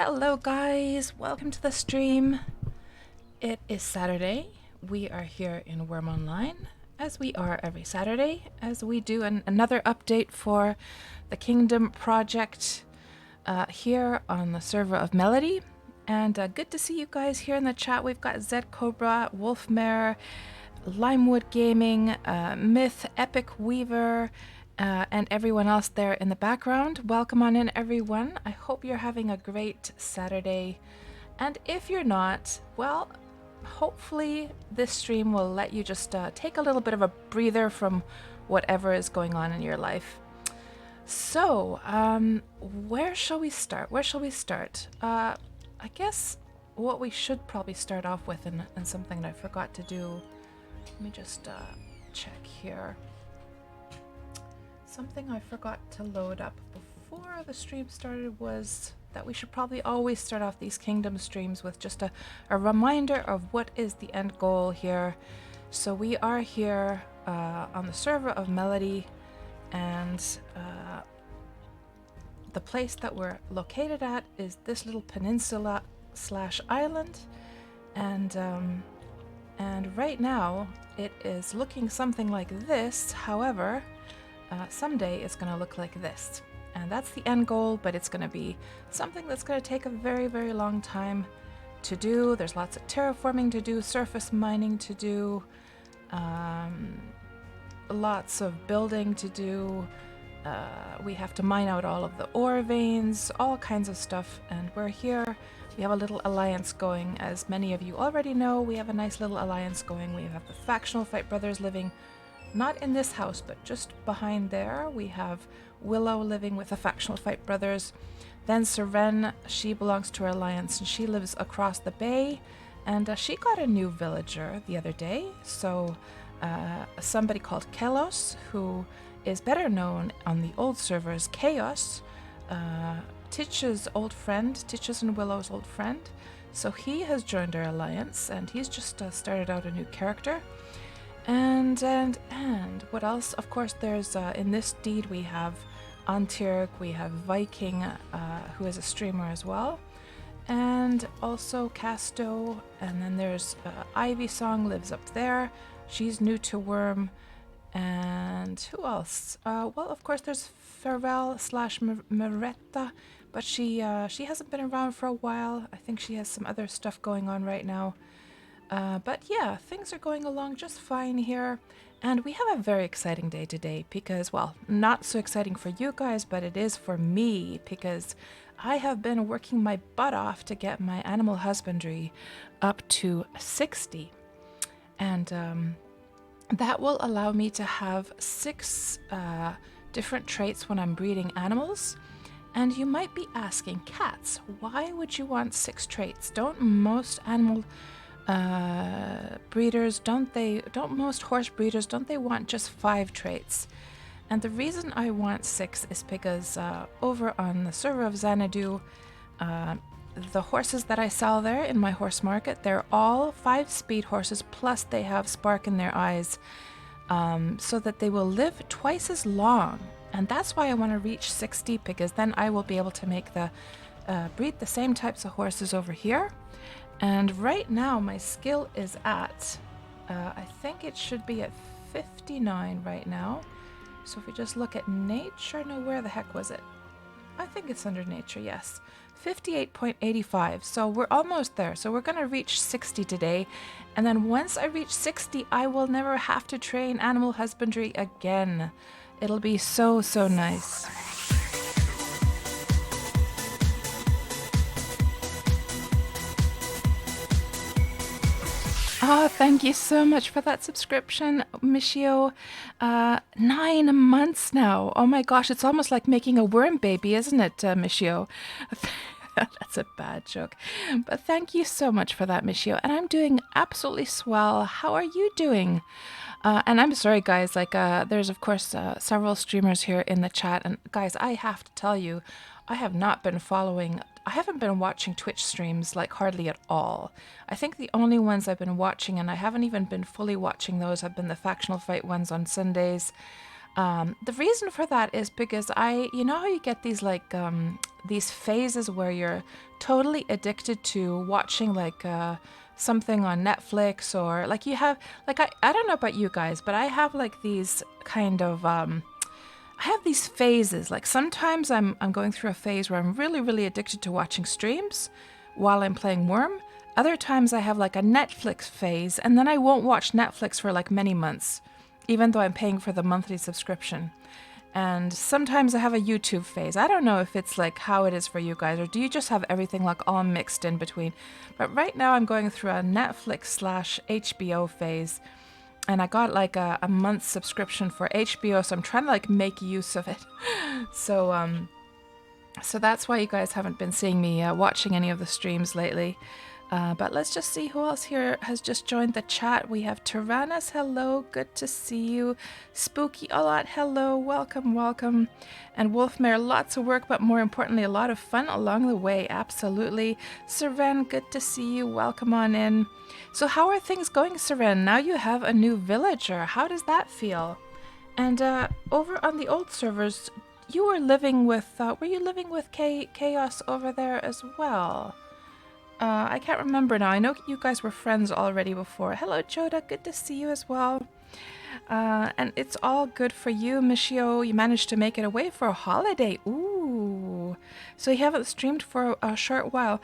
Hello guys, welcome to the stream. It is Saturday. We are here in Wurm Online, as we are every Saturday, as we do another update for the Kingdom project here on the server of Melody. And good to see you guys here in the chat. We've got Zed Cobra, Wolfmare, Limewood Gaming, Myth, Epic Weaver, and everyone else there in the background. Welcome on in, everyone. I hope you're having a great Saturday. And if you're not, well, hopefully this stream will let you just take a little bit of a breather from whatever is going on in your life. So, where shall we start? I guess what we should probably start off with, and something that I forgot to do, let me just check here. Something I forgot to load up before the stream started was that we should probably always start off these Kingdom streams with just a reminder of what is the end goal here. So we are here on the server of Melody, and the place that we're located at is this little peninsula slash island, and right now it is looking something like this. However, someday it's going to look like this, and that's the end goal, but it's going to be something that's going to take a very, very long time to do. There's lots of terraforming to do, surface mining to do, lots of building to do. We have to mine out all of the ore veins, all kinds of stuff, and we're here. We have a little alliance going. As many of you already know, we have a nice little alliance going. We have the factional Fight Brothers living not in this house, but just behind there. We have Willow living with the factional Fight Brothers. Then Seren, she belongs to our alliance, and she lives across the bay. And she got a new villager the other day. So somebody called Kelos, who is better known on the old server as Chaos, Titch's old friend, Titch's and Willow's old friend. So he has joined our alliance, and he's just started out a new character. And what else? Of course, there's in this deed we have Antirg, we have Viking, who is a streamer as well, and also Casto. And then there's Ivy Song lives up there. She's new to Wurm. And who else? Well, of course, there's Farewell slash Maretta, but she hasn't been around for a while. I think she has some other stuff going on right now. But yeah, things are going along just fine here, and we have a very exciting day today because, well, not so exciting for you guys, but it is for me because I have been working my butt off to get my Animal Husbandry up to 60, and that will allow me to have 6 different traits when I'm breeding animals. And you might be asking, Cats, why would you want 6 traits? Don't most animal breeders, don't most horse breeders, don't they want just 5 traits? And the reason I want 6 is because over on the server of Xanadu, the horses that I sell there in my horse market, they're all 5-speed horses, plus they have spark in their eyes, so that they will live twice as long. And that's why I want to reach 60, because then I will be able to make the breed the same types of horses over here. And right now my skill is at, I think it should be at 59 right now. So if we just look at nature, no, where the heck was it? I think it's under nature, yes. 58.85, so we're almost there. So we're going to reach 60 today. And then once I reach 60, I will never have to train Animal Husbandry again. It'll be so, so nice. Oh, thank you so much for that subscription, Michio. 9 months now. Oh my gosh, it's almost like making a worm baby, isn't it, Michio? That's a bad joke. But thank you so much for that, Michio. And I'm doing absolutely swell. How are you doing? And I'm sorry, guys, like there's, of course, several streamers here in the chat. And guys, I have to tell you, I haven't been watching Twitch streams like hardly at all. I think the only ones I've been watching, and I haven't even been fully watching those, have been the factional fight ones on Sundays. The reason for that is because you know how you get these like these phases where you're totally addicted to watching like something on Netflix, or like you have like I don't know about you guys, but I have like these kind of I have these phases. Like sometimes I'm going through a phase where I'm really addicted to watching streams while I'm playing Wurm. Other times I have like a Netflix phase, and then I won't watch Netflix for like many months, even though I'm paying for the monthly subscription. And sometimes I have a YouTube phase. I don't know if it's like how it is for you guys, or do you just have everything like all mixed in between? But right now I'm going through a Netflix/HBO phase, and I got like a month's subscription for HBO, so I'm trying to like make use of it. So that's why you guys haven't been seeing me watching any of the streams lately. But let's just see who else here has just joined the chat. We have Tyrannus, hello, good to see you. Spooky a lot, hello, welcome, welcome. And Wolfmare, lots of work, but more importantly, a lot of fun along the way, absolutely. Seren, good to see you, welcome on in. So how are things going, Seren? Now you have a new villager, how does that feel? And over on the old servers, you were living with, were you living with Chaos over there as well? I can't remember now. I know you guys were friends already before. Hello, Joda. Good to see you as well. And it's all good for you, Michio. You managed to make it away for a holiday. Ooh. So you haven't streamed for a short while.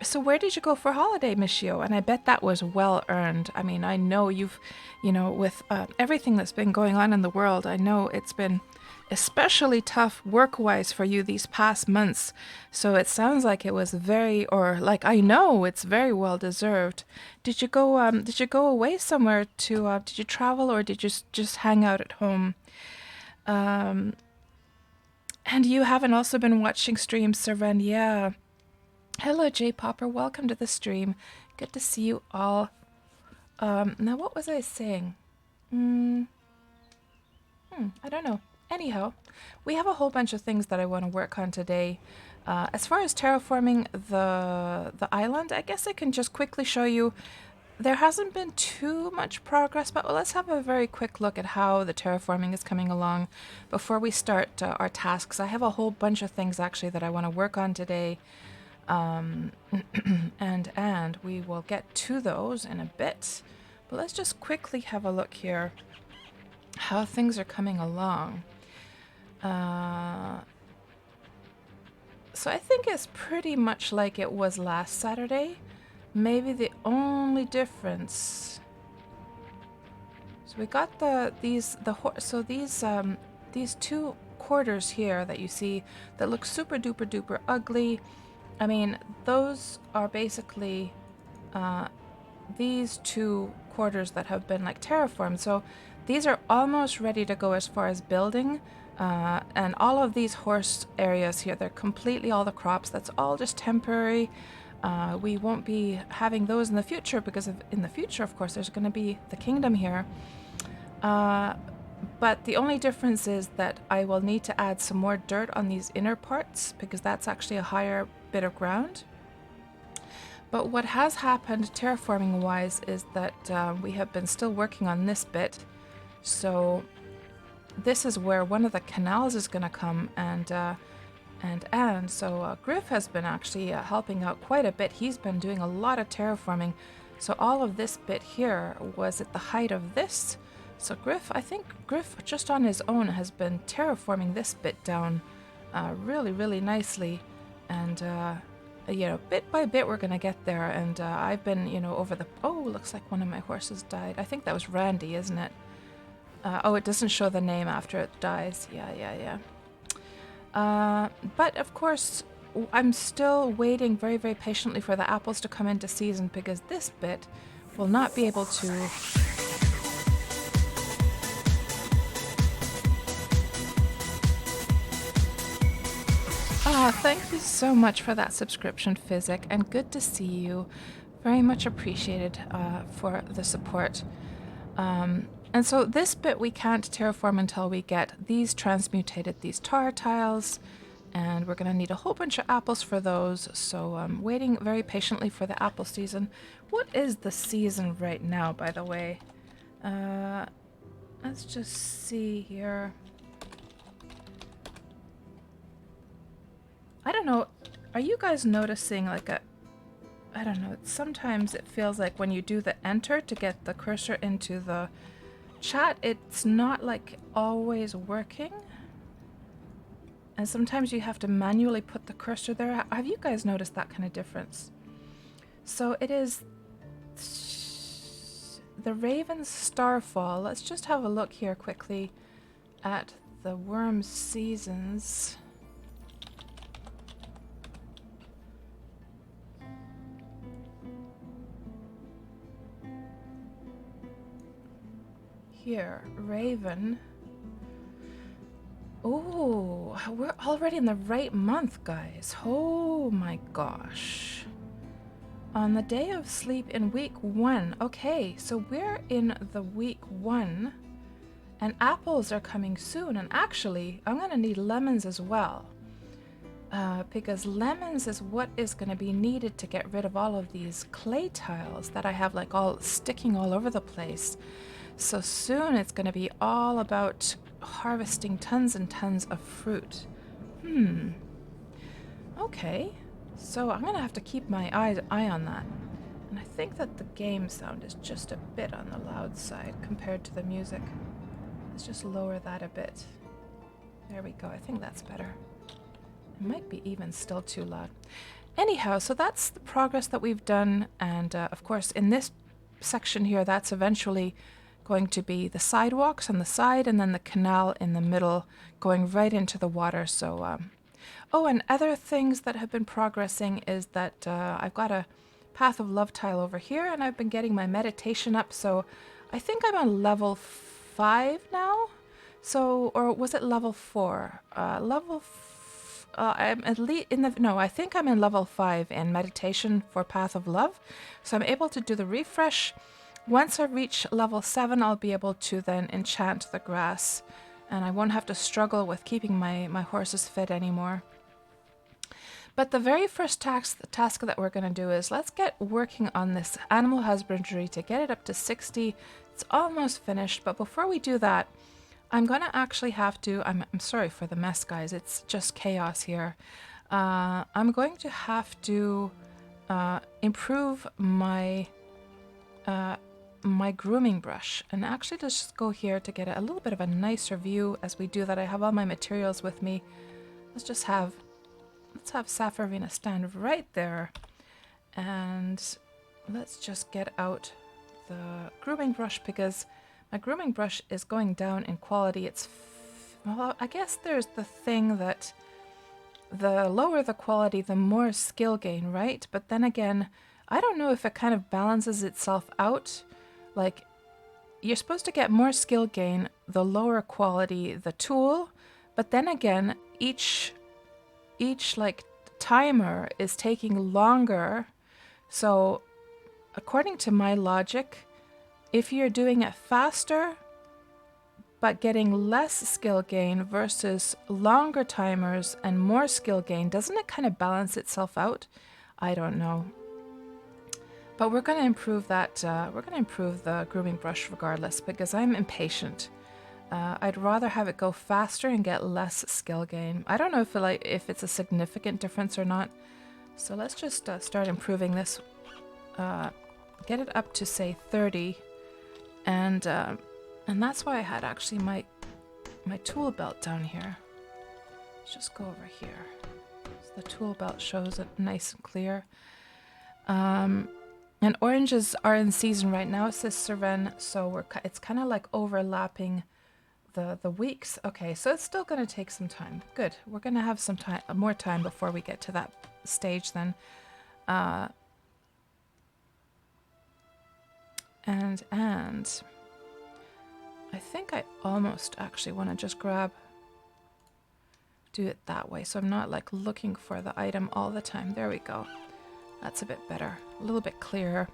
So where did you go for holiday, Michio? And I bet that was well earned. I mean, I know you've, you know, with everything that's been going on in the world, I know it's been especially tough work-wise for you these past months. So it sounds like it was very, or like I know it's very well deserved. Did you go away somewhere to did you travel, or did you just hang out at home? And you haven't also been watching streams, Seren? Yeah. Hello, J Popper. Welcome to the stream. Good to see you all. Now what was I saying? I don't know. Anyhow, we have a whole bunch of things that I want to work on today. As far as terraforming the island, I guess I can just quickly show you. There hasn't been too much progress, but let's have a very quick look at how the terraforming is coming along before we start our tasks. I have a whole bunch of things actually that I want to work on today, and we will get to those in a bit. But let's just quickly have a look here how things are coming along. So I think it's pretty much like it was last Saturday. Maybe the only difference. So we got these two quarters here that you see that look super duper duper ugly. I mean, those are basically these two quarters that have been like terraformed. So these are almost ready to go as far as building. And all of these horse areas here, they're completely all the crops. That's all just temporary. We won't be having those in the future because in the future, of course, there's going to be the kingdom here. But the only difference is that I will need to add some more dirt on these inner parts because that's actually a higher bit of ground. But what has happened terraforming wise is that we have been still working on this bit. So this is where one of the canals is going to come, and so Griff has been actually helping out quite a bit. He's been doing a lot of terraforming. So all of this bit here was at the height of this. So I think Griff just on his own has been terraforming this bit down really nicely. And you know, bit by bit we're going to get there. And I've been, you know, looks like one of my horses died. I think that was Randy, isn't it? Oh, it doesn't show the name after it dies. Yeah. But of course, I'm still waiting very patiently for the apples to come into season because this bit will not be able to... Thank you so much for that subscription, Physic, and good to see you. Very much appreciated for the support. And so this bit we can't terraform until we get these these tar tiles, and we're going to need a whole bunch of apples for those. So I'm waiting very patiently for the apple season. What is the season right now, by the way? Let's just see here. I don't know, are you guys noticing like I don't know, sometimes it feels like when you do the enter to get the cursor into the chat, it's not like always working. And sometimes you have to manually put the cursor there. Have you guys noticed that kind of difference? So it is the Raven's Starfall. Let's just have a look here quickly at the Wurm seasons. Here, Raven. Oh, we're already in the right month, guys. Oh my gosh. On the day of sleep in week 1. Okay, so we're in the week 1 and apples are coming soon. And actually, I'm going to need lemons as well. Because lemons is what is going to be needed to get rid of all of these clay tiles that I have like all sticking all over the place. So soon it's going to be all about harvesting tons and tons of fruit. Okay, so I'm going to have to keep my eye on that. And I think that the game sound is just a bit on the loud side compared to the music. Let's just lower that a bit. There we go. I think that's better. It might be even still too loud. Anyhow, so that's the progress that we've done. And of course, in this section here, that's eventually going to be the sidewalks on the side and then the canal in the middle going right into the water. So, oh, and other things that have been progressing is that I've got a Path of Love tile over here and I've been getting my meditation up. So I think I'm on level 5 now. So, or was it level 4? I'm at least in the, no, I think I'm in level 5 in meditation for Path of Love. So I'm able to do the refresh. Once I reach level 7, I'll be able to then enchant the grass and I won't have to struggle with keeping my horses fed anymore. But the very first task that we're going to do is let's get working on this Animal Husbandry to get it up to 60. It's almost finished, but before we do that, I'm going to actually have to, I'm sorry for the mess, guys. It's just chaos here. I'm going to have to improve my my grooming brush. And actually, let's just go here to get a little bit of a nicer view as we do that. I have all my materials with me. Let's have Safarina stand right there. And let's just get out the grooming brush because my grooming brush is going down in quality. It's, well, I guess there's the thing that the lower the quality, the more skill gain, right? But then again, I don't know if it kind of balances itself out. Like, you're supposed to get more skill gain the lower quality the tool, but then again, each like timer is taking longer. So according to my logic, if you're doing it faster but getting less skill gain versus longer timers and more skill gain, doesn't it kind of balance itself out? I don't know. But we're going to improve that. We're going to improve the grooming brush regardless because I'm impatient. I'd rather have it go faster and get less skill gain. I don't know if it's a significant difference or not. So let's just start improving this. Get it up to say 30, and that's why I had actually my tool belt down here. Let's just go over here. So the tool belt shows it nice and clear. And oranges are in season right now, says Seren, so it's kind of like overlapping the weeks. Okay, so it's still going to take some time. Good. We're going to have some time, more time before we get to that stage then. And I think I almost actually want to just do it that way, so I'm not like looking for the item all the time. There we go. That's a bit better, a little bit clearer.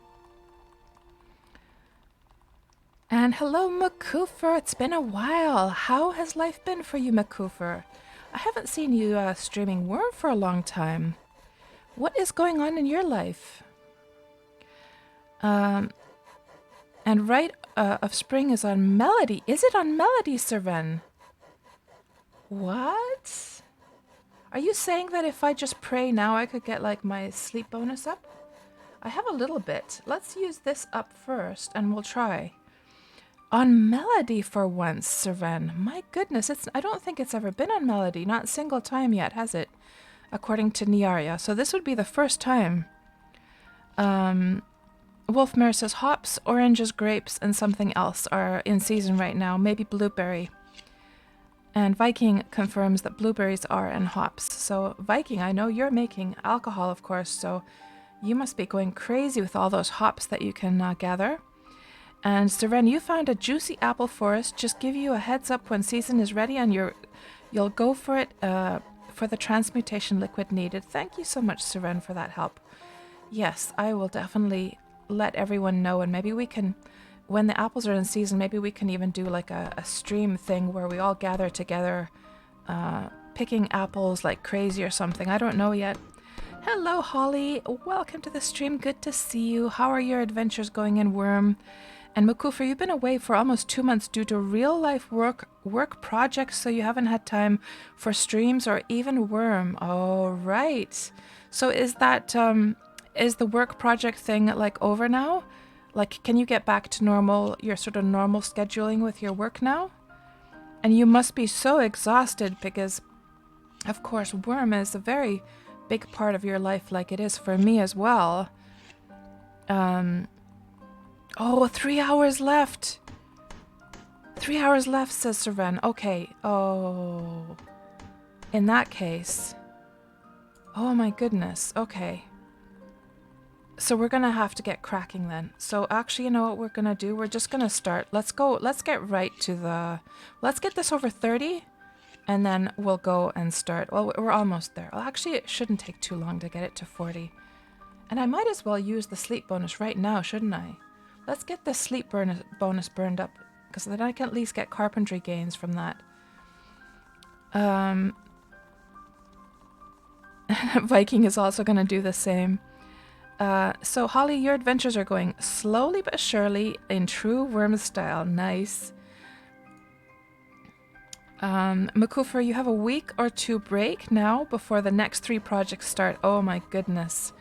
And hello, Makufer. It's been a while. How has life been for you, Makufer? I haven't seen you streaming Wurm for a long time. What is going on in your life? And Rite of Spring is on Melody. Is it on Melody, Seren? What? Are you saying that if I just pray now, I could get like my sleep bonus up? I have a little bit. Let's use this up first and we'll try. On Melody for once, Serven. My goodness, I don't think it's ever been on Melody. Not a single time yet, has it? According to Niaria. So this would be the first time. Wolfmare says hops, oranges, grapes, and something else are in season right now. Maybe blueberry. And Viking confirms that blueberries are in hops. So Viking, I know you're making alcohol, of course, so you must be going crazy with all those hops that you can gather. And Seren, you found a juicy apple forest. Just give you a heads up when season is ready and you'll go for it for the transmutation liquid needed. Thank you so much, Seren, for that help. Yes, I will definitely let everyone know, and maybe we can, when the apples are in season, maybe we can even do like a stream thing where we all gather together picking apples like crazy or something. I don't know yet. Hello, Holly. Welcome to the stream. Good to see you. How are your adventures going in Wurm? And Makufer, you've been away for almost 2 months due to real-life work projects, so you haven't had time for streams or even Wurm. Oh, right. So is that is the work project thing like over now? Like, can you get back to normal, your sort of normal scheduling with your work now? And you must be so exhausted because, of course, Wurm is a very big part of your life, like it is for me as well. Oh, 3 hours left. 3 hours left, says Seren. Okay. Oh. In that case. Oh my goodness. Okay. So we're gonna have to get cracking then. So actually, you know what we're gonna do? We're just gonna start. Let's go. Let's get right to the... Let's get this over 30. And then we'll go and start. Well, we're almost there. Well, actually, it shouldn't take too long to get it to 40. And I might as well use the sleep bonus right now, shouldn't I? Let's get the sleep bonus burned up, because then I can at least get carpentry gains from that. Viking is also going to do the same. So Holly, your adventures are going slowly but surely in true Wurm style. Nice. Makufer, you have a week or 2 break now before the next 3 projects start. Oh my goodness.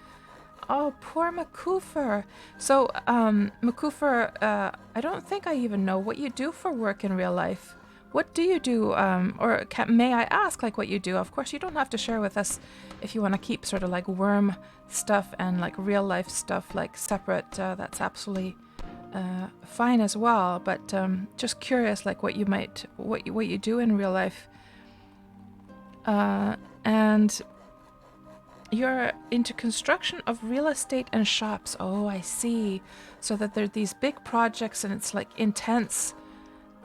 Oh, poor Makufer. So, Makufer, I don't think I even know what you do for work in real life. What do you do? Or may I ask, like, what you do? Of course, you don't have to share with us if you want to keep sort of like Wurm stuff and like real life stuff like separate. That's absolutely fine as well. But just curious, like what you do in real life. And you're into construction of real estate and shops. Oh, I see. So that there are these big projects and it's like intense.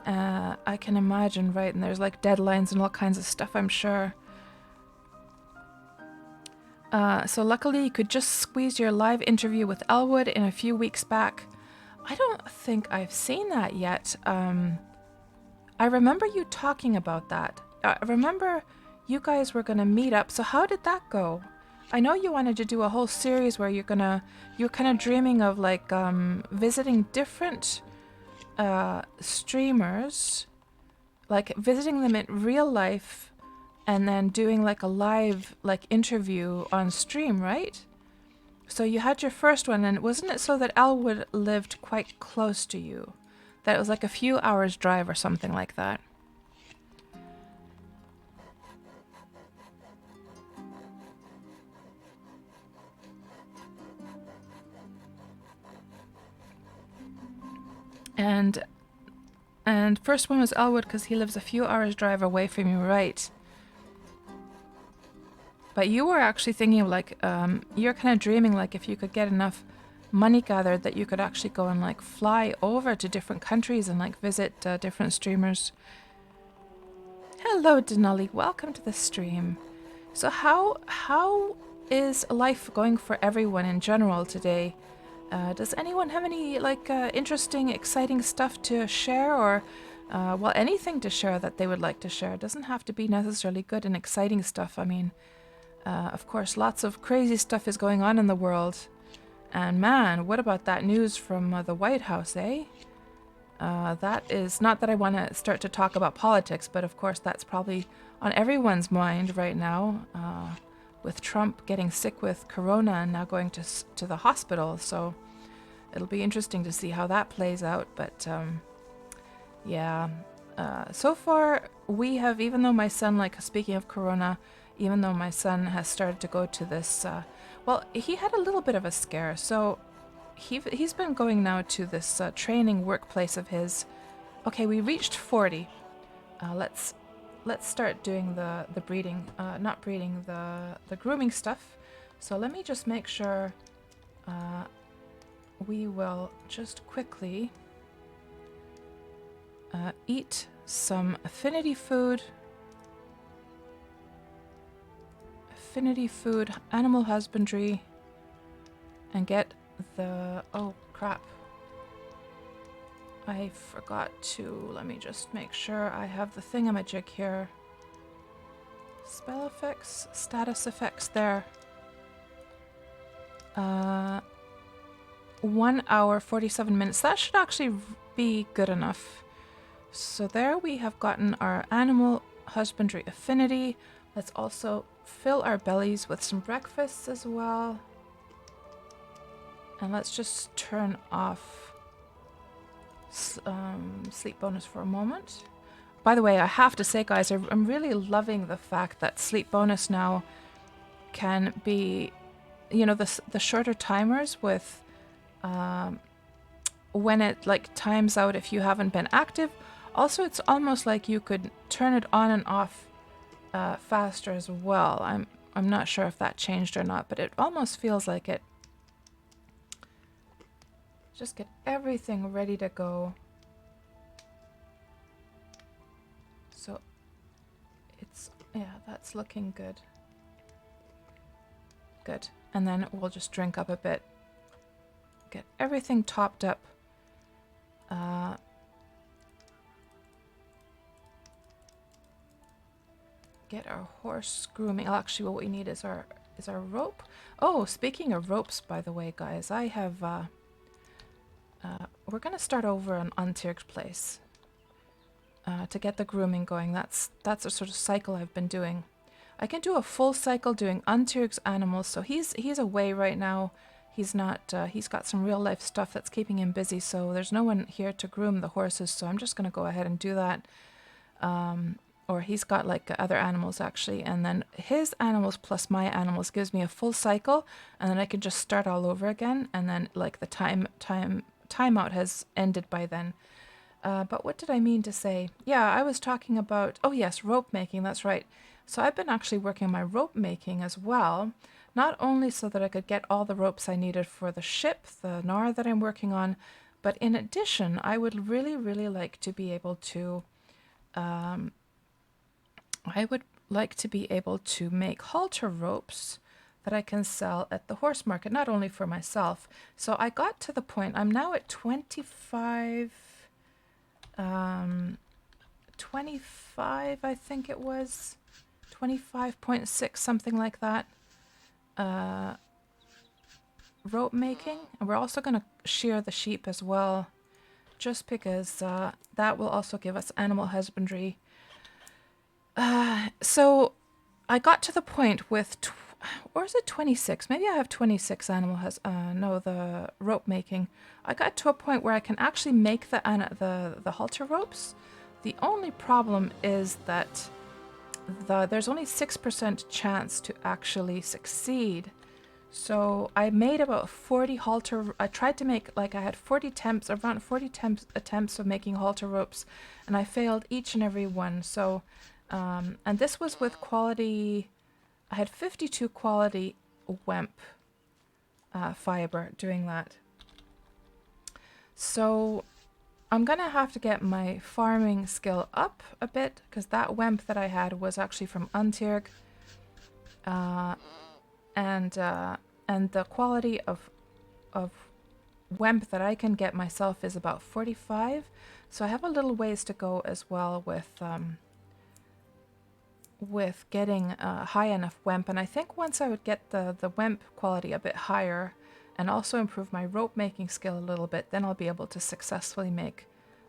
I can imagine, right? And there's like deadlines and all kinds of stuff, I'm sure. So luckily you could just squeeze your live interview with Elwood in a few weeks back. I don't think I've seen that yet. I remember you talking about that. I remember you guys were going to meet up. So how did that go? I know you wanted to do a whole series where you're kind of dreaming of like visiting different streamers, like visiting them in real life and then doing like a live like interview on stream, right? So you had your first one, and wasn't it so that Elwood lived quite close to you? That it was like a few hours drive or something like that. And first one was Elwood because he lives a few hours drive away from you, right? But you were actually thinking of like, you're kind of dreaming like if you could get enough money gathered that you could actually go and like fly over to different countries and like visit different streamers. Hello, Denali. Welcome to the stream. So how is life going for everyone in general today? Does anyone have any like interesting, exciting stuff to share, or well, anything to share that they would like to share? It doesn't have to be necessarily good and exciting stuff. I mean, of course, lots of crazy stuff is going on in the world. And man, what about that news from the White House, eh? That is not that I want to start to talk about politics, but of course that's probably on everyone's mind right now, with Trump getting sick with corona and now going to the hospital. So it'll be interesting to see how that plays out. But yeah, so far we have, even though my son, like speaking of corona, even though my son has started to go to this, well, he had a little bit of a scare. So he's been going now to this training workplace of his. Okay, we reached 40. Let's start doing the breeding, not breeding, the grooming stuff. So let me just make sure we will just quickly eat some affinity food, animal husbandry, and get the, oh crap, I forgot to, let me just make sure I have the thingamajig here. Spell effects, status effects there. 1 hour, 47 minutes. That should actually be good enough. So there we have gotten our animal husbandry affinity. Let's also fill our bellies with some breakfasts as well. And let's just turn off sleep bonus for a moment. By the way, I have to say, guys, I'm really loving the fact that sleep bonus now can be, you know, the shorter timers with when it like times out if you haven't been active. Also, it's almost like you could turn it on and off faster as well. I'm not sure if that changed or not, but it almost feels like it. Just get everything ready to go. So it's, yeah, that's looking good. Good. And then we'll just drink up a bit. Get everything topped up. Get our horse grooming. Actually, what we need is our rope. Oh, speaking of ropes, by the way, guys, I have we're gonna start over on Untirg's place to get the grooming going. That's a sort of cycle I've been doing. I can do a full cycle doing Untirg's animals. So he's away right now. He's not. He's got some real life stuff that's keeping him busy. So there's no one here to groom the horses. So I'm just gonna go ahead and do that. Or he's got like other animals actually, and then his animals plus my animals gives me a full cycle, and then I can just start all over again. And then like the timeout has ended by then. But what did I mean to say? Yeah, I was talking about, oh yes, rope making, that's right. So I've been actually working on my rope making as well, not only so that I could get all the ropes I needed for the ship, the Nar that I'm working on, but in addition, I would really, really like to be able to, make halter ropes that I can sell at the horse market, not only for myself. So I got to the point, I'm now at 25, I think it was, 25.6, something like that, rope making. And we're also going to shear the sheep as well, just because that will also give us animal husbandry. So I got to the point with, or is it 26? Maybe I have 26 the rope making. I got to a point where I can actually make the halter ropes. The only problem is that there's only 6% chance to actually succeed. So I made about 40 halter. I tried to make, like, I had 40 attempts of making halter ropes, and I failed each and every one. So, and this was with quality. I had 52 quality wemp fiber doing that. So I'm gonna have to get my farming skill up a bit, because that wemp that I had was actually from Untirg. And the quality of wemp that I can get myself is about 45. So I have a little ways to go as well with getting high enough wemp. And I think once I would get the wemp quality a bit higher and also improve my rope making skill a little bit, then I'll be able to successfully make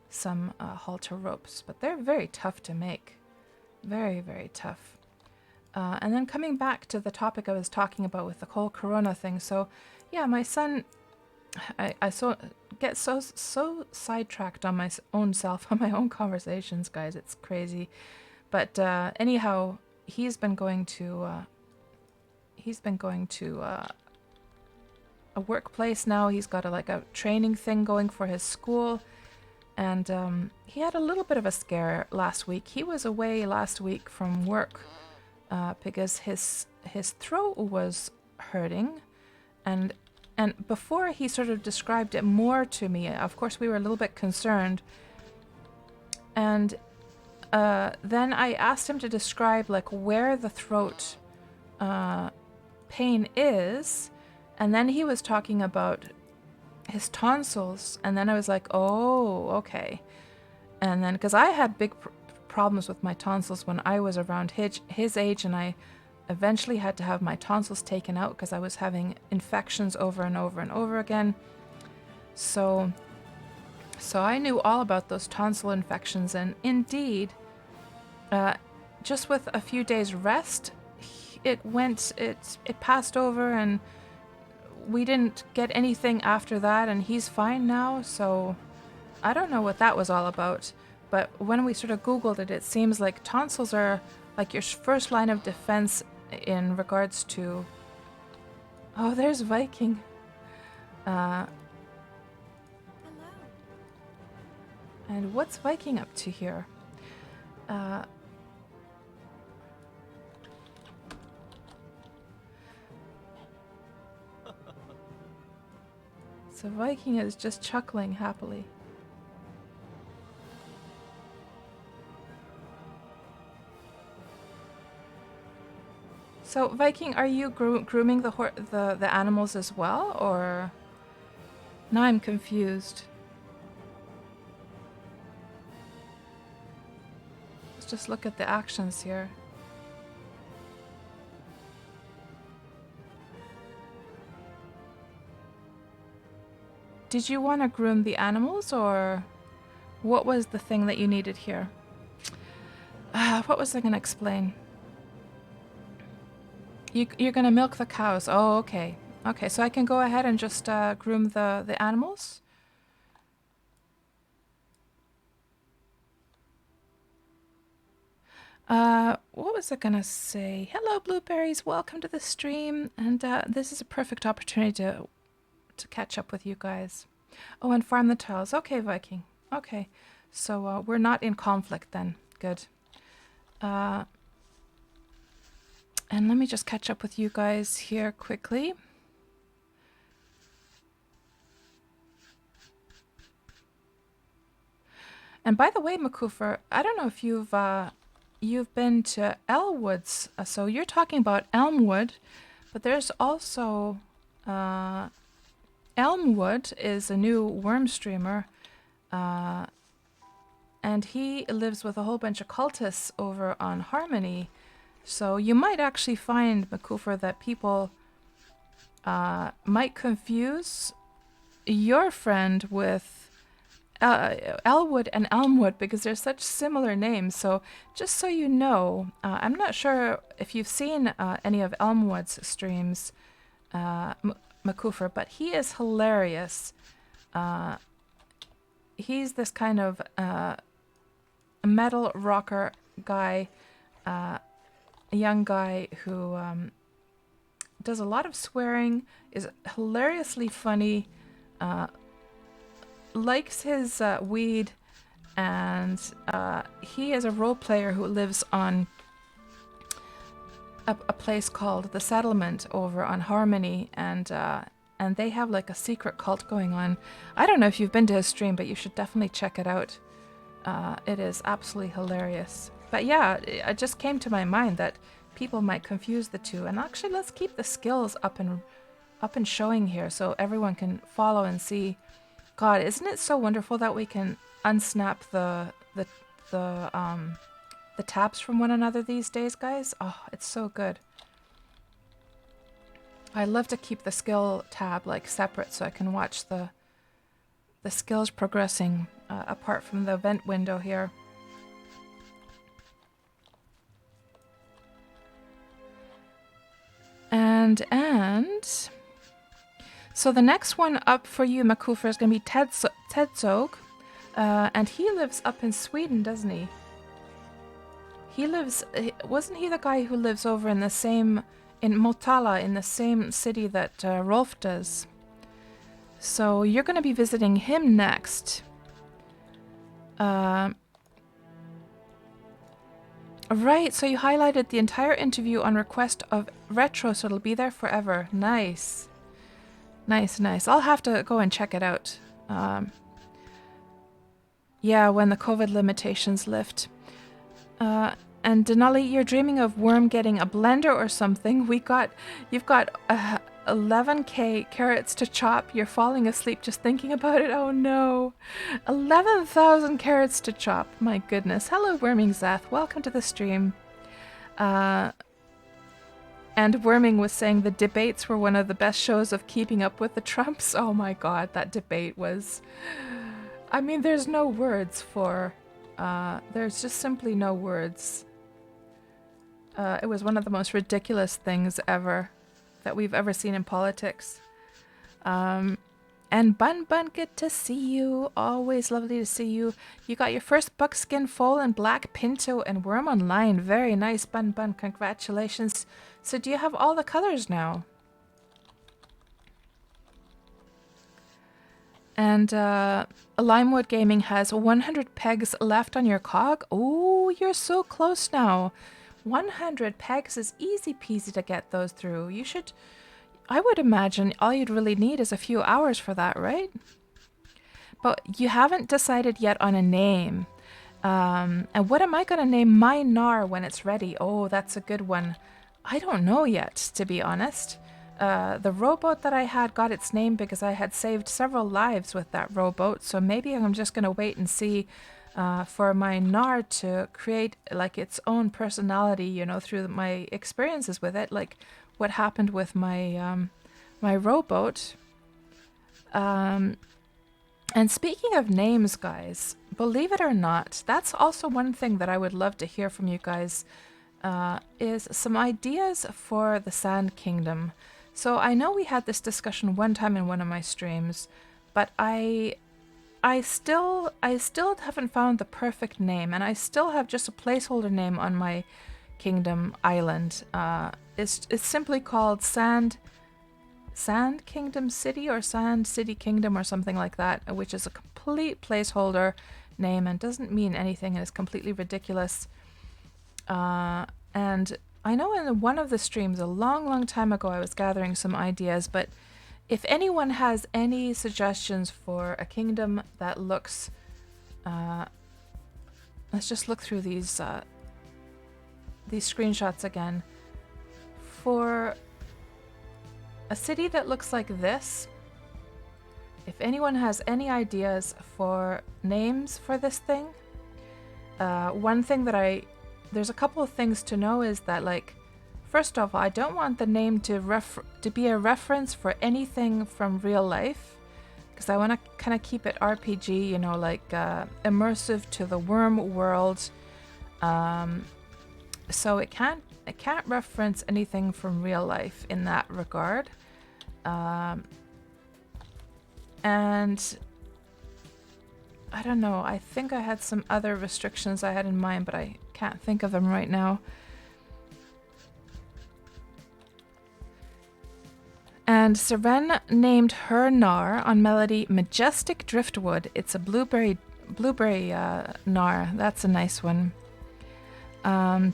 some halter ropes. But they're very tough to make. Very, very tough. And then coming back to the topic I was talking about with the whole corona thing. So, yeah, my son, I get so sidetracked on my own self, on my own conversations, guys. It's crazy. But anyhow, he's been going to a workplace now. He's got a training thing going for his school. And he had a little bit of a scare last week. He was away last week from work because his throat was hurting, and before he sort of described it more to me, of course we were a little bit concerned. And then I asked him to describe like where the throat pain is, and then he was talking about his tonsils, and then I was like, oh, okay. And then because I had big problems with my tonsils when I was around his age, and I eventually had to have my tonsils taken out because I was having infections over and over and over again. So I knew all about those tonsil infections, and indeed, just with a few days rest, it passed over, and we didn't get anything after that, and he's fine now. So I don't know what that was all about. But when we sort of Googled it, it seems like tonsils are like your first line of defense in regards to... Oh, there's Viking. Hello. And what's Viking up to here? So Viking is just chuckling happily. So Viking, are you grooming the animals as well, or? Now I'm confused. Let's just look at the actions here. Did you want to groom the animals, or what was the thing that you needed here? What was I going to explain? You're going to milk the cows. Oh, okay. Okay, so I can go ahead and just groom the animals? What was I going to say? Hello, blueberries. Welcome to the stream. And this is a perfect opportunity to catch up with you guys. Oh, and farm the tiles. Okay, Viking. Okay. So we're not in conflict then. Good. And let me just catch up with you guys here quickly. And by the way, Makufar, I don't know if you've been to Elmwoods. So you're talking about Elmwood, but there's also Elmwood is a new Wurm streamer, and he lives with a whole bunch of cultists over on Harmony. So you might actually find, Makufar, that people might confuse your friend with Elwood and Elmwood because they're such similar names. So just so you know, I'm not sure if you've seen any of Elmwood's streams, Makufar, but he is hilarious. He's this kind of metal rocker guy, a young guy who does a lot of swearing, is hilariously funny, likes his weed, and he is a role player who lives on a place called the Settlement over on Harmony, and they have like a secret cult going on. I don't know if you've been to his stream, but you should definitely check it out. It is absolutely hilarious. But yeah, it just came to my mind that people might confuse the two. And actually, let's keep the skills up and showing here so everyone can follow and see. God, isn't it so wonderful that we can unsnap the tabs from one another these days, guys? Oh, it's so good. I love to keep the skill tab like separate so I can watch the skills progressing apart from the event window here. And so the next one up for you, Makufer, is going to be Tedzog. And he lives up in Sweden, doesn't he? Wasn't he the guy who lives over in Motala, in the same city that Rolf does? So you're going to be visiting him next. Right, so you highlighted the entire interview on request of Retro, so it'll be there forever. Nice. Nice, nice. I'll have to go and check it out. Yeah, when the COVID limitations lift. And Denali, you're dreaming of Wurm getting a blender or something. You've got 11k carrots to chop. You're falling asleep just thinking about it. Oh no. 11,000 carrots to chop. My goodness. Hello, Worming Zath. Welcome to the stream. And Worming was saying the debates were one of the best shows of keeping up with the Trumps. Oh my god, that debate was... I mean, there's no words for... there's just simply no words. It was one of the most ridiculous things ever that we've ever seen in politics. And Bun Bun, good to see you. Always lovely to see you. You got your first buckskin foal and black pinto and Wurm online. Very nice, Bun Bun. Congratulations. So do you have all the colors now? And Limewood Gaming has 100 pegs left on your cog. Oh, you're so close now. 100 pegs is easy peasy to get those through. You should... I would imagine all you'd really need is a few hours for that, right? But you haven't decided yet on a name. And what am I going to name my Gnar when it's ready? Oh, that's a good one. I don't know yet, to be honest. The rowboat that I had got its name because I had saved several lives with that rowboat. So maybe I'm just going to wait and see for my Gnar to create like its own personality, you know, through my experiences with it. Like what happened with my my rowboat. And speaking of names, guys, believe it or not, that's also one thing that I would love to hear from you guys, is some ideas for the Sand Kingdom. So I know we had this discussion one time in one of my streams, but I still haven't found the perfect name, and I still have just a placeholder name on my kingdom island. It's simply called Sand Kingdom City or Sand City Kingdom or something like that, which is a complete placeholder name and doesn't mean anything and is completely ridiculous. And I know in one of the streams a long time ago I was gathering some ideas, but if anyone has any suggestions for a kingdom that looks... let's just look through these screenshots again. For a city that looks like this, if anyone has any ideas for names for this thing, one thing that there's a couple of things to know is that, like, first off, I don't want the name to be a reference for anything from real life, because I want to kind of keep it RPG, you know, like immersive to the Wurm world. So it can't reference anything from real life in that regard. And I don't know, I think I had some other restrictions I had in mind, but I can't think of them right now. And Seren named her Gnar on Melody Majestic Driftwood. It's a blueberry Gnar. That's a nice one. And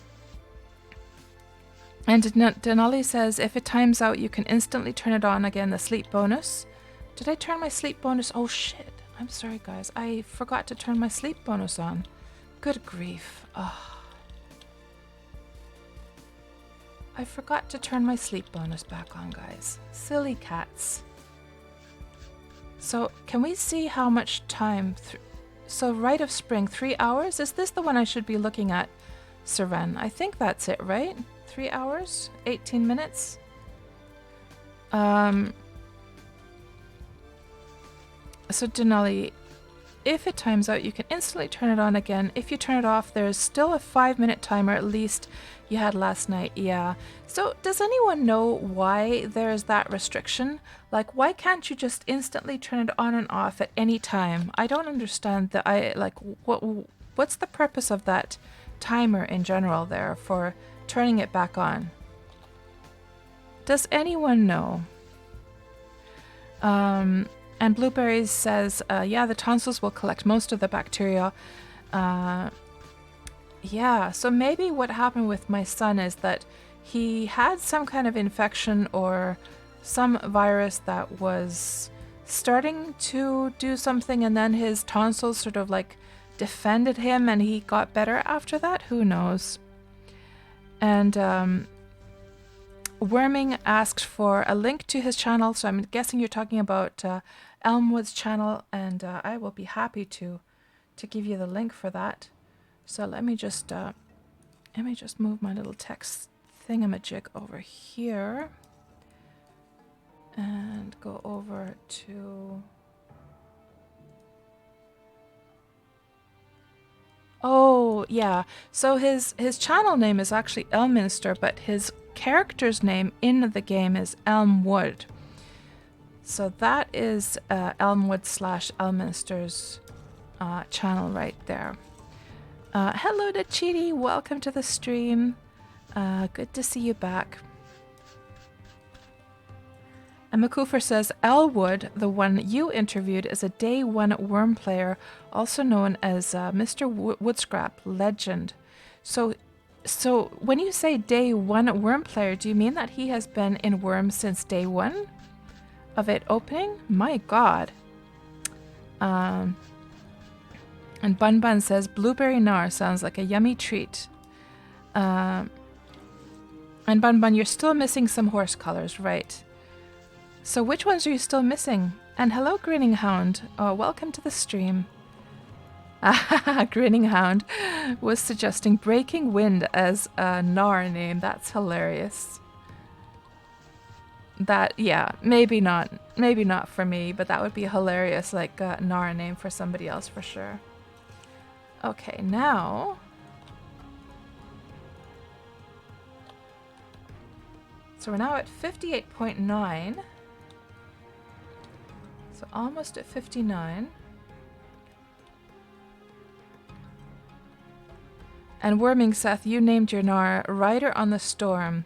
Denali says, if it times out, you can instantly turn it on again, the sleep bonus. Did I turn my sleep bonus? Oh shit. I'm sorry, guys. I forgot to turn my sleep bonus on. Good grief. Oh. I forgot to turn my sleep bonus back on, guys. Silly cats. So, can we see how much time... So, Rite of Spring, 3 hours? Is this the one I should be looking at, Seren? I think that's it, right? 3 hours? 18 minutes? So, Denali, if it times out, you can instantly turn it on again. If you turn it off, there's still a 5-minute timer at least you had last night. Yeah. So does anyone know why there's that restriction? Like, why can't you just instantly turn it on and off at any time? I don't understand what's the purpose of that timer in general there for turning it back on? Does anyone know? And Blueberries says, yeah, the tonsils will collect most of the bacteria. Yeah, so maybe what happened with my son is that he had some kind of infection or some virus that was starting to do something, and then his tonsils sort of like defended him and he got better after that. Who knows? And Worming asked for a link to his channel, so I'm guessing you're talking about Elmwood's channel, and I will be happy to give you the link for that. So let me just move my little text thingamajig over here and go over to. Oh yeah, so his channel name is actually Elminster, but his character's name in the game is Elmwood. So that is Elmwood / Elminster's channel right there. Hello to Chidi, welcome to the stream. Good to see you back. And McCoofer says, Elwood, the one you interviewed, is a day 1 Wurm player, also known as Mr. Woodscrap legend. So when you say day 1 Wurm player, do you mean that he has been in Wurm since day 1 of it opening? My God. And Bun Bun says, Blueberry Nar sounds like a yummy treat. And Bun Bun, you're still missing some horse colors, right? So which ones are you still missing? And hello, Grinning Hound. Oh, welcome to the stream. Grinning Hound was suggesting Breaking Wind as a Nar name. That's hilarious. That, yeah, maybe not for me, but that would be hilarious, like a Nar name for somebody else for sure. Okay, now. So we're now at 58.9. So almost at 59. And Worming Seth, you named your Nar Rider on the Storm.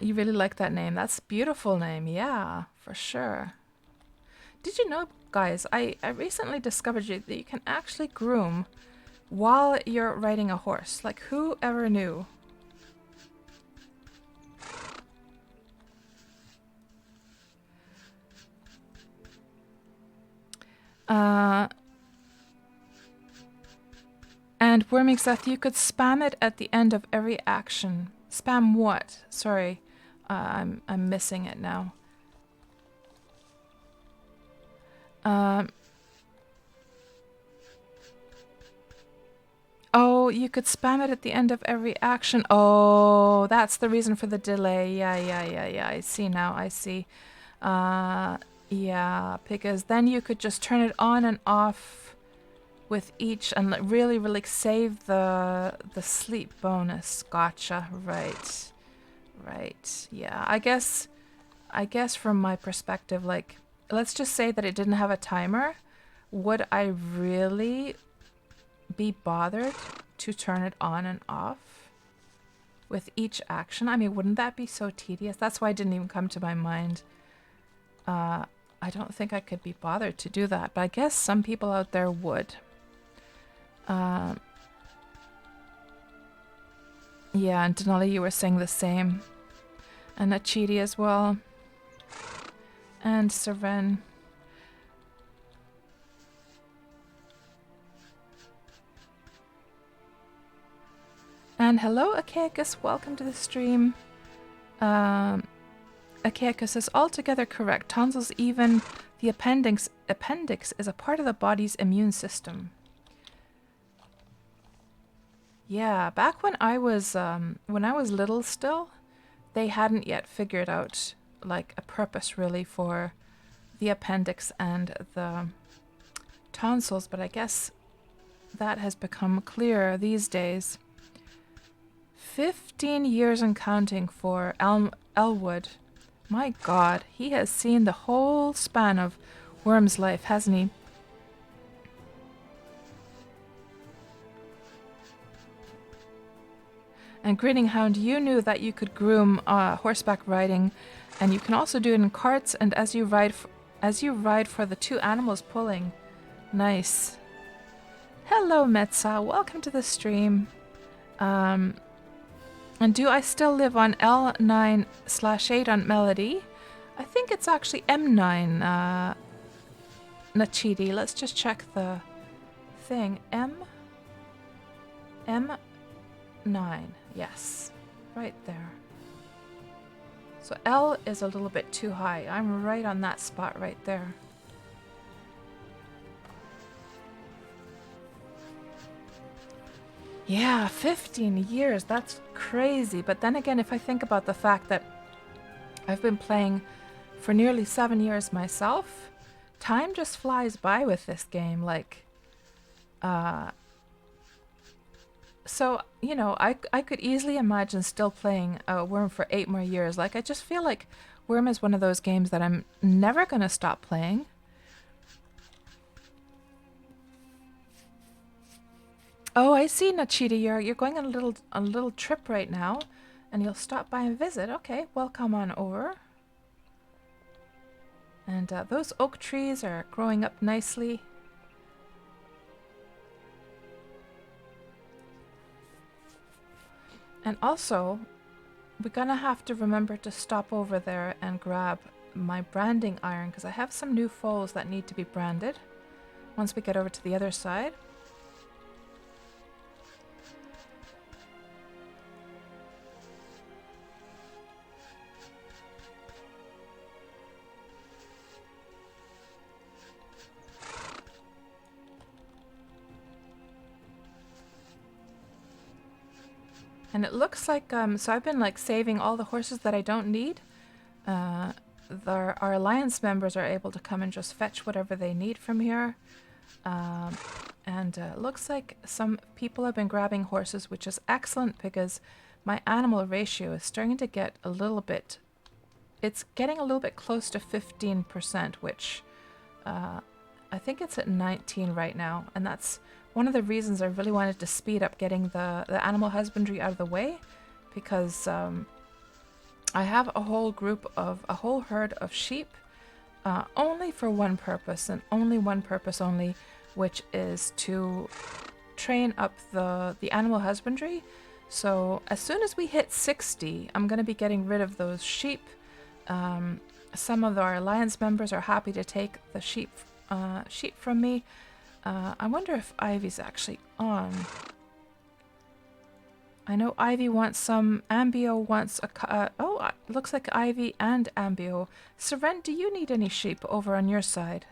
You really like that name. That's a beautiful name. Yeah, for sure. Did you know, guys, I recently discovered that you can actually groom while you're riding a horse. Like, who ever knew? And Worming Seth, you could spam it at the end of every action. Spam what? Sorry, I'm missing it now. Oh, you could spam it at the end of every action. Oh, that's the reason for the delay. Yeah. I see now. I see. Yeah, because then you could just turn it on and off with each and really save the sleep bonus. Gotcha. Right. Yeah. I guess from my perspective, like, let's just say that it didn't have a timer. Would I really be bothered to turn it on and off with each action? I mean, wouldn't that be so tedious? That's why it didn't even come to my mind. I don't think I could be bothered to do that, but I guess some people out there would. Yeah, and Denali, you were saying the same. And Achidi as well. And Seren. And hello, Achaicus. Welcome to the stream. Achaicus is altogether correct. Tonsils, even the appendix is a part of the body's immune system. Yeah, back when I was little still, they hadn't yet figured out like a purpose really for the appendix and the tonsils, but I guess that has become clearer these days. 15 years and counting for Elwood. My God, he has seen the whole span of Wurm's life, hasn't he? And Grinning Hound, you knew that you could groom horseback riding, and you can also do it in carts. And as you ride for the two animals pulling, nice. Hello, Metza. Welcome to the stream. And do I still live on L9/8 on Melody? I think it's actually M9. Nachidi. Let's just check the thing. M9. Yes, right there. So L is a little bit too high. I'm right on that spot right there. Yeah, 15 years. That's crazy. But then again, if I think about the fact that I've been playing for nearly 7 years myself, time just flies by with this game. Like, so, you know, I could easily imagine still playing Wurm for 8 more years. Like, I just feel like Wurm is one of those games that I'm never going to stop playing. Oh, I see, Nachita. You're going on a little trip right now, and you'll stop by and visit. Okay, well, come on over. And those oak trees are growing up nicely. And also, we're gonna have to remember to stop over there and grab my branding iron, because I have some new foals that need to be branded once we get over to the other side. And it looks like, so I've been like saving all the horses that I don't need. Our alliance members are able to come and just fetch whatever they need from here. And it looks like some people have been grabbing horses, which is excellent because my animal ratio is starting to get a little bit, it's getting a little bit close to 15%, which I think it's at 19 right now. And that's one of the reasons I really wanted to speed up getting the animal husbandry out of the way, because I have a whole herd of sheep only for one purpose, and only one purpose only, which is to train up the animal husbandry. So as soon as we hit 60, I'm going to be getting rid of those sheep. Some of our alliance members are happy to take the sheep from me. I wonder if Ivy's actually on. I know Ivy wants some. Ambio wants a... looks like Ivy and Ambio. Seren, do you need any sheep over on your side?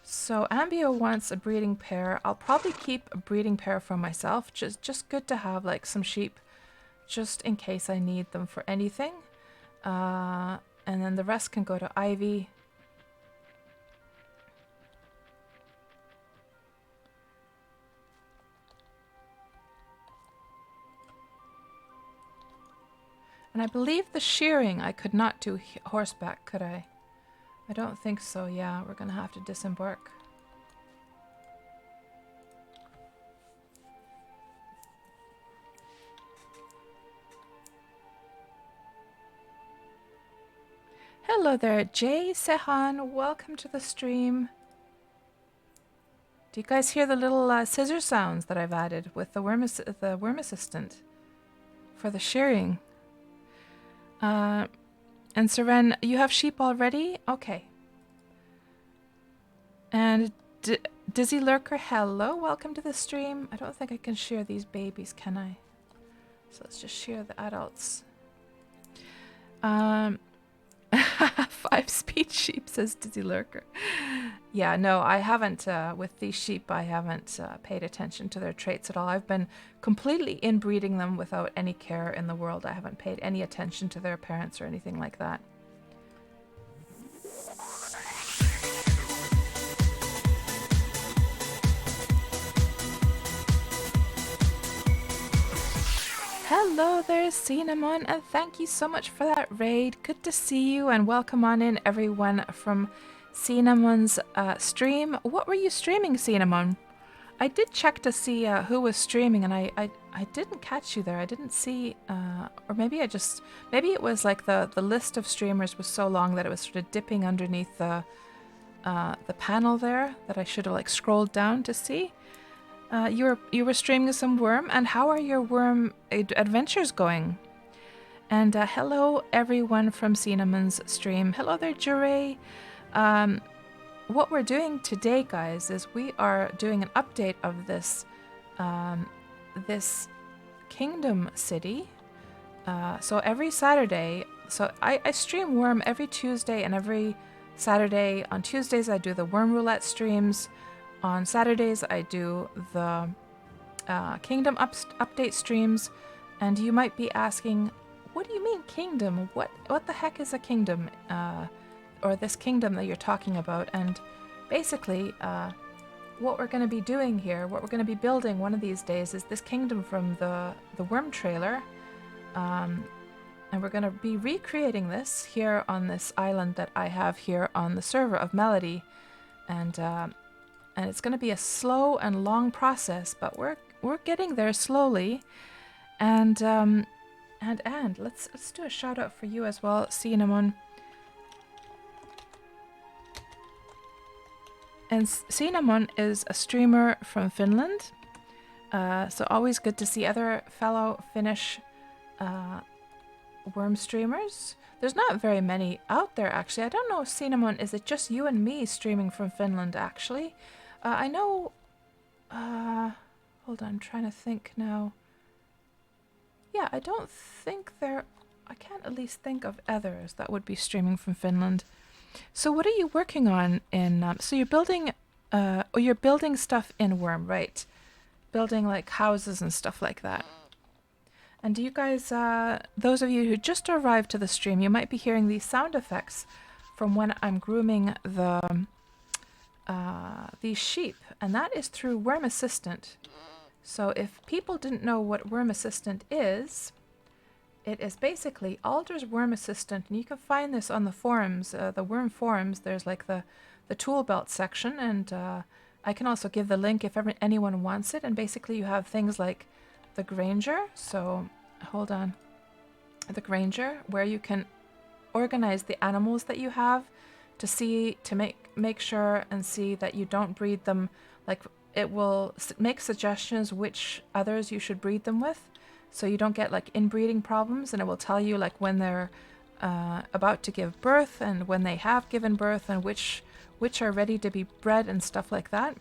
So Ambio wants a breeding pair. I'll probably keep a breeding pair for myself. Just good to have like some sheep, just in case I need them for anything. And then the rest can go to Ivy. And I believe the shearing I could not do horseback, could I? I don't think so. Yeah, we're gonna have to disembark. Hello there, Jay Sehan. Welcome to the stream. Do you guys hear the little scissor sounds that I've added with the Wurm Assistant for the shearing? And Seren, you have sheep already? Okay. And Dizzy Lurker, hello. Welcome to the stream. I don't think I can shear these babies, can I? So let's just shear the adults. 5-speed sheep, says Dizzy Lurker. Yeah, no, I haven't, with these sheep, I haven't paid attention to their traits at all. I've been completely inbreeding them without any care in the world. I haven't paid any attention to their parents or anything like that. Hello there, Cinnamon, and thank you so much for that raid. Good to see you, and welcome on in, everyone, from Cinnamon's stream. What were you streaming, Cinnamon? I did check to see who was streaming, and I didn't catch you there. I didn't see, or maybe maybe it was like the list of streamers was so long that it was sort of dipping underneath the panel there that I should have like scrolled down to see. You were streaming some Wurm, and how are your Wurm adventures going? And hello everyone from Cinnamon's stream. Hello there, Jure. What we're doing today, guys, is we are doing an update of this this kingdom city. So every Saturday, so I stream Wurm every Tuesday and every Saturday. On Tuesdays I do the Wurm Roulette streams. On Saturdays, I do the Kingdom update streams, and you might be asking, what do you mean kingdom? What the heck is a kingdom? Or this kingdom that you're talking about? And basically, what we're going to be doing here, what we're going to be building one of these days is this kingdom from the Wurm trailer. And we're going to be recreating this here on this island that I have here on the server of Melody. And it's going to be a slow and long process, but we're getting there slowly. And let's do a shout out for you as well, Cinnamon. And Cinnamon is a streamer from Finland, so always good to see other fellow Finnish Wurm streamers. There's not very many out there, actually. I don't know, Cinnamon, is it just you and me streaming from Finland, actually? I know, hold on, I'm trying to think now. Yeah, I don't think I can't at least think of others that would be streaming from Finland. So what are you working on in, so you're building stuff in Wurm, right? Building like houses and stuff like that. And do you guys, those of you who just arrived to the stream, you might be hearing these sound effects from when I'm grooming these sheep, and that is through Wurm Assistant. So if people didn't know what Wurm Assistant is, it is basically Alder's Wurm Assistant, and you can find this on the forums, the Wurm forums. There's like the tool belt section, and I can also give the link if anyone wants it. And basically you have things like the Granger, so hold on, the Granger, where you can organize the animals that you have to make sure and see that you don't breed them. Like, it will make suggestions which others you should breed them with, so you don't get like inbreeding problems, and it will tell you like when they're about to give birth and when they have given birth and which are ready to be bred and stuff like that.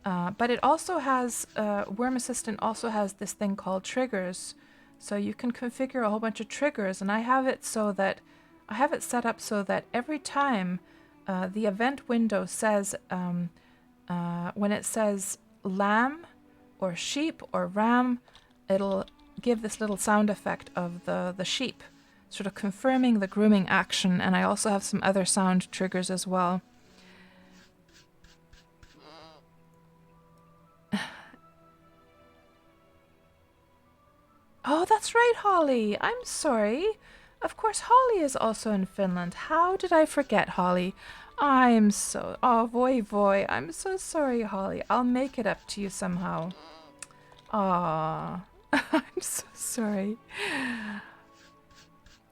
But it also has, Wurm Assistant also has this thing called triggers, so you can configure a whole bunch of triggers, and I have it set up so that every time the event window says, when it says lamb or sheep or ram, it'll give this little sound effect of the sheep, sort of confirming the grooming action. And I also have some other sound triggers as well. Oh, that's right, Holly. I'm sorry. Of course, Holly is also in Finland. How did I forget, Holly? Oh, voy. I'm so sorry, Holly. I'll make it up to you somehow. Aw, I'm so sorry.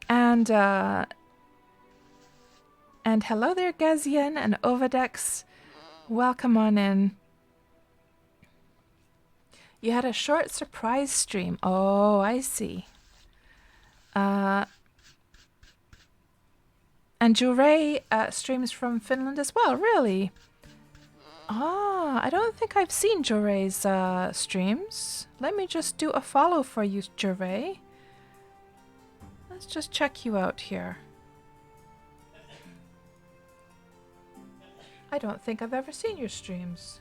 And hello there, Gazian and Ovadex. Welcome on in. You had a short surprise stream. Oh, I see. And Jure streams from Finland as well, really? Ah, I don't think I've seen Jure's streams. Let me just do a follow for you, Jure. Let's just check you out here. I don't think I've ever seen your streams.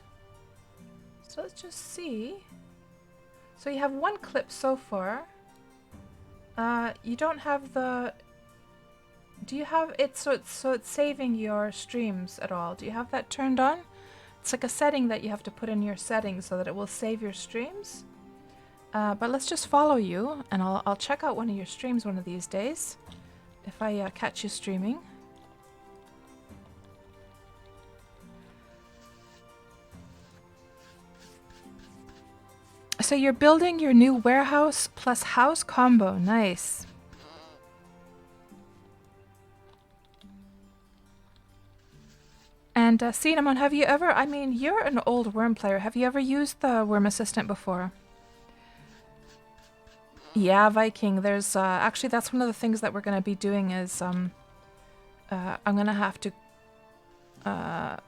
So let's just see. So you have one clip so far. You don't have the... Do you have it so it's saving your streams at all? Do you have that turned on? It's like a setting that you have to put in your settings so that it will save your streams. But let's just follow you, and I'll check out one of your streams one of these days. If I catch you streaming. So you're building your new warehouse plus house combo. Nice. And Cinnamon, have you ever, I mean, you're an old Wurm player. Have you ever used the Wurm Assistant before? Yeah, Viking. There's actually that's one of the things that we're going to be doing is I'm going to have to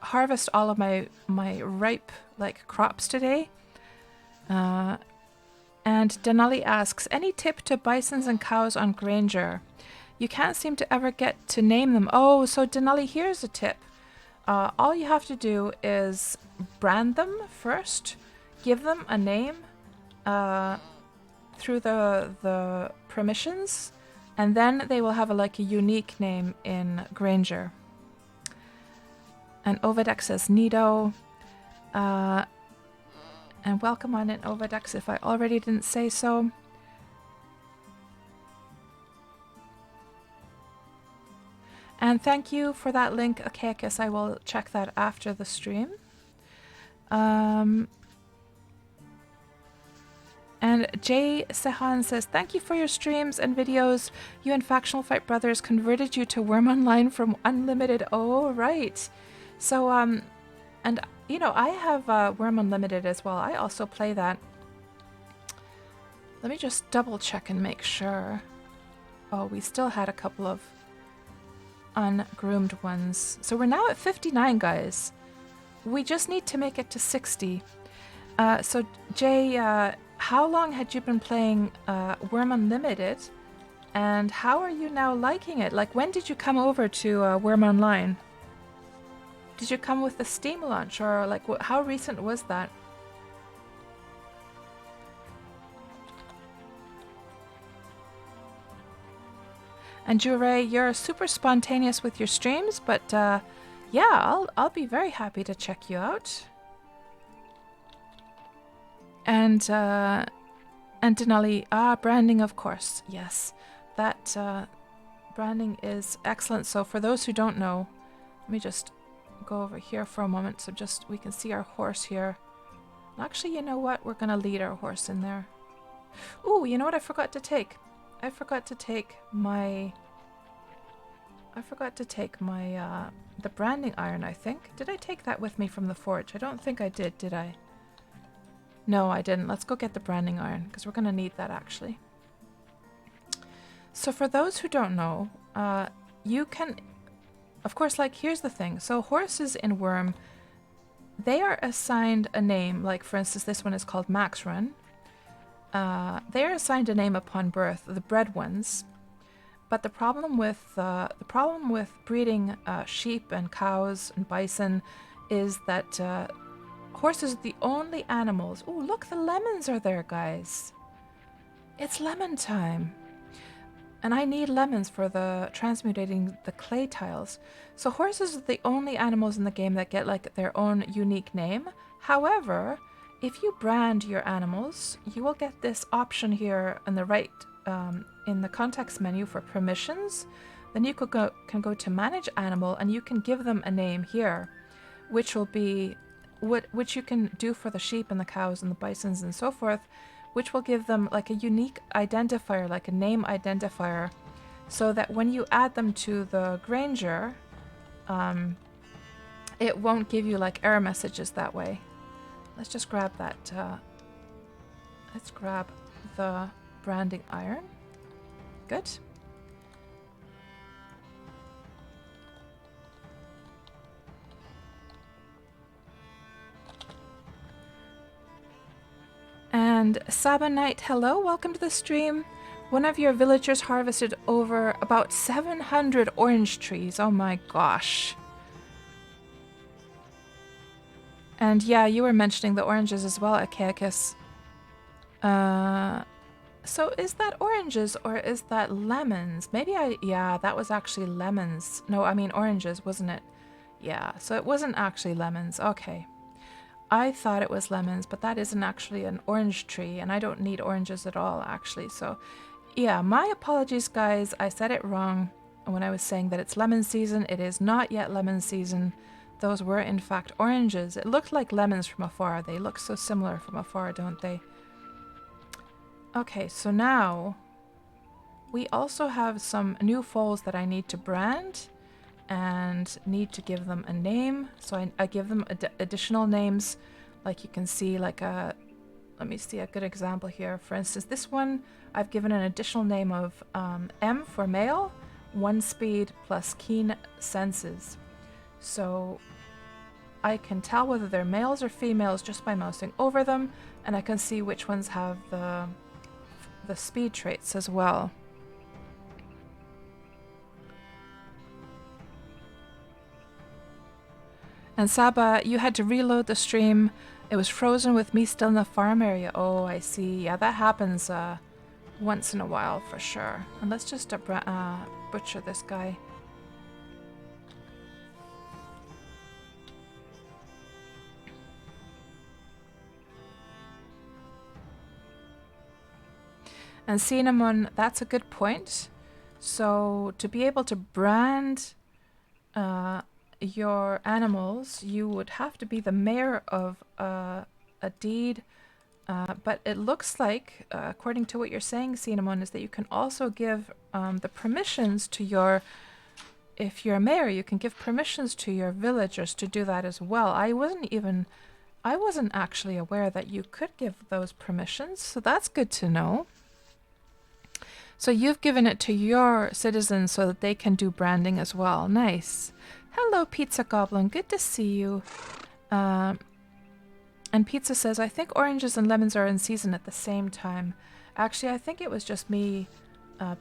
harvest all of my ripe like crops today. And Denali asks, any tip to bisons and cows on Granger? You can't seem to ever get to name them. Oh, so Denali, here's a tip. All you have to do is brand them first, give them a name through the permissions, and then they will have a unique name in Granger. And Ovidex says Nido. And welcome on in, Ovidex, if I already didn't say so. And thank you for that link, Akeakis. I will check that after the stream. And Jay Sehan says, thank you for your streams and videos. You and Factional Fight Brothers converted you to Wurm Online from Unlimited. Oh, right. So, and, you know, I have Wurm Unlimited as well. I also play that. Let me just double check and make sure. Oh, we still had a couple of ungroomed ones. So we're now at 59, guys. We just need to make it to 60. So Jay, how long had you been playing Wurm Unlimited, and how are you now liking it? Like, when did you come over to Wurm Online? Did you come with the Steam launch, or like how recent was that? And Jure, you're super spontaneous with your streams, but yeah, I'll be very happy to check you out. And Denali, branding, of course, yes, that branding is excellent. So for those who don't know, let me just go over here for a moment so just we can see our horse here. Actually, you know what? We're gonna lead our horse in there. Ooh, you know what I forgot to take? I forgot to take my the branding iron, I think. Did I take that with me from the forge? I don't think I did I? No, I didn't. Let's go get the branding iron, because we're going to need that, actually. So for those who don't know, you can... Of course, like, here's the thing. So horses in Wurm, they are assigned a name. Like, for instance, this one is called Max Run. They are assigned a name upon birth, the bred ones. But the problem with breeding sheep and cows and bison is that horses are the only animals. Oh, look, the lemons are there, guys. It's lemon time. And I need lemons for the transmutating the clay tiles. So horses are the only animals in the game that get like their own unique name. However, if you brand your animals, you will get this option here on the right in the context menu for permissions. Then you can go to manage animal, and you can give them a name here, which will be which you can do for the sheep and the cows and the bisons and so forth, which will give them like a unique identifier, like a name identifier, so that when you add them to the Granger, it won't give you like error messages that way. Let's just grab that. Let's grab the branding iron. Good. And Sabanite, hello, welcome to the stream. One of your villagers harvested over about 700 orange trees. Oh my gosh. And yeah, you were mentioning the oranges as well, Achaicus. So is that oranges or is that lemons? Maybe yeah, that was actually lemons. No, I mean oranges, wasn't it? Yeah, so it wasn't actually lemons. Okay. I thought it was lemons, but that isn't actually an orange tree, and I don't need oranges at all, actually. So, yeah, my apologies, guys. I said it wrong when I was saying that it's lemon season. It is not yet lemon season. Those were, in fact, oranges. It looked like lemons from afar. They look so similar from afar, don't they? Okay, so now we also have some new foals that I need to brand and need to give them a name. So I give them additional names, like you can see, like let me see a good example here. For instance, this one, I've given an additional name of M for male, 1 speed plus keen senses. So I can tell whether they're males or females just by mousing over them, and I can see which ones have the speed traits as well. And Saba, you had to reload the stream. It was frozen with me still in the farm area. Oh, I see. Yeah, that happens once in a while for sure. And let's just butcher this guy. And Cinnamon, that's a good point. So to be able to brand your animals, you would have to be the mayor of a deed. But it looks like, according to what you're saying, Cinnamon, is that you can also give the permissions to your, if you're a mayor, you can give permissions to your villagers to do that as well. I wasn't actually aware that you could give those permissions, so that's good to know. So you've given it to your citizens so that they can do branding as well. Nice. Hello, Pizza Goblin. Good to see you. And Pizza says, I think oranges and lemons are in season at the same time. Actually, I think it was just me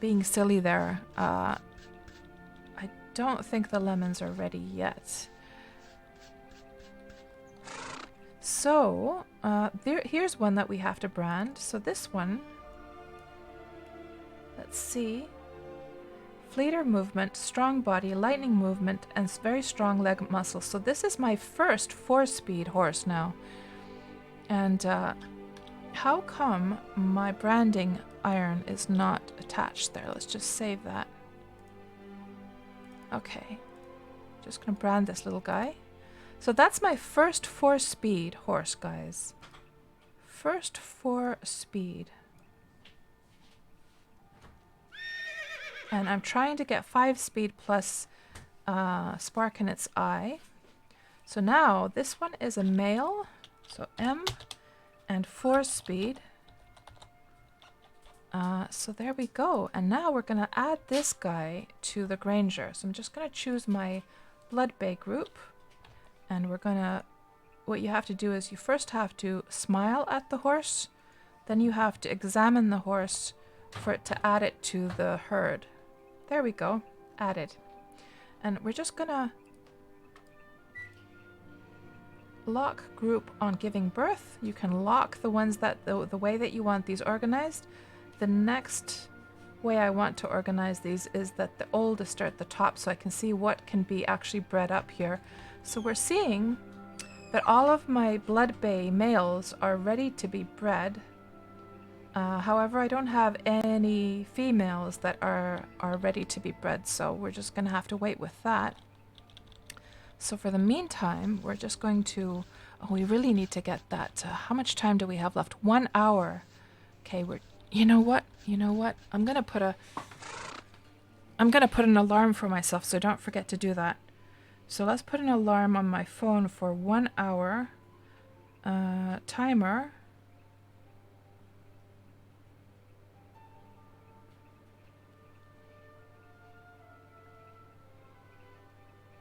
being silly there. I don't think the lemons are ready yet. So, here's one that we have to brand. So this one, let's see. Fleeter movement, strong body, lightning movement, and very strong leg muscles. So this is my first 4-speed horse now. And how come my branding iron is not attached there? Let's just save that. Okay. Just gonna brand this little guy. So that's my first 4-speed horse, guys. First 4-speed. And I'm trying to get 5-speed plus spark in its eye. So now this one is a male. So M and 4-speed. So there we go. And now we're going to add this guy to the Granger. So I'm just going to choose my Blood Bay group. And we're going to, what you have to do is you first have to smile at the horse. Then you have to examine the horse for it to add it to the herd. There we go. Added. And we're just going to lock group on giving birth. You can lock the ones that the way that you want these organized. The next way I want to organize these is that the oldest are at the top so I can see what can be actually bred up here. So we're seeing that all of my Blood Bay males are ready to be bred. However, I don't have any females that are ready to be bred, so we're just going to have to wait with that. So for the meantime, we're just going to... Oh, we really need to get that. How much time do we have left? 1 hour. Okay, we're... You know what? You know what? I'm going to put an alarm for myself, so don't forget to do that. So let's put an alarm on my phone for 1 hour. Timer.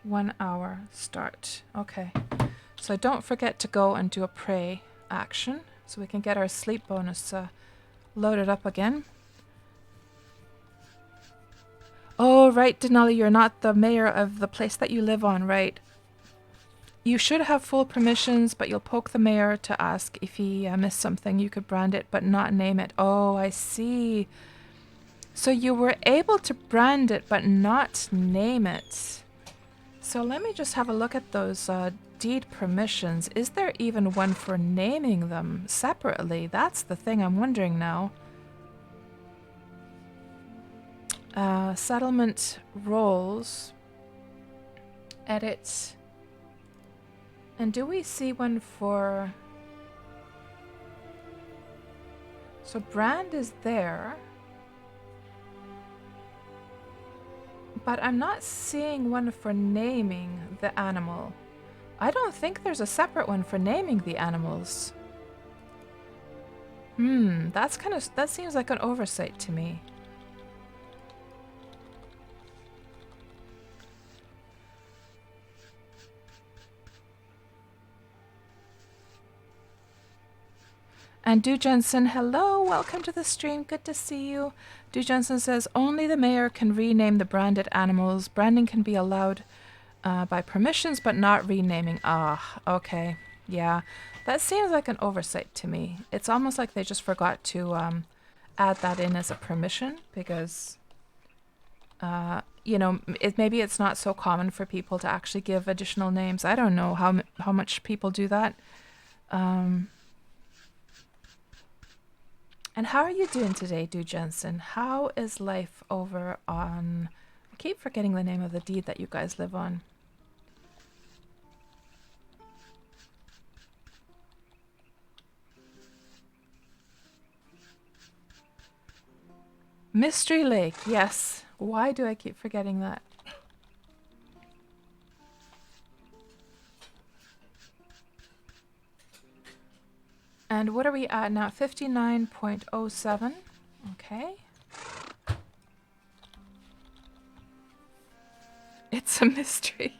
One hour start. Okay. So don't forget to go and do a pray action so we can get our sleep bonus loaded up again. Oh, right, Denali, you're not the mayor of the place that you live on, right? You should have full permissions, but you'll poke the mayor to ask if he missed something. You could brand it, but not name it. Oh, I see. So you were able to brand it, but not name it. So let me just have a look at those deed permissions. Is there even one for naming them separately? That's the thing I'm wondering now. Settlement roles. Edit. And do we see one for... So brand is there. But I'm not seeing one for naming the animal. I don't think there's a separate one for naming the animals. That seems like an oversight to me. And Du Jensen, hello, welcome to the stream, good to see you. Du Jensen says, only the mayor can rename the branded animals. Branding can be allowed by permissions, but not renaming. Ah, okay, yeah. That seems like an oversight to me. It's almost like they just forgot to add that in as a permission because, you know, maybe it's not so common for people to actually give additional names. I don't know how much people do that. And how are you doing today, Du Jensen? How is life over on... I keep forgetting the name of the deed that you guys live on. Mystery Lake, yes. Why do I keep forgetting that? And what are we at now? 59.07. Okay. It's a mystery.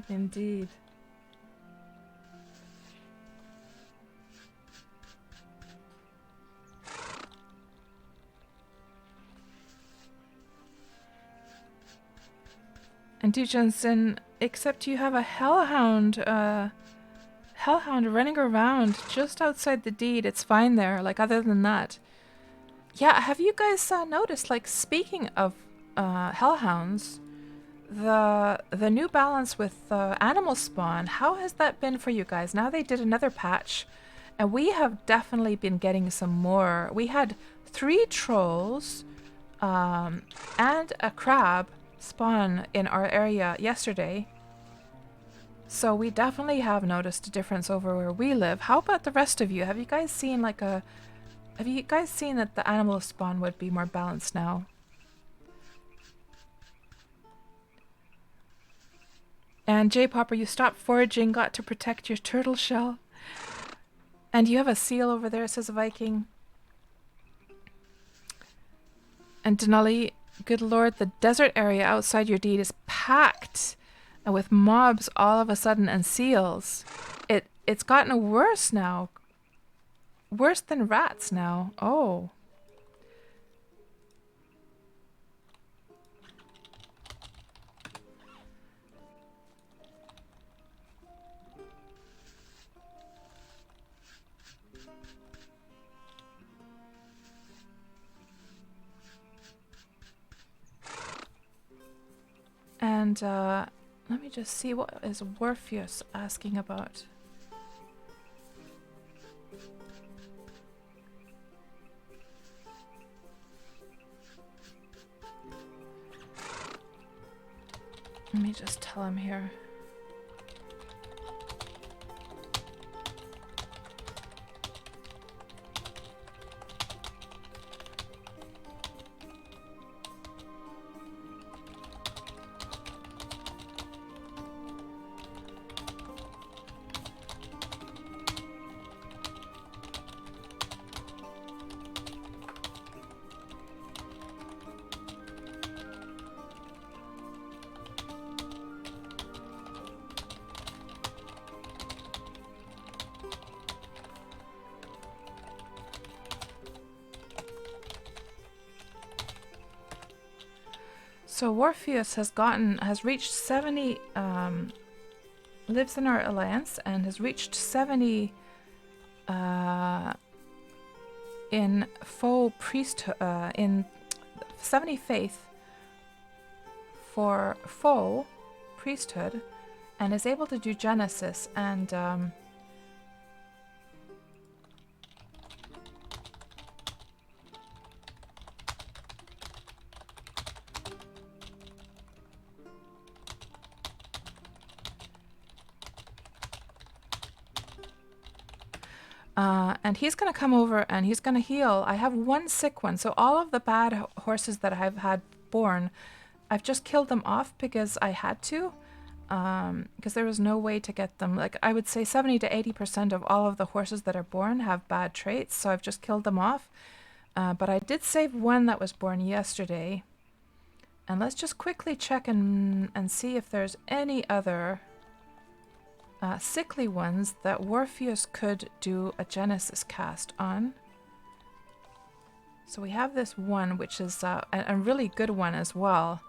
Indeed. And Du Jensen, except you have a hellhound running around just outside the deed. It's fine there, like other than that. Yeah, have you guys noticed, like speaking of hellhounds, the new balance with animal spawn, how has that been for you guys? Now they did another patch and we have definitely been getting some more. We had 3 trolls and a crab spawn in our area yesterday. So we definitely have noticed a difference over where we live. How about the rest of you? Have you guys seen like a... Have you guys seen that the animal spawn would be more balanced now? And J-Popper, you stopped foraging, got to protect your turtle shell. And you have a seal over there, says a Viking. And Denali, good lord, the desert area outside your deed is packed. And with mobs all of a sudden and seals. It's gotten worse now. Worse than rats now. Oh. And let me just see, what is Warfius asking about? Let me just tell him here. So Warfius has reached 70 lives in our alliance and has reached 70 in faux priesthood, in 70 faith for faux priesthood, and is able to do Genesis and and he's going to come over and he's going to heal. I have one sick one. So all of the bad horses that I've had born, I've just killed them off because I had to. Because there was no way to get them. Like I would say 70 to 80% of all of the horses that are born have bad traits. So I've just killed them off. But I did save one that was born yesterday. And let's just quickly check and see if there's any other sickly ones that Warpheus could do a Genesis cast on. So we have this one, which is a really good one as well,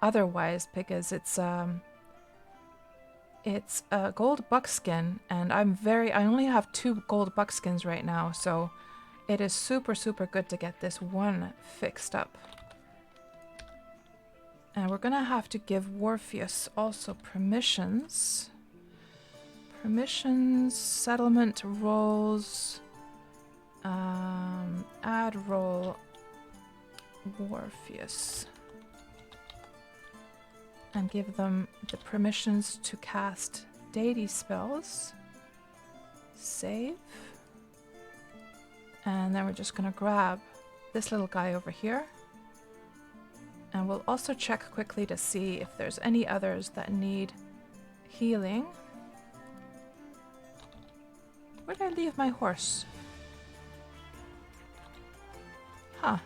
otherwise, because it's a gold buckskin, and I only have 2 gold buckskins right now, so it is super, super good to get this one fixed up. And we're gonna have to give Warpheus also permissions. Permissions, settlement roles, add role, Warpheus. And give them the permissions to cast deity spells. Save. And then we're just going to grab this little guy over here. And we'll also check quickly to see if there's any others that need healing. Where did I leave my horse? Huh.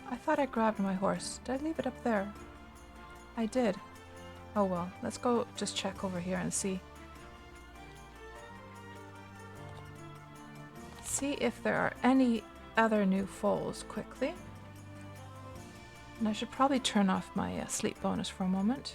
I thought I grabbed my horse. Did I leave it up there? I did. Oh well, let's go just check over here and see. See if there are any other new foals quickly. And I should probably turn off my sleep bonus for a moment.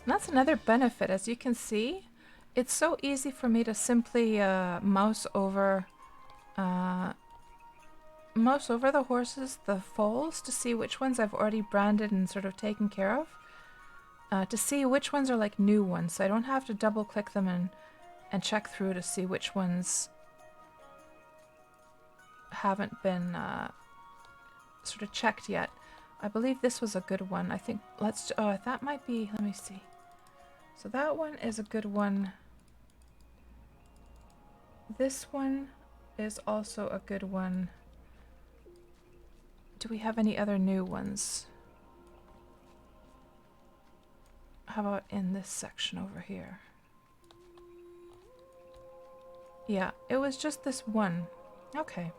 And that's another benefit. As you can see, it's so easy for me to simply mouse over the horses, the foals, to see which ones I've already branded and sort of taken care of. To see which ones are like new ones, so I don't have to double click them and check through to see which ones haven't been sort of checked yet. I believe this was a good one. I think that might be, let me see. So that one is a good one. This one is also a good one. Do we have any other new ones? How about in this section over here? Yeah, it was just this one. Okay.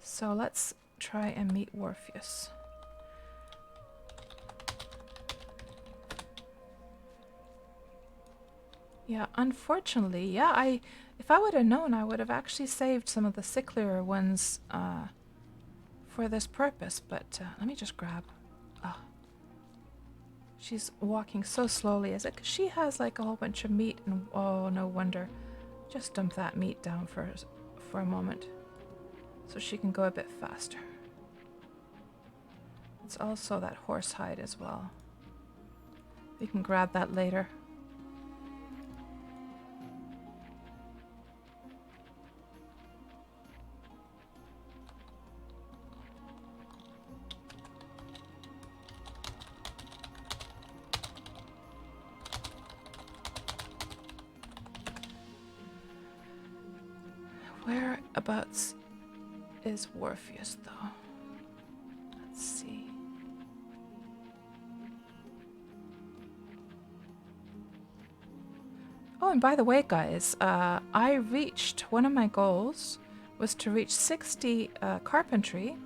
So let's try and meet Warpheus. Yeah, unfortunately, yeah, if I would have known, I would have actually saved some of the sicklier ones for this purpose, but let me just grab. She's walking so slowly. Is it 'cause she has like a whole bunch of meat and oh, no wonder. Just dump that meat down for a moment so she can go a bit faster. It's also that horse hide as well. We can grab that later. Whereabouts is Warpheus, though? Let's see. Oh, and by the way, guys, I reached one of my goals, was to reach 60 carpentry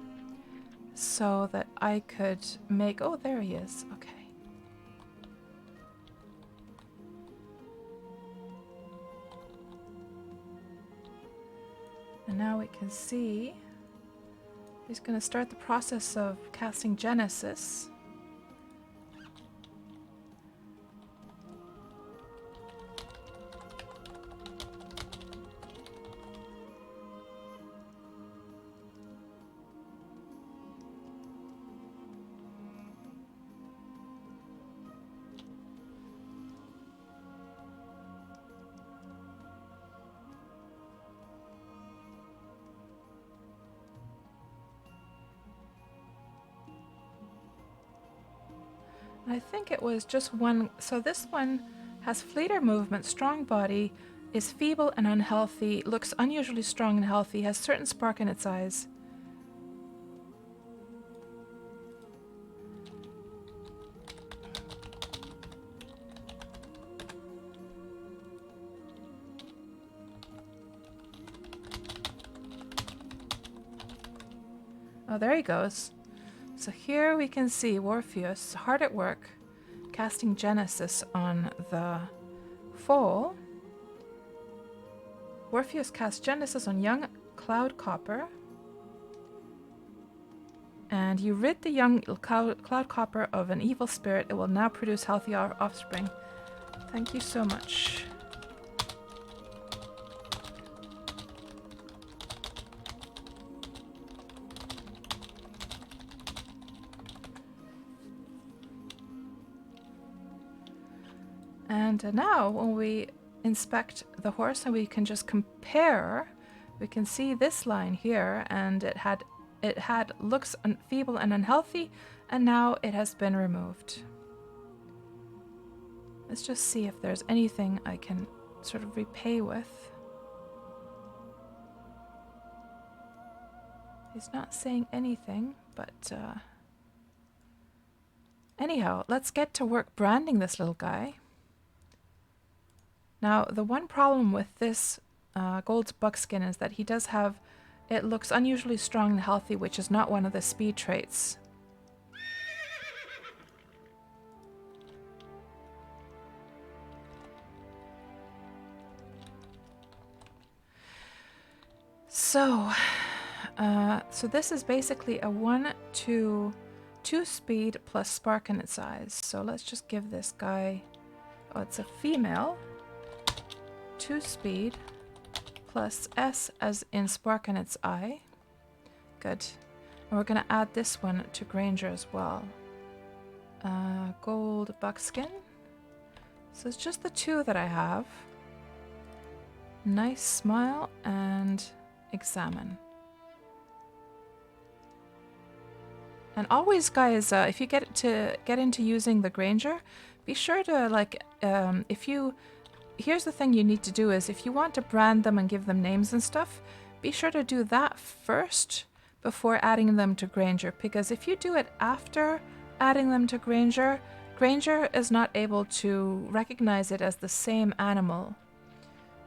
so that I could make... Oh, there he is. Okay. And now we can see he's going to start the process of casting Genesis. I think it was just one. So this one has fleeter movement, strong body, is feeble and unhealthy, looks unusually strong and healthy, has certain spark in its eyes. Oh, there he goes. So here we can see Orpheus hard at work, casting Genesis on the foal. Orpheus casts Genesis on young Cloud Copper. And you rid the young Cloud Copper of an evil spirit. It will now produce healthy offspring. Thank you so much. And now when we inspect the horse and we can just compare, we can see this line here, and it had looks feeble and unhealthy, and now it has been removed. Let's just see if there's anything I can sort of repay with. He's not saying anything, but anyhow, let's get to work branding this little guy. Now, the one problem with this gold buckskin is that he does have, it looks unusually strong and healthy, which is not one of the speed traits. So this is basically a 1-2 speed plus spark in its eyes. So let's just give this guy, oh, it's a female. 2 speed plus S as in spark in its eye. Good. And we're going to add this one to Granger as well. Gold buckskin. So it's just the 2 that I have. Nice smile and examine. And always, guys, if you get into using the Granger, be sure to here's the thing you need to do is if you want to brand them and give them names and stuff, be sure to do that first before adding them to Granger, because if you do it after adding them to Granger, Granger is not able to recognize it as the same animal.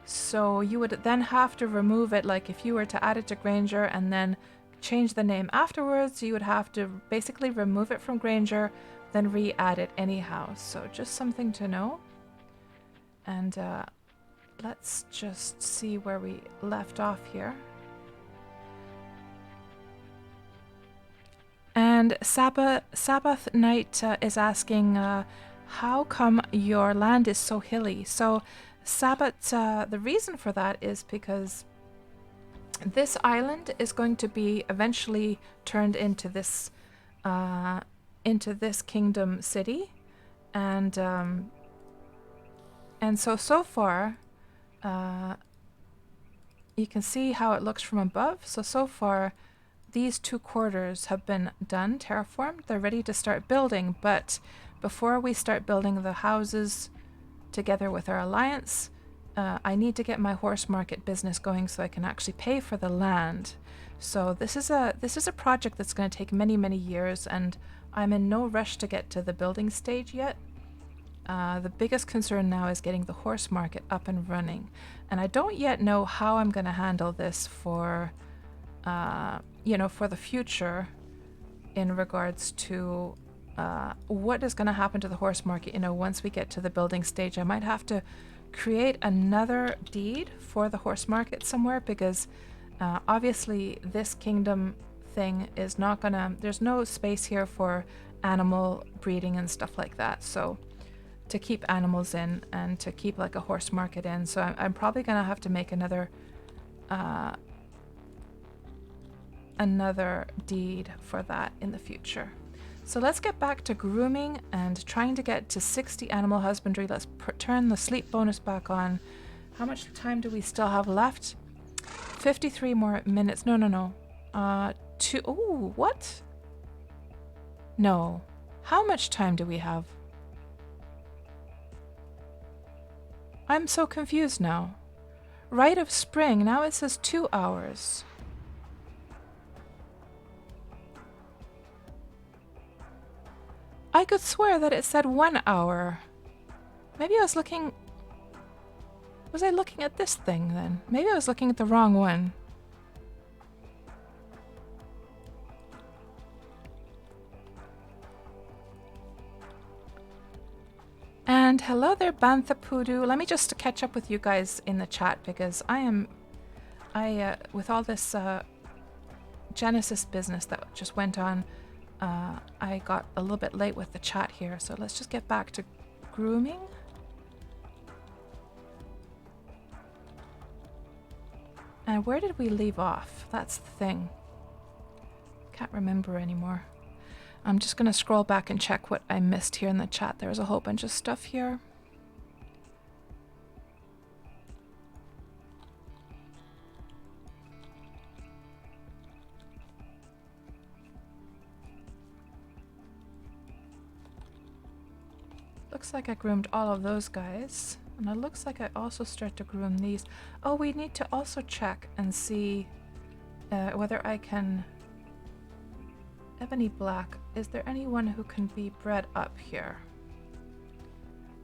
So you would then have to remove it, like if you were to add it to Granger and then change the name afterwards, you would have to basically remove it from Granger, then re-add it anyhow. So just something to know. And let's just see where we left off here. And Sabbath Night is asking, how come your land is so hilly? So Sabbath, the reason for that is because this island is going to be eventually turned into this kingdom city, and so far, you can see how it looks from above. So far, these 2 quarters have been done, terraformed. They're ready to start building, but before we start building the houses together with our alliance, I need to get my horse market business going so I can actually pay for the land. So this is a project that's going to take many, many years, and I'm in no rush to get to the building stage yet. The biggest concern now is getting the horse market up and running. And I don't yet know how I'm going to handle this for, for the future in regards to what is going to happen to the horse market. Once we get to the building stage, I might have to create another deed for the horse market somewhere, because obviously this kingdom thing is not gonna, there's no space here for animal breeding and stuff like that. So to keep animals in and to keep like a horse market in. So I'm probably gonna have to make another deed for that in the future. So let's get back to grooming and trying to get to 60 animal husbandry. Let's turn the sleep bonus back on. How much time do we still have left? 53 more minutes. No. Oh, what? No. How much time do we have? I'm so confused now. Rite of spring. Now it says 2 hours. I could swear that it said 1 hour. Maybe I was looking... Was I looking at this thing then? Maybe I was looking at the wrong one. And hello there, Bantha Poodoo. Let me just catch up with you guys in the chat, because with all this Genesis business that just went on, I got a little bit late with the chat here. So let's just get back to grooming. And where did we leave off? That's the thing. Can't remember anymore. I'm just going to scroll back and check what I missed here in the chat. There's a whole bunch of stuff here. Looks like I groomed all of those guys. And it looks like I also start to groom these. Oh, we need to also check and see whether I can... Ebony black. Is there anyone who can be bred up here?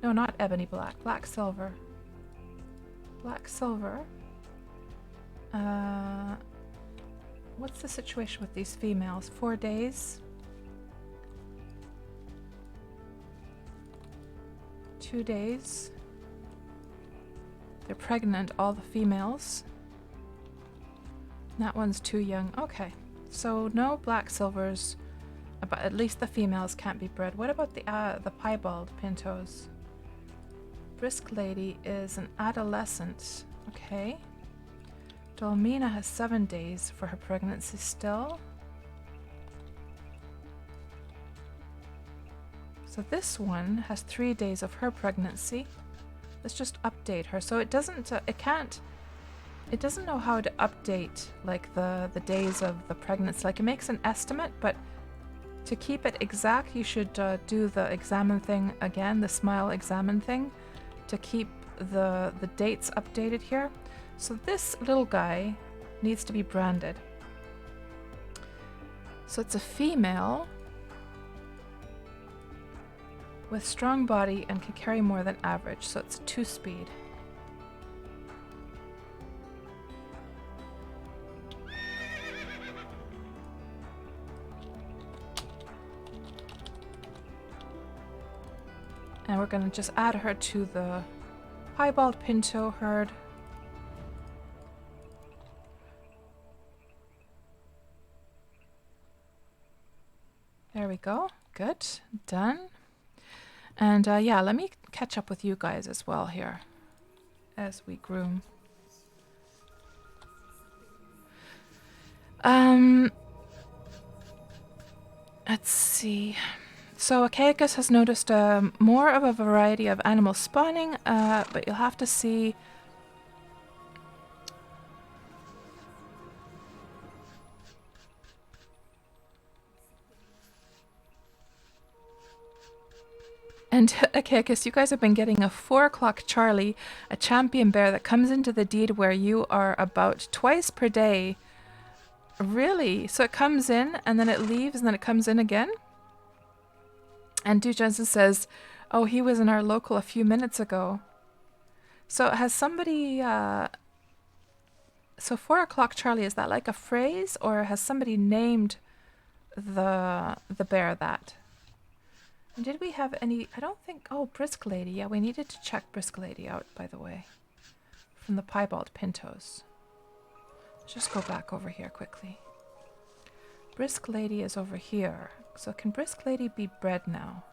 No, not ebony black. Black silver. Black silver. What's the situation with these females? 4 days? 2 days? They're pregnant, all the females. That one's too young. Okay. So no black silvers, but at least the females can't be bred. What about the piebald pintos? Brisk lady is an adolescent. Okay. Dolmina has 7 days for her pregnancy still. So this one has 3 days of her pregnancy. Let's just update her. So it doesn't, it doesn't know how to update like the days of the pregnancy. Like it makes an estimate, but to keep it exact, you should do the examine thing again, the smile examine thing, to keep the dates updated here. So this little guy needs to be branded. So it's a female with strong body and can carry more than average. So it's 2 speed. And we're going to just add her to the piebald pinto herd. There we go. Good. Done. And yeah, let me catch up with you guys as well here as we groom. Let's see. So Achaicus has noticed more of a variety of animals spawning, but you'll have to see... And Achaicus, you guys have been getting a 4 o'clock Charlie, a champion bear that comes into the deed where you are about twice per day. Really? So it comes in and then it leaves and then it comes in again? And Du Jensen says, Oh, he was in our local a few minutes ago. So has somebody, so 4 o'clock Charlie, is that like a phrase or has somebody named the bear that? And did we have any, I don't think, oh, Brisk Lady. Yeah, we needed to check Brisk Lady out, by the way, from the Piebald Pintos. Let's just go back over here quickly. Brisk Lady is over here. So can Brisk Lady be bred now?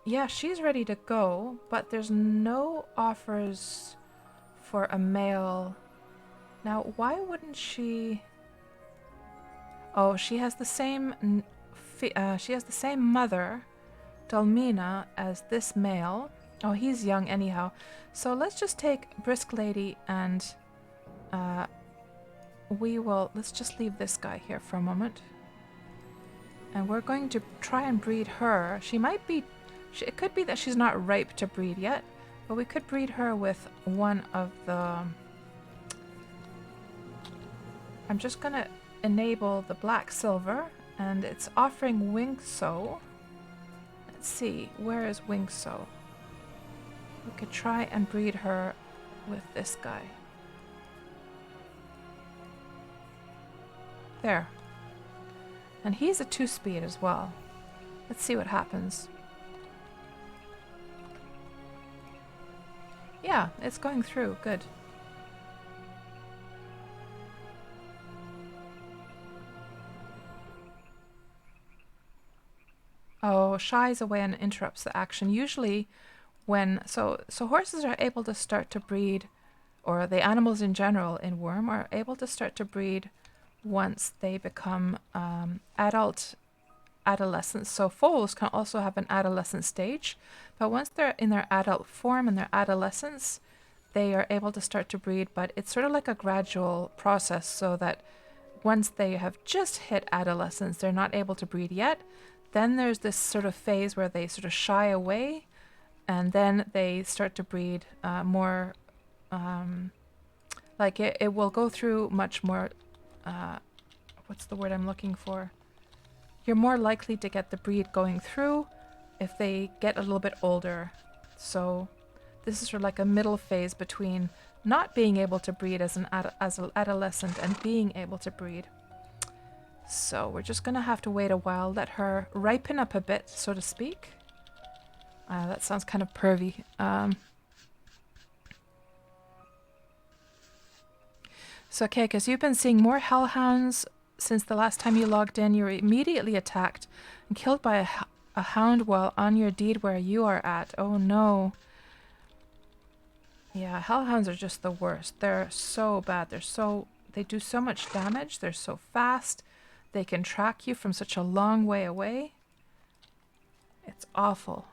Yeah, she's ready to go, but there's no offers for a male. Now, why wouldn't she... Oh, she has the same mother, Dalmina, as this male. Oh, he's young anyhow. So let's just take Brisk Lady and let's just leave this guy here for a moment. And we're going to try and breed her. She might be, it could be that she's not ripe to breed yet, but we could breed her with one of the... I'm just gonna enable the black silver, and it's offering Wingso. Let's see, where is Wingso? We could try and breed her with this guy. There. And he's a 2-speed as well. Let's see what happens. Yeah, it's going through. Good. Oh, shies away and interrupts the action. Usually when... So horses are able to start to breed, or the animals in general in Wurm are able to start to breed once they become adolescents. So foals can also have an adolescent stage, but once they're in their adult form and their adolescence, they are able to start to breed, but it's sort of like a gradual process, so that once they have just hit adolescence, they're not able to breed yet. Then there's this sort of phase where they sort of shy away, and then they start to breed more, like it will go through much more, what's the word I'm looking for? You're more likely to get the breed going through if they get a little bit older. So this is sort of like a middle phase between not being able to breed as an adolescent and being able to breed. So we're just going to have to wait a while, let her ripen up a bit, so to speak. That sounds kind of pervy. So, okay, because you've been seeing more hellhounds since the last time you logged in. You were immediately attacked and killed by a hound while on your deed where you are at. Oh no. Yeah, hellhounds are just the worst. They're so bad. They do so much damage. They're so fast. They can track you from such a long way away. It's awful.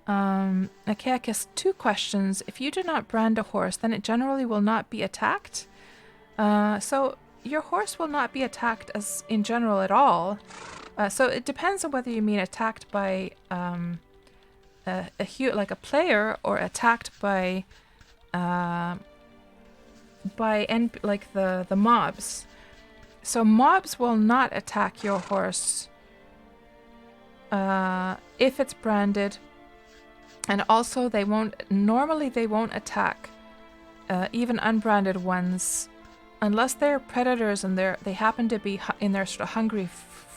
Okay, I guess 2 questions. If you do not brand a horse, then it generally will not be attacked. So your horse will not be attacked as in general at all. So it depends on whether you mean attacked by like a player, or attacked by like the mobs. So mobs will not attack your horse if it's branded. And also they won't attack even unbranded ones unless they're predators and they happen to be in their sort of hungry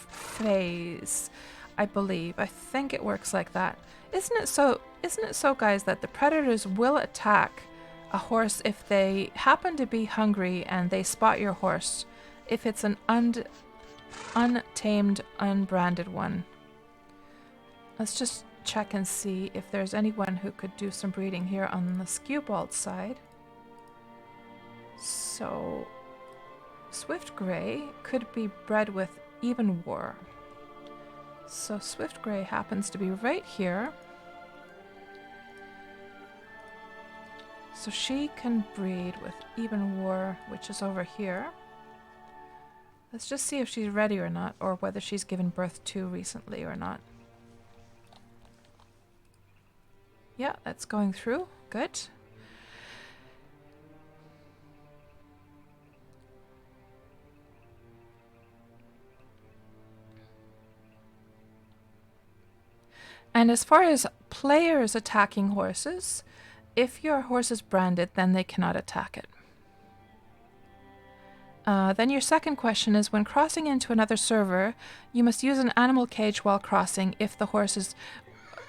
phase, I believe. I think it works like that. Isn't it so, guys, that the predators will attack a horse if they happen to be hungry and they spot your horse, if it's an untamed, unbranded one? Let's just check and see if there's anyone who could do some breeding here on the skewbald side. So Swift Grey could be bred with even Wurm. So Swift Grey happens to be right here. So she can breed with even Wurm, which is over here. Let's just see if she's ready or not, or whether she's given birth to recently or not. Yeah, that's going through. Good. And as far as players attacking horses, if your horse is branded, then they cannot attack it. Then your second question is, when crossing into another server, you must use an animal cage while crossing if the horse is...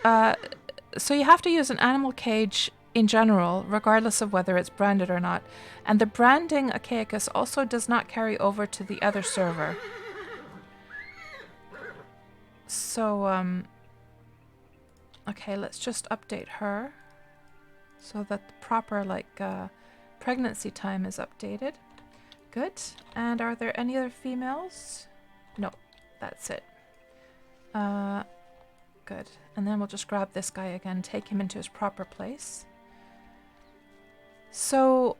so you have to use an animal cage in general, regardless of whether it's branded or not. And the branding Achaicus also does not carry over to the other server. So, okay, let's just update her so that the proper, like, pregnancy time is updated. Good. And are there any other females? No, that's it. Good. And then we'll just grab this guy again, take him into his proper place. So,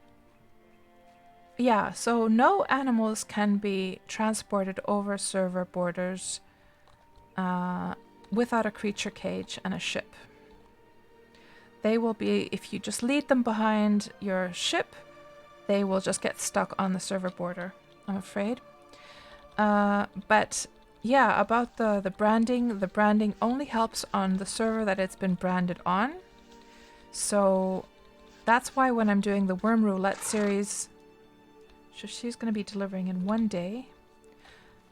yeah, so no animals can be transported over server borders without a creature cage and a ship. They will be, if you just lead them behind your ship, they will just get stuck on the server border, I'm afraid. But yeah, about the branding only helps on the server that it's been branded on. So that's why when I'm doing the Wurm Roulette series, so she's going to be delivering in 1 day.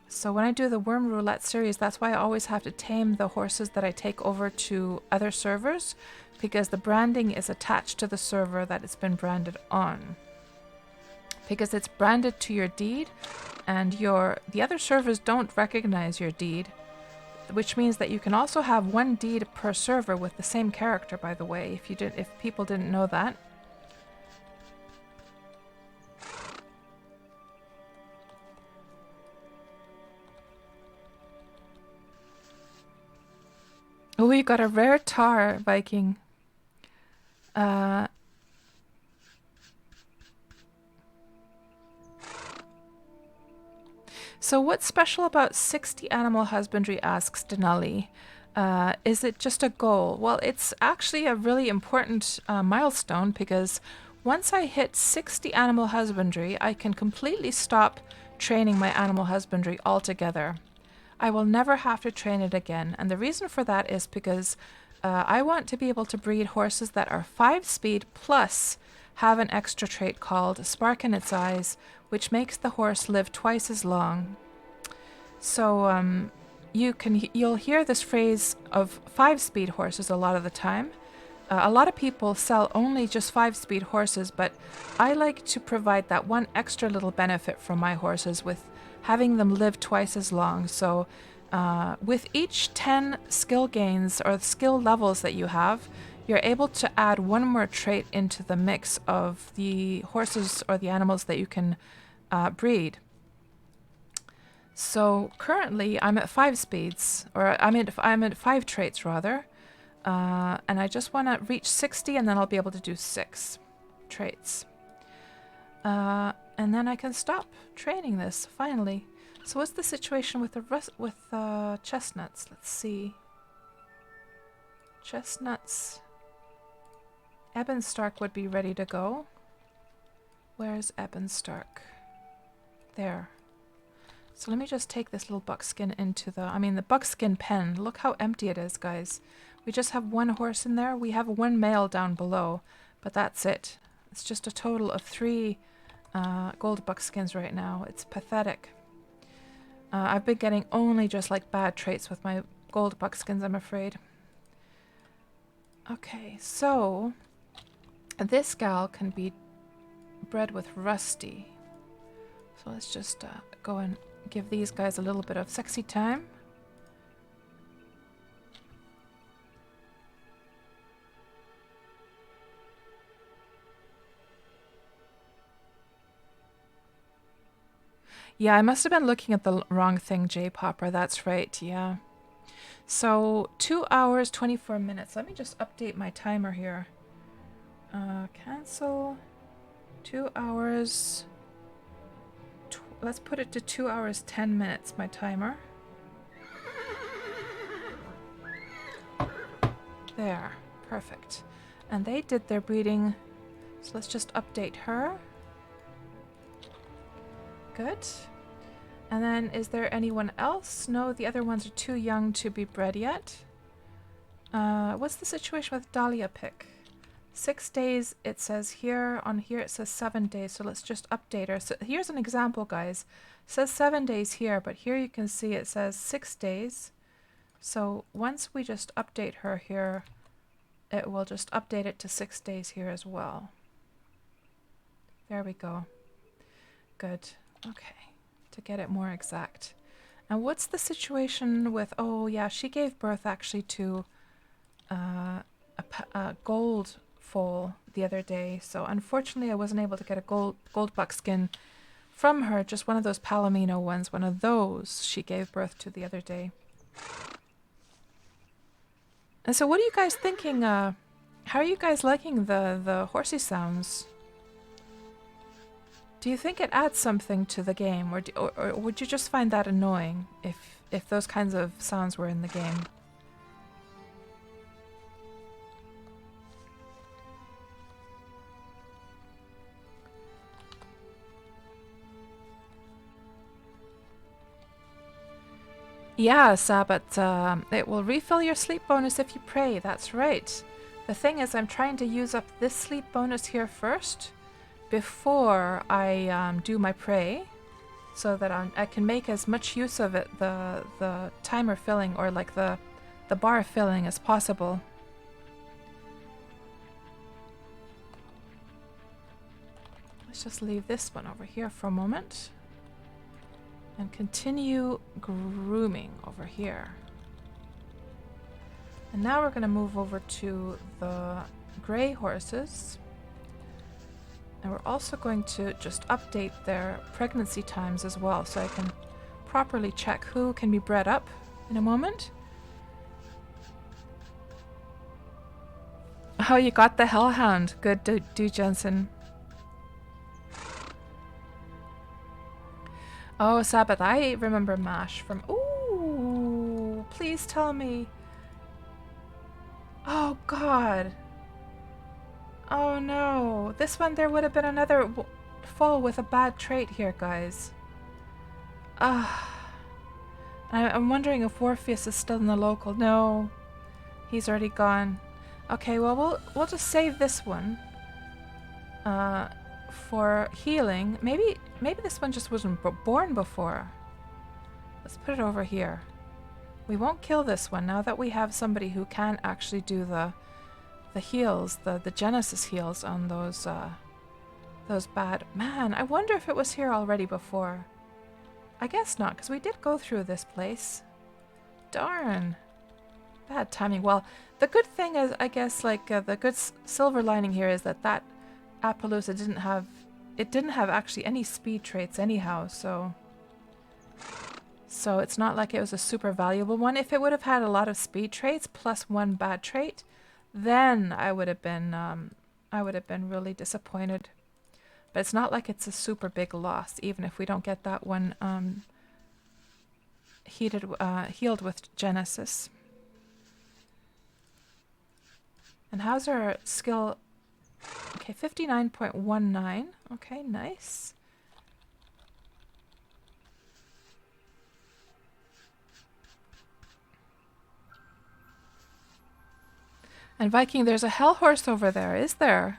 So when I do the Wurm Roulette series, that's why I always have to tame the horses that I take over to other servers, because the branding is attached to the server that it's been branded on. Because it's branded to your deed, and the other servers don't recognize your deed, which means that you can also have 1 deed per server with the same character, by the way, if people didn't know that. Oh, we got a rare tar, Viking. So what's special about 60 Animal Husbandry, asks Denali. Is it just a goal? Well, it's actually a really important milestone, because once I hit 60 Animal Husbandry, I can completely stop training my Animal Husbandry altogether. I will never have to train it again. And the reason for that is because I want to be able to breed horses that are 5 speed plus have an extra trait called Spark in its Eyes, which makes the horse live twice as long. So you'll hear this phrase of 5-speed horses a lot of the time. A lot of people sell only just 5-speed horses, but I like to provide that one extra little benefit from my horses with having them live twice as long. So with each 10 skill gains or skill levels that you have, you're able to add 1 more trait into the mix of the horses or the animals that you can breed. So currently I'm at 5 speeds, or I'm at 5 traits rather, and I just want to reach 60, and then I'll be able to do 6 traits. And then I can stop training this finally. So what's the situation with the chestnuts? Let's see. Chestnuts. Eben Stark would be ready to go. Where's Eben Stark? There. So let me just take this little buckskin into the buckskin pen. Look how empty it is, guys. We just have 1 horse in there. We have 1 male down below, but that's it. It's just a total of 3 gold buckskins right now. It's pathetic. I've been getting only just like bad traits with my gold buckskins, I'm afraid. Okay, so this gal can be bred with Rusty. So let's just go and give these guys a little bit of sexy time. Yeah, I must have been looking at the wrong thing, J Popper. That's right, yeah. So 2 hours, 24 minutes. Let me just update my timer here. Cancel. 2 hours. Let's put it to 2 hours, 10 minutes, my timer. There. Perfect. And they did their breeding. So let's just update her. Good. And then, is there anyone else? No, the other ones are too young to be bred yet. What's the situation with Dahlia Pick? 6 days, it says here. On here, it says 7 days. So let's just update her. So here's an example, guys. It says 7 days here, but here you can see it says 6 days. So once we just update her here, it will just update it to 6 days here as well. There we go. Good. Okay. To get it more exact. And what's the situation with... Oh, yeah, she gave birth actually to a gold foal the other day. So unfortunately, I wasn't able to get a gold buckskin from her. Just one of those Palomino ones. One of those she gave birth to the other day. And so what are you guys thinking? How are you guys liking the horsey sounds? Do you think it adds something to the game, or would you just find that annoying if those kinds of sounds were in the game? Yeah, Sabbath, it will refill your sleep bonus if you pray, that's right. The thing is, I'm trying to use up this sleep bonus here first, before I do my pray, so that I can make as much use of it, the timer filling, or like the bar filling as possible. Let's just leave this one over here for a moment. And continue grooming over here. And now we're going to move over to the gray horses. And we're also going to just update their pregnancy times as well, so I can properly check who can be bred up in a moment. Oh, you got the hellhound. Good, do Jensen. Oh, Sabbath, I remember MASH from... Ooh, please tell me. Oh, God. Oh, no. This one, there would have been another foal with a bad trait here, guys. I'm wondering if Orpheus is still in the local. No, he's already gone. Okay, well, we'll just save this one. For healing. Maybe this one just wasn't born before. Let's put it over here. We won't kill this one now that we have somebody who can actually do the heals, the Genesis heals on those bad... Man, I wonder if it was here already before. I guess not, because we did go through this place. Darn. Bad timing. Well, the good thing is, I guess, like, the good silver lining here is that Appaloosa didn't have actually any speed traits anyhow, so it's not like it was a super valuable one. If it would have had a lot of speed traits plus one bad trait, then I would have been really disappointed. But it's not like it's a super big loss, even if we don't get that one healed with Genesis. And how's our skill? Okay, 59.19. Okay, nice. And Viking, there's a hell horse over there, is there?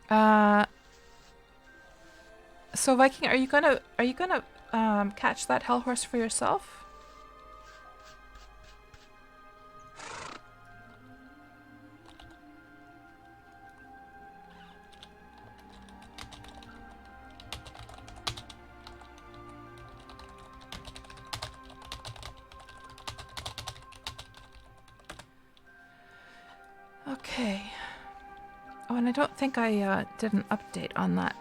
So Viking, are you gonna catch that hell horse for yourself? Okay. Oh, and I don't think I did an update on that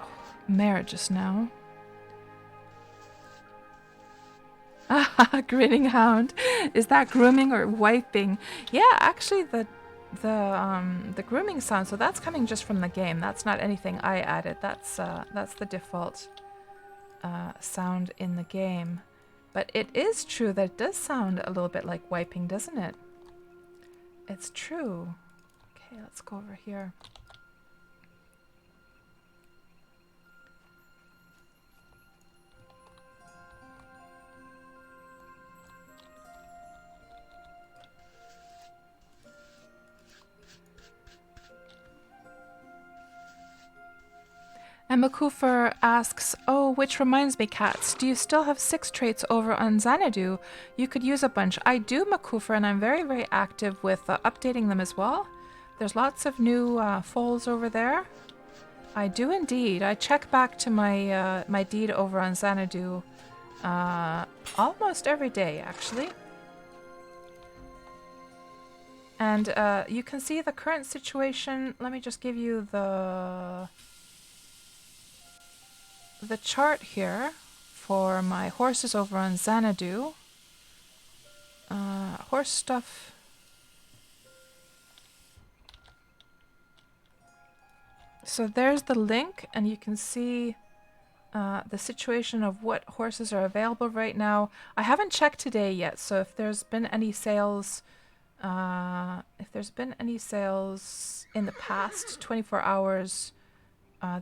mare just now. Grinning hound. Is that grooming or wiping? Yeah, actually the grooming sound, so that's coming just from the game. That's not anything I added. That's the default sound in the game. But it is true that it does sound a little bit like wiping, doesn't it? It's true. Okay, let's go over here. And Makufer asks, oh, which reminds me, Cats, do you still have 6 traits over on Xanadu? You could use a bunch. I do, Makufer, and I'm very, very active with updating them as well. There's lots of new foals over there. I do indeed. I check back to my my deed over on Xanadu almost every day, actually. And you can see the current situation. Let me just give you the chart here for my horses over on Xanadu. Horse stuff. So there's the link, and you can see the situation of what horses are available right now. I haven't checked today yet, so if there's been any sales, in the past 24 hours,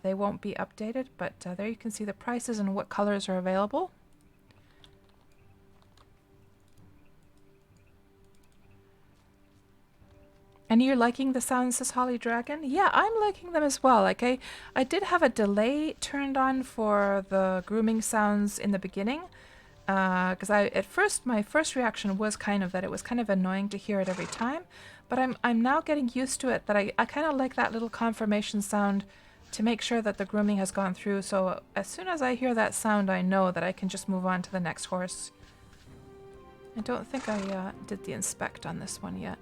they won't be updated, but there you can see the prices and what colors are available. And you're liking the sounds, says Holly Dragon? Yeah, I'm liking them as well. Like I did have a delay turned on for the grooming sounds in the beginning. Because my first reaction was kind of that it was kind of annoying to hear it every time. But I'm now getting used to it, that I kind of like that little confirmation sound to make sure that the grooming has gone through. So as soon as I hear that sound, I know that I can just move on to the next horse. I don't think I did the inspect on this one yet.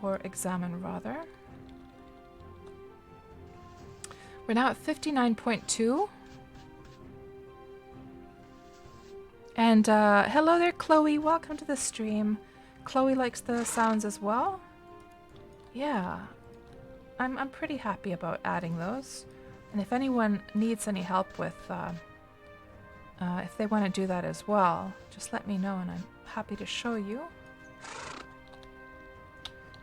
Or examine, rather. We're now at 59.2. And hello there, Chloe. Welcome to the stream. Chloe likes the sounds as well. Yeah, I'm pretty happy about adding those. And if anyone needs any help with, if they want to do that as well, just let me know and I'm happy to show you.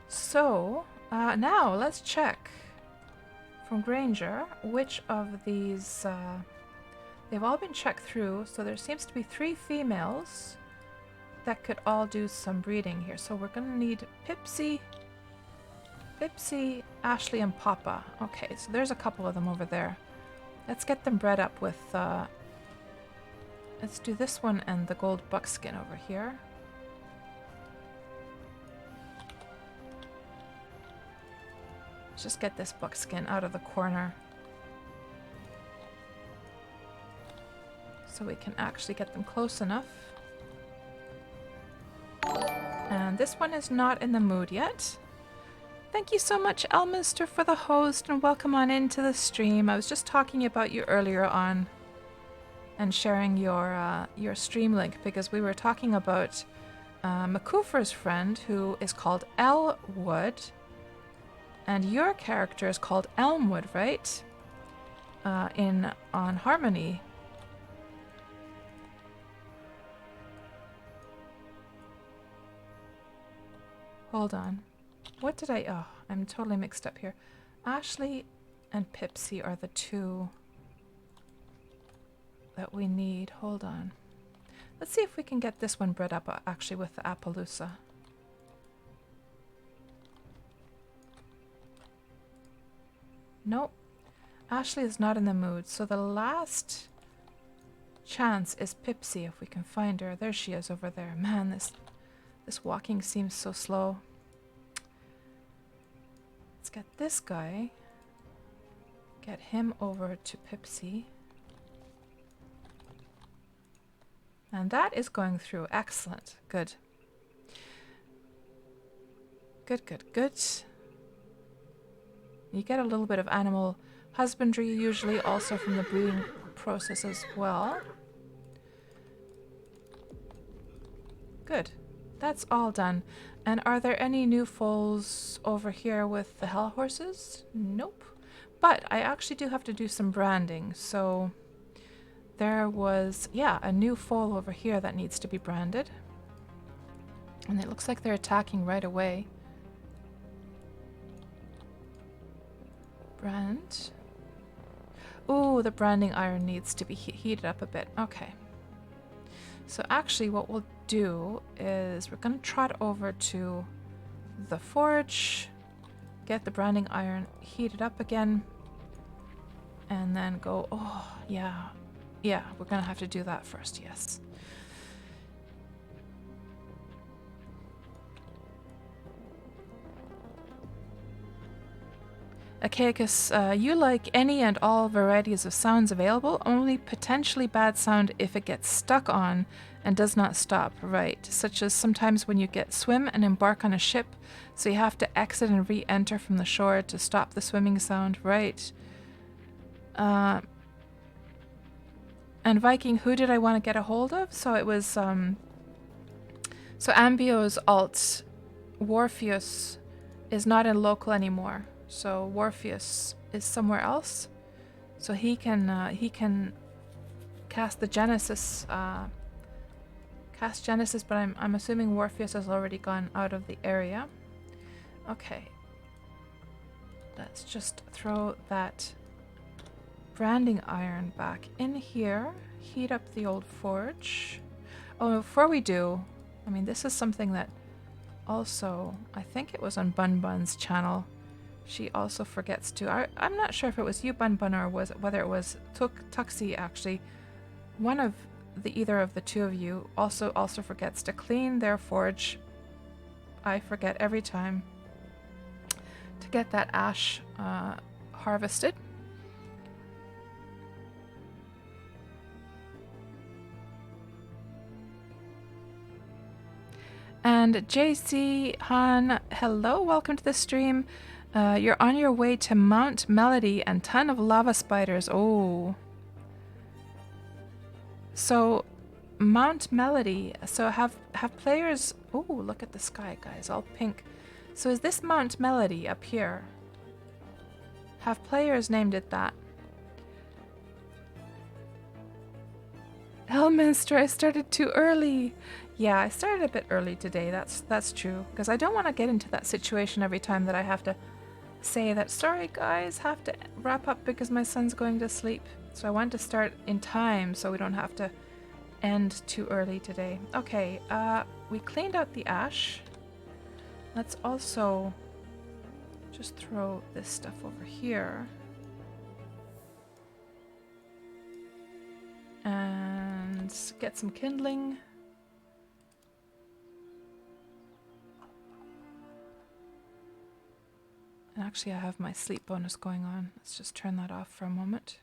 So, now let's check from Granger which of these, they've all been checked through, so there seems to be 3 females that could all do some breeding here. So we're gonna need Pipsy, Ashley, and Papa. Okay, so there's a couple of them over there. Let's get them bred up with, let's do this one and the gold buckskin over here. Just get this buckskin out of the corner so we can actually get them close enough. And this one is not in the mood yet. Thank you so much, Elminster, for the host, and welcome on into the stream. I was just talking about you earlier on and sharing your stream link because we were talking about Makufer's friend, who is called Elwood. And your character is called Elmwood, right? On Harmony. Hold on. What did I... Oh, I'm totally mixed up here. Ashley and Pipsy are the 2 that we need. Hold on. Let's see if we can get this one bred up actually with the Appaloosa. Nope. Ashley is not in the mood, so the last chance is Pipsy, if we can find her. There she is over there. Man, this walking seems so slow. Let's get this guy. Get him over to Pipsy. And that is going through. Excellent. Good. Good, good, good. You get a little bit of animal husbandry usually also from the breeding process as well. Good. That's all done. And are there any new foals over here with the hell horses? Nope. But I actually do have to do some branding. So there was, yeah, a new foal over here that needs to be branded. And it looks like they're attacking right away. Brand. Ooh, the branding iron needs to be heated up a bit. Okay. So actually what we'll do is we're going to trot over to the forge, get the branding iron heated up again, and then go, oh, yeah. Yeah, we're going to have to do that first, yes. Achaicus, you like any and all varieties of sounds available, only potentially bad sound if it gets stuck on and does not stop, right? Such as sometimes when you get swim and embark on a ship, so you have to exit and re-enter from the shore to stop the swimming sound, right? And Viking, who did I want to get a hold of? So it was, so Ambio's alt, Warpheus, is not in local anymore. So Warpheus is somewhere else. So he can cast the Genesis, but I'm assuming Warpheus has already gone out of the area. Okay. Let's just throw that branding iron back in here. Heat up the old forge. Oh, before we do, I mean, this is something that also, I think it was on Bun Bun's channel. She also forgets to. I'm not sure if it was you, Bun Bun, or whether it was Tuxie actually. Either of the two of you also forgets to clean their forge. I forget every time to get that ash harvested. And JC Han, hello, welcome to the stream. You're on your way to Mount Melody and ton of lava spiders. Oh. So, Mount Melody. So have players... Oh, look at the sky, guys. All pink. So is this Mount Melody up here? Have players named it that? Elminster, I started too early. Yeah, I started a bit early today. That's true. Because I don't want to get into that situation every time that I have to say that, sorry guys, have to wrap up because my son's going to sleep. So I want to start in time so we don't have to end too early today. Okay, we cleaned out the ash. Let's also just throw this stuff over here. And get some kindling. And actually I have my sleep bonus going on. Let's just turn that off for a moment.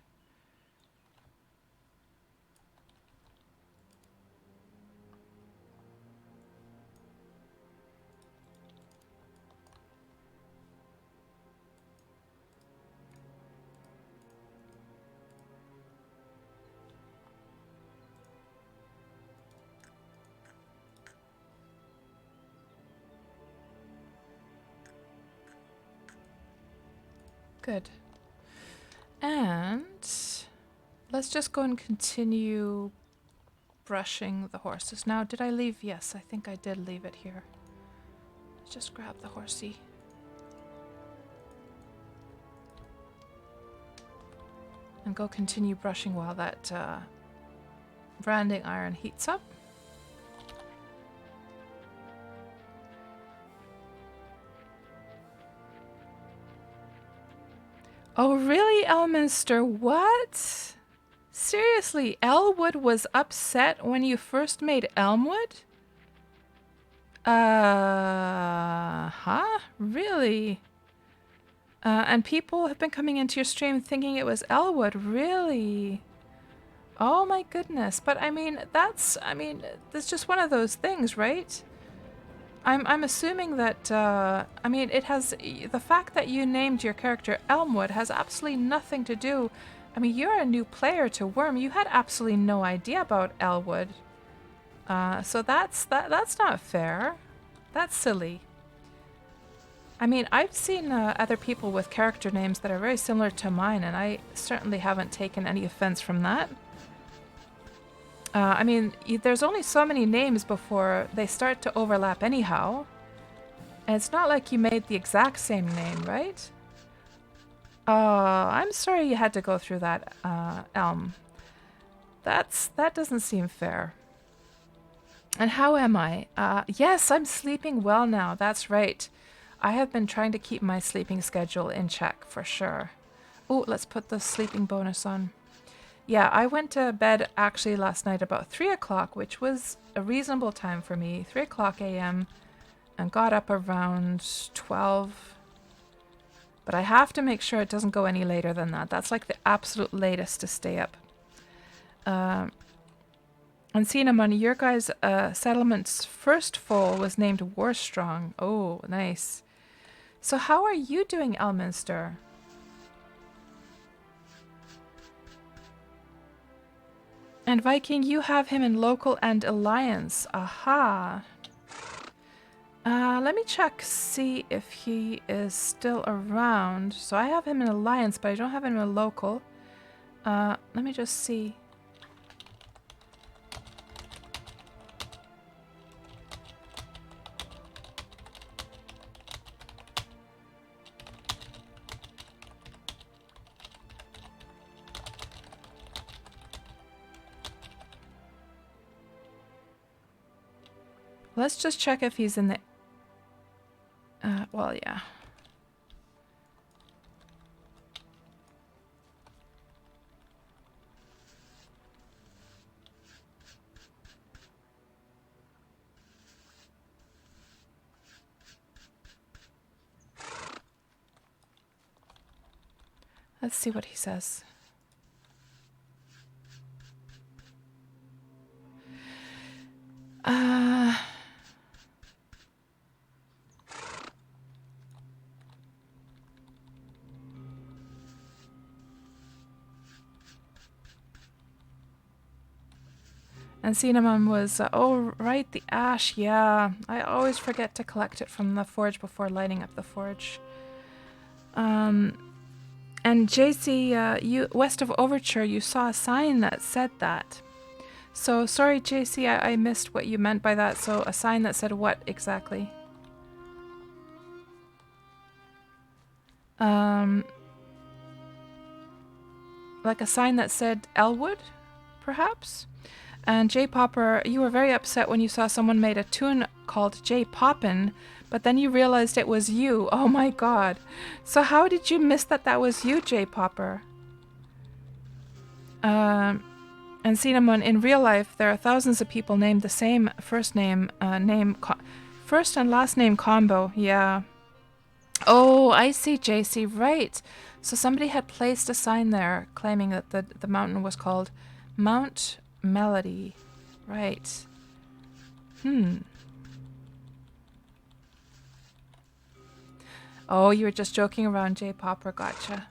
Good. And let's just go and continue brushing the horses. Now, did I leave? Yes, I think I did leave it here. Let's just grab the horsey. And go continue brushing while that branding iron heats up. Oh, really, Elminster? What? Seriously, Elwood was upset when you first made Elmwood? Huh? Really? And people have been coming into your stream thinking it was Elwood, really? Oh my goodness. But I mean, that's just one of those things, right? I'm assuming that, I mean, it has, the fact that you named your character Elmwood has absolutely nothing to do, I mean, you're a new player to Wurm, you had absolutely no idea about Elwood. So that's not fair. That's silly. I mean, I've seen other people with character names that are very similar to mine, and I certainly haven't taken any offense from that. I mean, there's only so many names before they start to overlap anyhow. And it's not like you made the exact same name, right? Oh, I'm sorry you had to go through that, Elm. That doesn't seem fair. And how am I? Yes, I'm sleeping well now. That's right. I have been trying to keep my sleeping schedule in check, for sure. Oh, let's put the sleeping bonus on. Yeah, I went to bed actually last night about 3 o'clock, which was a reasonable time for me, 3 o'clock a.m., and got up around 12. But I have to make sure it doesn't go any later than that. That's like the absolute latest to stay up. And Cinnamon, your guys' settlement's first foal was named Warstrong. Oh, nice. So how are you doing, Elminster? And Viking, you have him in local and alliance. Aha. Let me check, see if he is still around. So I have him in alliance, but I don't have him in local. Let me just see. Let's just check if he's in the... well, yeah. Let's see what he says. And Cinnamon was, oh, right, the ash, yeah. I always forget to collect it from the forge before lighting up the forge. And JC, you west of Overture, you saw a sign that said that. So, sorry, JC, I missed what you meant by that. So, a sign that said what exactly? Like a sign that said Elwood, perhaps? And J Popper, you were very upset when you saw someone made a tune called J Poppin', but then you realized it was you. Oh my god. So how did you miss that that was you, J Popper? And Cinnamon, in real life, there are thousands of people named the same first name, first and last name combo. Yeah. Oh, I see, JC. Right. So somebody had placed a sign there claiming that the mountain was called Mount Melody. Right. Oh, you were just joking around, J Popper. Gotcha.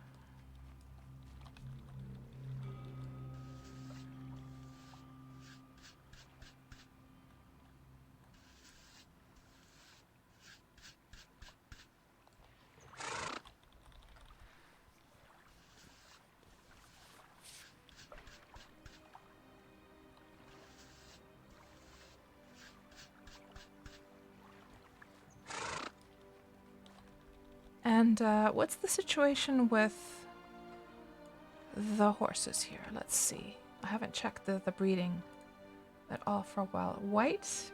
And what's the situation with the horses here? Let's see. I haven't checked the breeding at all for a while. White.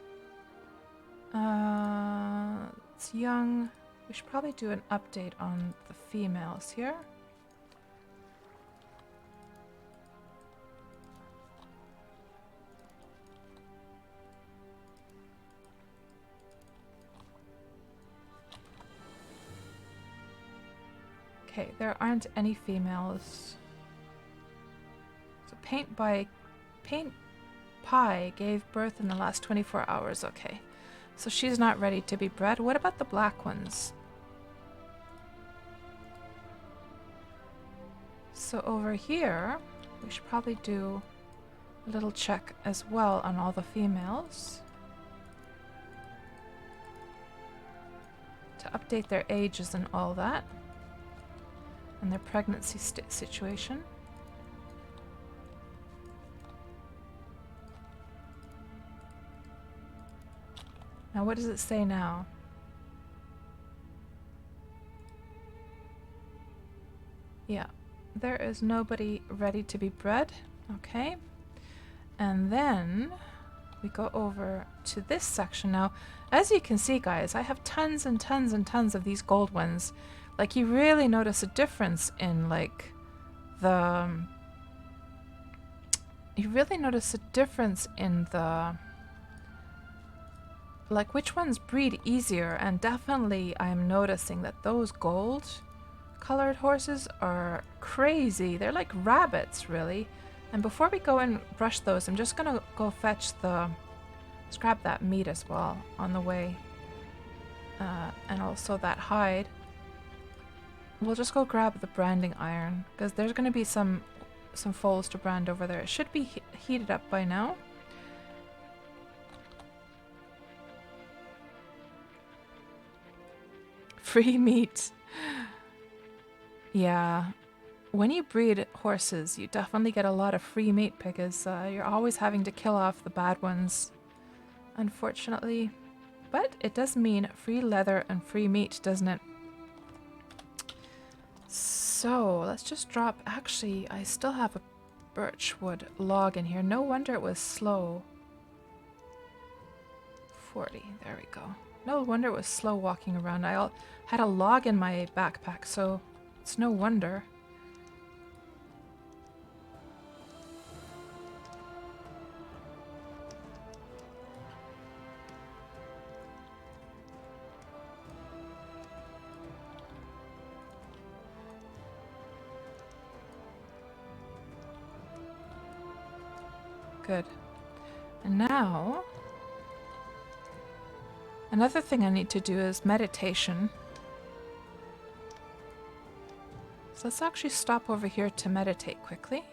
It's young. We should probably do an update on the females here. Okay, there aren't any females. So Paint Pie gave birth in the last 24 hours. Okay, so she's not ready to be bred. What about the black ones? So over here, we should probably do a little check as well on all the females. To update their ages and all that. And their pregnancy situation. Now, what does it say now? Yeah, there is nobody ready to be bred. Okay. And then we go over to this section. Now, as you can see, guys, I have tons and tons and tons of these gold ones. Like, you really notice a difference in, like, you really notice a difference in the, like, which ones breed easier, and definitely I'm noticing that those gold colored horses are crazy. They're like rabbits, really. And before we go and brush those, I'm just gonna go fetch let's grab that meat as well on the way. And also that hide. We'll just go grab the branding iron, because there's gonna be some foals to brand over there. It should be heated up by now. Free meat. Yeah. When you breed horses, you definitely get a lot of free meat because you're always having to kill off the bad ones, unfortunately. But it does mean free leather and free meat, doesn't it? So let's just drop. Actually, I still have a birchwood log in here. No wonder it was slow. 40. There we go. No wonder it was slow walking around. I had a log in my backpack, so it's no wonder. Good. And now, another thing I need to do is meditation. So let's actually stop over here to meditate quickly.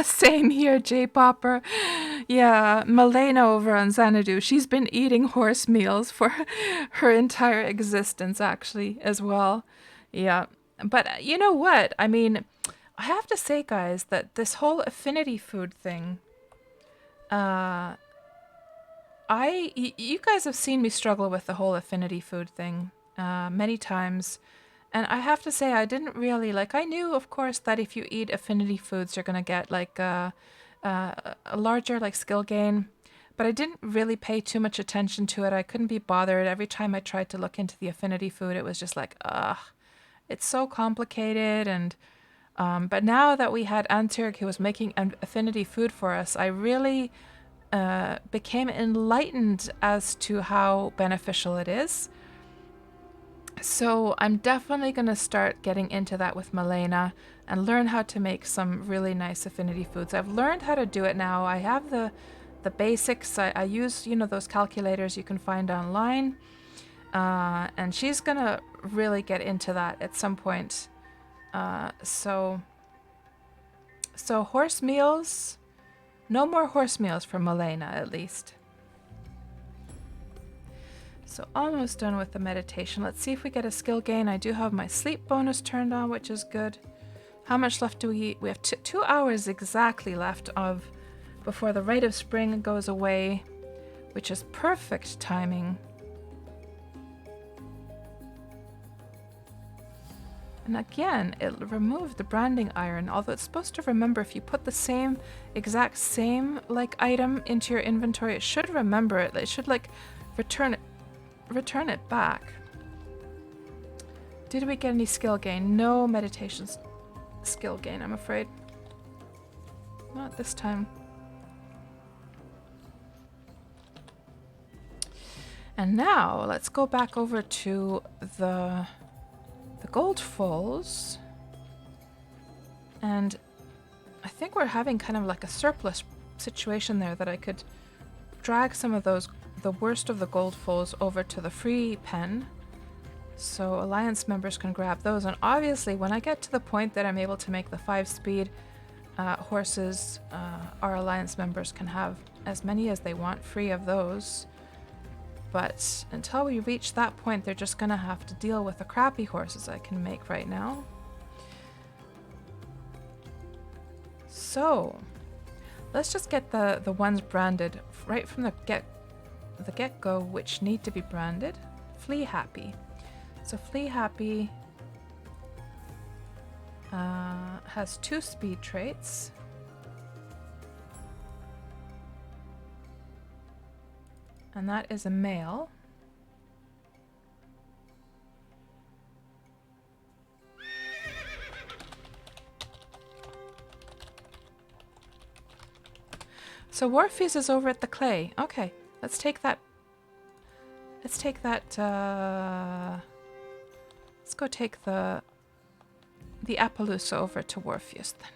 Same here, J-Popper. Yeah, Malena over on Xanadu, she's been eating horse meals for her entire existence, actually, as well. Yeah, but you know what? I mean, I have to say, guys, that this whole affinity food thing, you guys have seen me struggle with the whole affinity food thing many times. And I have to say, I didn't really, like, I knew, of course, that if you eat affinity foods, you're going to get, like, a larger, like, skill gain. But I didn't really pay too much attention to it. I couldn't be bothered. Every time I tried to look into the affinity food, it was just like, ugh, it's so complicated. And but now that we had Antwerg who was making an affinity food for us, I really became enlightened as to how beneficial it is. So I'm definitely going to start getting into that with Malena and learn how to make some really nice affinity foods. I've learned how to do it now. I have the basics. I use, you know, those calculators you can find online. And she's going to really get into that at some point. So horse meals, no more horse meals for Malena at least. So almost done with the meditation. Let's see if we get a skill gain. I do have my sleep bonus turned on, which is good. How much left do we eat? We have 2 hours exactly left of before the rite of spring goes away, which is perfect timing. And again, it removed the branding iron, although it's supposed to remember if you put the exact same like item into your inventory, it should remember it. It should like return it back. Did we get any skill gain? No meditation skill gain, I'm afraid. Not this time. And now let's go back over to the gold foals. And I think we're having kind of like a surplus situation there that I could drag some of those, the worst of the gold foals, over to the free pen. So Alliance members can grab those. And obviously when I get to the point that I'm able to make the 5-speed horses, our Alliance members can have as many as they want free of those. But until we reach that point, they're just gonna have to deal with the crappy horses I can make right now. So let's just get the ones branded right from the get-go, which need to be branded. Flea Happy. So Flea Happy has 2 speed traits. And that is a male. So Warfuse is over at the clay. Okay, let's take that. Let's take that. Let's go take the Appaloosa over to Warfuse then.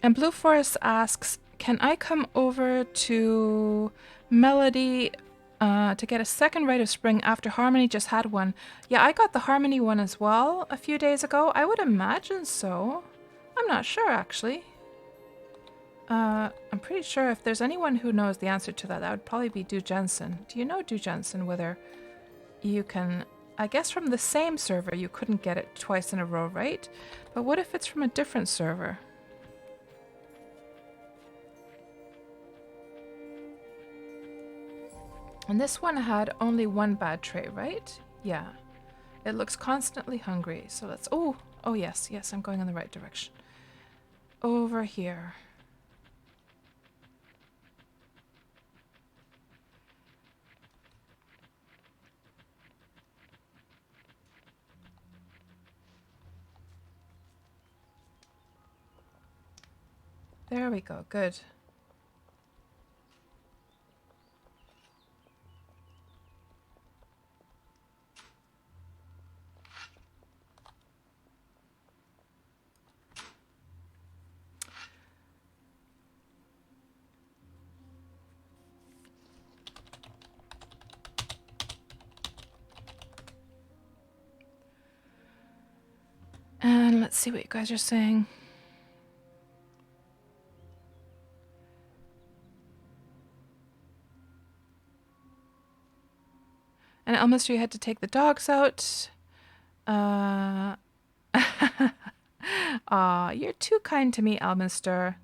And Blue Forest asks, can I come over to Melody to get a second Rite of Spring after Harmony just had one? Yeah, I got the Harmony one as well a few days ago. I would imagine so. I'm not sure, actually. I'm pretty sure if there's anyone who knows the answer to that, that would probably be Du Jensen. Do you know Du Jensen, whether you can... I guess from the same server you couldn't get it twice in a row, right? But what if it's from a different server? And this one had only one bad trait, right? Yeah. It looks constantly hungry. So let's... Oh, yes, I'm going in the right direction. Over here. There we go. Good. And let's see what you guys are saying. And Elmister, you had to take the dogs out. Aw, you're too kind to me, Elmister.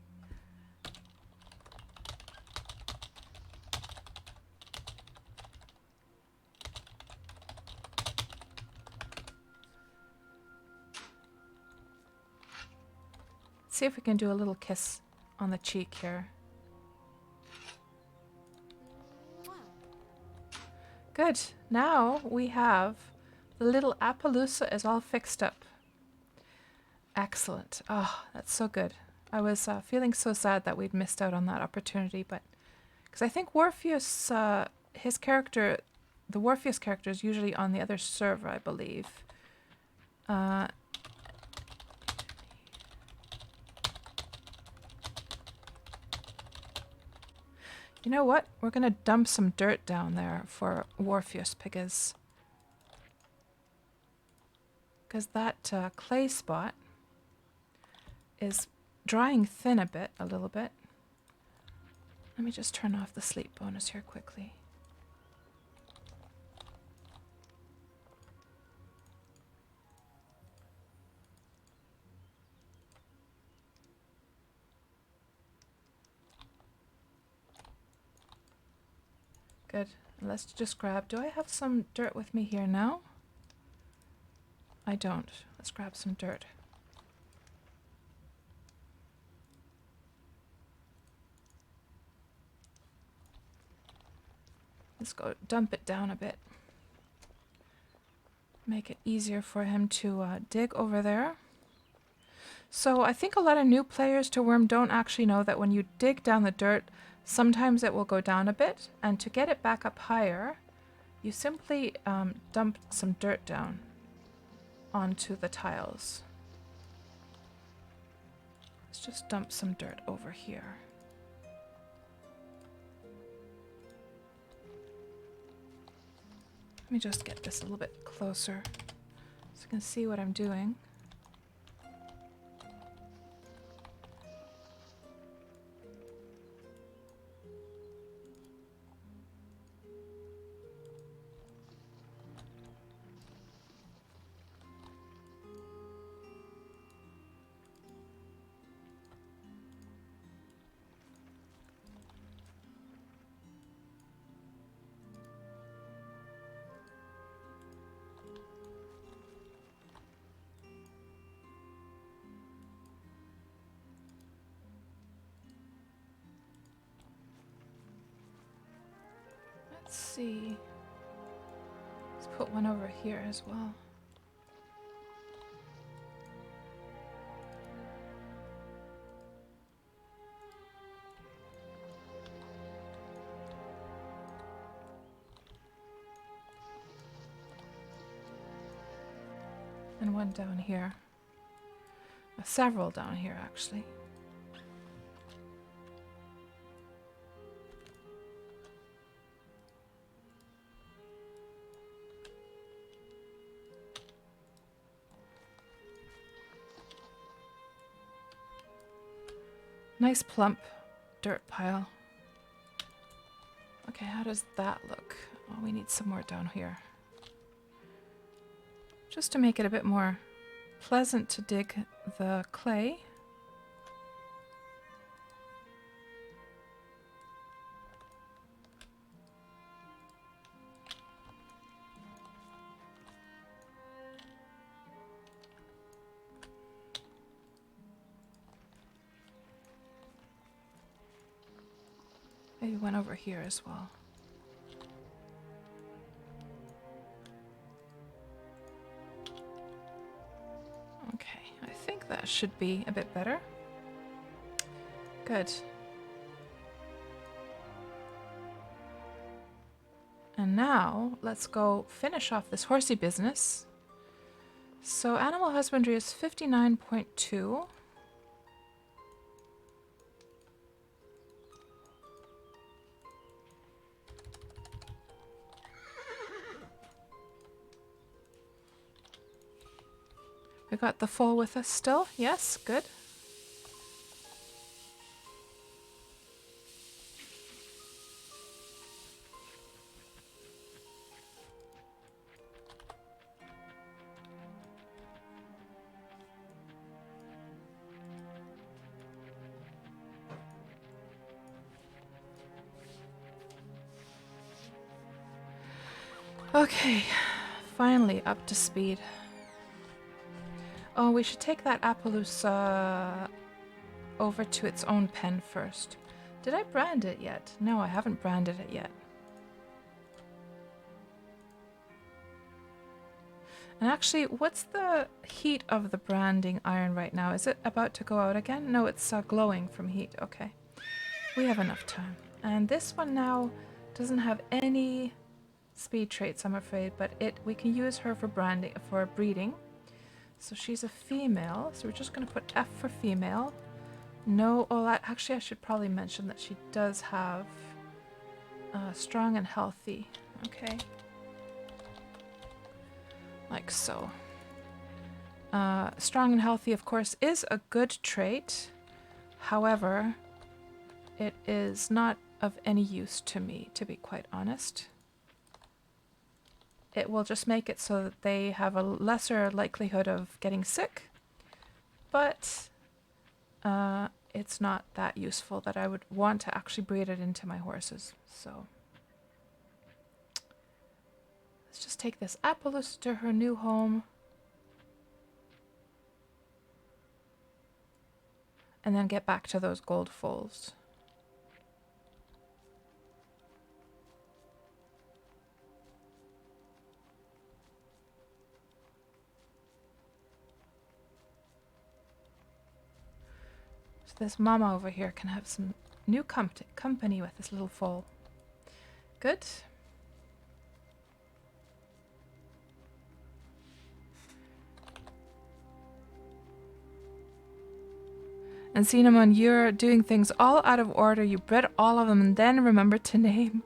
See if we can do a little kiss on the cheek here. Good. Now we have the little Appaloosa is all fixed up. Excellent. Oh, that's so good. I was feeling so sad that we'd missed out on that opportunity, but because I think Warfuse, his character, the Warfuse character is usually on the other server, I believe. You know what? We're going to dump some dirt down there for Warfuse because that clay spot is drying thin a little bit. Let me just turn off the sleep bonus here quickly. Good. Let's just grab... Do I have some dirt with me here now? I don't. Let's grab some dirt. Let's go dump it down a bit. Make it easier for him to dig over there. So I think a lot of new players to Wurm don't actually know that when you dig down the dirt, sometimes it will go down a bit, and to get it back up higher, you simply dump some dirt down onto the tiles. Let's just dump some dirt over here. Let me just get this a little bit closer so you can see what I'm doing. Let's see. Let's put one over here as well. And one down here. Several down here, actually. Nice plump dirt pile. Okay, how does that look? Oh, we need some more down here. Just to make it a bit more pleasant to dig the clay. Maybe one over here as well. Okay, I think that should be a bit better. Good. And now, let's go finish off this horsey business. So Animal Husbandry is 59.2. We got the foal with us still. Yes, good. Okay, finally up to speed. Oh, we should take that Appaloosa over to its own pen first. Did I brand it yet? No, I haven't branded it yet. And actually, what's the heat of the branding iron right now? Is it about to go out again? No, it's glowing from heat. Okay. We have enough time. And this one now doesn't have any speed traits, I'm afraid, but we can use her for branding, for breeding. So she's a female, so we're just going to put F for female. No, oh, actually I should probably mention that she does have strong and healthy. Okay. Like so. Strong and healthy, of course, is a good trait. However, it is not of any use to me, to be quite honest. It will just make it so that they have a lesser likelihood of getting sick, but it's not that useful that I would want to actually breed it into my horses. So let's just take this Appaloosa to her new home. And then get back to those gold foals. This mama over here can have some new company with this little foal. Good. And Cinnamon, you're doing things all out of order. You bred all of them and then remembered to name.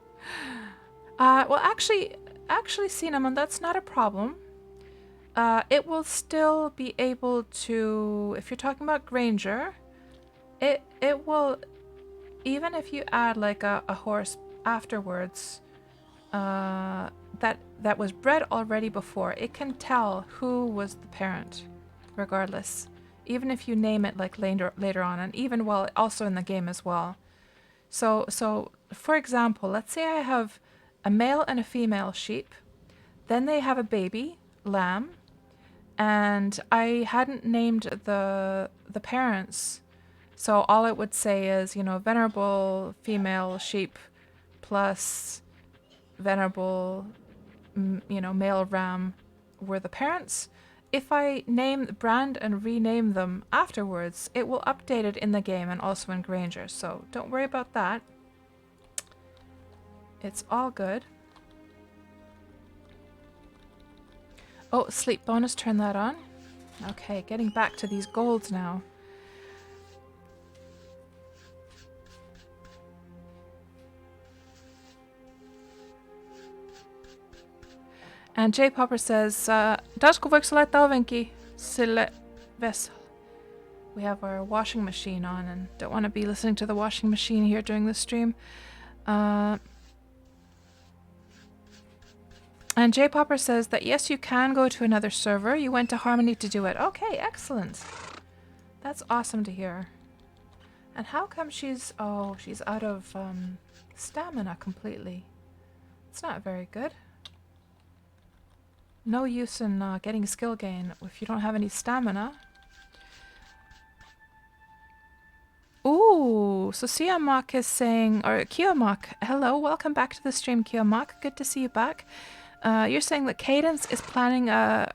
Well, actually, Cinnamon, that's not a problem. It will still be able to, if you're talking about Granger, it will, even if you add like a horse afterwards, that was bred already before, it can tell who was the parent, regardless. Even if you name it like later on, and even while also in the game as well. So for example, let's say I have a male and a female sheep, then they have a baby lamb, and I hadn't named the parents. So all it would say is, you know, venerable female sheep plus venerable, male ram were the parents. If I name, brand, and rename them afterwards, it will update it in the game and also in Granger. So don't worry about that. It's all good. Oh, sleep bonus, turn that on. Okay, getting back to these golds now. And J Popper says, Taisiko voiko sä laittaa ovenki sille vessalle? We have our washing machine on and don't want to be listening to the washing machine here during the stream. And J Popper says that yes, you can go to another server. You went to Harmony to do it. Okay, excellent. That's awesome to hear. And how come she's out of stamina completely? It's not very good. No use in getting skill gain if you don't have any stamina. Ooh, so Siamak is saying, or Kiyomak, hello, welcome back to the stream, Kiyomak. Good to see you back. You're saying that Cadence is planning a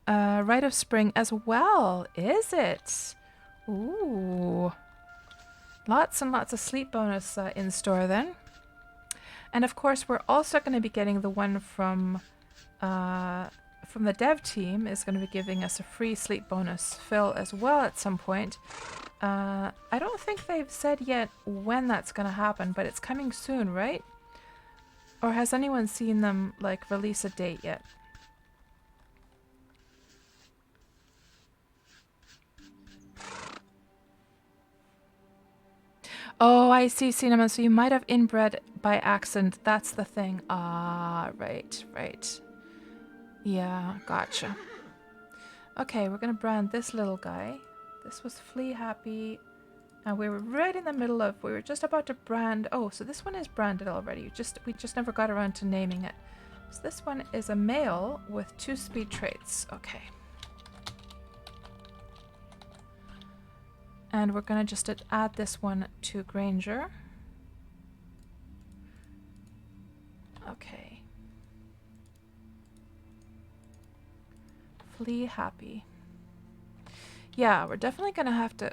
Rite of Spring as well, is it? Ooh. Lots and lots of sleep bonus in store then. And of course, we're also going to be getting the one from the dev team is going to be giving us a free sleep bonus fill as well at some point. I don't think they've said yet when that's going to happen, but it's coming soon, right? Or has anyone seen them like release a date yet? Oh, I see, Cinnamon. So you might have inbred by accident. That's the thing. Ah, right, right. Yeah, gotcha. Okay, we're gonna brand this little guy. This was Flea Happy. And we were right in the middle of, we were just about to brand. Oh, so this one is branded already. We just never got around to naming it. So this one is a male with 2 speed traits. Okay. And we're gonna just add this one to Granger. Okay. Flea Happy. Yeah, we're definitely gonna have to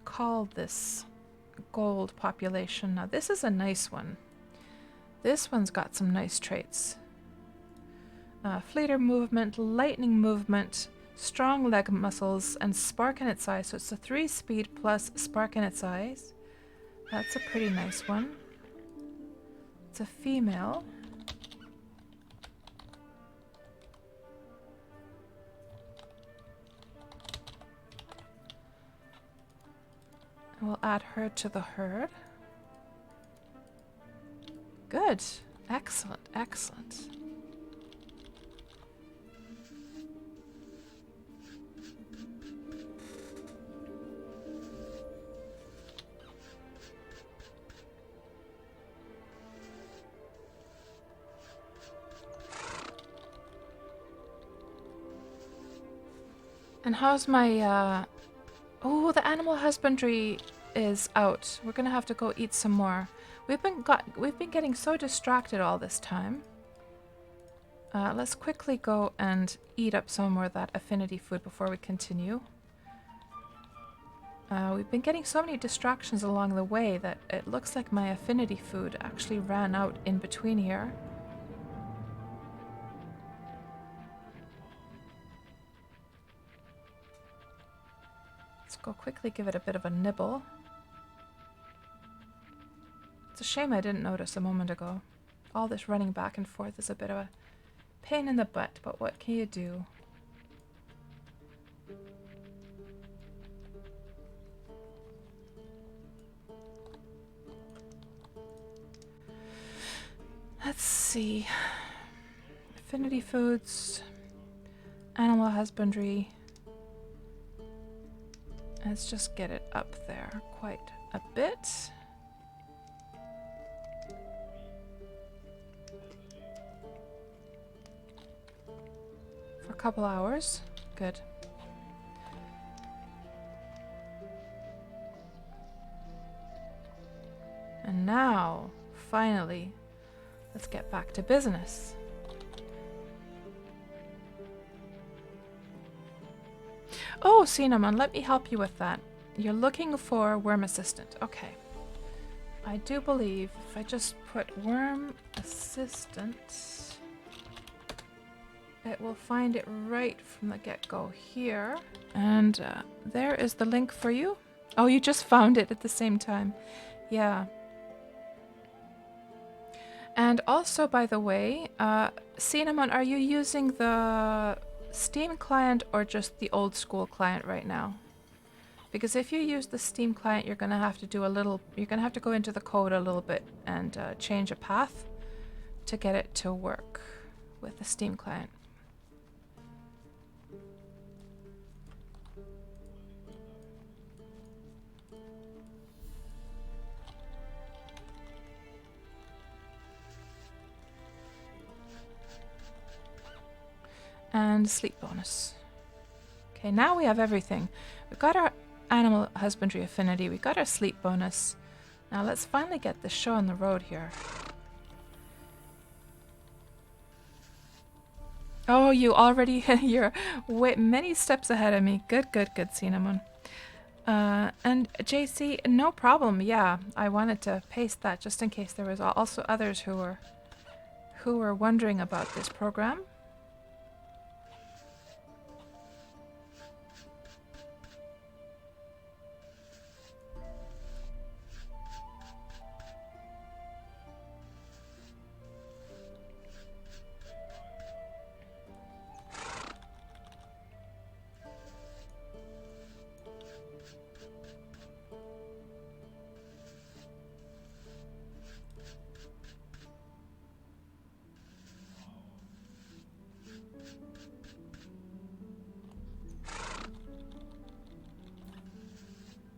call this gold population. Now this is a nice one. This one's got some nice traits. Fleeter movement, lightning movement, strong leg muscles, and spark in its eyes. So it's a 3 speed plus spark in its eyes. That's a pretty nice one. It's a female. We'll add her to the herd. Good. Excellent, excellent. And how's my, oh, the Animal Husbandry is out. We're gonna have to go eat some more. We've been getting so distracted all this time. Let's quickly go and eat up some more of that affinity food before we continue. We've been getting so many distractions along the way that it looks like my affinity food actually ran out in between here. Let's go quickly give it a bit of a nibble. It's a shame I didn't notice a moment ago. All this running back and forth is a bit of a pain in the butt, but what can you do? Let's see. Affinity foods, Animal Husbandry. Let's just get it up there quite a bit. For a couple hours. Good. And now, finally, let's get back to business. Oh, Cinnamon, let me help you with that. You're looking for Wurm Assistant. Okay. I do believe if I just put Wurm Assistant, it will find it right from the get-go here. And there is the link for you. Oh, you just found it at the same time. Yeah. And also, by the way, Cinnamon, are you using the Steam client or just the old school client right now? Because if you use the Steam client, you're going to have to do a little, you're going to have to go into the code a little bit and change a path to get it to work with the Steam client. And sleep bonus. Okay, now we have everything. We've got our Animal Husbandry affinity. We got our sleep bonus. Now let's finally get the show on the road here. Oh, you already, you're many steps ahead of me. Good, good, good, Cinnamon. And JC, no problem. Yeah, I wanted to paste that just in case there was also others who were wondering about this program.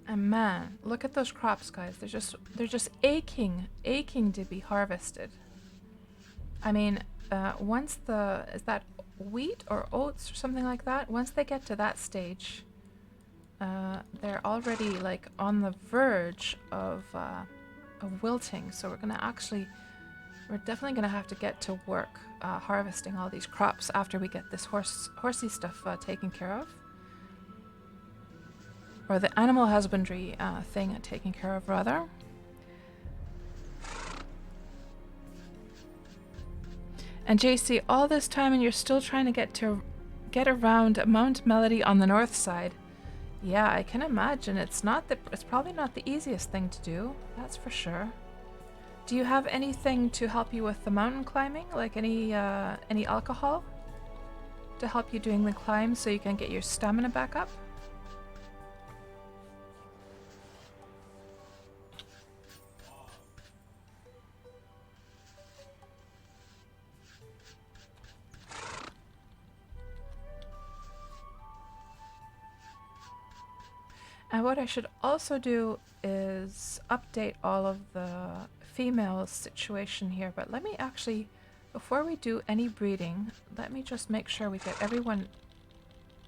And man, look at those crops, guys. They're just aching to be harvested. I mean, once is that wheat or oats or something like that? Once they get to that stage, they're already like on the verge of wilting. So we're definitely gonna have to get to work harvesting all these crops after we get this horsey stuff taken care of. Or the animal husbandry thing taken care of, rather. And JC, all this time and you're still trying to get around Mount Melody on the north side. Yeah, I can imagine. It's probably not the easiest thing to do, that's for sure. Do you have anything to help you with the mountain climbing? Like any alcohol? To help you doing the climb so you can get your stamina back up? And what I should also do is update all of the female situation here. But let me actually, before we do any breeding, let me just make sure we get everyone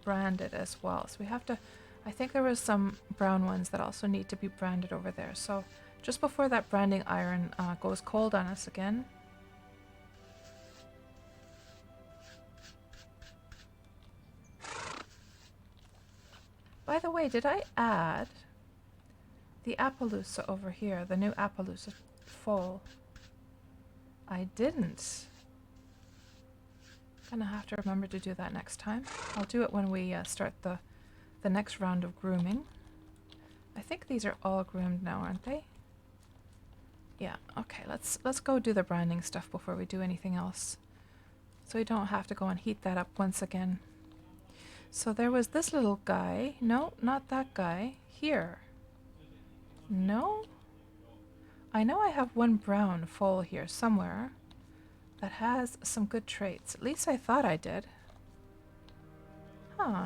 branded as well. So we have to, I think there was some brown ones that also need to be branded over there. So just before that branding iron goes cold on us again. By the way, did I add the Appaloosa over here, the new Appaloosa foal? I didn't. Gonna have to remember to do that next time. I'll do it when we start the next round of grooming. I think these are all groomed now, aren't they? Yeah, okay, let's go do the branding stuff before we do anything else. So we don't have to go and heat that up once again. So there was this little guy. No, not that guy. Here. No? I know I have one brown foal here somewhere that has some good traits. At least I thought I did. Huh.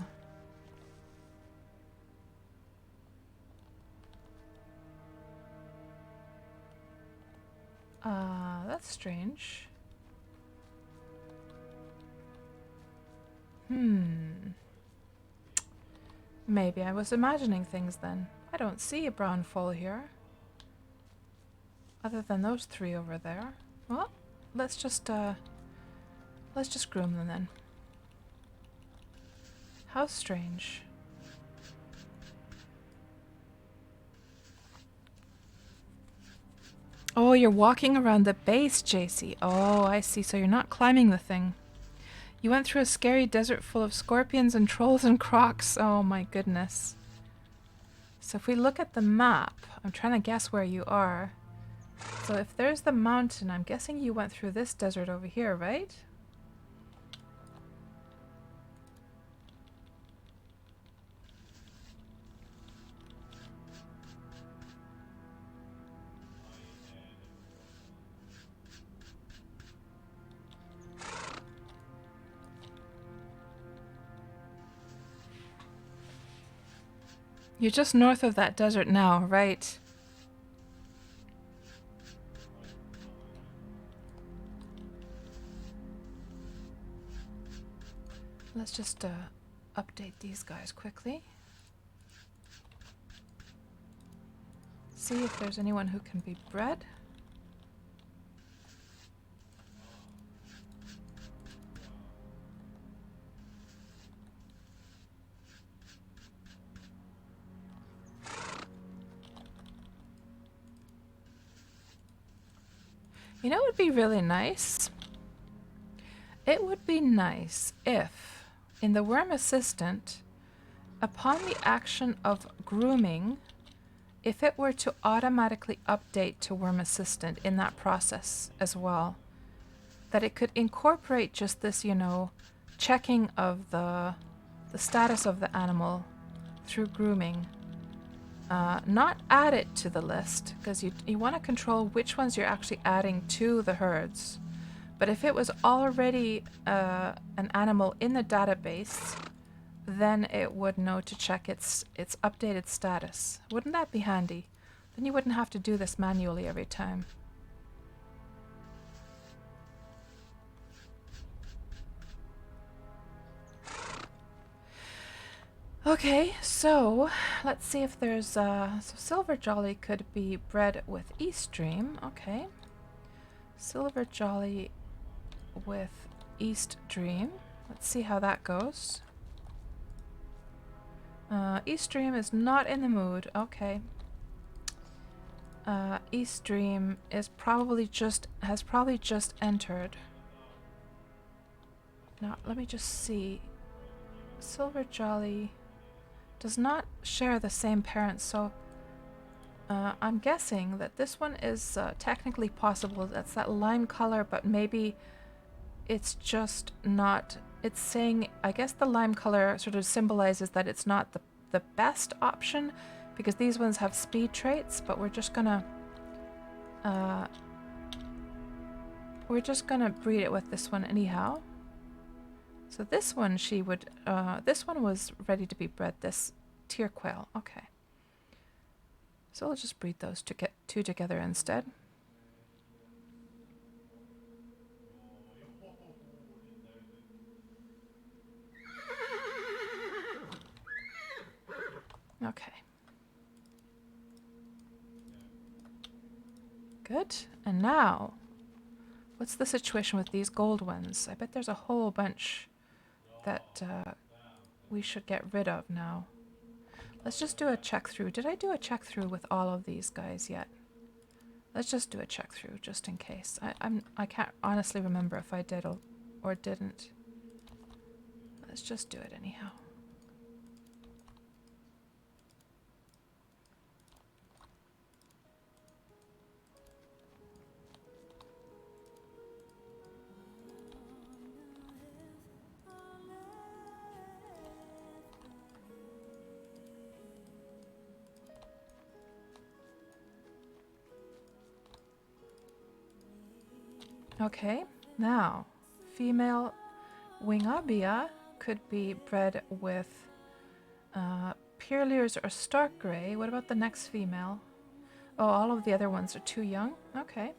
That's strange. Maybe I was imagining things then. I don't see a brown foal here. Other than those three over there. Well, let's just groom them then. How strange. Oh, you're walking around the base, JC. Oh, I see. So you're not climbing the thing. You went through a scary desert full of scorpions and trolls and crocs. Oh my goodness. So if we look at the map, I'm trying to guess where you are. So if there's the mountain, I'm guessing you went through this desert over here, right? You're just north of that desert now, right? Let's just update these guys quickly. See if there's anyone who can be bred. You know what would be really nice? It would be nice if, in the Wurm Assistant, upon the action of grooming, if it were to automatically update to Wurm Assistant in that process as well, that it could incorporate just this, you know, checking of the status of the animal through grooming. Not add it to the list, because you want to control which ones you're actually adding to the herds. But if it was already an animal in the database, then it would know to check its updated status. Wouldn't that be handy? Then you wouldn't have to do this manually every time. Okay, so let's see if there's so Silver Jolly could be bred with East Dream. Okay, Silver Jolly with East Dream. Let's see how that goes. East Dream is not in the mood. Okay. East Dream is has probably just entered. Now let me just see. Silver Jolly does not share the same parents, so I'm guessing that this one is technically possible. That's that lime color, but maybe it's just not. It's saying, I guess the lime color sort of symbolizes that it's not the best option, because these ones have speed traits, but we're just gonna breed it with this one anyhow. So this one this one was ready to be bred, this tier quail. Okay. So we'll just breed those two together instead. Okay. Good. And now, what's the situation with these gold ones? I bet there's a whole bunch that we should get rid of now. Let's just do a check through. Did I do a check through with all of these guys yet? Let's just do a check through just in case. I can't honestly remember if I did or didn't. Let's just do it anyhow. Okay, now, female Wingabia could be bred with Pureliers or Stark Grey. What about the next female? Oh, all of the other ones are too young? Okay,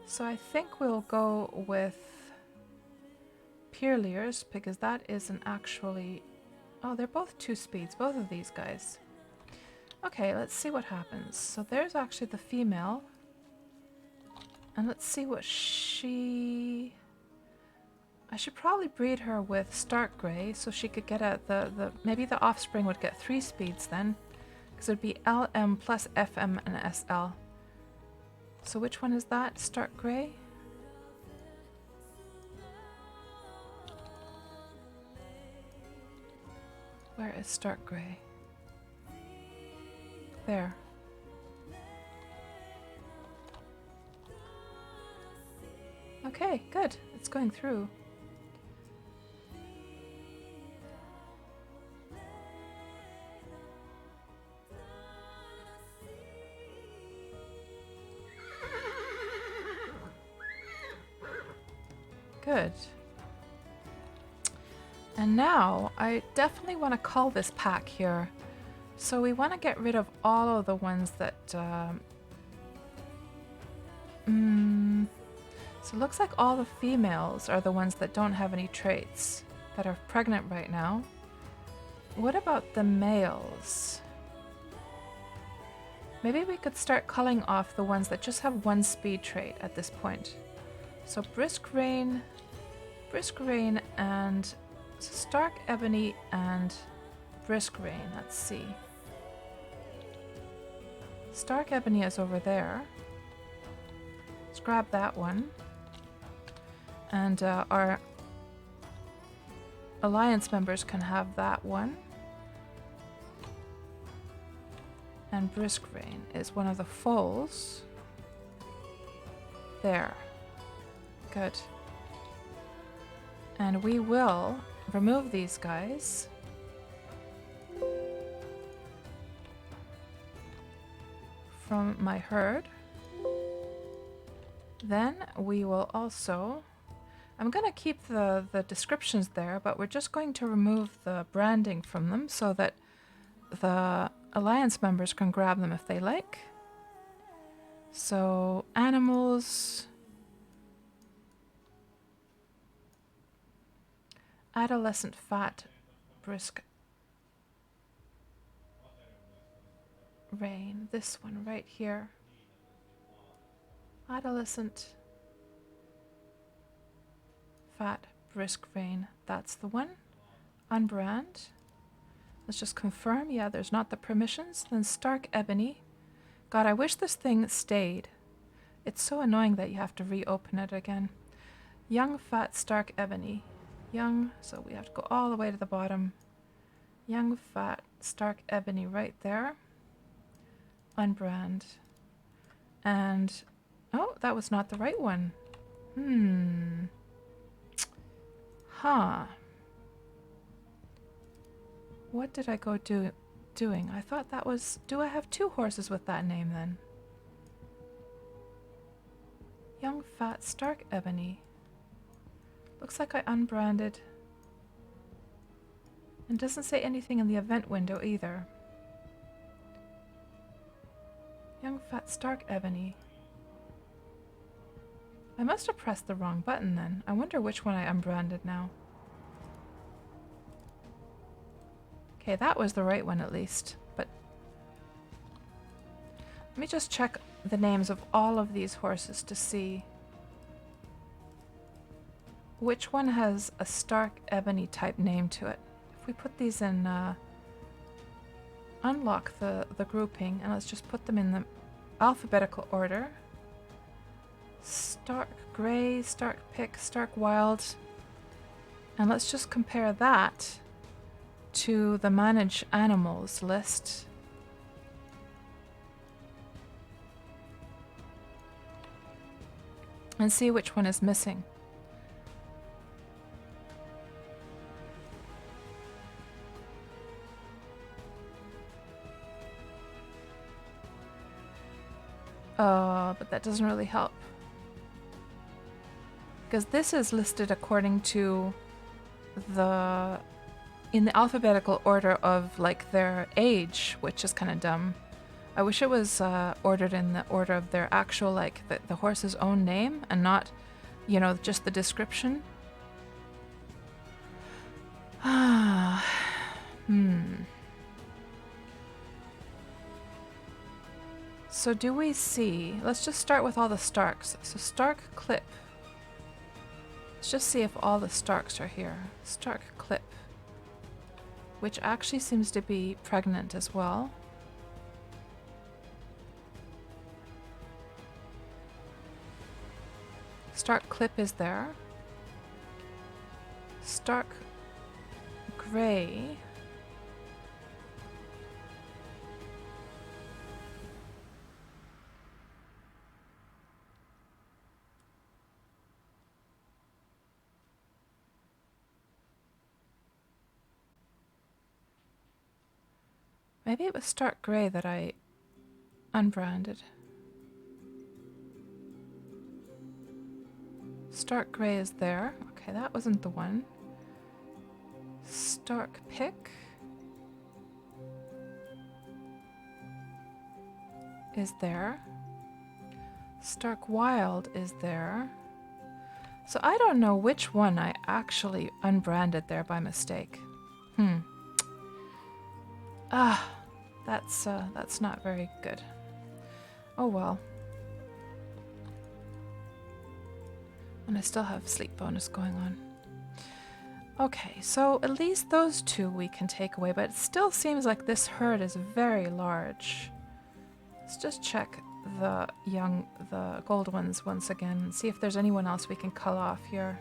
so I think we'll go with Pureliers, because that isn't actually... Oh, they're both 2 speeds, both of these guys. Okay, let's see what happens. So there's actually the female. And let's see what she should probably breed her with Stark Grey so she could get maybe the offspring would get 3 speeds then. Because it would be LM plus FM and SL. So which one is that? Stark Grey? Where is Stark Grey? There. Okay, good. It's going through. Good. And now I definitely want to cull this pack here. So we want to get rid of all of the ones that so it looks like all the females are the ones that don't have any traits, that are pregnant right now. What about the males? Maybe we could start culling off the ones that just have 1 speed trait at this point. So Brisk Rain, and Stark Ebony and Brisk Rain. Let's see. Stark Ebony is over there. Let's grab that one. And our alliance members can have that one. And Brisk Rain is one of the foals. There. Good. And we will remove these guys. From my herd. Then we will also... I'm going to keep the descriptions there, but we're just going to remove the branding from them so that the alliance members can grab them if they like. So, animals... Adolescent fat, brisk rain. This one right here. Adolescent fat, brisk rain. That's the one. Unbrand. Let's just confirm. Yeah, there's not the permissions. Then Stark Ebony. God, I wish this thing stayed. It's so annoying that you have to reopen it again. Young fat Stark Ebony. Young, so we have to go all the way to the bottom. Young fat Stark Ebony right there. Unbrand. And, oh, that was not the right one. Huh. What did I go doing? I thought that was... Do I have 2 horses with that name then? Young fat Stark Ebony. Looks like I unbranded. And doesn't say anything in the event window either. Young fat Stark Ebony. I must have pressed the wrong button then. I wonder which one I unbranded now. Okay, that was the right one at least. But let me just check the names of all of these horses to see which one has a Stark Ebony type name to it. If we put these in, unlock the grouping, and let's just put them in the alphabetical order. Stark Grey, Stark Pick, Stark Wild. And let's just compare that to the Manage Animals list. And see which one is missing. Oh, but that doesn't really help. Because this is listed according to in the alphabetical order of like their age, which is kind of dumb. I wish it was ordered in the order of their actual, like the horse's own name and not, you know, just the description. So do we see, let's just start with all the Starks. So Stark Clip. Let's just see if all the Starks are here. Stark Clip, which actually seems to be pregnant as well. Stark Clip is there. Stark Gray. Maybe it was Stark Gray that I unbranded. Stark Gray is there. Okay, that wasn't the one. Stark Pick is there. Stark Wild is there. So I don't know which one I actually unbranded there by mistake. That's not very good. Oh well. And I still have sleep bonus going on. Okay, so at least those two we can take away, but it still seems like this herd is very large. Let's just check the gold ones once again and see if there's anyone else we can cull off here.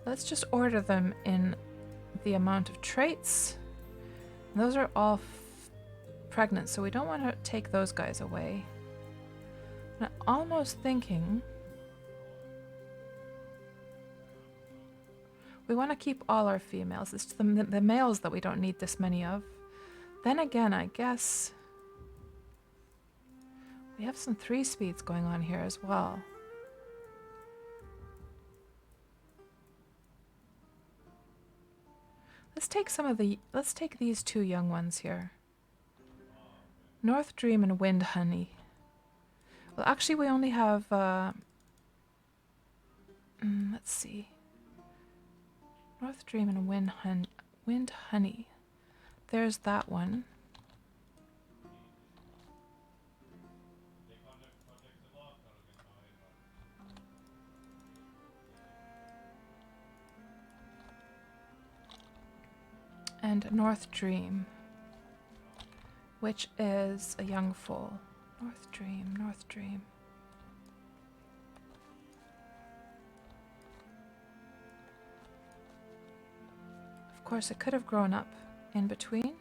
Let's just order them in the amount of traits. And those are all pregnant, so we don't want to take those guys away. And I'm almost thinking we want to keep all our females. It's the males that we don't need this many of. Then again, I guess we have some 3 speeds going on here as well. Let's take these 2 young ones here. North Dream and Wind Honey. Well, actually we only have let's see. North Dream and Wind Honey. There's that one. And North Dream, which is a young foal. North Dream, North Dream. Of course, it could have grown up in between,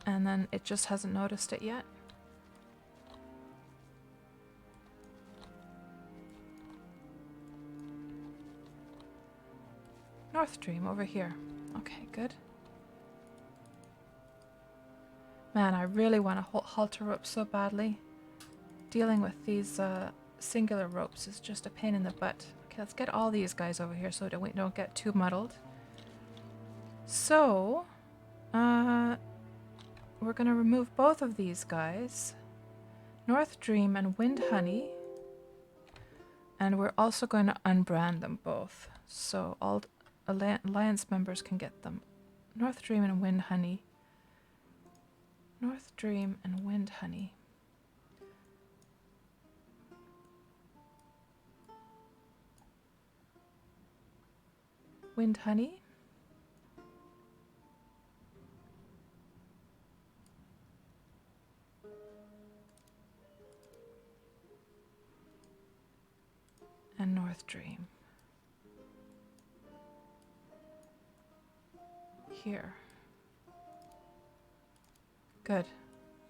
and then it just hasn't noticed it yet. North Dream over here. Okay, good. Man, I really want to halter rope so badly. Dealing with these singular ropes is just a pain in the butt. Okay, let's get all these guys over here so that we don't get too muddled. So, we're going to remove both of these guys. North Dream and Wind Honey. And we're also going to unbrand them both. So all Alliance members can get them. North Dream and Wind Honey. North Dream and Wind Honey. Wind Honey. And North Dream. Here. Good.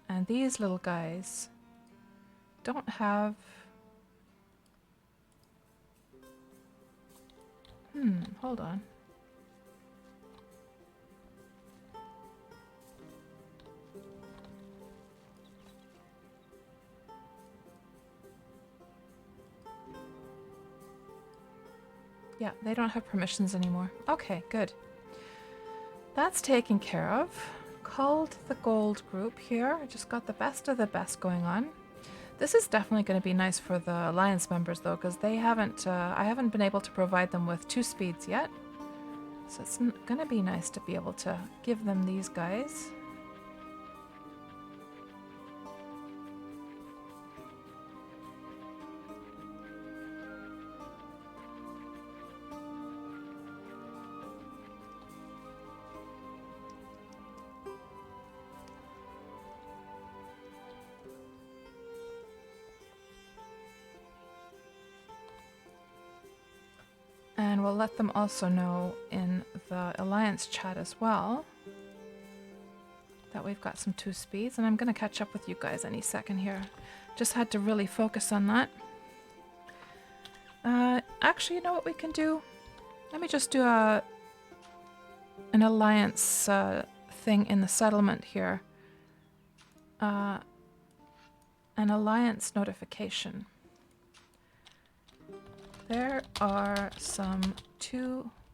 And these little guys don't have... hold on. Yeah, they don't have permissions anymore. Okay, good. That's taken care of. Called the gold group here. I just got the best of the best going on. This is definitely going to be nice for the Alliance members though, because they haven't, I haven't been able to provide them with 2 speeds yet. So it's going to be nice to be able to give them these guys. And we'll let them also know in the Alliance chat as well that we've got some 2 speeds. And I'm going to catch up with you guys any second here. Just had to really focus on that. Actually, you know what we can do? Let me just do an Alliance thing in the settlement here. An Alliance notification. There are some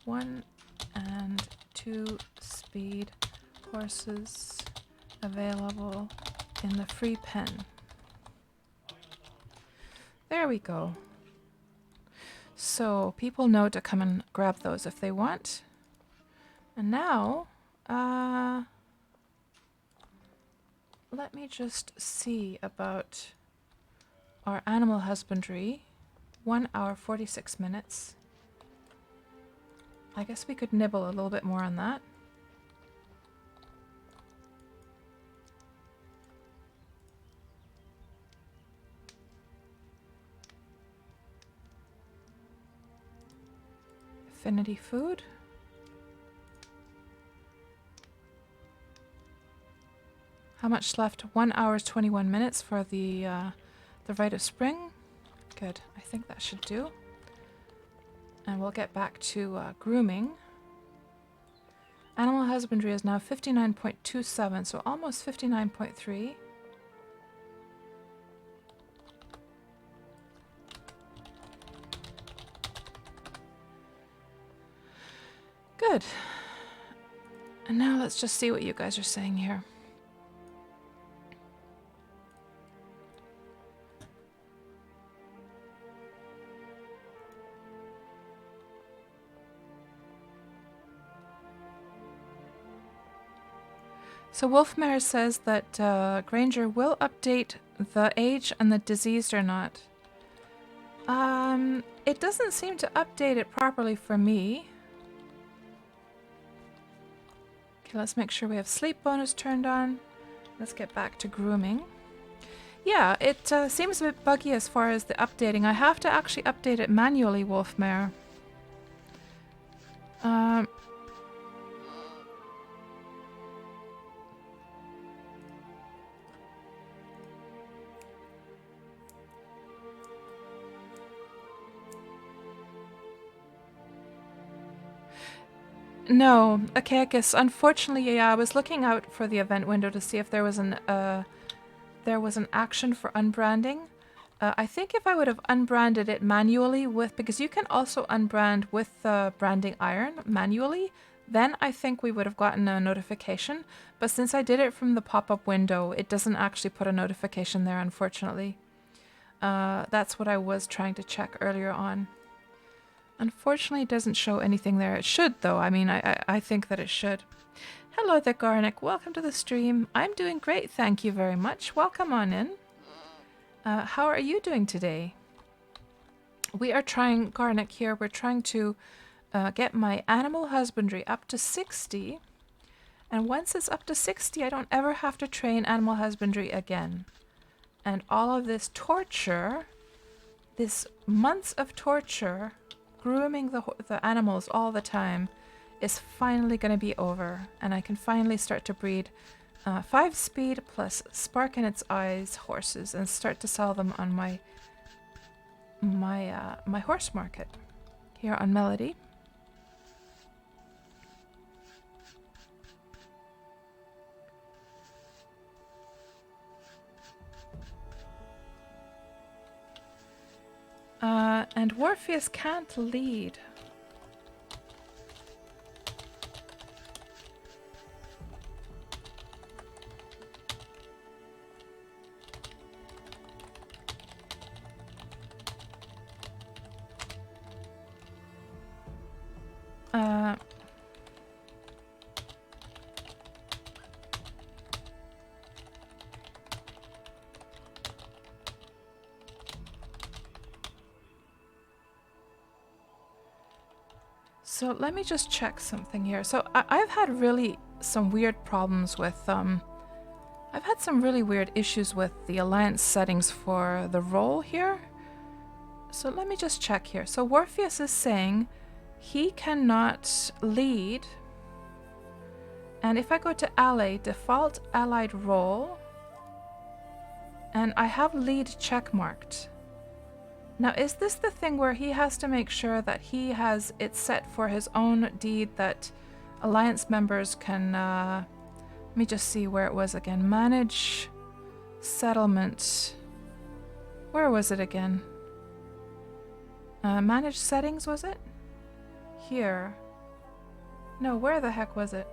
1 and 2 speed horses available in the free pen. There we go. So people know to come and grab those if they want. And now, let me just see about our animal husbandry. 1 hour, 46 minutes. I guess we could nibble a little bit more on that. Affinity food. How much left? 1 hour, 21 minutes for the rite of spring. Good. I think that should do. And we'll get back to grooming. Animal husbandry is now 59.27, so almost 59.3. Good. And now let's just see what you guys are saying here. So Wolfmare says that Granger will update the age and the diseased or not. It doesn't seem to update it properly for me. Okay, let's make sure we have sleep bonus turned on. Let's get back to grooming. Yeah, it seems a bit buggy as far as the updating. I have to actually update it manually, Wolfmare. No, Achaicus. Unfortunately, yeah, I was looking out for the event window to see if there was an action for unbranding. I think if I would have unbranded it manually because you can also unbrand with the branding iron manually, then I think we would have gotten a notification. But since I did it from the pop-up window, it doesn't actually put a notification there, unfortunately. That's what I was trying to check earlier on. Unfortunately, it doesn't show anything there. It should, though. I mean, I think that it should. Hello there, Garnick. Welcome to the stream. I'm doing great, thank you very much. Welcome on in. How are you doing today? We are trying, Garnick here, we're trying to get my animal husbandry up to 60. And once it's up to 60, I don't ever have to train animal husbandry again. And all of this torture, this months of torture, grooming the animals all the time, is finally going to be over, and I can finally start to breed 5 speed plus spark in its eyes horses and start to sell them on my horse market here on Melody. And Warpheus can't lead. So let me just check something here. So I've had really some weird problems with, I've had some really weird issues with the alliance settings for the role here. So let me just check here. So Warpheus is saying he cannot lead. And if I go to ally, default allied role, and I have lead checkmarked. Now, is this the thing where he has to make sure that he has it set for his own deed that alliance members can, let me just see where it was again. Manage settlement. Where was it again? Manage settings, was it? Here. No, where the heck was it?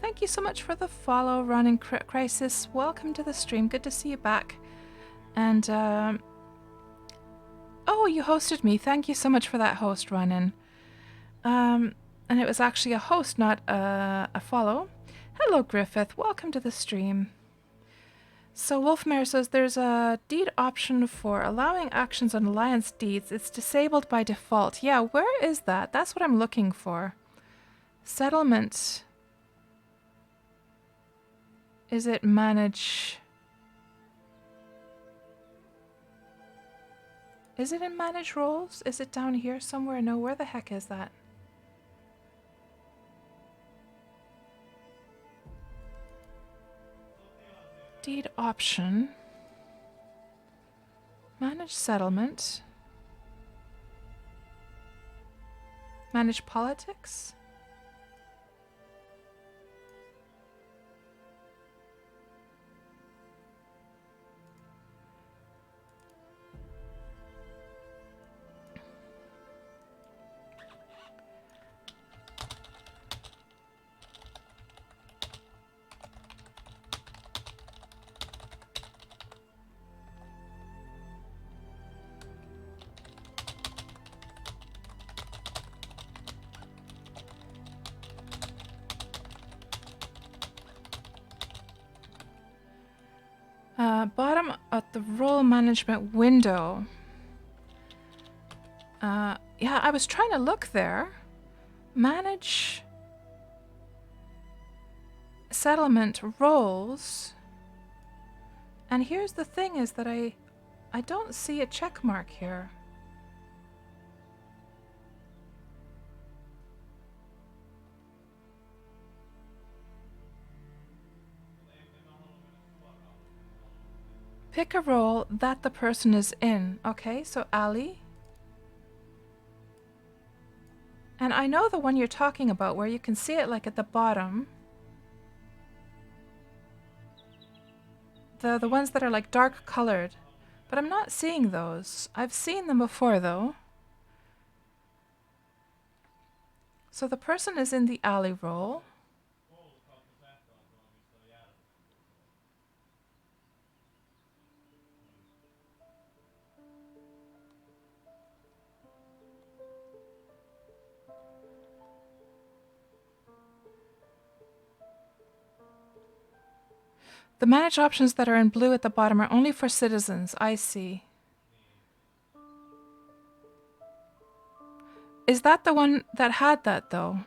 Thank you so much for the follow, Running Crisis. Welcome to the stream. Good to see you back. And, oh, you hosted me. Thank you so much for that host, Run-In. And it was actually a host, not a follow. Hello, Griffith. Welcome to the stream. So Wolfmare says there's a deed option for allowing actions on alliance deeds. It's disabled by default. Yeah, where is that? That's what I'm looking for. Settlement. Is it manage? Is it in manage roles? Is it down here somewhere? No, where the heck is that? Deed option. Manage settlement. Manage politics. Bottom at the role management window. Yeah, I was trying to look there. Manage settlement roles. And here's the thing is that I don't see a check mark here. Pick a role that the person is in. Okay, so Ali. And I know the one you're talking about where you can see it like at the bottom. The ones that are like dark colored. But I'm not seeing those. I've seen them before though. So the person is in the Ali role. The manage options that are in blue at the bottom are only for citizens. I see. Is that the one that had that though?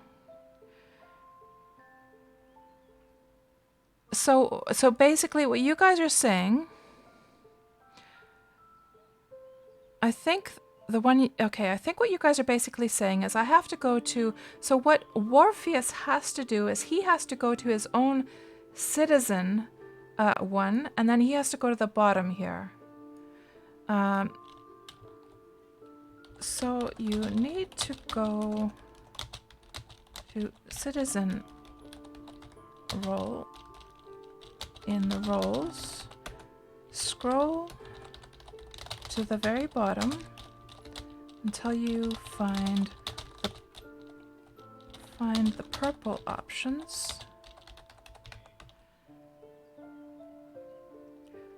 So basically what you guys are saying, I think the one, okay, I think what you guys are basically saying is I have to go to, so what Warpheus has to do is he has to go to his own citizen one, and then he has to go to the bottom here. So you need to go to citizen role in the roles, scroll to the very bottom until you find the purple options.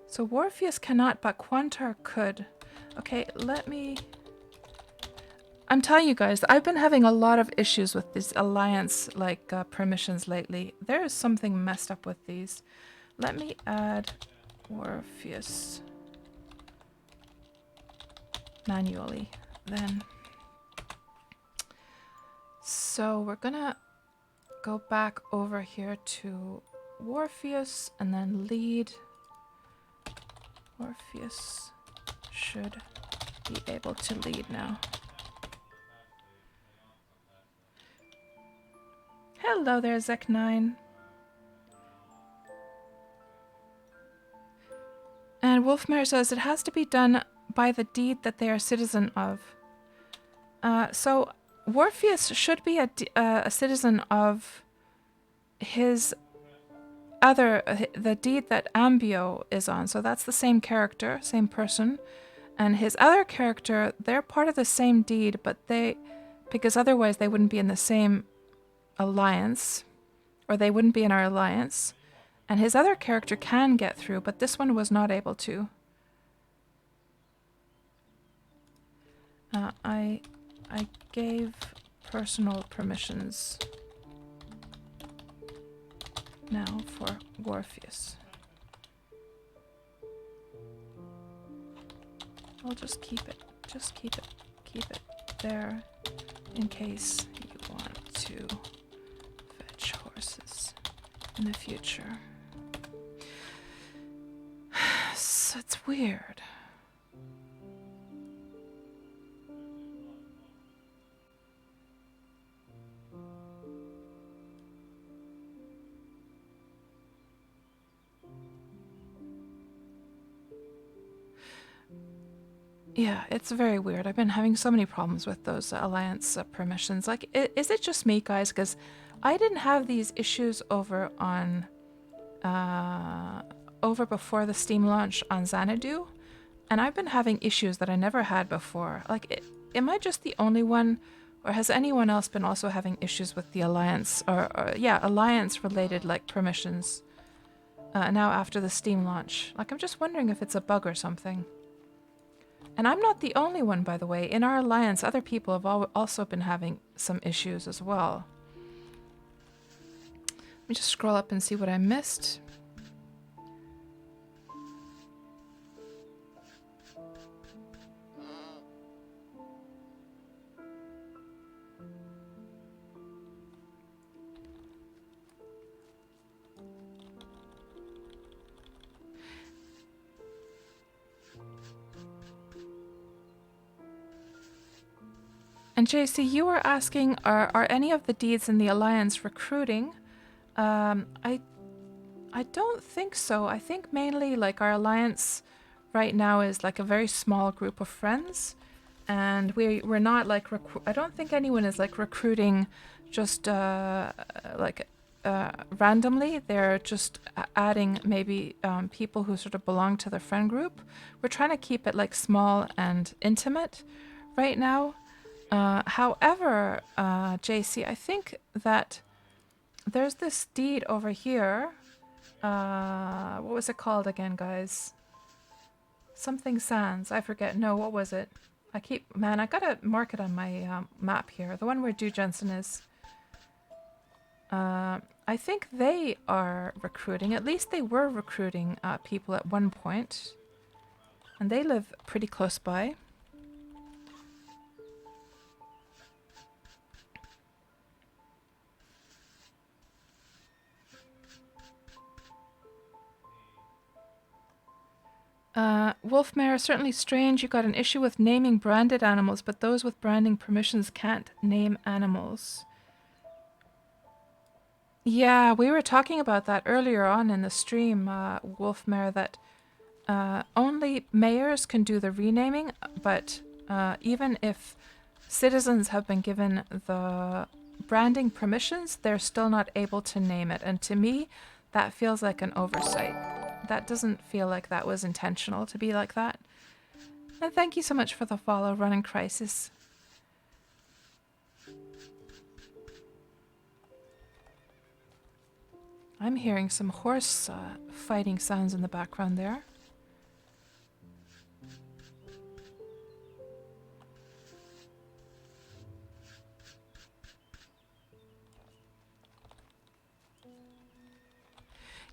So Warpheus cannot, but Quantar could. Okay, let me... I'm telling you guys, I've been having a lot of issues with these alliance permissions lately. There is something messed up with these. Let me add Warpheus manually then. So we're gonna go back over here to Orpheus and then lead. Orpheus should be able to lead now. Hello there, Zek9. And Wolfmare says it has to be done by the deed that they are citizen of. So Orpheus should be a citizen of his the deed that Ambio is on. So that's the same character, same person. And his other character, they're part of the same deed, but because otherwise they wouldn't be in the same alliance, or they wouldn't be in our alliance. And his other character can get through, but this one was not able to. I gave personal permissions now for Orpheus. I'll just keep it. Just keep it there in case you want to fetch horses in the future. So it's weird. Yeah, it's very weird. I've been having so many problems with those alliance permissions. Like, is it just me, guys? Because I didn't have these issues over on, over before the Steam launch on Xanadu, and I've been having issues that I never had before. Like, am I just the only one, or has anyone else been also having issues with the alliance, or yeah, alliance-related like permissions now after the Steam launch? Like, I'm just wondering if it's a bug or something. And I'm not the only one, by the way. In our alliance, other people have also been having some issues as well. Let me just scroll up and see what I missed. And JC, you were asking, are any of the deeds in the alliance recruiting? I don't think so. I think mainly like our alliance right now is like a very small group of friends, and we're not like I don't think anyone is like recruiting just randomly. They're just adding maybe people who sort of belong to the friend group. We're trying to keep it like small and intimate right now. However, JC, I think that there's this deed over here. What was it called again, guys? Something Sands. I forget. No, what was it? I gotta mark it on my map here. The one where Du Jensen is. I think they are recruiting. At least they were recruiting people at one point. And they live pretty close by. Wolfmare, certainly strange. You got an issue with naming branded animals, but those with branding permissions can't name animals. Yeah, we were talking about that earlier on in the stream, Wolfmare, that only mayors can do the renaming, but even if citizens have been given the branding permissions, they're still not able to name it. And to me, that feels like an oversight. That doesn't feel like that was intentional to be like that. And thank you so much for the follow, Running Crisis. I'm hearing some horse fighting sounds in the background there.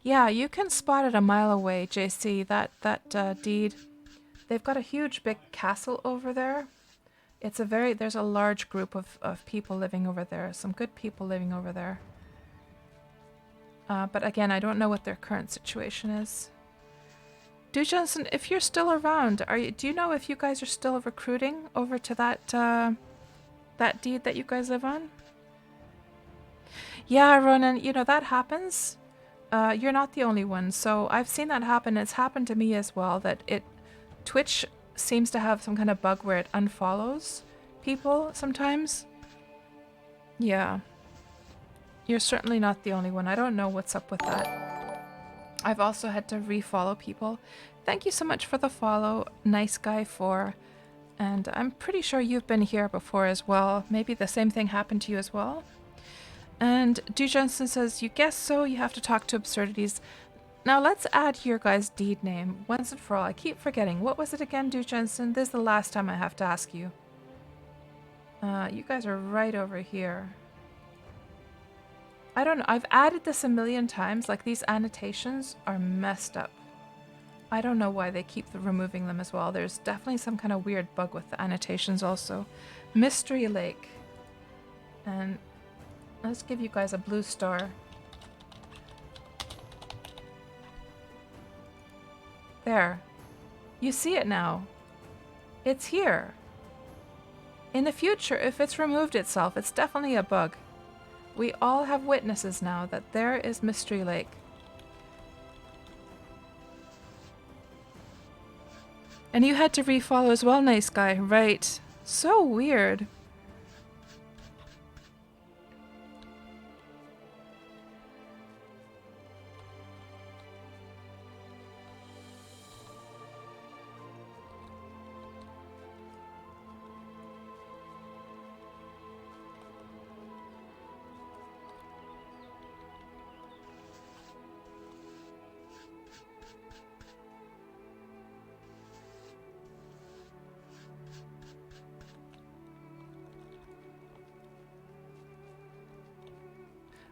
Yeah, you can spot it a mile away, JC. That deed. They've got a huge big castle over there. There's a large group of people living over there. Some good people living over there. But again, I don't know what their current situation is. Do Johnson, if you're still around, do you know if you guys are still recruiting over to that deed that you guys live on? Yeah, Ronan, you know, that happens. You're not the only one. So I've seen that happen. It's happened to me as well, that Twitch seems to have some kind of bug where it unfollows people sometimes. Yeah. You're certainly not the only one. I don't know what's up with that. I've also had to refollow people. Thank you so much for the follow, Nice Guy 4. And I'm pretty sure you've been here before as well. Maybe the same thing happened to you as well. And Du Johnson says, you guess so, you have to talk to absurdities. Now let's add your guys' deed name once and for all. I keep forgetting. What was it again, Du Johnson? This is the last time I have to ask you. You guys are right over here. I don't know. I've added this a million times. Like, these annotations are messed up. I don't know why they keep removing them as well. There's definitely some kind of weird bug with the annotations also. Mystery Lake. And let's give you guys a blue star. There. You see it now. It's here. In the future, if it's removed itself, it's definitely a bug. We all have witnesses now that there is Mystery Lake. And you had to refollow as well, Nice Guy. Right. So weird.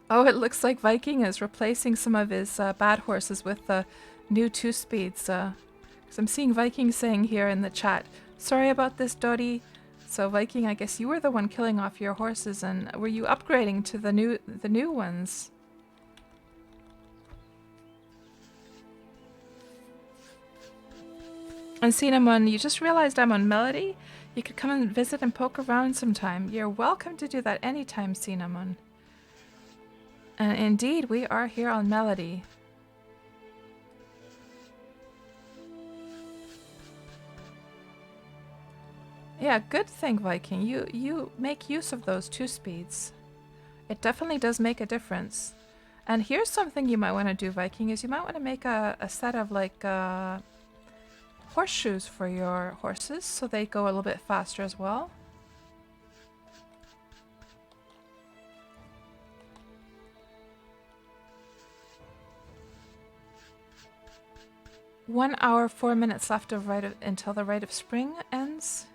Oh, it looks like Viking is replacing some of his bad horses with new 2-speeds. 'Cause I'm seeing Viking saying here in the chat, sorry about this, Dottie. So Viking, I guess you were the one killing off your horses, and were you upgrading to the new ones? And Cinnamon, you just realized I'm on Melody? You could come and visit and poke around sometime. You're welcome to do that anytime, Cinnamon. And indeed, we are here on Melody. Yeah, good thing, Viking. You make use of those 2-speeds. It definitely does make a difference. And here's something you might want to do, Viking, is you might want to make a set of like horseshoes for your horses so they go a little bit faster as well. One hour, 4 minutes left of until the Rite of Spring ends.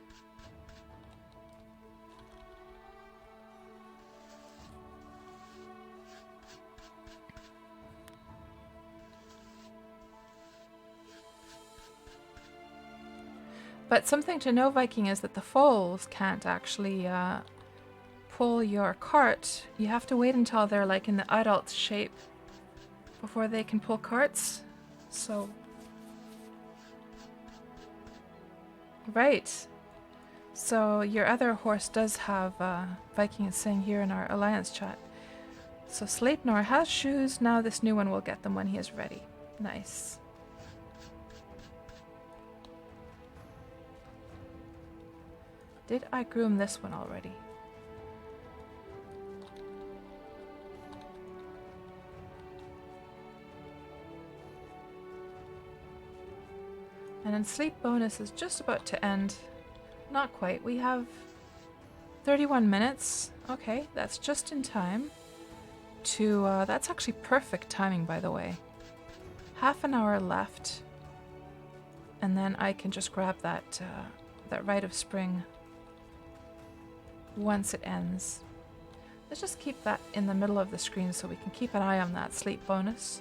But something to know, Viking, is that the foals can't actually pull your cart. You have to wait until they're like in the adult shape before they can pull carts. So... Right. So your other horse does have, Viking is saying here in our alliance chat. So Sleipnor has shoes, now this new one will get them when he is ready. Nice. Did I groom this one already? And then sleep bonus is just about to end. Not quite. We have 31 minutes. Okay, that's just in time to... that's actually perfect timing, by the way. Half an hour left. And then I can just grab that, that Rite of Spring once it ends. Let's just keep that in the middle of the screen so we can keep an eye on that sleep bonus.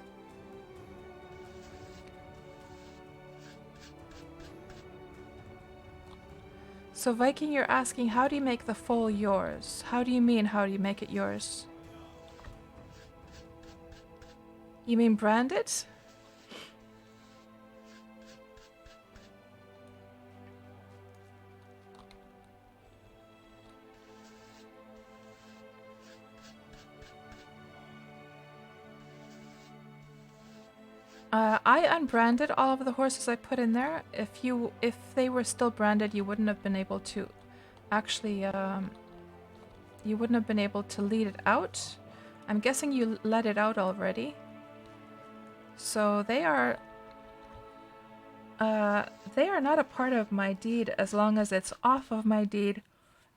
So Viking, you're asking, how do you make the foal yours? How do you mean, how do you make it yours? You mean branded? I unbranded all of the horses I put in there. If they were still branded, you wouldn't have been able to actually you wouldn't have been able to lead it out. I'm guessing you let it out already. So they are not a part of my deed as long as it's off of my deed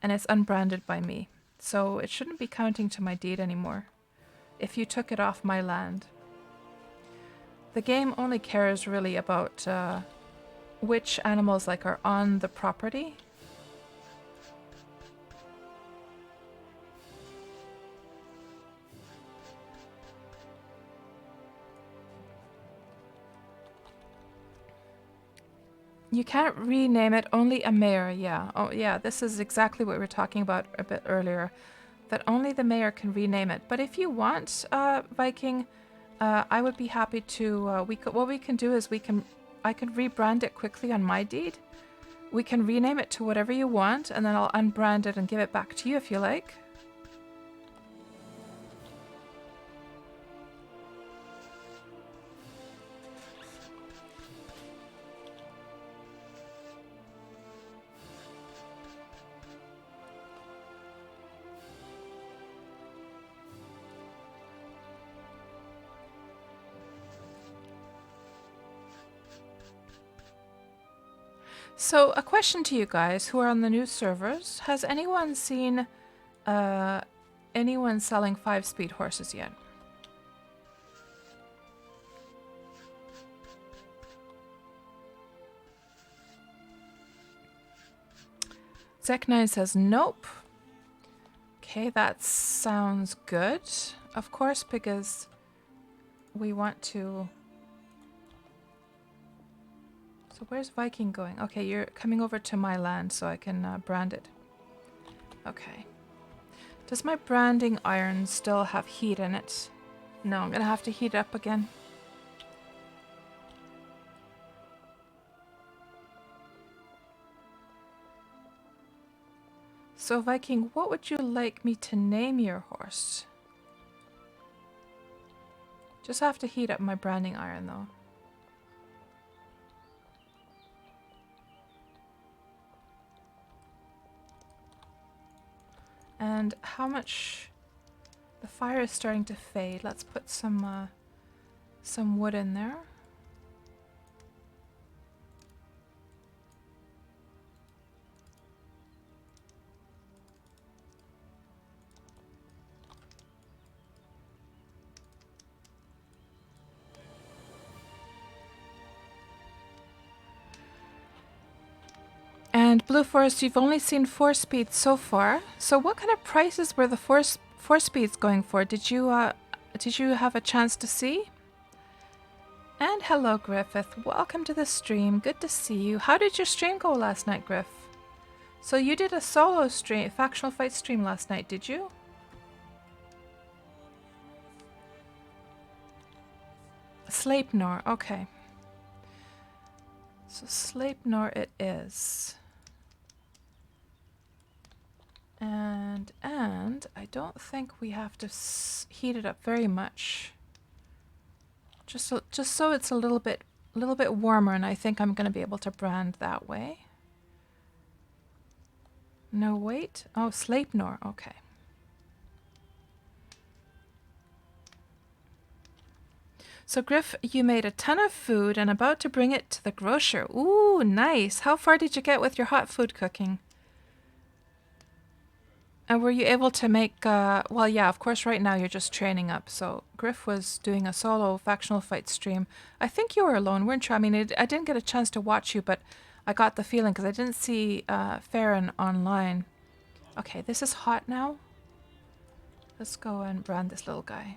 and it's unbranded by me. So it shouldn't be counting to my deed anymore if you took it off my land. The game only cares really about which animals like are on the property. You can't rename it, only a mayor, yeah. Oh yeah, this is exactly what we were talking about a bit earlier. That only the mayor can rename it. But if you want, Viking, I would be happy to, what we can do is I can rebrand it quickly on my deed. We can rename it to whatever you want, and then I'll unbrand it and give it back to you if you like. So, a question to you guys who are on the new servers. Has anyone seen anyone selling 5-speed horses yet? Zek9 says nope. Okay, that sounds good. Of course, because we want to... So where's Viking going? Okay, you're coming over to my land so I can brand it. Okay. Does my branding iron still have heat in it? No, I'm gonna have to heat it up again. So Viking, what would you like me to name your horse? Just have to heat up my branding iron though. And how much... The fire is starting to fade. Let's put some wood in there. And Blue Forest, you've only seen 4 speeds so far. So what kind of prices were the 4 speeds going for? Did you have a chance to see? And hello, Griffith. Welcome to the stream. Good to see you. How did your stream go last night, Griff? So you did a solo stream, factional fight stream last night, did you? Sleipnir, okay. So Sleipnir it is. And I don't think we have to heat it up very much. Just so it's a little bit warmer, and I think I'm going to be able to brand that way. No, wait. Oh, Sleipnir. Okay. So Griff, you made a ton of food and about to bring it to the grocer. Ooh, nice. How far did you get with your hot food cooking? And were you able to make, well, yeah, of course, right now you're just training up. So Griff was doing a solo factional fight stream. I think you were alone, weren't you? I mean, I didn't get a chance to watch you, but I got the feeling because I didn't see Farron online. Okay, this is hot now. Let's go and brand this little guy.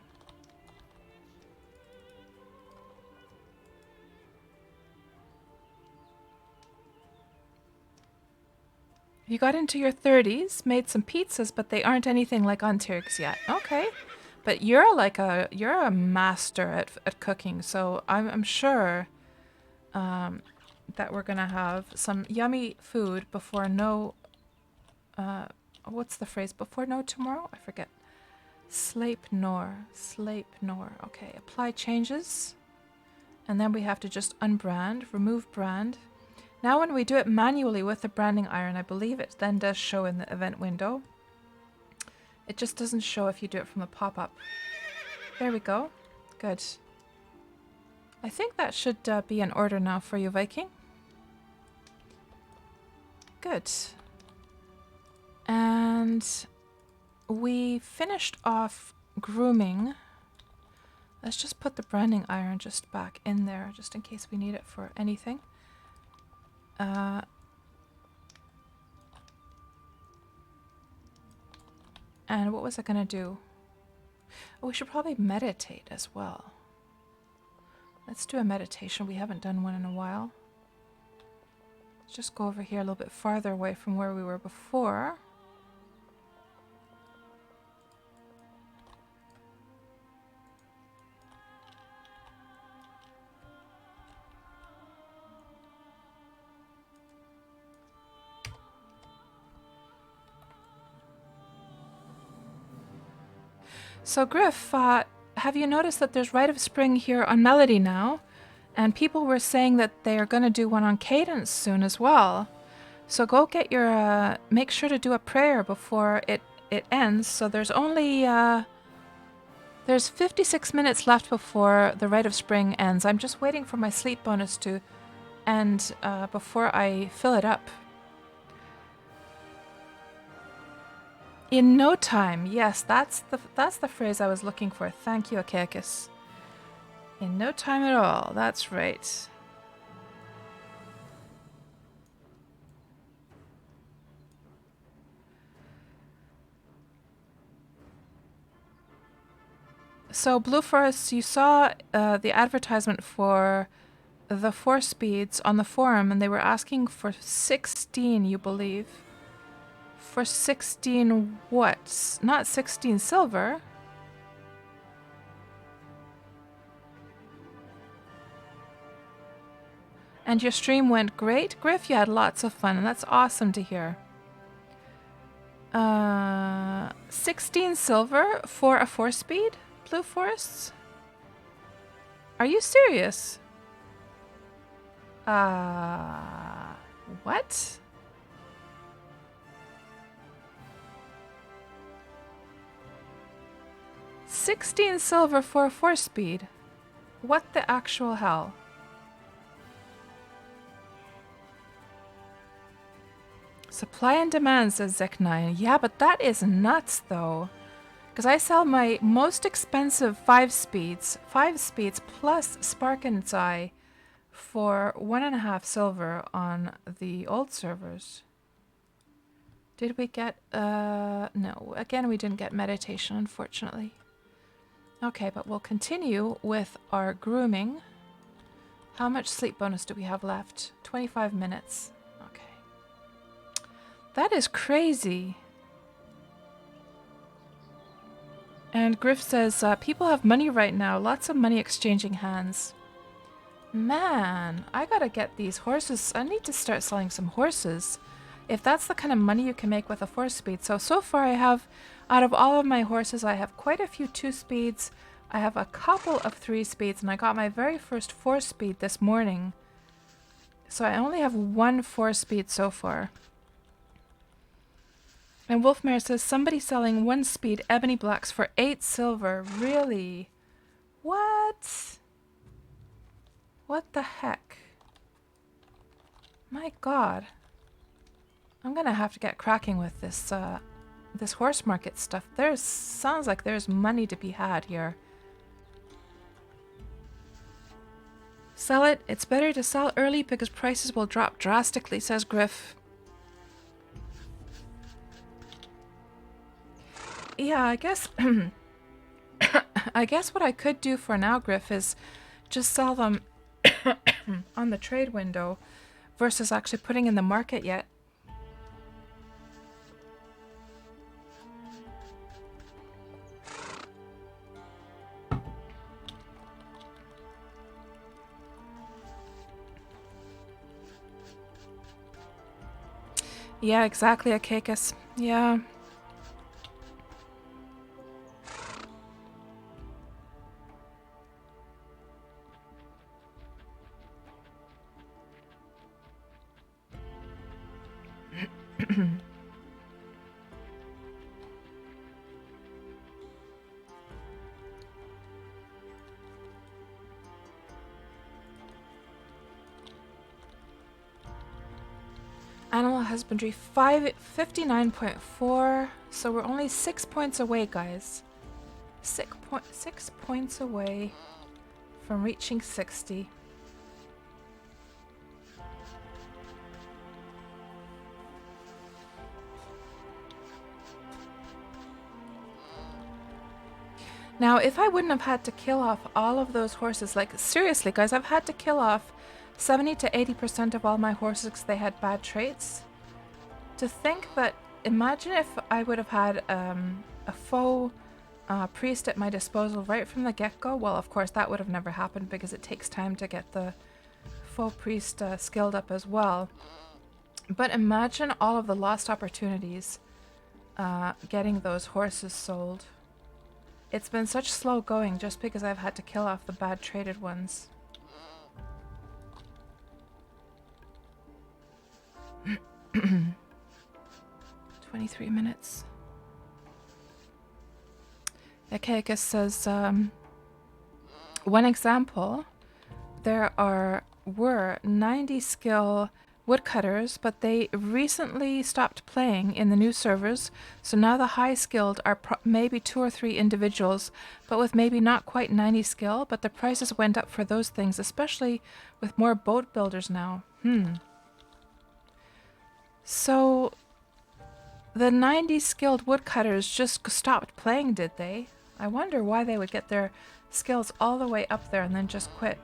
You got into your 30s, made some pizzas, but they aren't anything like Ontirix yet. Okay. But you're a master at cooking, so I'm sure that we're gonna have some yummy food before no what's the phrase? Before no tomorrow? I forget. Sleip nor. Okay, apply changes. And then we have to just unbrand, remove brand. Now when we do it manually with the branding iron, I believe it then does show in the event window. It just doesn't show if you do it from the pop-up. There we go. Good. I think that should be in order now for you, Viking. Good. And we finished off grooming. Let's just put the branding iron just back in there, just in case we need it for anything. And what was I gonna do? Oh, we should probably meditate as well. Let's do a meditation. We haven't done one in a while. Let's just go over here a little bit farther away from where we were before. So Griff, have you noticed that there's Rite of Spring here on Melody now? And people were saying that they are going to do one on Cadence soon as well. So go get your, make sure to do a prayer before it ends. So there's only, there's 56 minutes left before the Rite of Spring ends. I'm just waiting for my sleep bonus to end before I fill it up. In no time, yes, that's the phrase I was looking for. Thank you, Achaicus. In no time at all, that's right. So, Blue Forest, you saw the advertisement for the 4 speeds on the forum, and they were asking for 16, you believe. For 16 what? Not 16 silver. And your stream went great? Griff, you had lots of fun, and that's awesome to hear. 16 silver for a 4-speed, Blue Forests? Are you serious? What? $16 silver for a 4-speed? What the actual hell? Supply and demand, says Zek9. Yeah, but that is nuts, though. Because I sell my most expensive 5 speeds plus Spark and Eye for 1.5 silver on the old servers. Did we get, no. Again, we didn't get meditation, unfortunately. Okay, but we'll continue with our grooming. How much sleep bonus do we have left? 25 minutes. Okay. That is crazy. And Griff says, people have money right now. Lots of money exchanging hands. Man, I gotta get these horses. I need to start selling some horses. If that's the kind of money you can make with a 4-speed. So far I have, out of all of my horses, I have quite a few 2-speeds. I have a couple of 3-speeds, and I got my very first 4-speed this morning. So I only have 1 4-speed so far. And Wolfmare says, somebody selling 1-speed ebony blacks for 8 silver. Really? What? What the heck? My god. I'm gonna have to get cracking with this this horse market stuff. Sounds like there's money to be had here. Sell it. It's better to sell early because prices will drop drastically, says Griff. Yeah, I guess I guess what I could do for now, Griff, is just sell them on the trade window versus actually putting in the market yet. Yeah, exactly, Akakis. Yeah. Animal Husbandry 59.4. So we're only 6 points away, guys. 6 points away from reaching 60. Now, if I wouldn't have had to kill off all of those horses, like seriously, guys, I've had to kill off 70 to 80% of all my horses because they had bad traits. To think that, imagine if I would have had a faux priest at my disposal right from the get-go. Well, of course, that would have never happened because it takes time to get the faux priest skilled up as well. But imagine all of the lost opportunities getting those horses sold. It's been such slow going just because I've had to kill off the bad traded ones. () 23 minutes. Akakas says, one example, there were 90 skill woodcutters, but they recently stopped playing in the new servers, so now the high skilled are maybe 2 or 3 individuals, but with maybe not quite 90 skill, but the prices went up for those things, especially with more boat builders now. So the 90 skilled woodcutters just stopped playing, did they? I wonder why they would get their skills all the way up there and then just quit.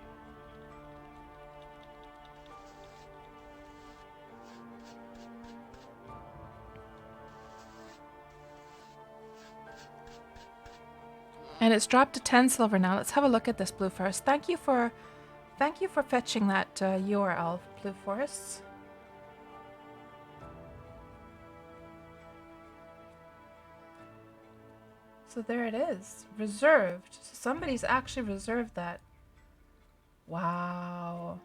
And it's dropped to 10 silver now. Let's have a look at this, Blue Forest. Thank you for fetching that URL, Blue Forests. So there it is, reserved. So somebody's actually reserved that. Wow.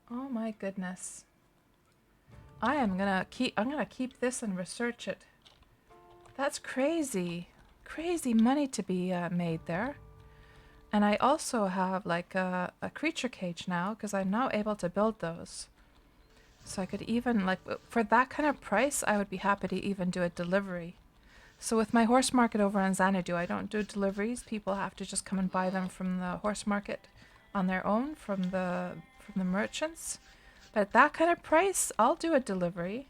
Oh my goodness. I'm gonna keep this and research it. That's crazy. Crazy money to be made there. And I also have like a creature cage now because I'm now able to build those. So I could even, like, for that kind of price, I would be happy to even do a delivery. So with my horse market over on Xanadu, I don't do deliveries. People have to just come and buy them from the horse market on their own from the merchants. But at that kind of price, I'll do a delivery.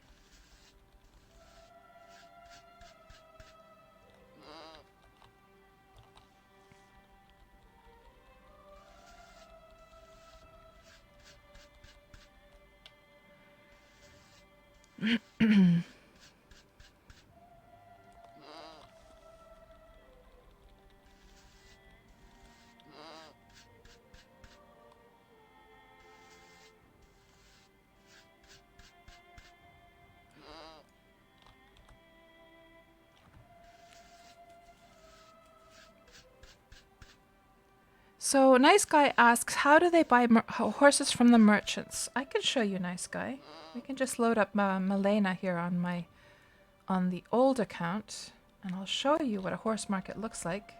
So Nice Guy asks, how do they buy horses from the merchants? I can show you, Nice Guy. We can just load up Milena here on the old account, and I'll show you what a horse market looks like.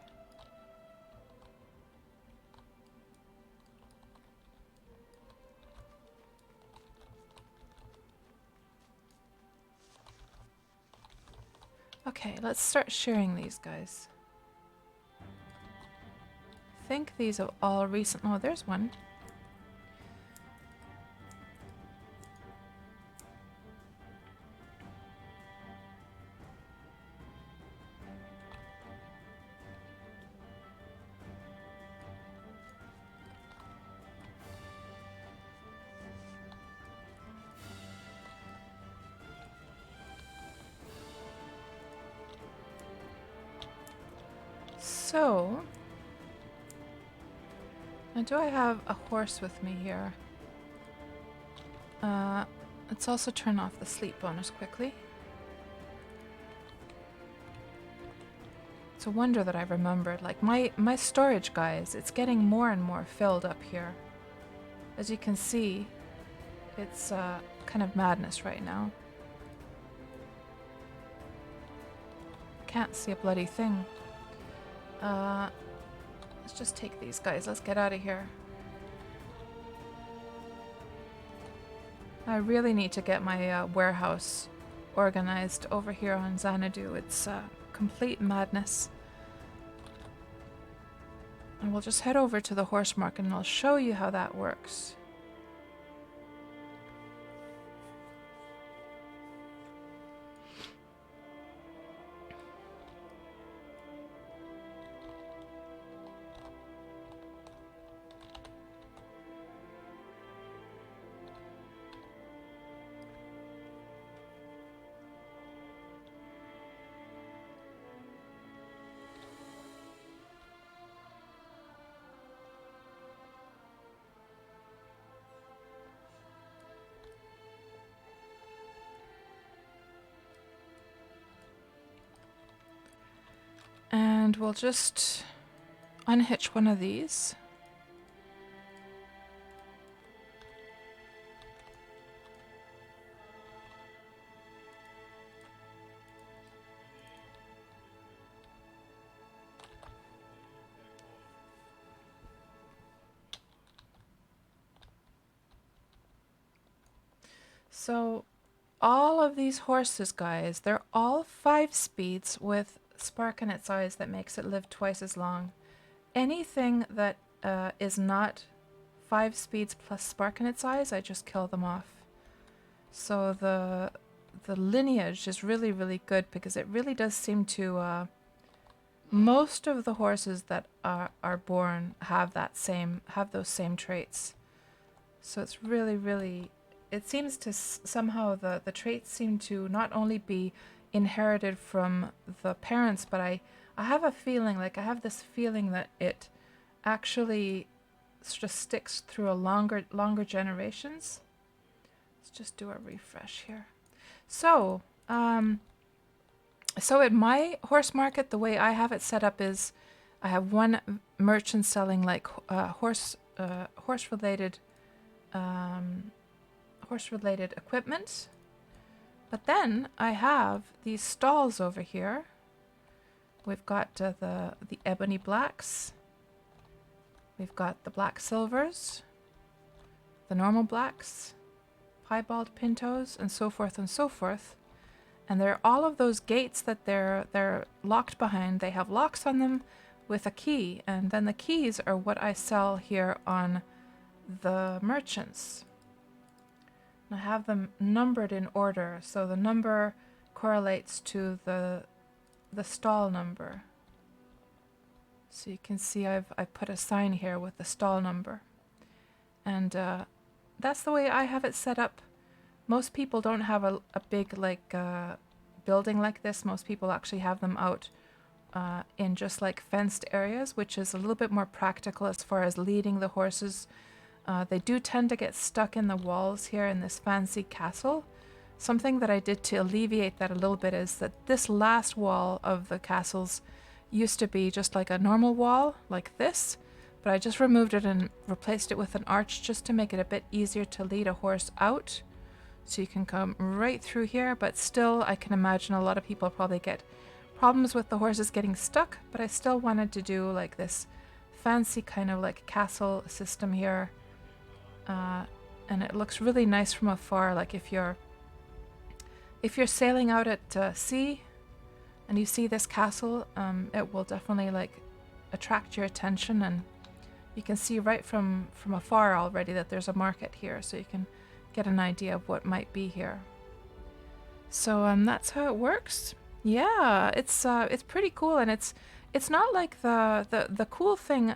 Okay, let's start sharing these guys. I think these are all recent. Oh, there's one. So, now do I have a horse with me here? Let's also turn off the sleep bonus quickly. It's a wonder that I remembered. Like my storage, guys, it's getting more and more filled up here. As you can see, it's kind of madness right now. Can't see a bloody thing. Let's just take these guys. Let's get out of here. I really need to get my warehouse organized over here on Xanadu. It's complete madness. And we'll just head over to the horse market and I'll show you how that works. And we'll just unhitch one of these. So all of these horses, guys, they're all 5 speeds with spark in its eyes that makes it live twice as long. Anything that is not 5 speeds plus spark in its eyes, I just kill them off. So the lineage is really, really good because it really does seem to most of the horses that are born have those same traits. So it's really, really, it seems to somehow the traits seem to not only be inherited from the parents, but I have a feeling, like I have this feeling that it actually just sticks through a longer generations. Let's just do a refresh here. So, so at my horse market, the way I have it set up is I have one merchant selling like horse related equipment. But then I have these stalls over here. We've got the ebony blacks. We've got the black silvers, the normal blacks, piebald pintos, and so forth and so forth. And they're all of those gates that they're locked behind. They have locks on them with a key, and then the keys are what I sell here on the merchants. I have them numbered in order, so the number correlates to the stall number. So you can see I put a sign here with the stall number. And that's the way I have it set up. Most people don't have a big building like this. Most people actually have them out in just like fenced areas, which is a little bit more practical as far as leading the horses. They do tend to get stuck in the walls here in this fancy castle. Something that I did to alleviate that a little bit is that this last wall of the castles used to be just like a normal wall, like this, but I just removed it and replaced it with an arch just to make it a bit easier to lead a horse out. So you can come right through here, but still I can imagine a lot of people probably get problems with the horses getting stuck, but I still wanted to do like this fancy kind of like castle system here. And it looks really nice from afar. Like if you're sailing out at sea and you see this castle, it will definitely like attract your attention, and you can see right from afar already that there's a market here, so you can get an idea of what might be here. So that's how it works. Yeah, it's pretty cool, and it's not like the cool thing.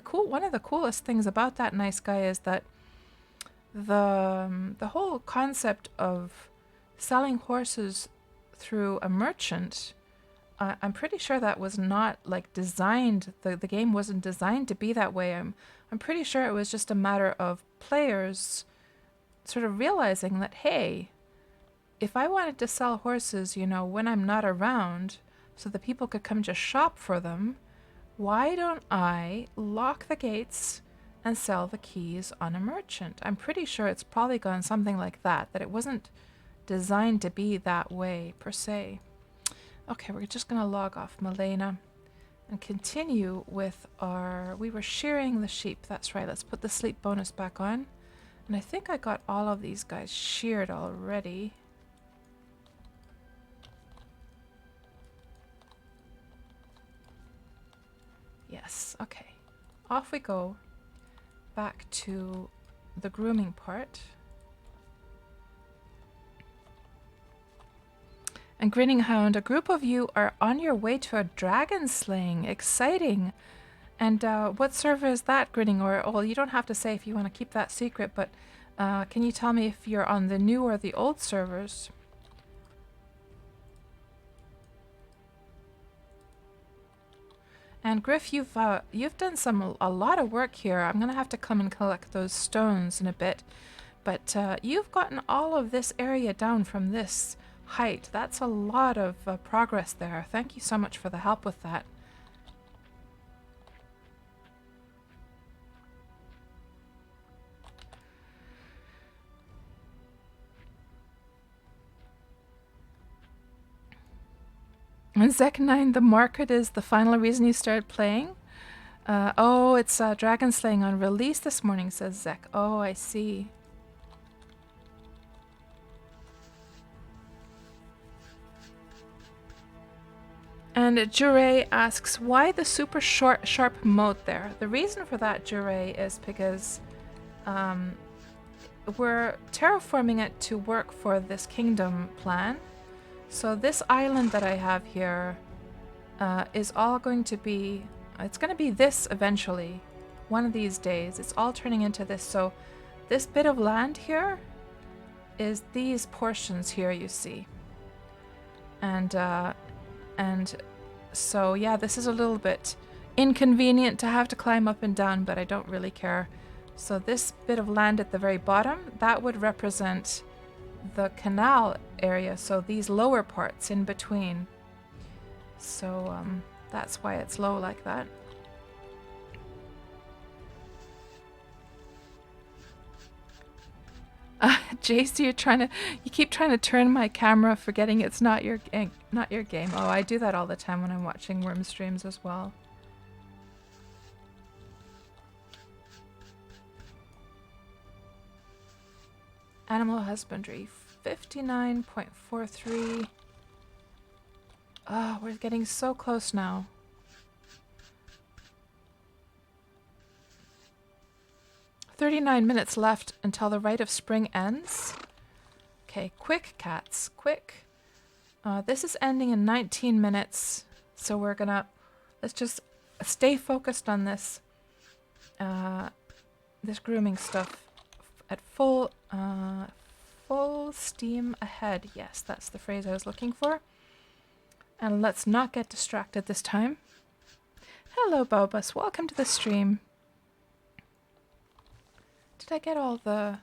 One of the coolest things about that nice guy is that the whole concept of selling horses through a merchant, I'm pretty sure that was not like designed. The game wasn't designed to be that way. I'm pretty sure it was just a matter of players sort of realizing that, hey, if I wanted to sell horses, you know, when I'm not around, so that people could come just shop for them, why don't I lock the gates and sell the keys on a merchant? I'm pretty sure it's probably gone something like that, that it wasn't designed to be that way per se. Okay, we're just going to log off Milena and continue with our... We were shearing the sheep. That's right. Let's put the sleep bonus back on. And I think I got all of these guys sheared already. Yes, okay. Off we go. Back to the grooming part. And Grinning Hound, a group of you are on your way to a dragon slaying. Exciting. And what server is that, Grinning? Or, well, you don't have to say if you want to keep that secret, but can you tell me if you're on the new or the old servers? And Griff, you've done a lot of work here. I'm gonna have to come and collect those stones in a bit, but you've gotten all of this area down from this height. That's a lot of progress there. Thank you so much for the help with that. And Zek9, the market is the final reason you started playing? Oh, it's Dragon Slaying on release this morning, says Zek. Oh, I see. And Jure asks, why the super short, sharp moat there? The reason for that, Jure, is because we're terraforming it to work for this kingdom plan. So this island that I have here is all going to be... It's going to be this eventually. One of these days. It's all turning into this. So this bit of land here is these portions here you see. And so yeah, this is a little bit inconvenient to have to climb up and down, but I don't really care. So this bit of land at the very bottom, that would represent the canal area, so these lower parts in between. So that's why it's low like that. JC, you keep trying to turn my camera, forgetting it's not your game. Oh, I do that all the time when I'm watching Wurm streams as well. Animal Husbandry, 59.43. Oh, we're getting so close now. $39 left until the rite of spring ends. Okay, quick, cats, quick. This is ending in 19 minutes, so we're gonna... Let's just stay focused on this. This grooming stuff at full steam ahead. Yes, that's the phrase I was looking for. And let's not get distracted this time. Hello, Bobus. Welcome to the stream. Did I get all the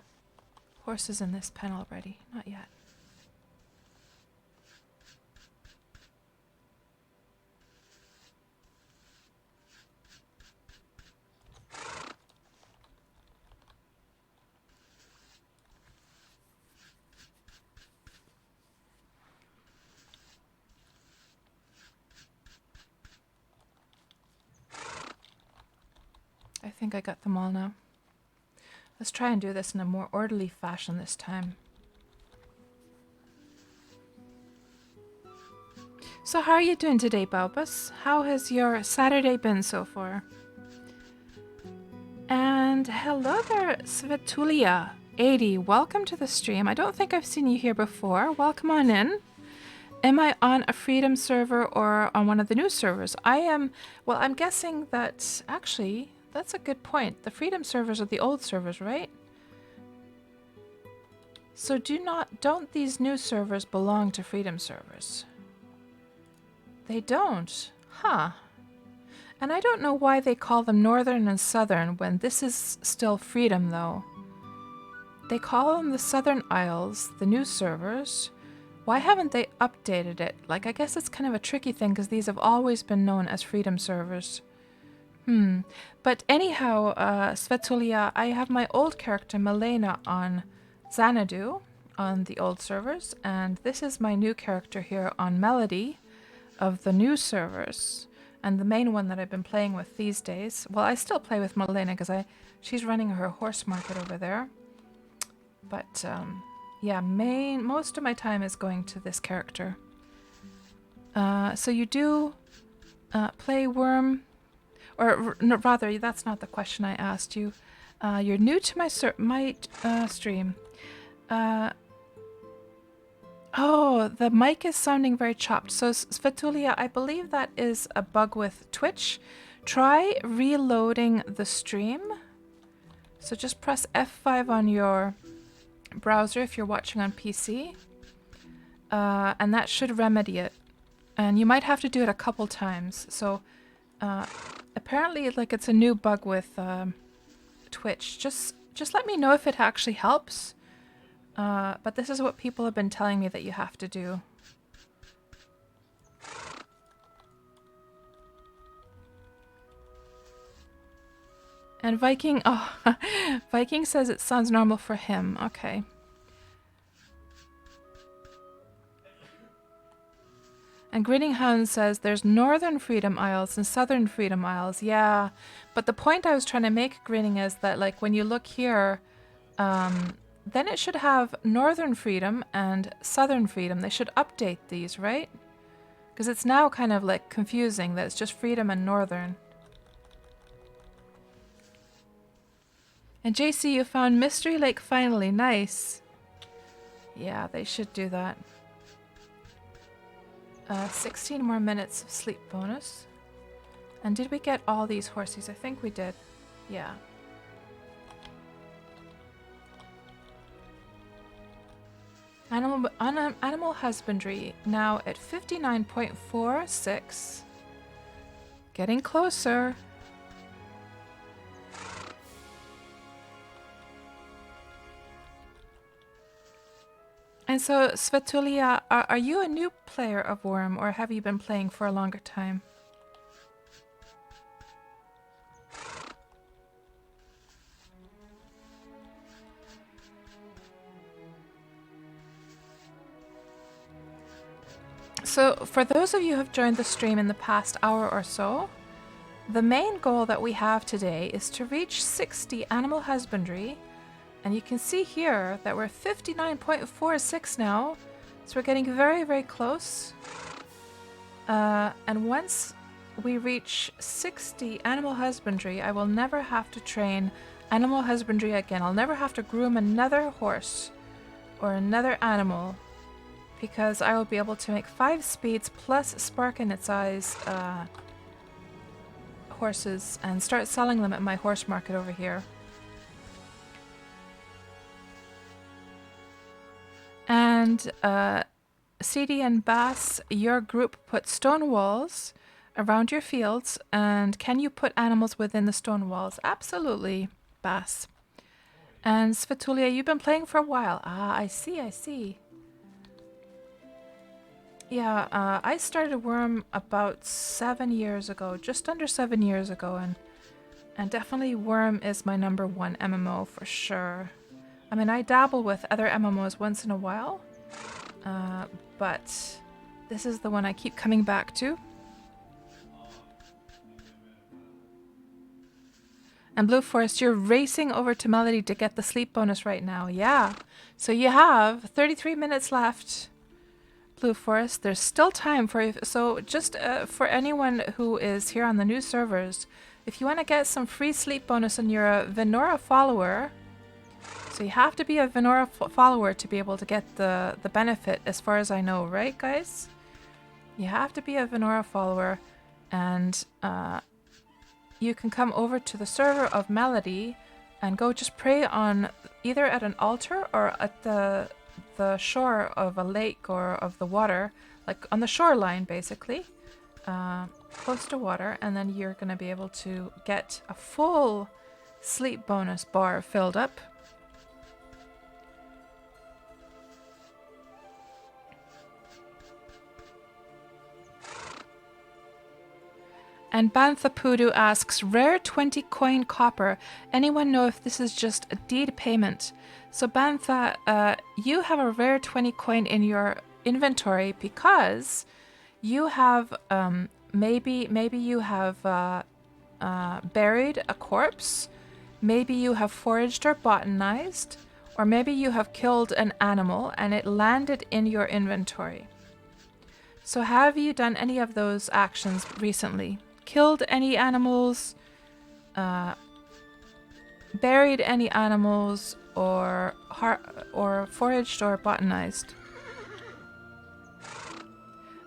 horses in this pen already? Not yet. I think I got them all now. Let's try and do this in a more orderly fashion this time. So how are you doing today, Balbus? How has your Saturday been so far? And hello there, Svetulia80. Welcome to the stream. I don't think I've seen you here before. Welcome on in. Am I on a Freedom server or on one of the new servers? I am... Well, I'm guessing that... Actually... That's a good point. The Freedom servers are the old servers, right? So don't these new servers belong to Freedom servers? They don't. Huh. And I don't know why they call them Northern and Southern when this is still Freedom, though. they call them the Southern Isles, the new servers. Why haven't they updated it? Like, I guess it's kind of a tricky thing because these have always been known as freedom servers. But anyhow, Svetulia, I have my old character Milena on Xanadu on the old servers, and this is my new character here on Melody of the new servers, and the main one that I've been playing with these days. Well, I still play with Milena because she's running her horse market over there. But yeah, most of my time is going to this character. So you do play Wurm. Or no, rather, that's not the question I asked you. You're new to my stream. Oh, the mic is sounding very chopped. So, Svetulia, I believe that is a bug with Twitch. Try reloading the stream. So just press F5 on your browser if you're watching on PC. And that should remedy it. And you might have to do it a couple times. So... apparently, like, it's a new bug with Twitch. Just let me know if it actually helps. But this is what people have been telling me that you have to do. And Viking, Viking says it sounds normal for him. Okay. And Grinning Hound says there's Northern Freedom Isles and Southern Freedom Isles. Yeah, but the point I was trying to make, Grinning, is that, like, when you look here, then it should have Northern Freedom and Southern Freedom. They should update these, right? Because it's now kind of, like, confusing that it's just Freedom and Northern. And JC, you found Mystery Lake finally. Nice. Yeah, they should do that. 16 more minutes of sleep bonus. And did we get all these horses? I think we did. Yeah. Animal Husbandry now at 59.46. Getting closer. And so, Svetulia, are you a new player of Wurm, or have you been playing for a longer time? So, for those of you who have joined the stream in the past hour or so, the main goal that we have today is to reach 60 Animal Husbandry. And you can see here that we're 59.46 now. So we're getting very, very close. And once we reach 60 Animal Husbandry, I will never have to train Animal Husbandry again. I'll never have to groom another horse or another animal, because I will be able to make 5 speeds plus spark in its eyes horses and start selling them at my horse market over here. And CD and Bass, your group put stone walls around your fields, and can you put animals within the stone walls? Absolutely, Bass. And Svetulia, you've been playing for a while. Ah, I see. Yeah, I started Wurm about 7 years ago, just under 7 years ago, and definitely Wurm is my #1 MMO for sure. I mean, I dabble with other MMOs once in a while, but this is the one I keep coming back to. And Blue Forest, you're racing over to Melody to get the sleep bonus right now. Yeah, so you have 33 minutes left. Blue Forest, there's still time for you. So just for anyone who is here on the new servers, if you want to get some free sleep bonus and you're a Venora follower, so you have to be a Venora follower to be able to get the benefit, as far as I know, right, guys? You have to be a Venora follower, and you can come over to the server of Melody and go just pray on either at an altar or at the shore of a lake or of the water, like on the shoreline, basically, close to water, and then you're going to be able to get a full sleep bonus bar filled up. And Bantha Pudu asks, rare 20 coin copper. Anyone know if this is just a deed payment? So Bantha, you have a rare 20 coin in your inventory because you have, maybe you have buried a corpse. Maybe you have foraged or botanized. Or maybe you have killed an animal and it landed in your inventory. So have you done any of those actions recently? Killed any animals, buried any animals, or foraged or botanized?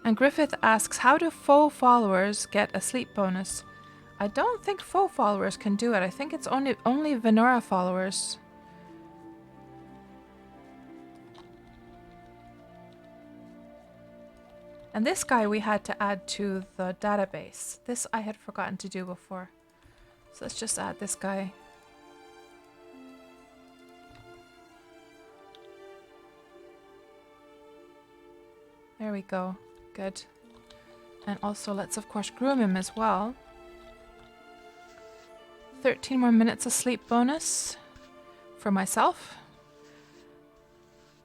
And Griffith asks, how do faux followers get a sleep bonus? I don't think faux followers can do it. I think it's only Venora followers. And this guy we had to add to the database. This I had forgotten to do before. So let's just add this guy. There we go. Good. And also let's of course groom him as well. 13 more minutes of sleep bonus for myself.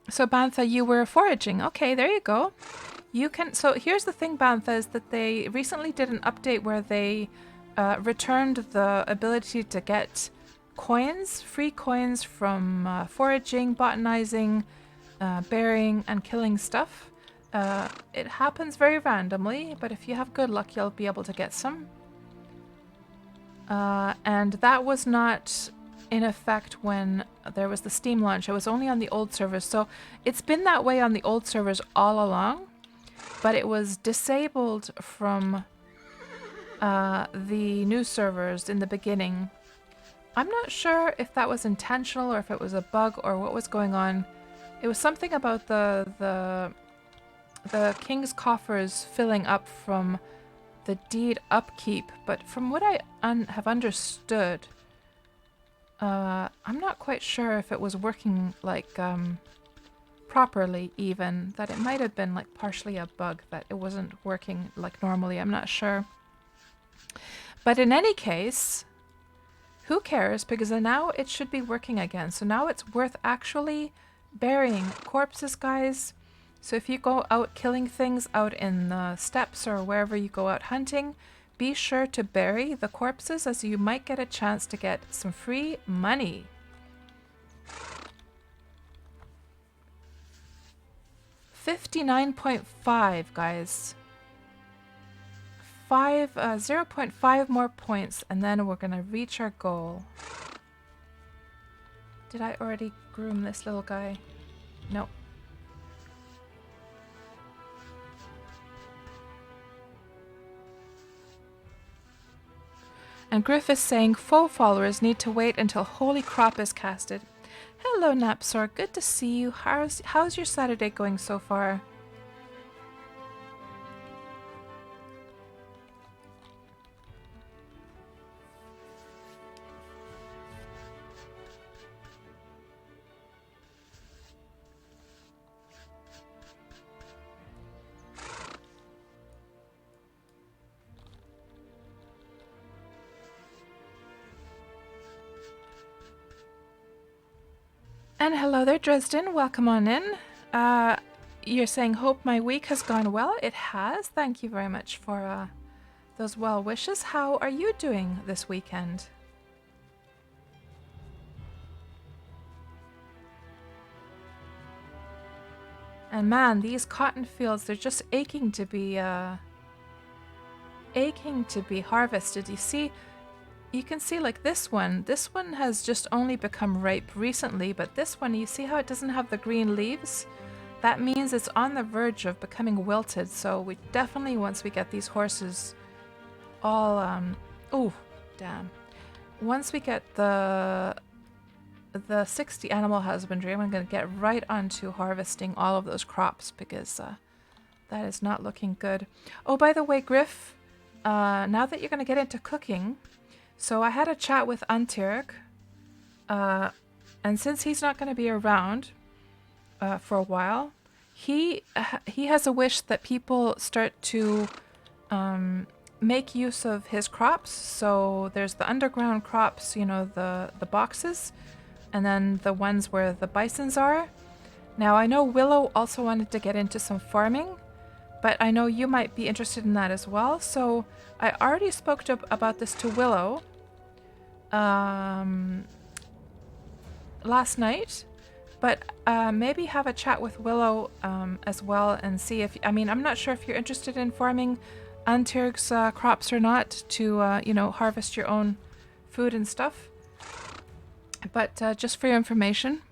So Bantha, you were foraging. Okay, there you go. You can. So here's the thing, Bantha, is that they recently did an update where they returned the ability to get coins, free coins from foraging, botanizing, burying, and killing stuff. It happens very randomly, but if you have good luck, you'll be able to get some. And that was not in effect when there was the Steam launch. It was only on the old servers. So it's been that way on the old servers all along. But it was disabled from the new servers in the beginning. I'm not sure if that was intentional or if it was a bug or what was going on. It was something about the king's coffers filling up from the deed upkeep. But from what I have understood, I'm not quite sure if it was working like properly even, that it might have been like partially a bug, that it wasn't working like normally. I'm not sure. But in any case, who cares, because now it should be working again. So now it's worth actually burying corpses, guys. So if you go out killing things out in the steppes or wherever you go out hunting, be sure to bury the corpses, as you might get a chance to get some free money. $59.5, guys. 0.5 more points, and then we're gonna reach our goal. Did I already groom this little guy? No. And Griff is saying faux followers need to wait until Holy Crop is casted. Hello, Napsor. Good to see you. How's your Saturday going so far? And hello there, Dresden. Welcome on in. You're saying, hope my week has gone well. It has. Thank you very much for those well wishes. How are you doing this weekend? And man, these cotton fields, they're just aching to be harvested. You can see like this one has just only become ripe recently, but this one, you see how it doesn't have the green leaves? That means it's on the verge of becoming wilted. So we definitely, once we get these horses all, oh, damn. Once we get the 60 Animal Husbandry, I'm going to get right onto harvesting all of those crops, because that is not looking good. Oh, by the way, Griff, now that you're going to get into cooking, so I had a chat with Antirk, and since he's not going to be around for a while, he has a wish that people start to make use of his crops. So there's the underground crops, you know, the boxes, and then the ones where the bisons are. Now I know Willow also wanted to get into some farming, but I know you might be interested in that as well. So I already spoke about this to Willow last night, but maybe have a chat with Willow as well and see if, I mean, I'm not sure if you're interested in farming Antyrg's crops or not to, you know, harvest your own food and stuff. But just for your information.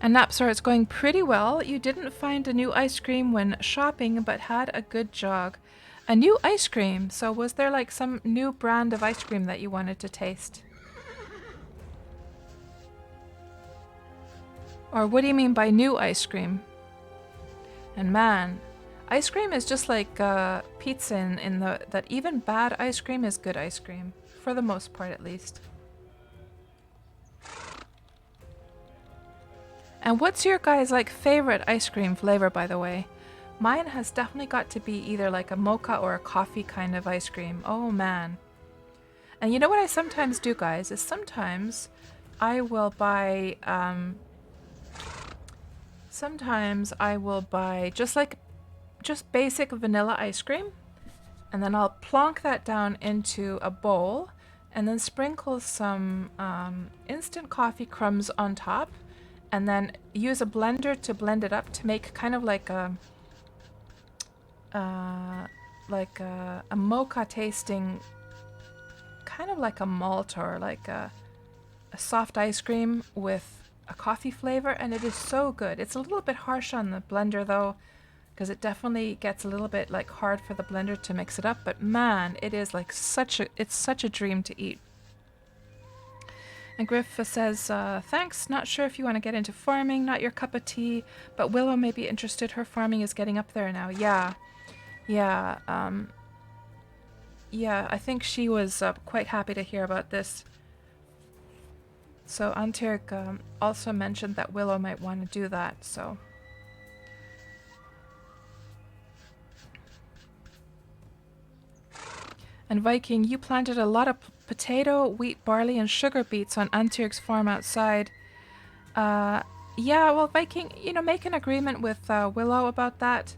And Napsar, it's going pretty well. You didn't find a new ice cream when shopping, but had a good jog. A new ice cream? So was there like some new brand of ice cream that you wanted to taste? Or what do you mean by new ice cream? And man, ice cream is just like pizza in that even bad ice cream is good ice cream. For the most part, at least. And what's your guys' like favorite ice cream flavor, by the way? Mine has definitely got to be either like a mocha or a coffee kind of ice cream. Oh man. And you know what I sometimes do, guys, is sometimes I will buy just basic vanilla ice cream, and then I'll plonk that down into a bowl and then sprinkle some instant coffee crumbs on top, and then use a blender to blend it up to make kind of like a mocha tasting, kind of like a malt or like a soft ice cream with a coffee flavor, and it is so good. It's a little bit harsh on the blender though, because it definitely gets a little bit like hard for the blender to mix it up, but man, it is like it's such a dream to eat. And Griff says, thanks, not sure if you want to get into farming, not your cup of tea, but Willow may be interested. Her farming is getting up there now. Yeah, I think she was quite happy to hear about this. So Antyrg also mentioned that Willow might want to do that, so. And Viking, you planted a lot of potato, wheat, barley, and sugar beets on Antyrg's farm outside. Yeah, well, Viking, you know, make an agreement with Willow about that.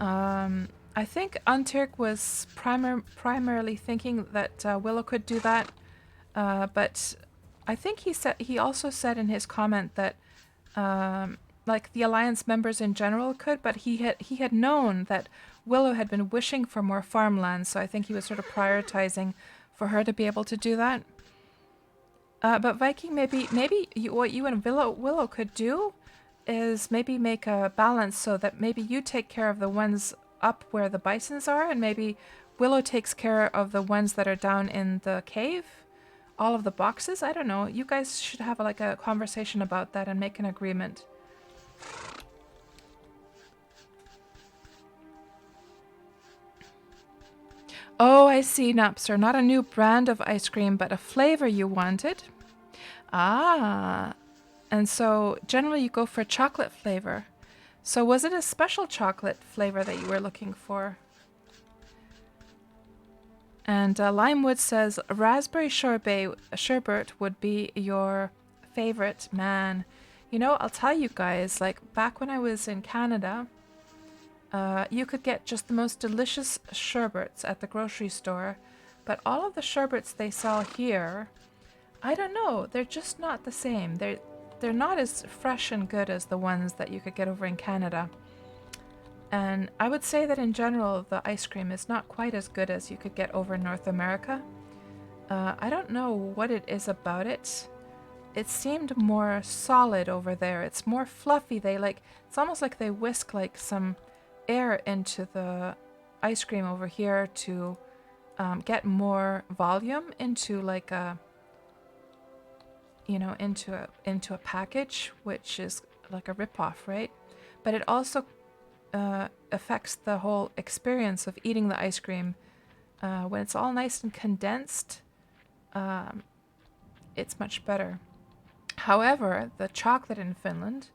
I think Antyrg was primarily thinking that Willow could do that, but I think he also said in his comment that like the Alliance members in general could, but he had known that Willow had been wishing for more farmland, so I think he was sort of prioritizing for her to be able to do that. But Viking, maybe what you and Willow could do is maybe make a balance so that maybe you take care of the ones up where the bisons are, and maybe Willow takes care of the ones that are down in the cave, all of the boxes. I don't know. You guys should have like a conversation about that and make an agreement. Oh, I see, Napster. Not a new brand of ice cream, but a flavor you wanted. Ah, and so generally you go for chocolate flavor. So was it a special chocolate flavor that you were looking for? And Limewood says raspberry sherbet would be your favorite. Man, you know, I'll tell you guys, like back when I was in Canada, you could get just the most delicious sherbets at the grocery store, but all of the sherbets they sell here, I don't know, they're just not the same. They're not as fresh and good as the ones that you could get over in Canada. And I would say that in general, the ice cream is not quite as good as you could get over in North America. I don't know what it is about it. It seemed more solid over there. It's more fluffy. It's almost like they whisk like some air into the ice cream over here to get more volume into like a, you know, into a package, which is like a ripoff, right? But it also affects the whole experience of eating the ice cream. When it's all nice and condensed, it's much better. However, the chocolate in Finland,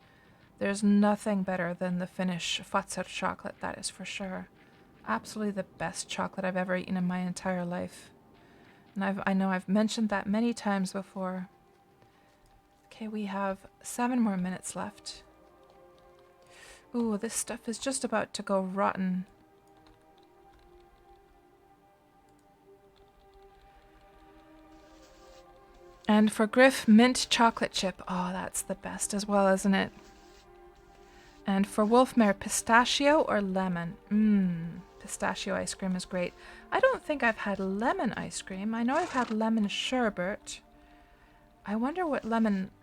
There's nothing better than the Finnish Fazer chocolate, that is for sure. Absolutely the best chocolate I've ever eaten in my entire life. And I know I've mentioned that many times before. Okay, we have 7 more minutes left. Ooh, this stuff is just about to go rotten. And for Griff, mint chocolate chip. Oh, that's the best as well, isn't it? And for Wolfmare, pistachio or lemon? Pistachio ice cream is great. I don't think I've had lemon ice cream. I know I've had lemon sherbet. I wonder what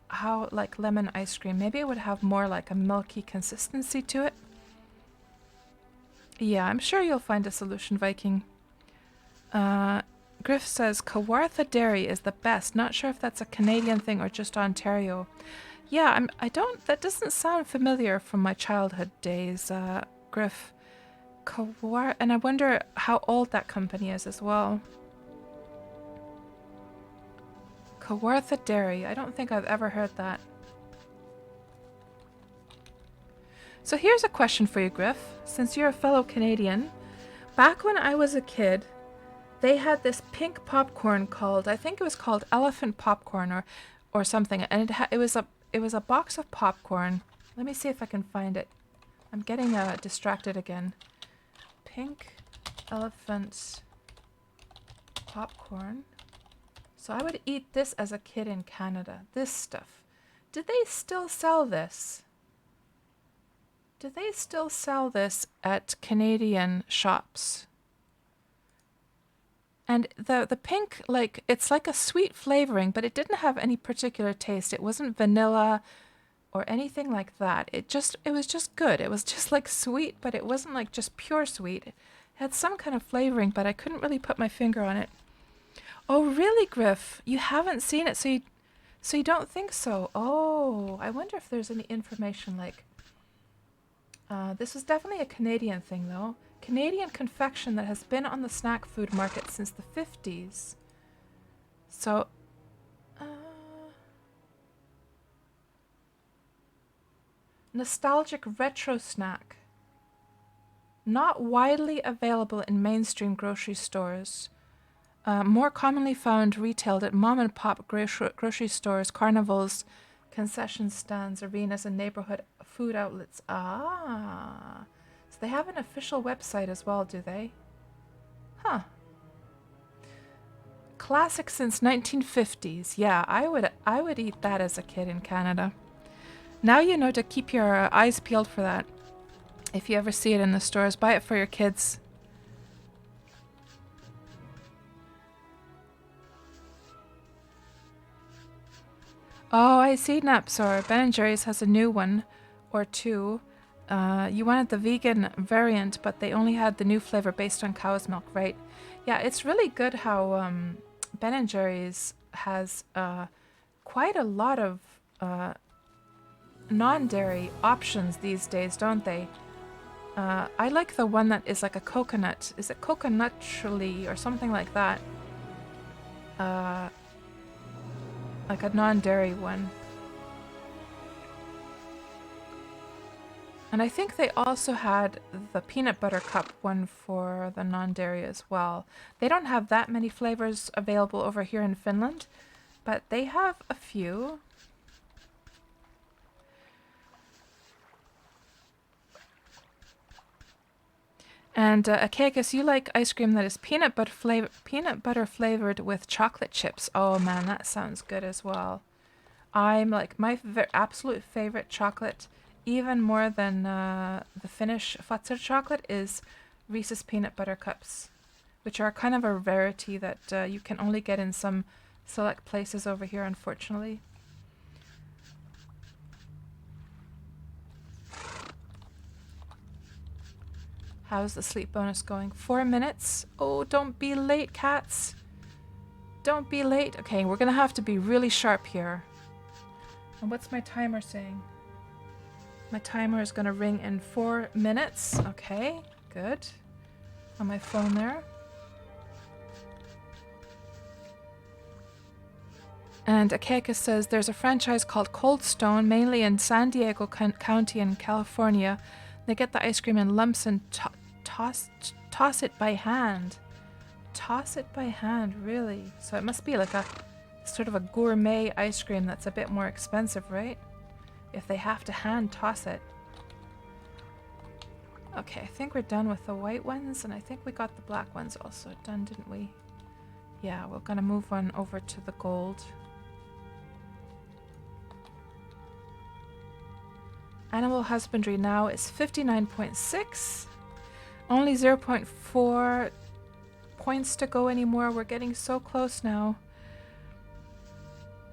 how like lemon ice cream. Maybe it would have more like a milky consistency to it. Yeah, I'm sure you'll find a solution, Viking. Griff says Kawartha Dairy is the best. Not sure if that's a Canadian thing or just Ontario. Yeah, that doesn't sound familiar from my childhood days, Griff. And I wonder how old that company is as well. Kawartha Dairy. I don't think I've ever heard that. So here's a question for you, Griff. Since you're a fellow Canadian, back when I was a kid, they had this pink popcorn called, I think it was called elephant popcorn or something, and it was a box of popcorn. Let me see if I can find it. I'm getting distracted again. Pink elephant popcorn. So I would eat this as a kid in Canada. This stuff. Did they still sell this? Do they still sell this at Canadian shops? And the pink, like, it's like a sweet flavoring, but it didn't have any particular taste. It wasn't vanilla or anything like that. It was just good. It was just like sweet, but it wasn't like just pure sweet. It had some kind of flavoring, but I couldn't really put my finger on it. Oh, really, Griff? You haven't seen it, so you don't think so? Oh, I wonder if there's any information like... this is definitely a Canadian thing, though. Canadian confection that has been on the snack food market since the 50s. So, nostalgic retro snack. Not widely available in mainstream grocery stores. More commonly found retailed at mom and pop grocery stores, carnivals, concession stands, arenas, and neighborhood food outlets. Ah. So they have an official website as well, do they? Huh. Classic since 1950s. Yeah, I would eat that as a kid in Canada. Now you know to keep your eyes peeled for that. If you ever see it in the stores, buy it for your kids. Oh, I see, Napsor. Ben & Jerry's has a new one or two. You wanted the vegan variant, but they only had the new flavor based on cow's milk, right? Yeah, it's really good how Ben & Jerry's has quite a lot of non-dairy options these days, don't they? I like the one that is like a coconut. Is it coconutly or something like that? Like a non-dairy one. And I think they also had the peanut butter cup one for the non-dairy as well. They don't have that many flavors available over here in Finland, but they have a few. And Akagus, you like ice cream that is peanut butter flavored with chocolate chips. Oh man, that sounds good as well. I'm like my absolute favorite chocolate, even more than the Finnish Fazer chocolate, is Reese's peanut butter cups, which are kind of a rarity that you can only get in some select places over here, unfortunately. How's the sleep bonus going? 4 minutes? Oh, don't be late, cats. Don't be late. Okay, we're gonna have to be really sharp here. And what's my timer saying? My timer is gonna ring in 4 minutes. Okay, good. On my phone there. And Akeka says there's a franchise called Cold Stone, mainly in San Diego County in California. They get the ice cream in lumps and toss it by hand. Toss it by hand, really? So it must be like a sort of a gourmet ice cream that's a bit more expensive, right? If they have to hand toss it. Okay, I think we're done with the white ones, and I think we got the black ones also done, didn't we? Yeah, we're gonna move on over to the gold. Animal Husbandry now is 59.6. Only 0.4 points to go anymore. We're getting so close now.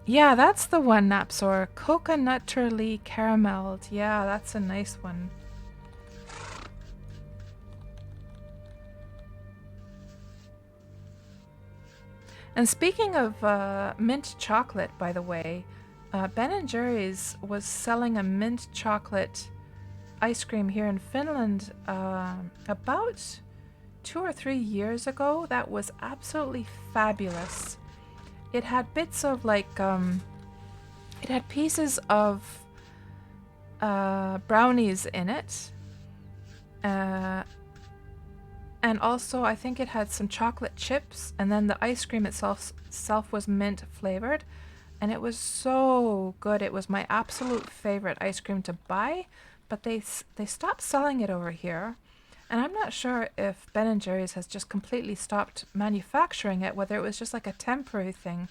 Yeah, that's the one, Napsor. Coconutterly carameled. Yeah, that's a nice one. And speaking of mint chocolate, by the way, Ben & Jerry's was selling a mint chocolate ice cream here in Finland about 2 or 3 years ago. That was absolutely fabulous. It had bits of like, it had pieces of brownies in it. And also I think it had some chocolate chips, and then the ice cream itself was mint flavored. And it was so good. It was my absolute favorite ice cream to buy, but they stopped selling it over here. And I'm not sure if Ben & Jerry's has just completely stopped manufacturing it, whether it was just like a temporary thing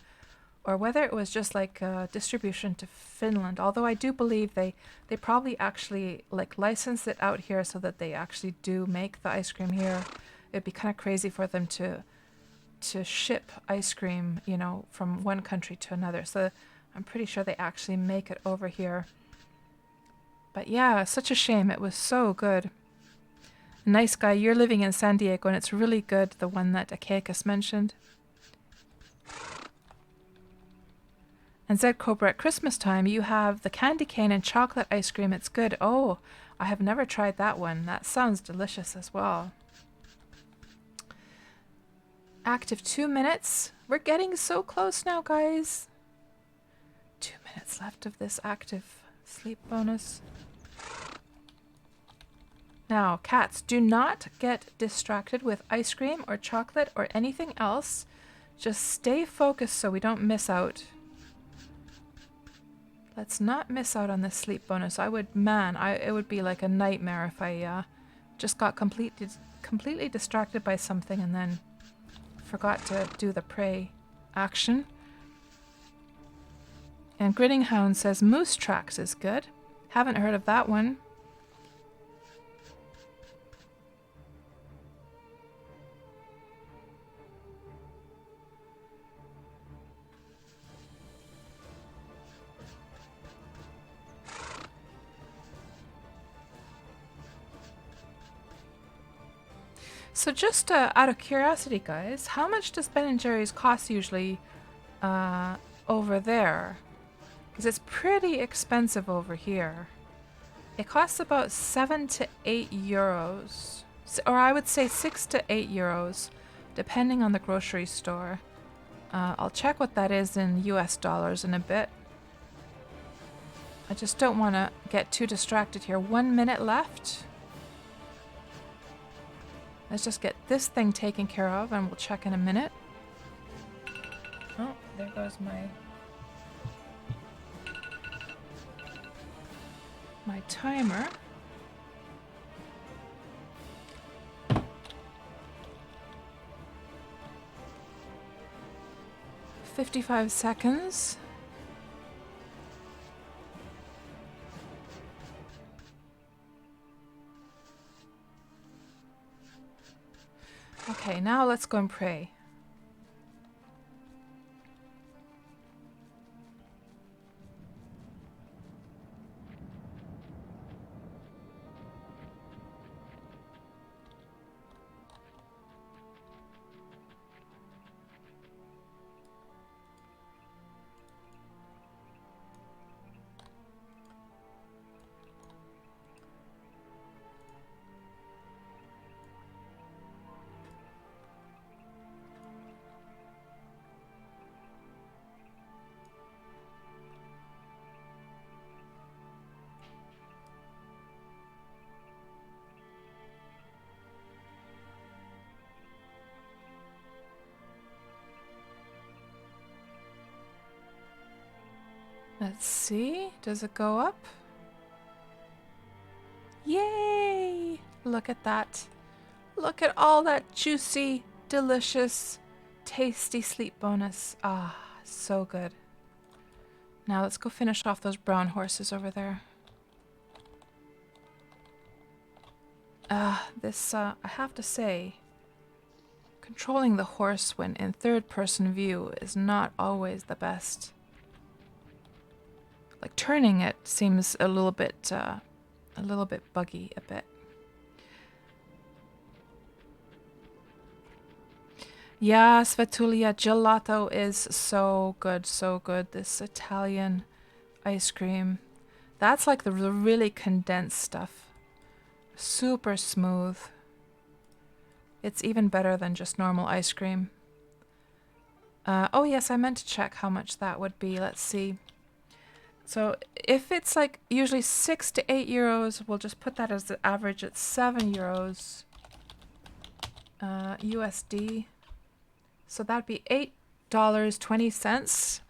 or whether it was just like distribution to Finland. Although I do believe they probably actually like license it out here so that they actually do make the ice cream here. It'd be kind of crazy for them to ship ice cream, you know, from one country to another. So I'm pretty sure they actually make it over here. But yeah, such a shame. It was so good. Nice guy, you're living in San Diego and it's really good, the one that Akekas mentioned. And Zed Cobra, at Christmas time, you have the candy cane and chocolate ice cream. It's good. Oh, I have never tried that one. That sounds delicious as well. Active 2 minutes. We're getting so close now, guys. 2 minutes left of this active sleep bonus. Now, cats, do not get distracted with ice cream or chocolate or anything else. Just stay focused so we don't miss out. Let's not miss out on this sleep bonus. It would be like a nightmare if I just got completely distracted by something and then forgot to do the prey action. And Grinning Hound says Moose Tracks is good. Haven't heard of that one. So just out of curiosity, guys, how much does Ben & Jerry's cost usually over there? Because it's pretty expensive over here. It costs about 7 to 8 euros. Or I would say 6 to 8 euros, depending on the grocery store. I'll check what that is in US dollars in a bit. I just don't want to get too distracted here. 1 minute left. Let's just get this thing taken care of and we'll check in a minute. Oh, there goes my timer. "55 seconds. Okay, now let's go and pray. Let's see. Does it go up? Yay! Look at that. Look at all that juicy, delicious, tasty sleep bonus. Ah, so good. Now let's go finish off those brown horses over there. This, I have to say, controlling the horse when in third-person view is not always the best. Like turning it seems a little bit buggy a bit. Yeah, Svetulia, gelato is so good, so good. This Italian ice cream. That's like the really condensed stuff. Super smooth. It's even better than just normal ice cream. Oh yes, I meant to check how much that would be. Let's see. So if it's like usually 6 to 8 euros, we'll just put that as the average at 7 euros USD. So that'd be $8.20.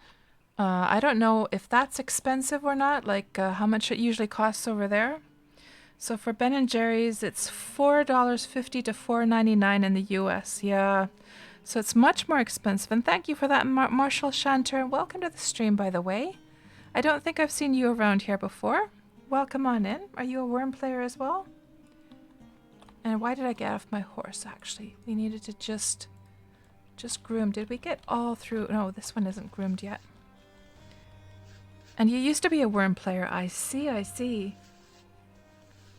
I don't know if that's expensive or not, like how much it usually costs over there. So for Ben & Jerry's, it's $4.50 to $4.99 in the US. Yeah, so it's much more expensive. And thank you for that, Marshall Shanter. Welcome to the stream, by the way. I don't think I've seen you around here before. Welcome on in. Are you a Wurm player as well? And why did I get off my horse, actually? We needed to just groom. Did we get all through? No, this one isn't groomed yet. And you used to be a Wurm player. I see, I see.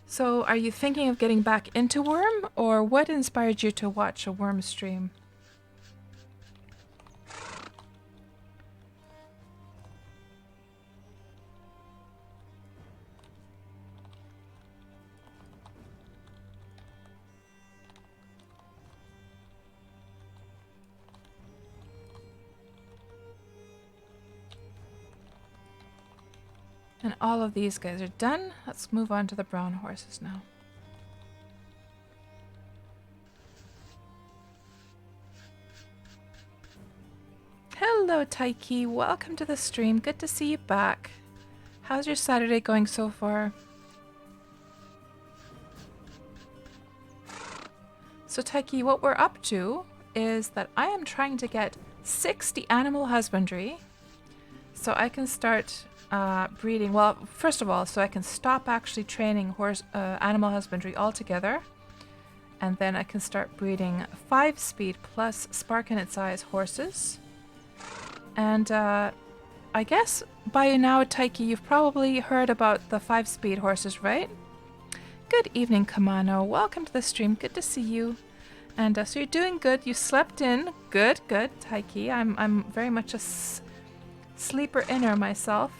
So are you thinking of getting back into Wurm, or what inspired you to watch a Wurm stream? And all of these guys are done. Let's move on to the brown horses now. Hello, Taiki. Welcome to the stream. Good to see you back. How's your Saturday going so far? So, Taiki, what we're up to is that I am trying to get 60 Animal Husbandry so I can start breeding. Well, first of all, so I can stop actually training Animal Husbandry altogether. And then I can start breeding 5-speed plus spark in its eyes horses. And I guess by now, Taiki, you've probably heard about the 5-speed horses, right? Good evening, Kamano. Welcome to the stream. Good to see you. And so you're doing good. You slept in. Good, good, Taiki. I'm very much a sleeper inner myself.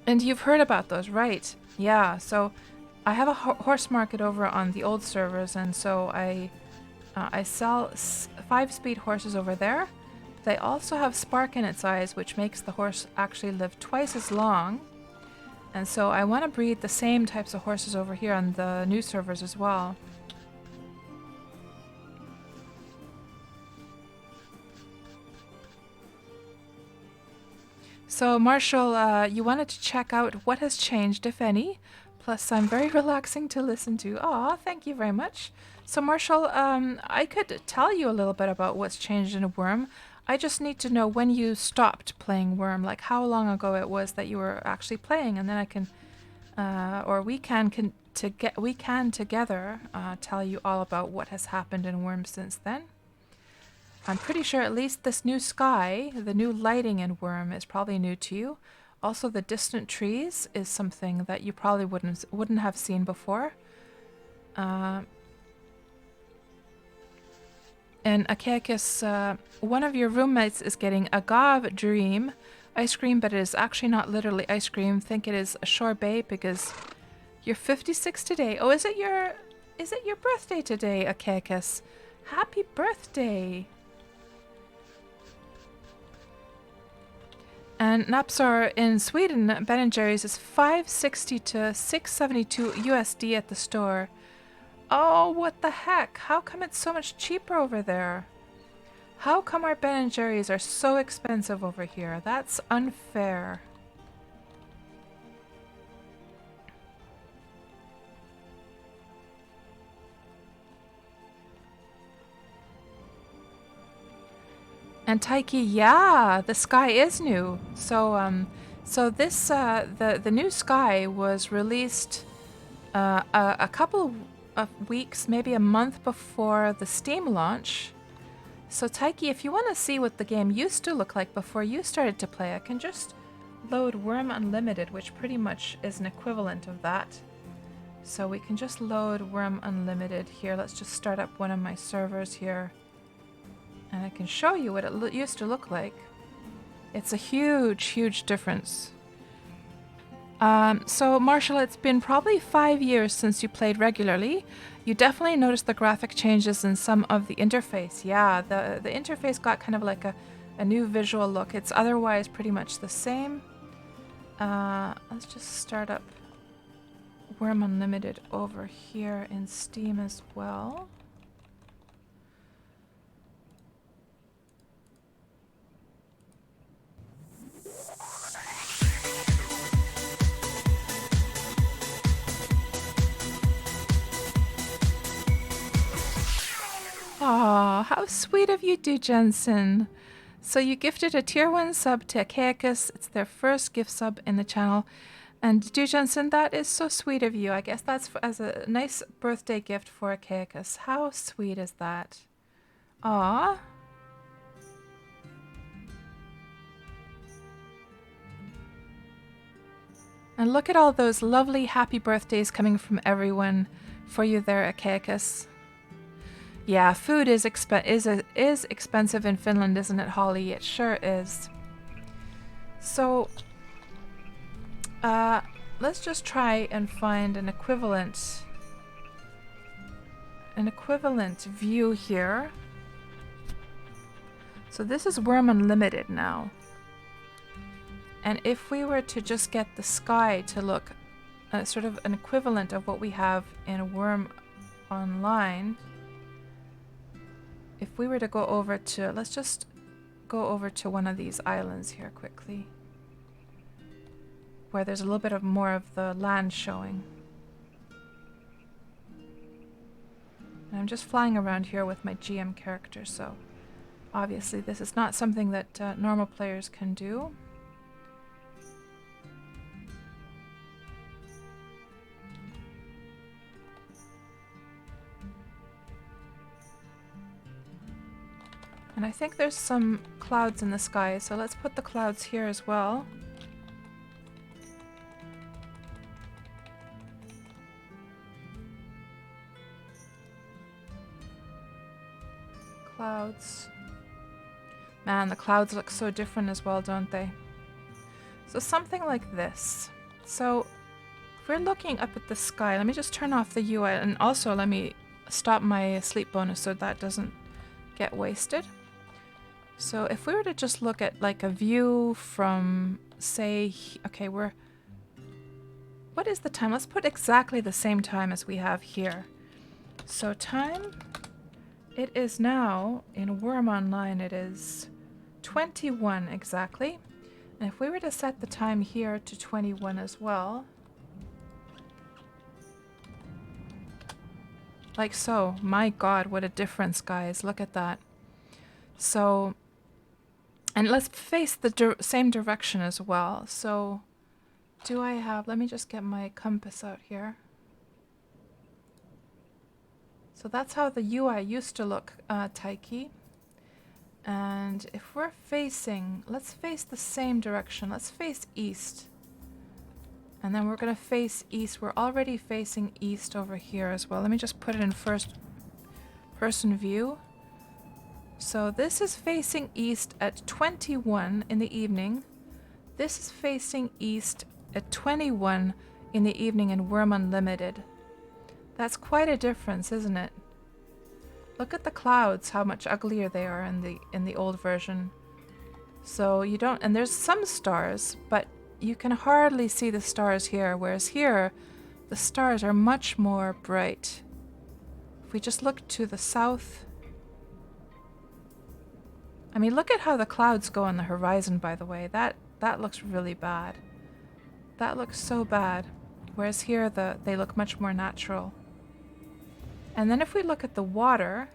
And you've heard about those, right? Yeah, so I have a horse market over on the old servers, and so I sell 5-speed horses over there. They also have spark in its eyes, which makes the horse actually live twice as long. And so I want to breed the same types of horses over here on the new servers as well. So Marshall, you wanted to check out what has changed, if any. Plus, I'm very relaxing to listen to. Aw, thank you very much. So Marshall, I could tell you a little bit about what's changed in Wurm. I just need to know when you stopped playing Wurm, like how long ago it was that you were actually playing, and then I can, or we can together tell you all about what has happened in Wurm since then. I'm pretty sure at least this new sky, the new lighting in Wurm, is probably new to you. Also, the distant trees is something that you probably wouldn't have seen before. And Akeakis, one of your roommates is getting agave dream ice cream, but it is actually not literally ice cream. Think it is a sorbet because you're 56 today. Oh, is it your birthday today, Akeakis? Happy birthday! And Napsar in Sweden, Ben & Jerry's is $5.60 to $6.72 USD at the store. Oh, what the heck? How come it's so much cheaper over there? How come our Ben and Jerry's are so expensive over here? That's unfair. And Taiki, yeah, the sky is new. So this the new sky was released a couple of weeks, maybe a month before the Steam launch. So Taiki, if you want to see what the game used to look like before you started to play, I can just load Wurm Unlimited, which pretty much is an equivalent of that. So we can just load Wurm Unlimited here. Let's just start up one of my servers here. And I can show you what it used to look like. It's a huge, huge difference. So Marshall, it's been probably 5 years since you played regularly. You definitely noticed the graphic changes in some of the interface. Yeah, the interface got kind of like a new visual look. It's otherwise pretty much the same. Let's just start up Wurm Unlimited over here in Steam as well. Aw, how sweet of you, Du Jensen. So you gifted a tier 1 sub to Achaicus. It's their first gift sub in the channel. And Du Jensen, that is so sweet of you. I guess that's as a nice birthday gift for Achaicus. How sweet is that? Aw. And look at all those lovely happy birthdays coming from everyone for you there, Achaicus. Yeah, food is expensive in Finland, isn't it, Holly? It sure is. So, let's just try and find an equivalent view here. So this is Wurm Unlimited now. And if we were to just get the sky to look sort of an equivalent of what we have in Wurm Online. If we were to go over to, let's just go over to one of these islands here quickly, where there's a little bit of more of the land showing. And I'm just flying around here with my GM character, so obviously this is not something that normal players can do. And I think there's some clouds in the sky, so let's put the clouds here as well. Clouds. Man, the clouds look so different as well, don't they? So something like this. So if we're looking up at the sky, let me just turn off the UI, and also let me stop my sleep bonus so that doesn't get wasted. So if we were to just look at like a view from, say, okay, what is the time? Let's put exactly the same time as we have here. So time, it is now, in Wurm Online, it is 21 exactly. And if we were to set the time here to 21 as well, like so, my God, what a difference, guys. Look at that. So, and let's face the same direction as well. So, do I have, let me just get my compass out here. So that's how the UI used to look, Taiki. And if we're facing, let's face the same direction. Let's face east. And then we're going to face east. We're already facing east over here as well. Let me just put it in first person view. So this is facing east at 21 in the evening. This is facing east at 21 in the evening in Wurm Unlimited. That's quite a difference, isn't it? Look at the clouds, how much uglier they are in the old version. So you don't, and there's some stars, but you can hardly see the stars here, whereas here the stars are much more bright. If we just look to the south, I mean, look at how the clouds go on the horizon, by the way. That looks really bad. That looks so bad. Whereas here, they look much more natural. And then if we look at the water,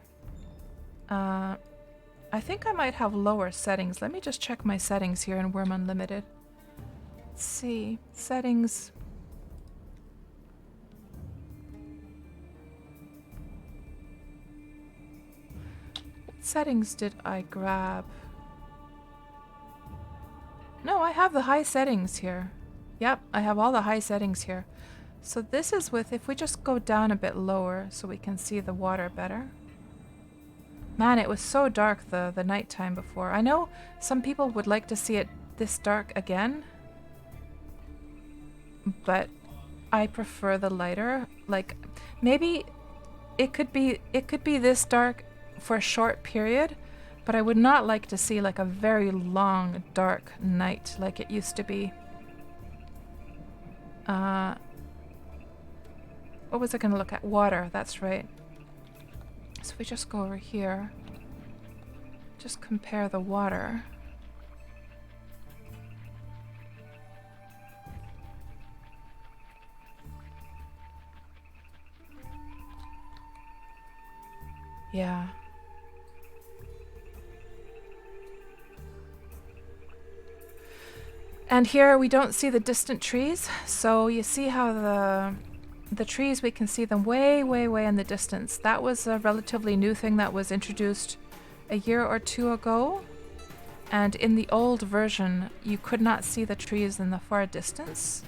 I think I might have lower settings. Let me just check my settings here in Wurm Unlimited. Let's see. Settings. What settings did I grab? No, I have the high settings here. Yep, I have all the high settings here. So this is with, if we just go down a bit lower so we can see the water better. Man, it was so dark the nighttime before. I know some people would like to see it this dark again, but I prefer the lighter. Like, maybe it could be this dark for a short period, but I would not like to see like a very long dark night like it used to be. What was I going to look at? Water, that's right. So if we just go over here, just compare the water. Yeah. And here we don't see the distant trees, so you see how the trees, we can see them way, way, way in the distance. That was a relatively new thing that was introduced a year or two ago. And in the old version, you could not see the trees in the far distance.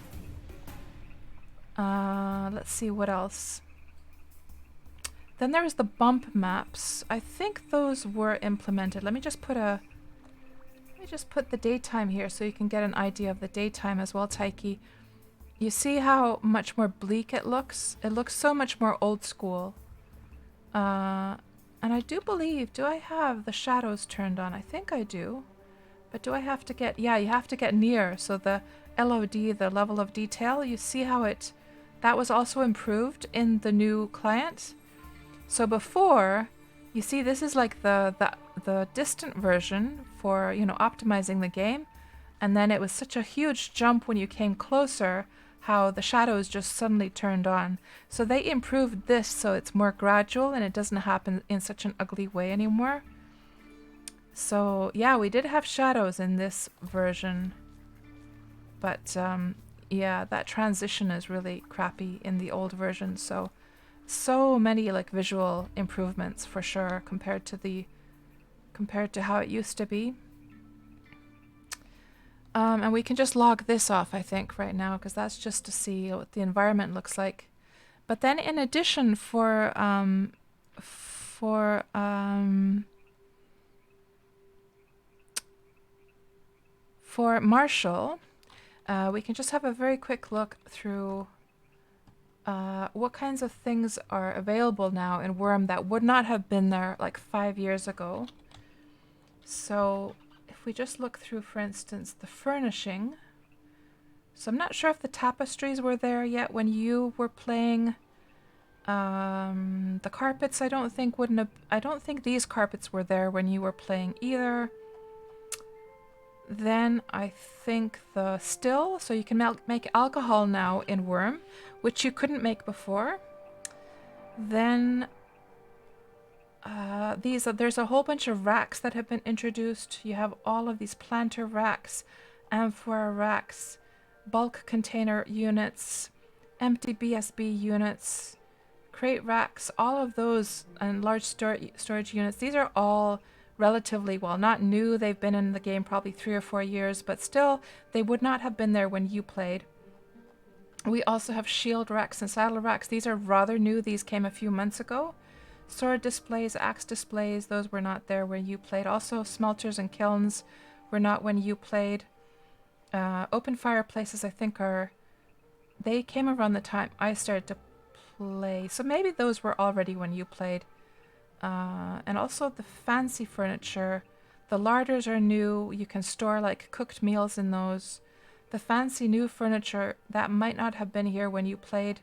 Let's see what else. Then there was the bump maps. I think those were implemented. Let me just put the daytime here so you can get an idea of the daytime as well, Taiki. You see how much more bleak it looks? It looks so much more old school. And I do believe, do I have the shadows turned on? I think I do. But do I have to get, yeah, you have to get near. So the LOD, the level of detail, you see how that was also improved in the new client. So before, you see this is like the distant version for, you know, optimizing the game. And then it was such a huge jump when you came closer, how the shadows just suddenly turned on. So they improved this so it's more gradual and it doesn't happen in such an ugly way anymore. So yeah, we did have shadows in this version. But yeah, that transition is really crappy in the old version. So many like visual improvements for sure compared to how it used to be. And we can just log this off, I think, right now, because that's just to see what the environment looks like. But then in addition for Marshall, we can just have a very quick look through what kinds of things are available now in Wurm that would not have been there like 5 years ago. So if we just look through, for instance, the furnishing. So I'm not sure if the tapestries were there yet when you were playing. The carpets, I don't think these carpets were there when you were playing either. Then I think the still, so you can make alcohol now in Wurm, which you couldn't make before. Then there's a whole bunch of racks that have been introduced. You have all of these planter racks, amphora racks, bulk container units, empty BSB units, crate racks, all of those, and large storage units. These are all relatively, well, not new. They've been in the game probably 3 or 4 years, but still, they would not have been there when you played. We also have shield racks and saddle racks. These are rather new. These came a few months ago. Sword displays, axe displays, those were not there when you played. Also, smelters and kilns were not when you played. Open fireplaces, I think, they came around the time I started to play. So maybe those were already when you played. And also the fancy furniture. The larders are new. You can store like cooked meals in those. The fancy new furniture, that might not have been here when you played.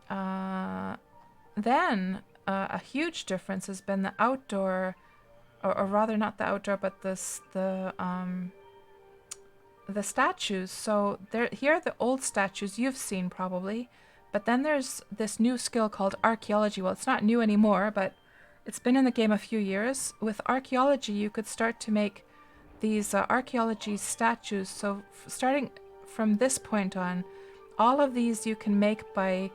Then a huge difference has been the outdoor or rather not the outdoor, but the statues. So here are the old statues you've seen probably, but then there's this new skill called archaeology. Well, it's not new anymore, but it's been in the game a few years. With archaeology, you could start to make these archaeology statues. So starting from this point on, all of these you can make by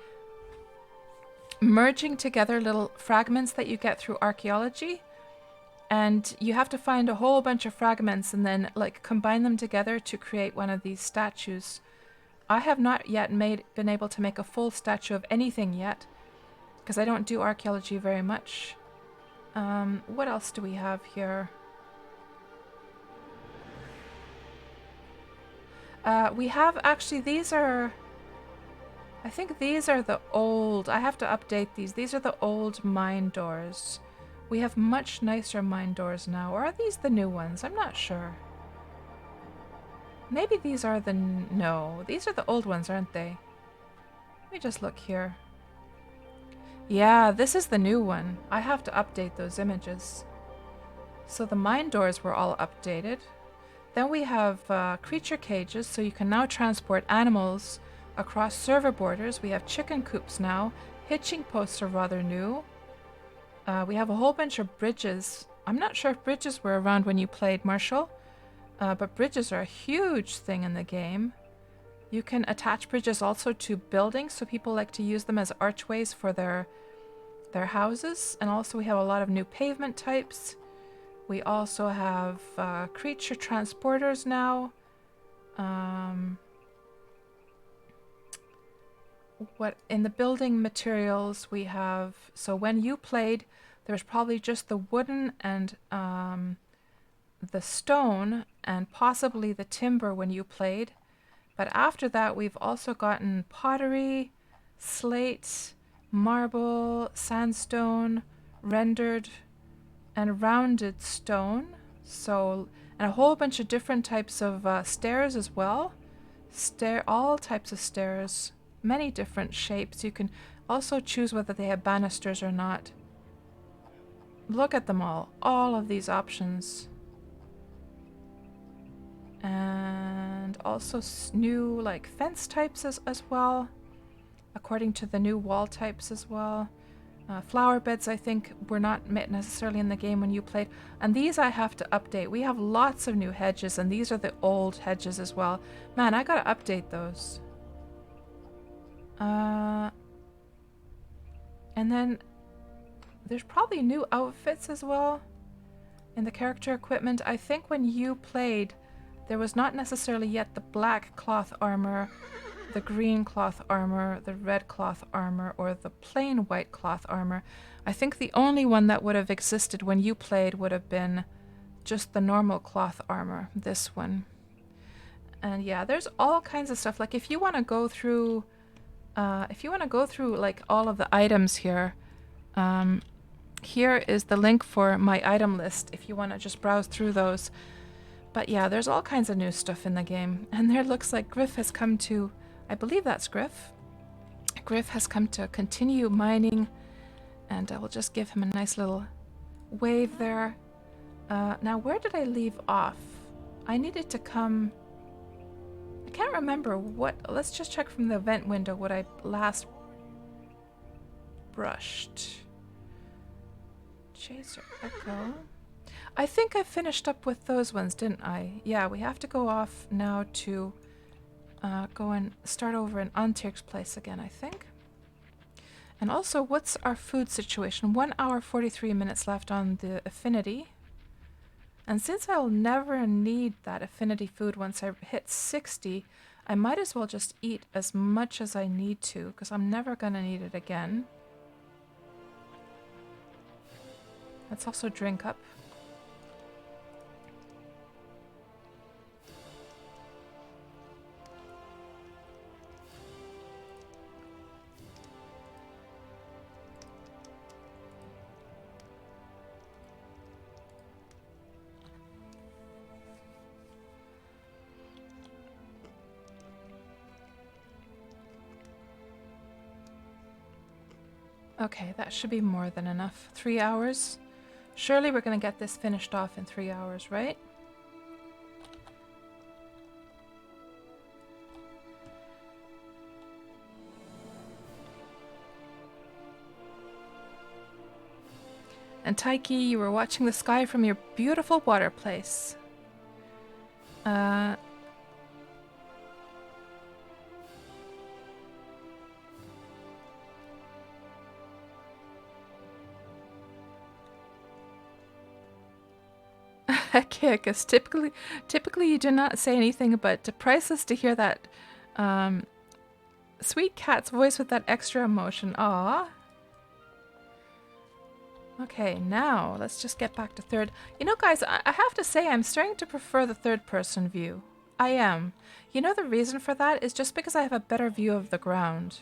merging together little fragments that you get through archaeology. And you have to find a whole bunch of fragments and then like combine them together to create one of these statues. I have not yet been able to make a full statue of anything yet because I don't do archaeology very much. What else do we have here? We have actually, I think these are the old, I have to update these. These are the old mine doors. We have much nicer mine doors now. Or are these the new ones? I'm not sure. Maybe these are the... No, these are the old ones, aren't they? Let me just look here. Yeah, this is the new one. I have to update those images. So the mine doors were all updated. Then we have creature cages, so you can now transport animals across server borders. We have chicken coops now. Hitching posts are rather new. We have a whole bunch of bridges. I'm not sure if bridges were around when you played, Marshall, but bridges are a huge thing in the game. You can attach bridges also to buildings, so people like to use them as archways for their houses. And also we have a lot of new pavement types. We also have creature transporters now. What in the building materials we have, so when you played, there's probably just the wooden and the stone and possibly the timber when you played. But after that, we've also gotten pottery, slate, marble, sandstone, rendered and rounded stone. So, and a whole bunch of different types of stairs as well. All types of stairs, many different shapes. You can also choose whether they have banisters or not. Look at them all of these options. And also new like fence types as well, according to the new wall types as well. Flower beds, I think, were not necessarily in the game when you played. And these I have to update. We have lots of new hedges, and these are the old hedges as well. Man, I gotta update those. And then there's probably new outfits as well in the character equipment. I think when you played, there was not necessarily yet the black cloth armor, the green cloth armor, the red cloth armor, or the plain white cloth armor. I think the only one that would have existed when you played would have been just the normal cloth armor, this one. And yeah, there's all kinds of stuff. Like if you want to go through, like all of the items here, here is the link for my item list if you want to just browse through those. But yeah, there's all kinds of new stuff in the game. And there looks like Griff has come to, I believe that's Griff. Griff has come to continue mining, and I will just give him a nice little wave there. Now, where did I leave off? I needed to come... I can't remember what... Let's just check from the event window what I last brushed. Chaser Echo. I think I finished up with those ones, didn't I? Yeah, we have to go off now to go and start over in Antir's place again, I think. And also, what's our food situation? 1 hour, 43 minutes left on the affinity. And since I'll never need that affinity food once I hit 60, I might as well just eat as much as I need to, because I'm never going to need it again. Let's also drink up. Okay, that should be more than enough. 3 hours. Surely we're going to get this finished off in 3 hours, right? And Taiki, you were watching the sky from your beautiful water place. Heck yeah, because typically you do not say anything, but priceless to hear that sweet cat's voice with that extra emotion. Aww. Okay, now let's just get back to third. You know, guys, I have to say I'm starting to prefer the third person view. I am. You know, the reason for that is just because I have a better view of the ground.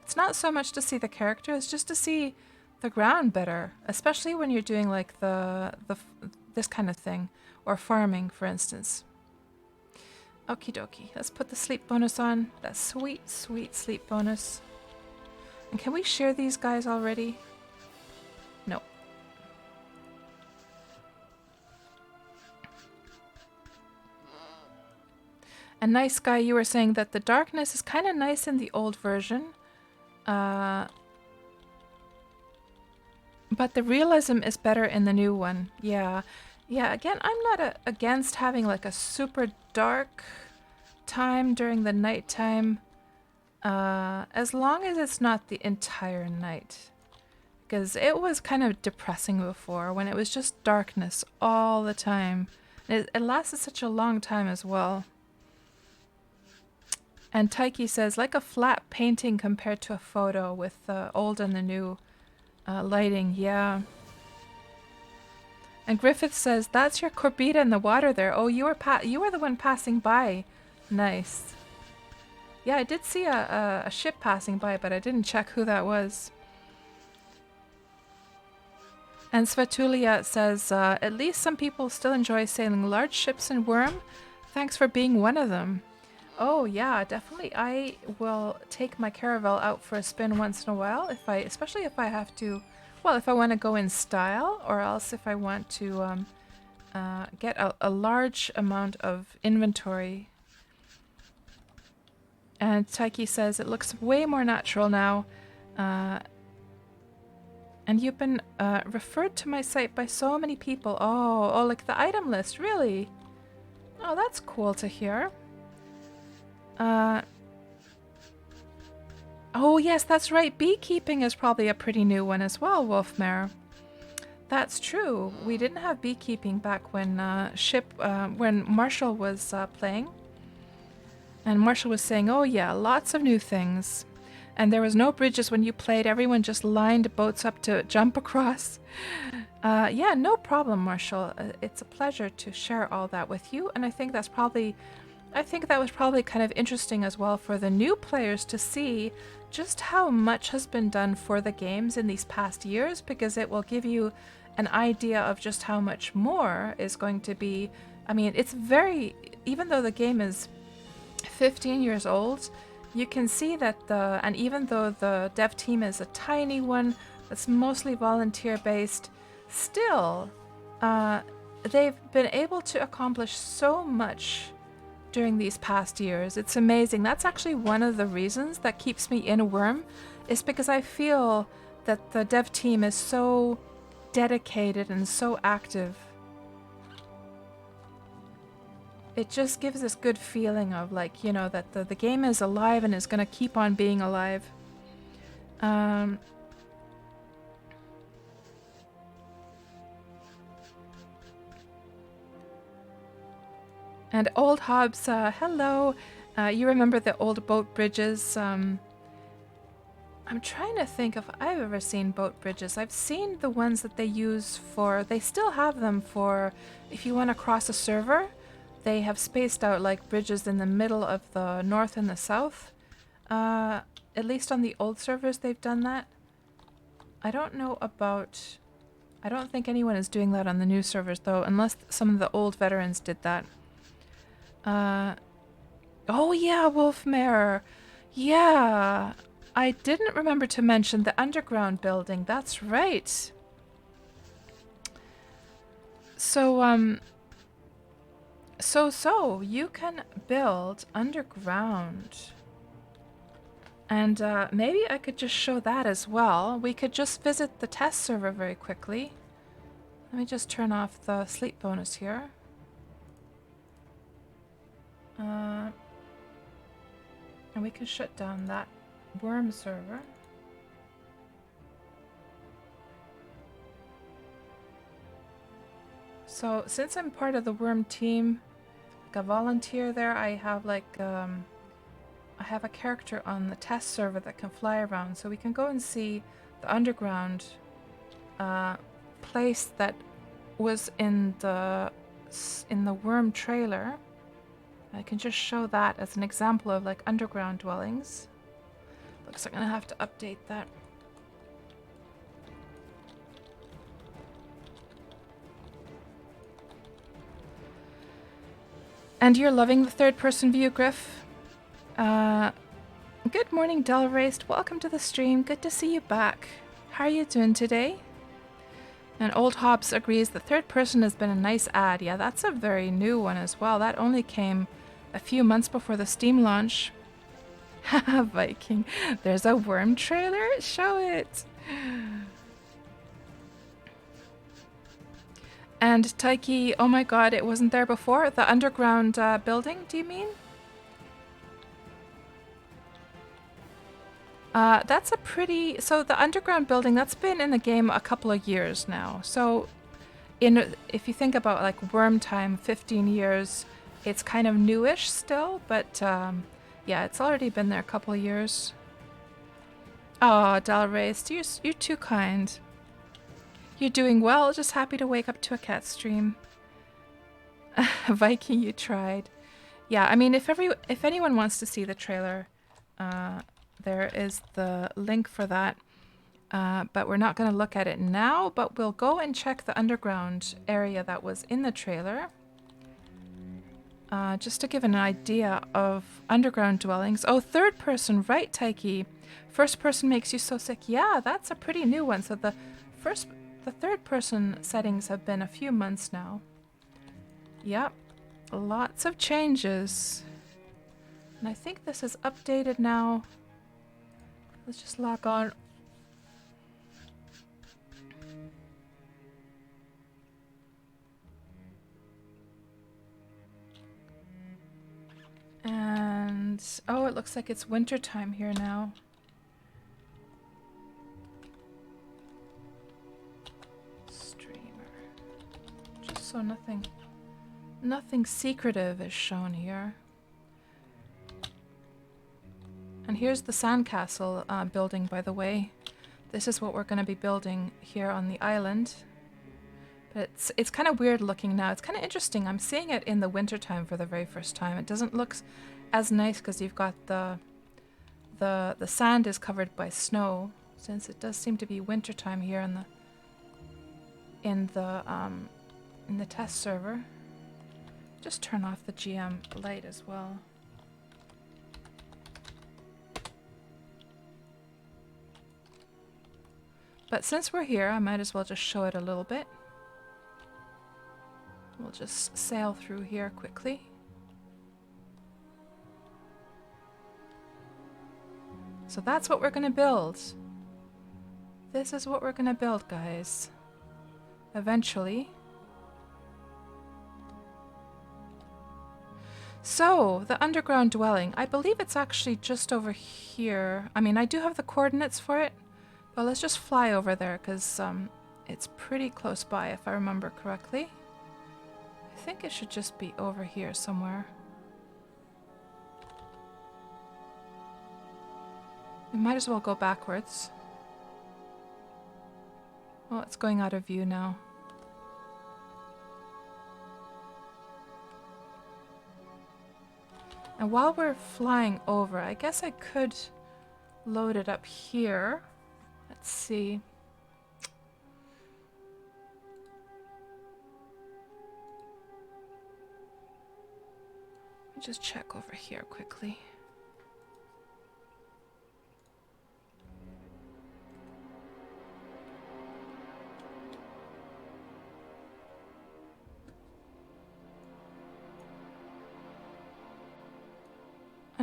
It's not so much to see the character, it's just to see the ground better, especially when you're doing like this kind of thing, or farming, for instance. Okie dokie, let's put the sleep bonus on. That sweet, sweet sleep bonus. And can we share these guys already? No. And Nice Guy, you were saying that the darkness is kind of nice in the old version. But the realism is better in the new one. Yeah. Yeah, again, I'm not against having like a super dark time during the nighttime. As long as it's not the entire night. Because it was kind of depressing before when it was just darkness all the time. It lasted such a long time as well. And Taiki says, like a flat painting compared to a photo with the old and the new lighting. Yeah. And Griffith says, that's your Corbita in the water there. Oh, you were the one passing by. Nice. Yeah, I did see a ship passing by, but I didn't check who that was. And Svetulia says, at least some people still enjoy sailing large ships in Wurm. Thanks for being one of them. Oh yeah, definitely. I will take my caravel out for a spin once in a while, especially if I have to, well, if I want to go in style, or else if I want to get a large amount of inventory. And Taiki says it looks way more natural now. And you've been referred to my site by so many people. Oh, like the item list, really? Oh, that's cool to hear. Oh yes, that's right. Beekeeping is probably a pretty new one as well, Wolfmare. That's true. We didn't have beekeeping back when when Marshall was playing. And Marshall was saying, oh yeah, lots of new things. And there was no bridges when you played. Everyone just lined boats up to jump across. Yeah, no problem, Marshall. It's a pleasure to share all that with you. And I think that was probably kind of interesting as well for the new players to see just how much has been done for the games in these past years, because it will give you an idea of just how much more is going to be. I mean, even though the game is 15 years old, you can see that and even though the dev team is a tiny one that's mostly volunteer based, still, they've been able to accomplish so much during these past years. It's amazing. That's actually one of the reasons that keeps me in Wurm, is because I feel that the dev team is so dedicated and so active. It just gives this good feeling of like, you know, that the game is alive and is going to keep on being alive. And Old Hobbs, hello. You remember the old boat bridges? I'm trying to think if I've ever seen boat bridges. I've seen the ones that they use they still have them for if you want to cross a server. They have spaced out like bridges in the middle of the north and the south. At least on the old servers they've done that. I don't think anyone is doing that on the new servers though, unless some of the old veterans did that. Oh yeah, Wolfmare. Yeah, I didn't remember to mention the underground building. That's right. So you can build underground. And maybe I could just show that as well. We could just visit the test server very quickly. Let me just turn off the sleep bonus here. And we can shut down that Wurm server. So since I'm part of the Wurm team, like a volunteer there, I have like I have a character on the test server that can fly around, so we can go and see the underground place that was in the Wurm trailer. I can just show that as an example of like underground dwellings. Looks like I'm gonna have to update that. And you're loving the third-person view, Griff? Good morning, Delraced. Welcome to the stream. Good to see you back. How are you doing today? And Old Hobbs agrees the third person has been a nice add. Yeah, that's a very new one as well. That only came a few months before the Steam launch. Haha, Viking. There's a Wurm trailer? Show it. And Taiki, oh my god, it wasn't there before? The underground building, do you mean? That's a pretty... So the underground building, that's been in the game a couple of years now. So if you think about like Wurm time, 15 years, it's kind of newish still, but yeah, it's already been there a couple of years. Oh, Dalrace, you're too kind. You're doing well, just happy to wake up to a cat stream. Viking, you tried. Yeah, I mean, if anyone wants to see the trailer, there is the link for that. But we're not going to look at it now, but we'll go and check the underground area that was in the trailer. Just to give an idea of underground dwellings. Oh, third person, right, Taiki? First person makes you so sick. Yeah, that's a pretty new one. So the third person settings have been a few months now. Yep, lots of changes. And I think this is updated now. Let's just log on. And oh, it looks like it's winter time here now. Streamer. Just so nothing secretive is shown here. And here's the sandcastle building, by the way. This is what we're going to be building here on the island. But it's kind of weird looking now. It's kind of interesting. I'm seeing it in the wintertime for the very first time. It doesn't look as nice because you've got the sand is covered by snow, since it does seem to be wintertime here in the test server. Just turn off the GM light as well. But since we're here, I might as well just show it a little bit. We'll just sail through here quickly. So that's what we're going to build. This is what we're going to build, guys. Eventually. So, the underground dwelling. I believe it's actually just over here. I mean, I do have the coordinates for it. But let's just fly over there because it's pretty close by if I remember correctly. I think it should just be over here somewhere. We might as well go backwards. Oh, it's going out of view now. And while we're flying over, I guess I could load it up here. Let's see. Let me just check over here quickly.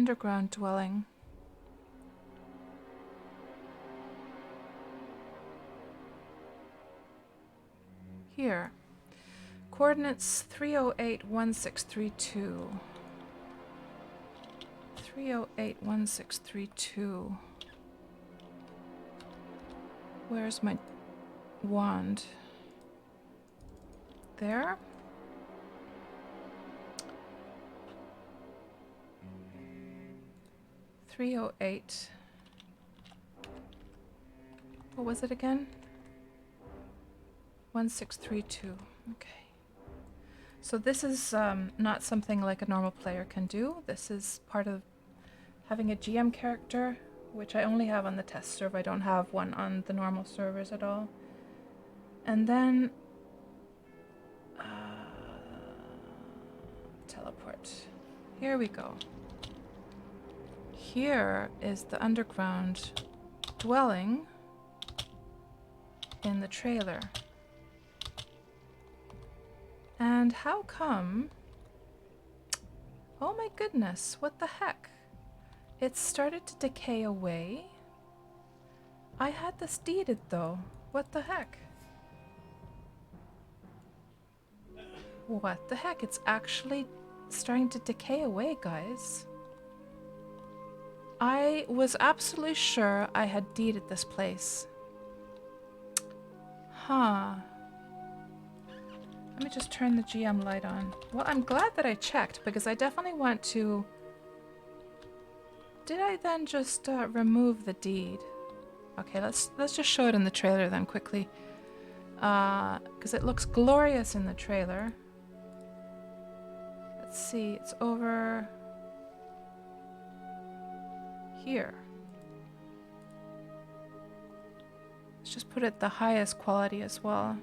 underground dwelling. Here. Coordinates 3081632. 3081632. Where's my wand? There? .308. What was it again? 1632. Okay. So this is not something like a normal player can do. This is part of having a GM character, which I only have on the test server. I don't have one on the normal servers at all. And then teleport. Here we go. Here is the underground dwelling in the trailer. And how come... Oh my goodness, what the heck? It started to decay away. I had this deeded though. What the heck? What the heck? It's actually starting to decay away, guys. I was absolutely sure I had deeded this place. Huh. Let me just turn the GM light on. Well, I'm glad that I checked because I definitely want to... Did I then just remove the deed? Okay, let's just show it in the trailer then quickly. Because it looks glorious in the trailer. Let's see, it's over here. Let's just put it the highest quality as well.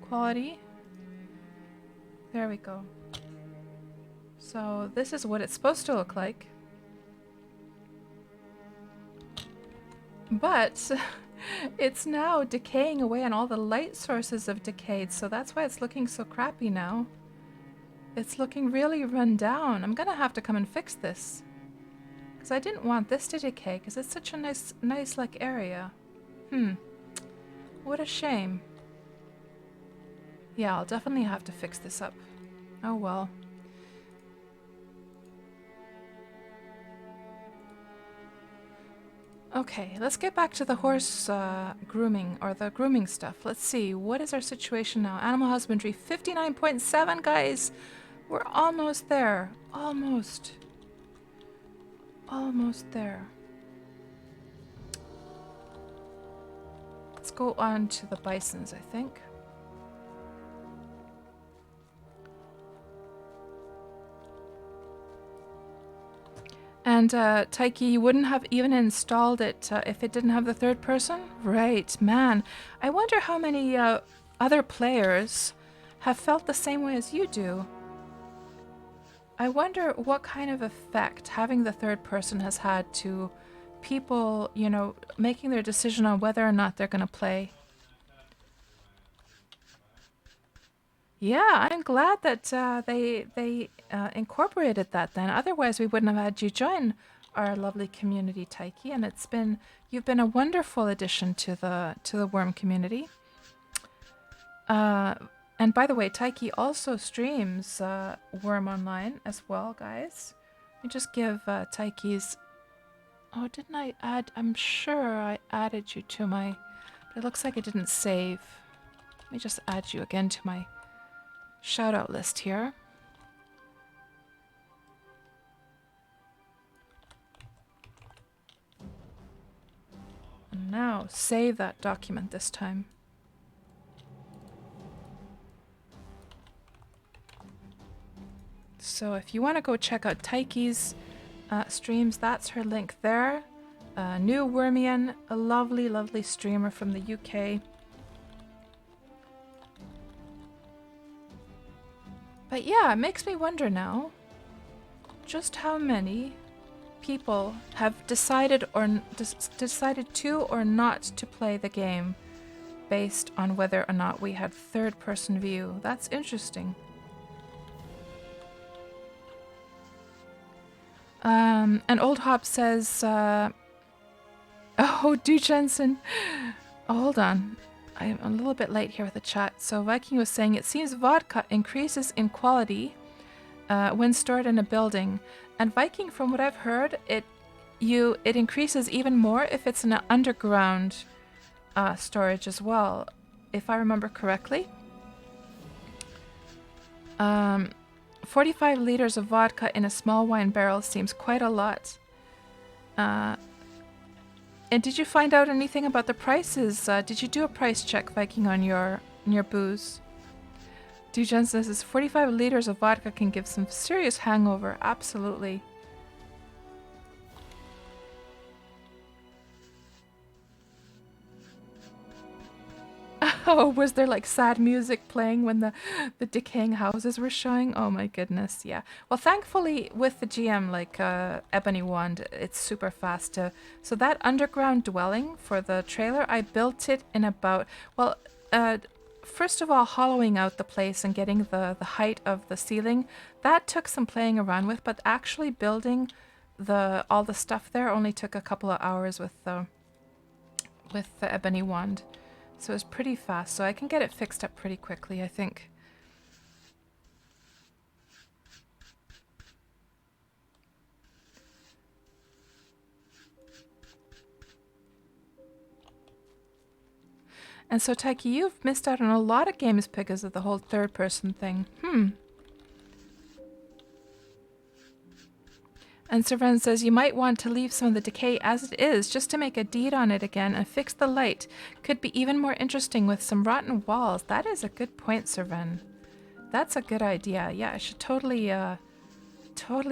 Quality. There we go. So this is what it's supposed to look like. But it's now decaying away and all the light sources have decayed, so that's why it's looking so crappy now. It's looking really run down. I'm gonna have to come and fix this. Because I didn't want this to decay, because it's such a nice like area. What a shame. Yeah, I'll definitely have to fix this up. Oh well. Okay, let's get back to the horse grooming, or the grooming stuff. Let's see, what is our situation now? Animal Husbandry, 59.7, guys! We're almost there. Almost. Almost there. Let's go on to the bisons, I think. And Taiki, you wouldn't have even installed it if it didn't have the third person? Right, man. I wonder how many other players have felt the same way as you do. I wonder what kind of effect having the third person has had to people, you know, making their decision on whether or not they're going to play. Yeah, I'm glad that they incorporated that then. Otherwise, we wouldn't have had you join our lovely community, Taiki, and you've been a wonderful addition to the Wurm community. And by the way, Taiki also streams Wurm online as well, guys. Let me just give Taiki's... Oh, didn't I add... I'm sure I added you to my... But it looks like it didn't save. Let me just add you again to my shout-out list here. And now, save that document this time. So if you want to go check out Taiki's streams, that's her link there. New Wurmian, a lovely, lovely streamer from the UK. But yeah, it makes me wonder now just how many people have decided to or not to play the game based on whether or not we had third-person view. That's interesting. And Old Hop says, oh, Du Jensen. Oh, hold on. I'm a little bit late here with the chat. So Viking was saying, it seems vodka increases in quality when stored in a building. And Viking, from what I've heard, it increases even more if it's in an underground storage as well, if I remember correctly. 45 liters of vodka in a small wine barrel seems quite a lot. And did you find out anything about the prices? Did you do a price check, Viking, on your booze? Dujan says 45 liters of vodka can give some serious hangover. Absolutely. Oh, was there like sad music playing when the decaying houses were showing? Oh my goodness, yeah. Well, thankfully with the GM, like Ebony Wand, it's super fast to... So that underground dwelling for the trailer, I built it in about... Well, first of all, hollowing out the place and getting the height of the ceiling, that took some playing around with, but actually building all the stuff there only took a couple of hours with the Ebony Wand. So it's pretty fast, so I can get it fixed up pretty quickly, I think. And so, Taiki, you've missed out on a lot of games because of the whole third-person thing. And Servan says, you might want to leave some of the decay as it is, just to make a deed on it again and fix the light. Could be even more interesting with some rotten walls. That is a good point, Servan. That's a good idea. Yeah, I should totally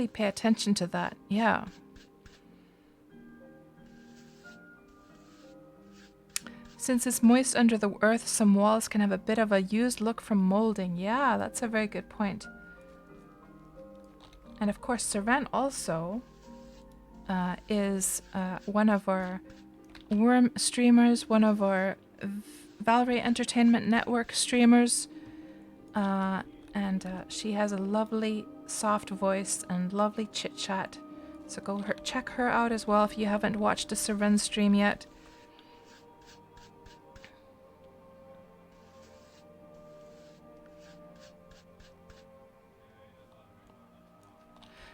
pay attention to that. Yeah. Since it's moist under the earth, some walls can have a bit of a used look from molding. Yeah, that's a very good point. And of course, Servan also is one of our Wurm streamers, one of our Valerie Entertainment Network streamers. And she has a lovely, soft voice and lovely chit-chat. So go check her out as well if you haven't watched a Servan stream yet.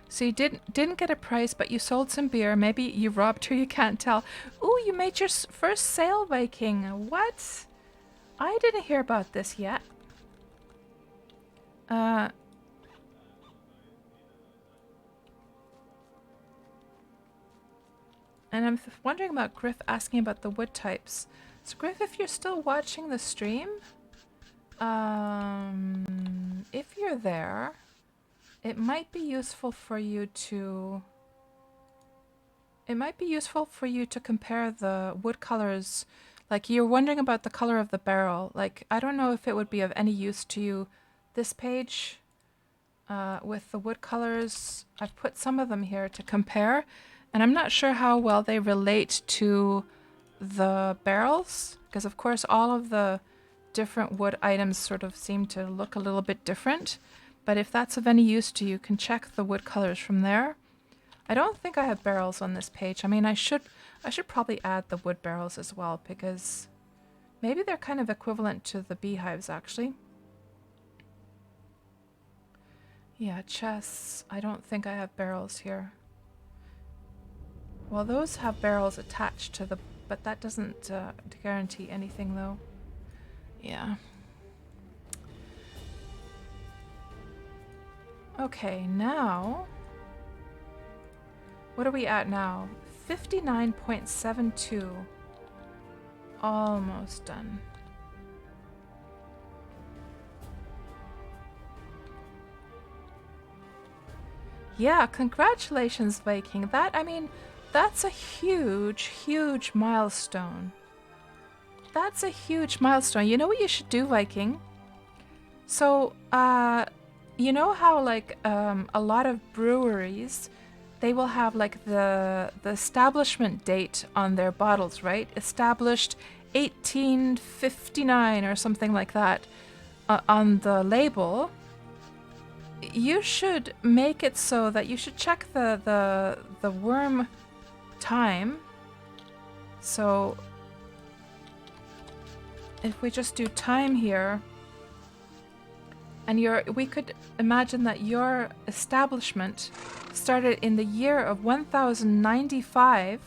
So you didn't get a price, but you sold some beer. Maybe you robbed her, you can't tell. Ooh, you made your first sale, Viking. What? I didn't hear about this yet. And I'm wondering about Griff asking about the wood types. So Griff, if you're still watching the stream, if you're there... It might be useful for you to compare the wood colors. Like, you're wondering about the color of the barrel. Like, I don't know if it would be of any use to you. This page with the wood colors, I've put some of them here to compare, and I'm not sure how well they relate to the barrels, because of course all of the different wood items sort of seem to look a little bit different. But if that's of any use to you, you can check the wood colors from there. I don't think I have barrels on this page. I mean, I should probably add the wood barrels as well, because maybe they're kind of equivalent to the beehives, actually. Yeah, chests. I don't think I have barrels here. Well, those have barrels attached to the... But that doesn't guarantee anything, though. Yeah. Okay, now, what are we at now? 59.72. Almost done. Yeah, congratulations, Viking. I mean, that's a huge, huge milestone. That's a huge milestone. You know what you should do, Viking? So, you know how, like, a lot of breweries, they will have, like, the establishment date on their bottles, right? Established 1859 or something like that on the label. you should make it so that you should check the worm time. So if we just do time here, and we could imagine that your establishment started in the year of 1095,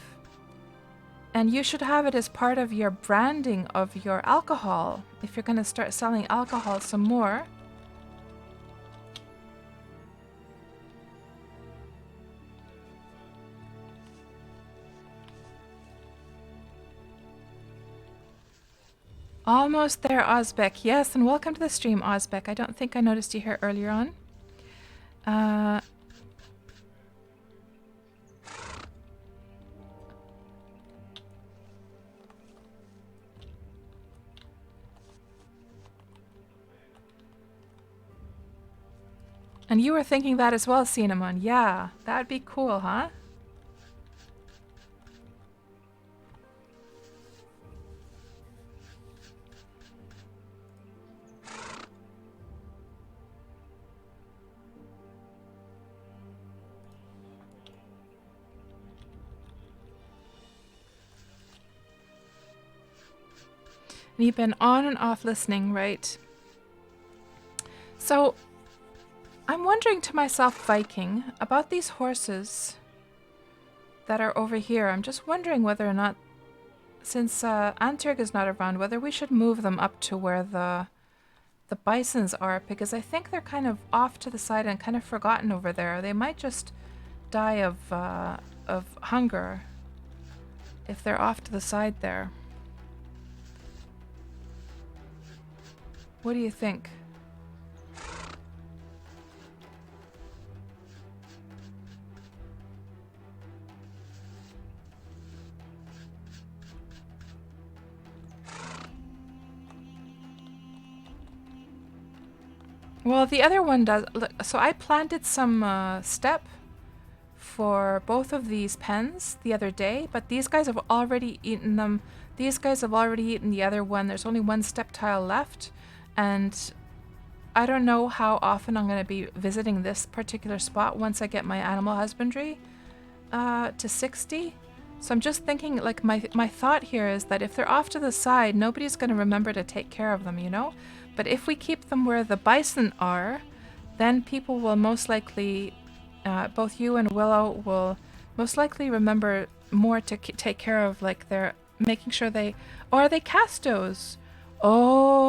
and you should have it as part of your branding of your alcohol if you're going to start selling alcohol some more. Almost there, Ozbek. Yes, and welcome to the stream, Ozbek. I don't think I noticed you here earlier on. And you were thinking that as well, Cinnamon. Yeah, that'd be cool, huh? And you've been on and off listening, right? So, I'm wondering to myself, Viking, about these horses that are over here. I'm just wondering whether or not, since Antwerg is not around, whether we should move them up to where the bisons are, because I think they're kind of off to the side and kind of forgotten over there. They might just die of hunger if they're off to the side there. What do you think? Well, the other one does. So I planted some step for both of these pens the other day, but these guys have already eaten them. These guys have already eaten the other one. There's only one step tile left, and I don't know how often I'm going to be visiting this particular spot once I get my Animal Husbandry to 60. So I'm just thinking, like, my thought here is that if they're off to the side, nobody's going to remember to take care of them, you know? But if we keep them where the bison are, then people will most likely, both you and Willow will most likely remember more to take care of, like, they're making sure they, or are they castos? Oh,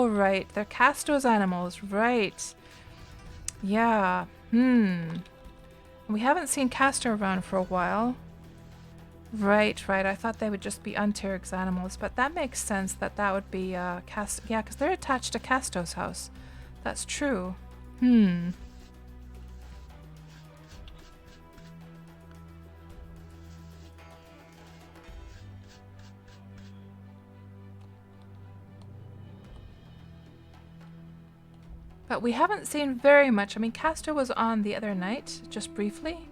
right. They're castos animals, right. Yeah, We haven't seen castor around for a while. Right. I thought they would just be Unterg's animals, but that makes sense that that would be yeah, because they're attached to Castos' house. That's true. But we haven't seen very much. I mean, Castor was on the other night, just briefly.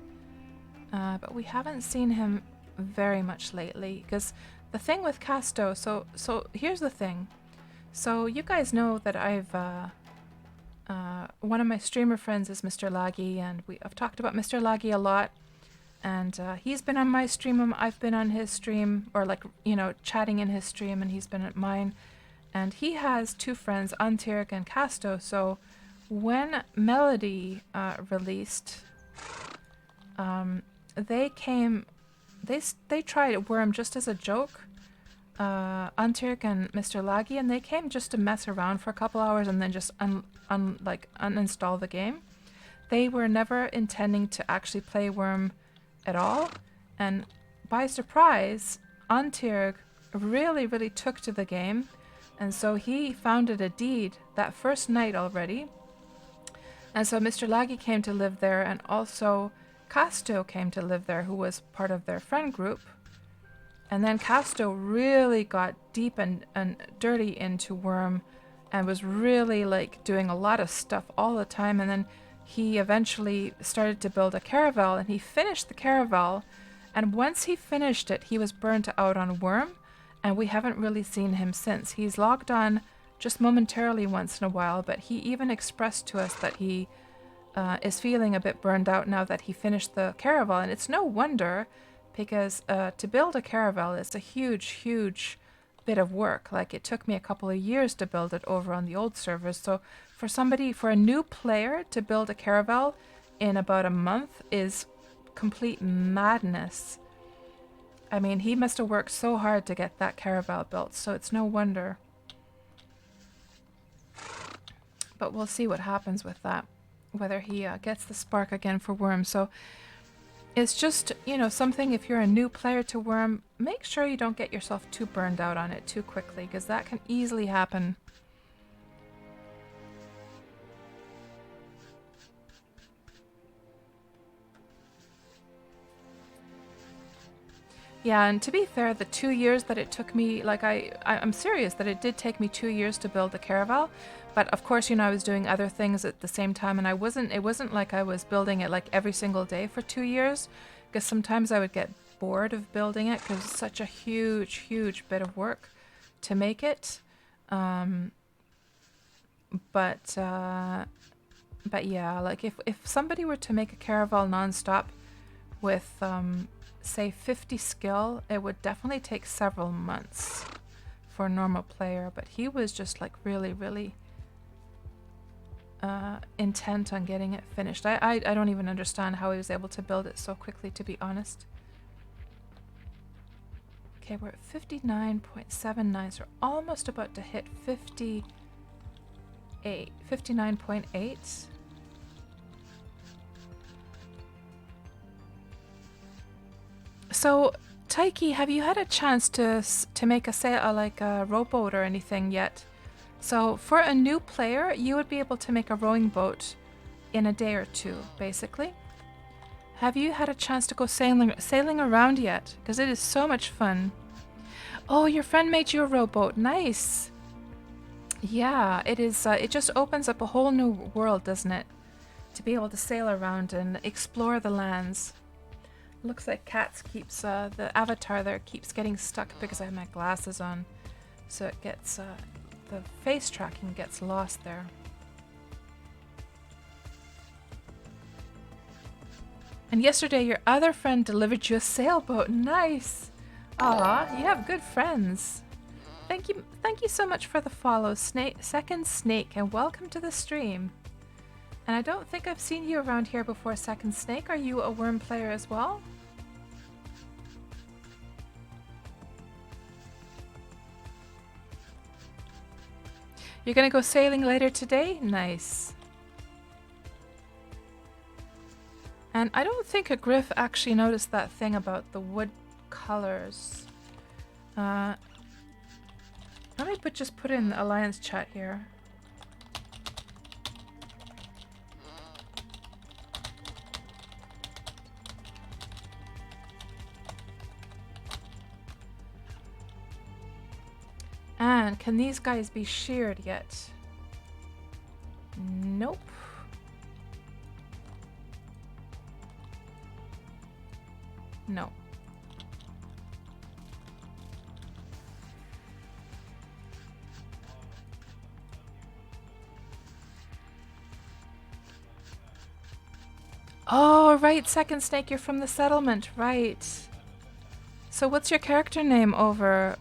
But we haven't seen him very much lately, because the thing with Casto, so here's the thing. So you guys know that I've one of my streamer friends is Mr. Laggy, and I've talked about Mr. Laggy a lot, and he's been on my stream, I've been on his stream, or like, you know, chatting in his stream, and he's been at mine, and he has two friends, Antwerg and Casto. So when Melody released, they tried Wurm just as a joke, Antwerg and Mr. Laggy, and they came just to mess around for a couple hours and then just uninstall the game. They were never intending to actually play Wurm at all, and by surprise, Antwerg really took to the game, and so he founded a deed that first night already. And so Mr. Laggy came to live there, and also Casto came to live there, who was part of their friend group. And then Casto really got deep and dirty into Wurm and was really like doing a lot of stuff all the time. And then he eventually started to build a caravel, and he finished the caravel. And once he finished it, he was burnt out on Wurm, and we haven't really seen him since. He's logged on just momentarily once in a while, but he even expressed to us that he is feeling a bit burned out now that he finished the caravel. And it's no wonder, because to build a caravel is a huge bit of work. Like, it took me a couple of years to build it over on the old servers. So for a new player to build a caravel in about a month is complete madness. I mean, he must have worked so hard to get that caravel built, so it's no wonder. But we'll see what happens with that, whether he gets the spark again for Wurm. So it's just, you know, something, if you're a new player to Wurm, make sure you don't get yourself too burned out on it too quickly, because that can easily happen. Yeah, and to be fair, the 2 years that it took me, like, I'm serious that it did take me 2 years to build the caravel. But of course, you know, I was doing other things at the same time, and it wasn't like I was building it like every single day for 2 years, because sometimes I would get bored of building it because it's such a huge bit of work to make it. But yeah, like if somebody were to make a caravel nonstop with say 50 skill, it would definitely take several months for a normal player, but he was just like really intent on getting it finished. I don't even understand how he was able to build it so quickly, to be honest. Okay, we're at 59.79, so we're almost about to hit 59.8. So, Taiki, have you had a chance to make a rowboat or anything yet? So, for a new player, you would be able to make a rowing boat in a day or two, basically. Have you had a chance to go sailing around yet? Because it is so much fun. Oh, your friend made you a rowboat. Nice. Yeah, it is. It just opens up a whole new world, doesn't it? To be able to sail around and explore the lands. Looks like Kats keeps, the avatar there keeps getting stuck because I have my glasses on. So it gets, the face tracking gets lost there. And yesterday your other friend delivered you a sailboat. Nice! Aw, you have good friends. Thank you so much for the follow, Second Snake, and welcome to the stream. And I don't think I've seen you around here before, Second Snake. Are you a Wurm player as well? You're gonna go sailing later today? Nice. And I don't think a Griff actually noticed that thing about the wood colors. Let me just put it in the Alliance chat here. And can these guys be sheared yet? Nope. No. Oh, right, Second Snake, you're from the settlement, right. So what's your character name over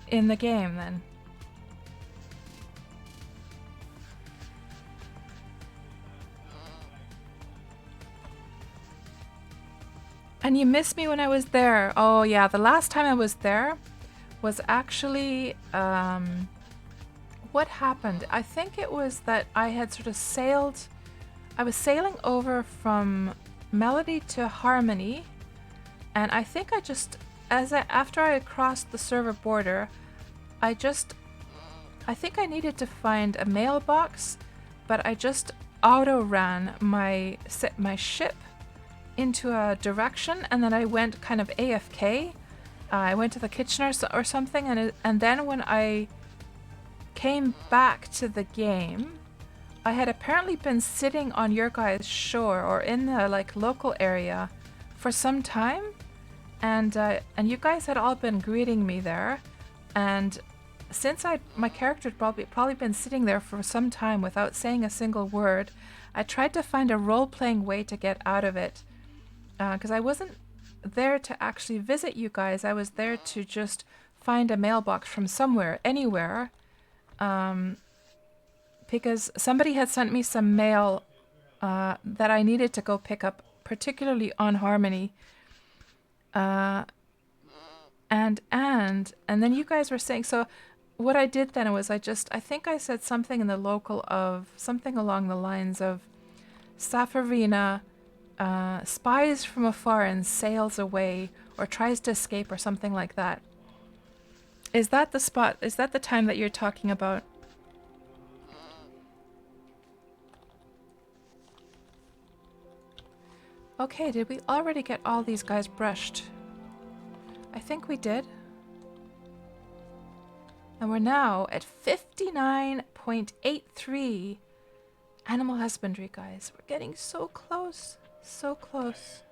in the game, then? And you missed me when I was there. Oh, yeah, the last time I was there was actually, what happened? I think it was that I had sort of sailed... I was sailing over from Melody to Harmony, and I think I just... after I had crossed the server border, I think I needed to find a mailbox, but I just auto-ran my ship into a direction, and then I went kind of AFK. I went to the kitchen or something, and then when I came back to the game, I had apparently been sitting on your guys' shore or in the like local area for some time, and you guys had all been greeting me there, and since my character had probably been sitting there for some time without saying a single word, I tried to find a role-playing way to get out of it. Because I wasn't there to actually visit you guys. I was there to just find a mailbox from somewhere, anywhere. Because somebody had sent me some mail that I needed to go pick up, particularly on Harmony. And then you guys were saying, so what I did then was I think I said something in the local of, something along the lines of, Safarina spies from afar and sails away, or tries to escape, or something like that. Is that the spot? Is that the time that you're talking about? Okay, did we already get all these guys brushed? I think we did. And we're now at 59.83 Animal Husbandry, guys. We're getting so close. So close.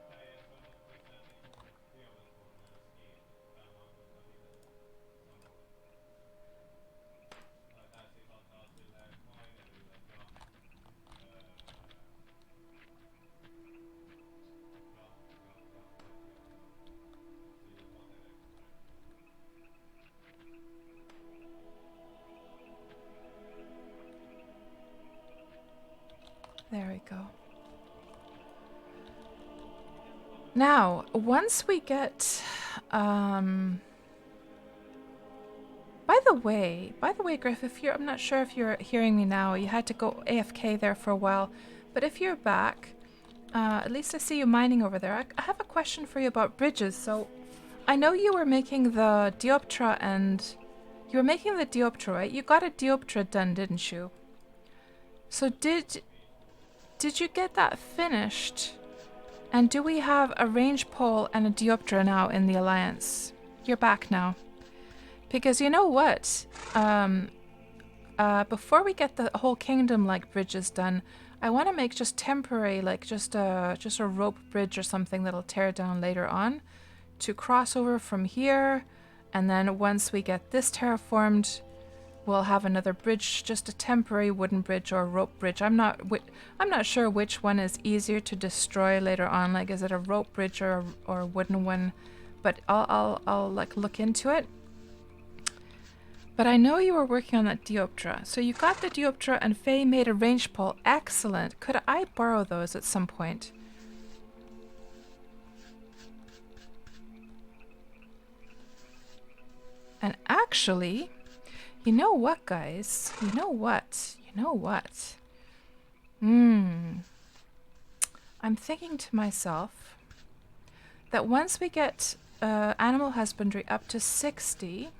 There we go. Now, once we get, by the way, Griff, I'm not sure if you're hearing me now. You had to go AFK there for a while, but if you're back, at least I see you mining over there. I have a question for you about bridges. So, I know you were making the Dioptra, right? You got a Dioptra done, didn't you? So did you get that finished? And do we have a range pole and a Dioptra now in the Alliance? You're back now. Because you know what? Before we get the whole kingdom like bridges done, I want to make just temporary, like just a rope bridge or something that'll tear down later on to cross over from here. And then once we get this terraformed, we'll have another bridge, just a temporary wooden bridge or rope bridge. I'm not sure which one is easier to destroy later on. Like, is it a rope bridge or a wooden one? But I'll like look into it. But I know you were working on that Dioptra. So you got the Dioptra and Faye made a range pole. Excellent. Could I borrow those at some point? And actually, you know what, guys? You know what? I'm thinking to myself that once we get Animal Husbandry up to 60,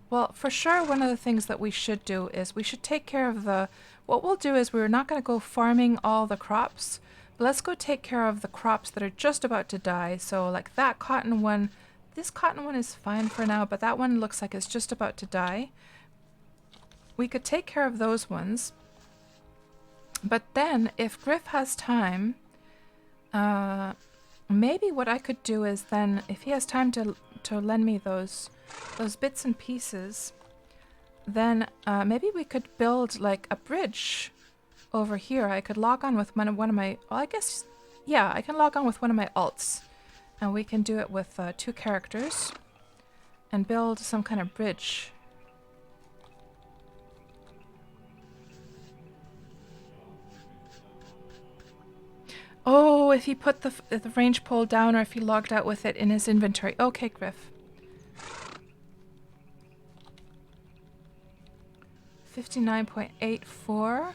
well, for sure, one of the things that we should do is we should take care of what we'll do is we're not going to go farming all the crops, but let's go take care of the crops that are just about to die. So like that cotton one, this cotton one is fine for now, but that one looks like it's just about to die. We could take care of those ones. But then if Griff has time, maybe what I could do is then, if he has time to lend me those bits and pieces, then maybe we could build like a bridge over here. I could log on with one of my, well, I guess, yeah, I can log on with one of my alts, and we can do it with 2 characters and build some kind of bridge. Oh, if he put the range pole down, or if he logged out with it in his inventory. Okay, Griff. 59.84.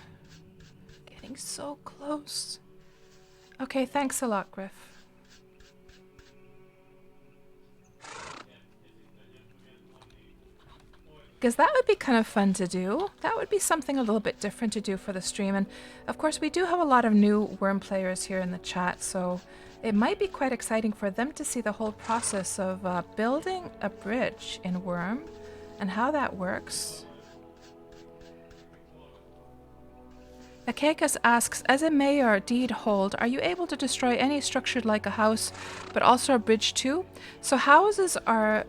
Getting so close. Okay, thanks a lot, Griff. Because that would be kind of fun to do. That would be something a little bit different to do for the stream. And of course, we do have a lot of new Wurm players here in the chat, so it might be quite exciting for them to see the whole process of building a bridge in Wurm and how that works. Akekas asks, as a mayor deed hold, are you able to destroy any structure like a house, but also a bridge too? So houses are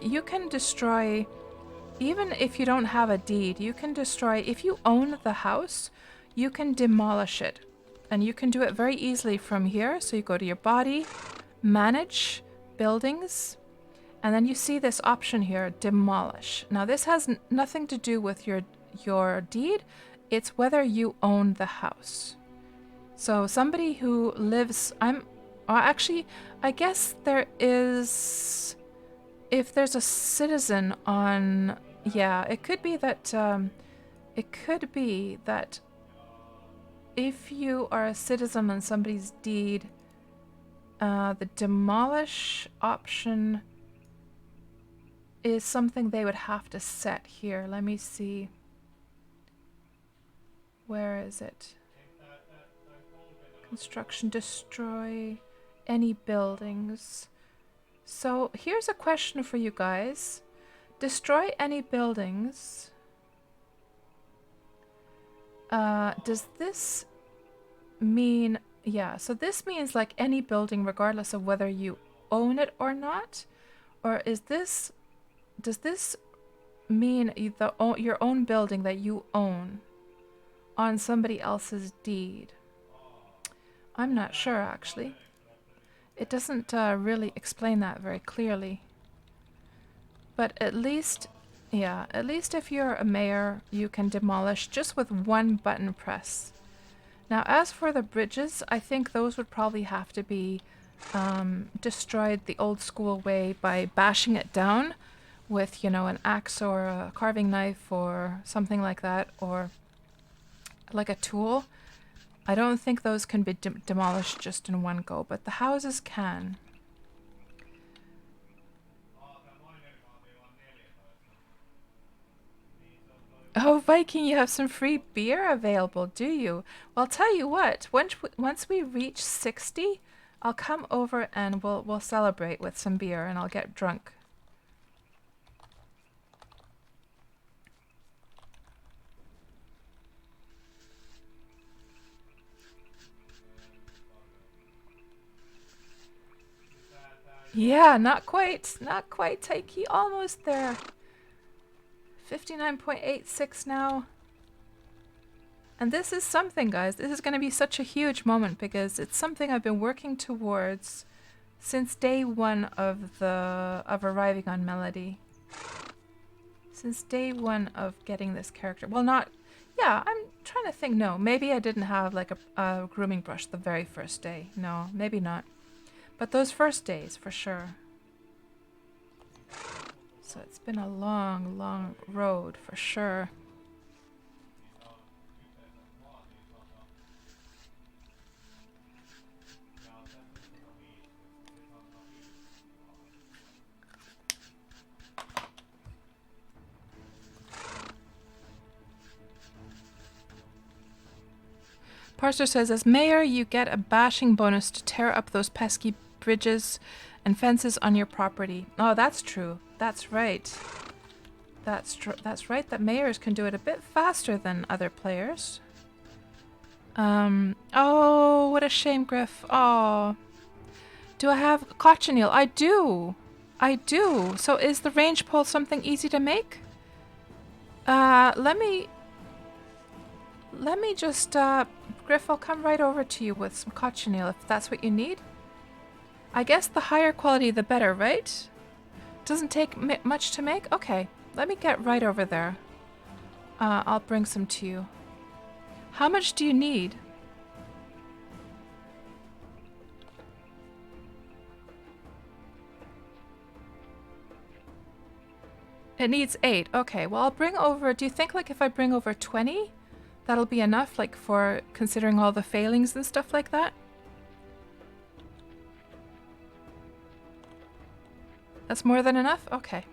you can destroy even if you don't have a deed, you can destroy, if you own the house, you can demolish it. And you can do it very easily from here. So you go to your body, manage, buildings, and then you see this option here, demolish. Now this has nothing to do with your deed. It's whether you own the house. So somebody who lives, actually, I guess there is, if there's a citizen on, yeah, it could be that if you are a citizen on somebody's deed, the demolish option is something they would have to set here. Let me see. Where is it? Construction, destroy any buildings. So here's a question for you guys. Destroy any buildings. Does this mean, yeah, so this means like any building regardless of whether you own it or not? Or is this, does this mean your own building that you own on somebody else's deed? I'm not sure actually. It doesn't really explain that very clearly. But at least, yeah, at least if you're a mayor, you can demolish just with one button press. Now, as for the bridges, I think those would probably have to be destroyed the old school way by bashing it down with, you know, an axe or a carving knife or something like that, or like a tool. I don't think those can be demolished just in one go, but the houses can. Oh, Viking, you have some free beer available, do you? Well, I'll tell you what, once we reach 60, I'll come over and we'll celebrate with some beer and I'll get drunk. Yeah, not quite, Taiki, almost there. 59.86 now. And this is something, guys. This is going to be such a huge moment because it's something I've been working towards since day one of arriving on Melody. Since day one of getting this character. Well, not, yeah, I'm trying to think. No, maybe I didn't have like a grooming brush the very first day. No, maybe not. But those first days, for sure. So it's been a long, long road, for sure. Parser says, as mayor, you get a bashing bonus to tear up those pesky bridges and fences on your property. Oh, that's true. That's right. That's right, that mayors can do it a bit faster than other players. Oh, what a shame, Griff. Oh. Do I have cochineal? I do. I do. So is the range pole something easy to make? Let me just, Griff, I'll come right over to you with some cochineal if that's what you need. I guess the higher quality the better, right? Doesn't take much to make? Okay, let me get right over there. I'll bring some to you. How much do you need? It needs 8. Okay, well, I'll bring over, do you think like if I bring over 20, that'll be enough, like for considering all the failings and stuff like that? That's more than enough? Okay.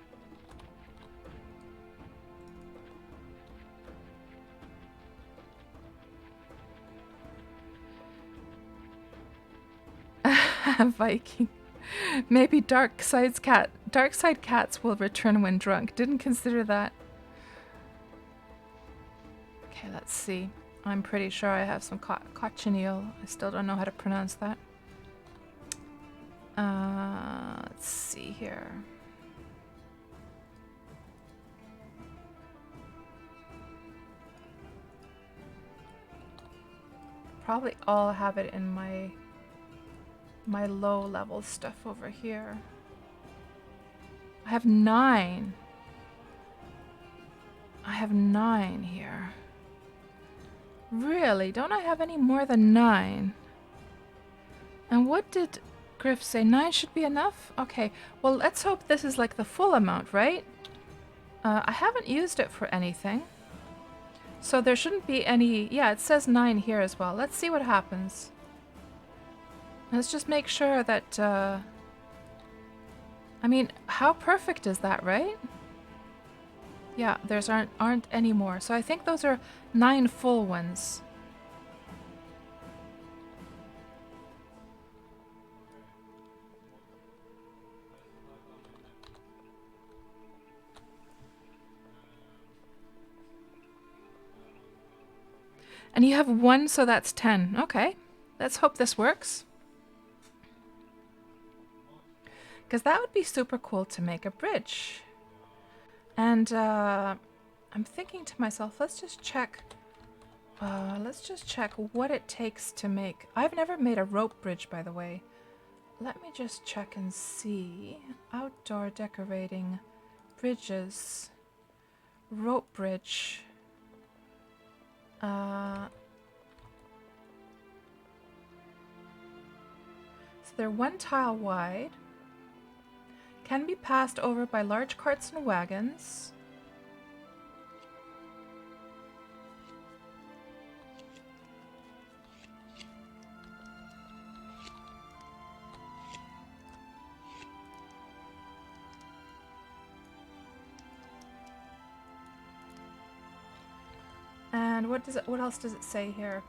Viking. Maybe dark side cats will return when drunk. Didn't consider that. Okay, let's see. I'm pretty sure I have some cochineal. I still don't know how to pronounce that. Let's see here. probably all have it in my low level stuff over here. I have 9. I have 9 here. Really? Don't I have any more than 9? And what did Griff say? 9 should be enough? Okay, well, let's hope this is like the full amount, right? I haven't used it for anything. So there shouldn't be any... Yeah, it says 9 here as well. Let's see what happens. Let's just make sure that... I mean, how perfect is that, right? Yeah, there's aren't any more. So I think those are 9 full ones. And you have 1, so that's 10. Okay, let's hope this works. Because that would be super cool to make a bridge. And I'm thinking to myself, let's just check what it takes to make... I've never made a rope bridge, by the way. Let me just check and see. Outdoor decorating, bridges, rope bridge. So they're 1 tile wide. Can be passed over by large carts and wagons. And what else does it say here?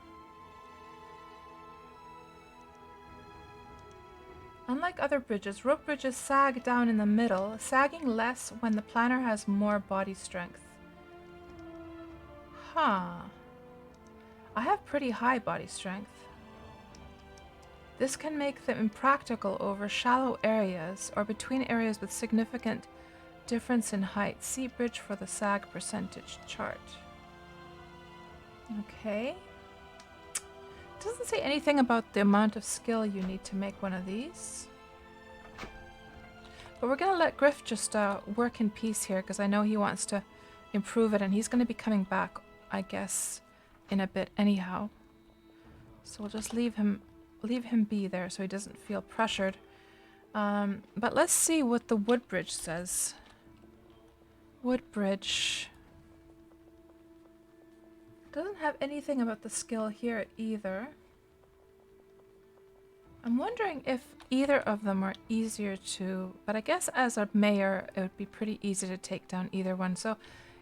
Unlike other bridges, rope bridges sag down in the middle, sagging less when the planner has more body strength. Huh. I have pretty high body strength. This can make them impractical over shallow areas or between areas with significant difference in height. See bridge for the sag percentage chart. Okay. Doesn't say anything about the amount of skill you need to make one of these. But we're going to let Griff just work in peace here because I know he wants to improve it and he's going to be coming back, I guess, in a bit anyhow. So we'll just leave him be there so he doesn't feel pressured. But let's see what the wood bridge says. Wood bridge. Doesn't have anything about the skill here either. I'm wondering if either of them are easier to... But I guess as a mayor, it would be pretty easy to take down either one. So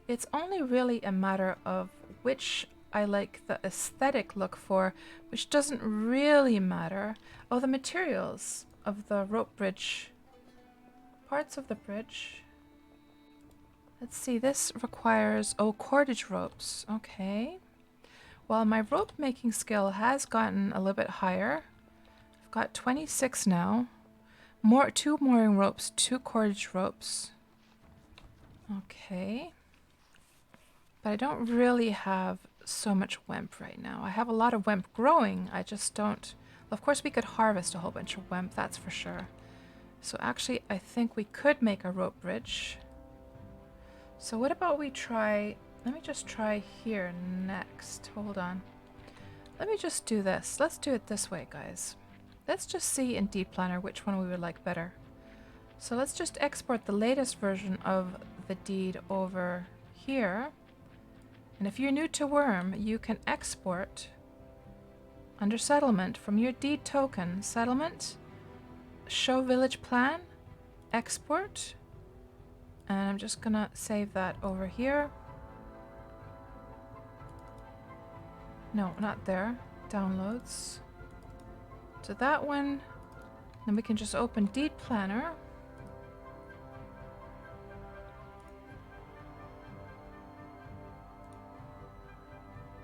it's only really a matter of which I like the aesthetic look for, which doesn't really matter. Oh, the materials of the rope bridge. Parts of the bridge. Let's see, this requires... Oh, cordage ropes. Okay. Well, my rope making skill has gotten a little bit higher. I've got 26 now. 2 mooring ropes, 2 cordage ropes. Okay. But I don't really have so much wemp right now. I have a lot of wemp growing. I just don't... Well, of course, we could harvest a whole bunch of wemp, that's for sure. So actually, I think we could make a rope bridge. So what about we try... Let me just try here next. Hold on. Let me just do this. Let's do it this way, guys. Let's just see in Deed Planner which one we would like better. So let's just export the latest version of the deed over here. And if you're new to Wurm, you can export under settlement from your deed token. Settlement, show village plan, export. And I'm just gonna save that over here. No, not there. Downloads. To that one. Then we can just open Deed Planner.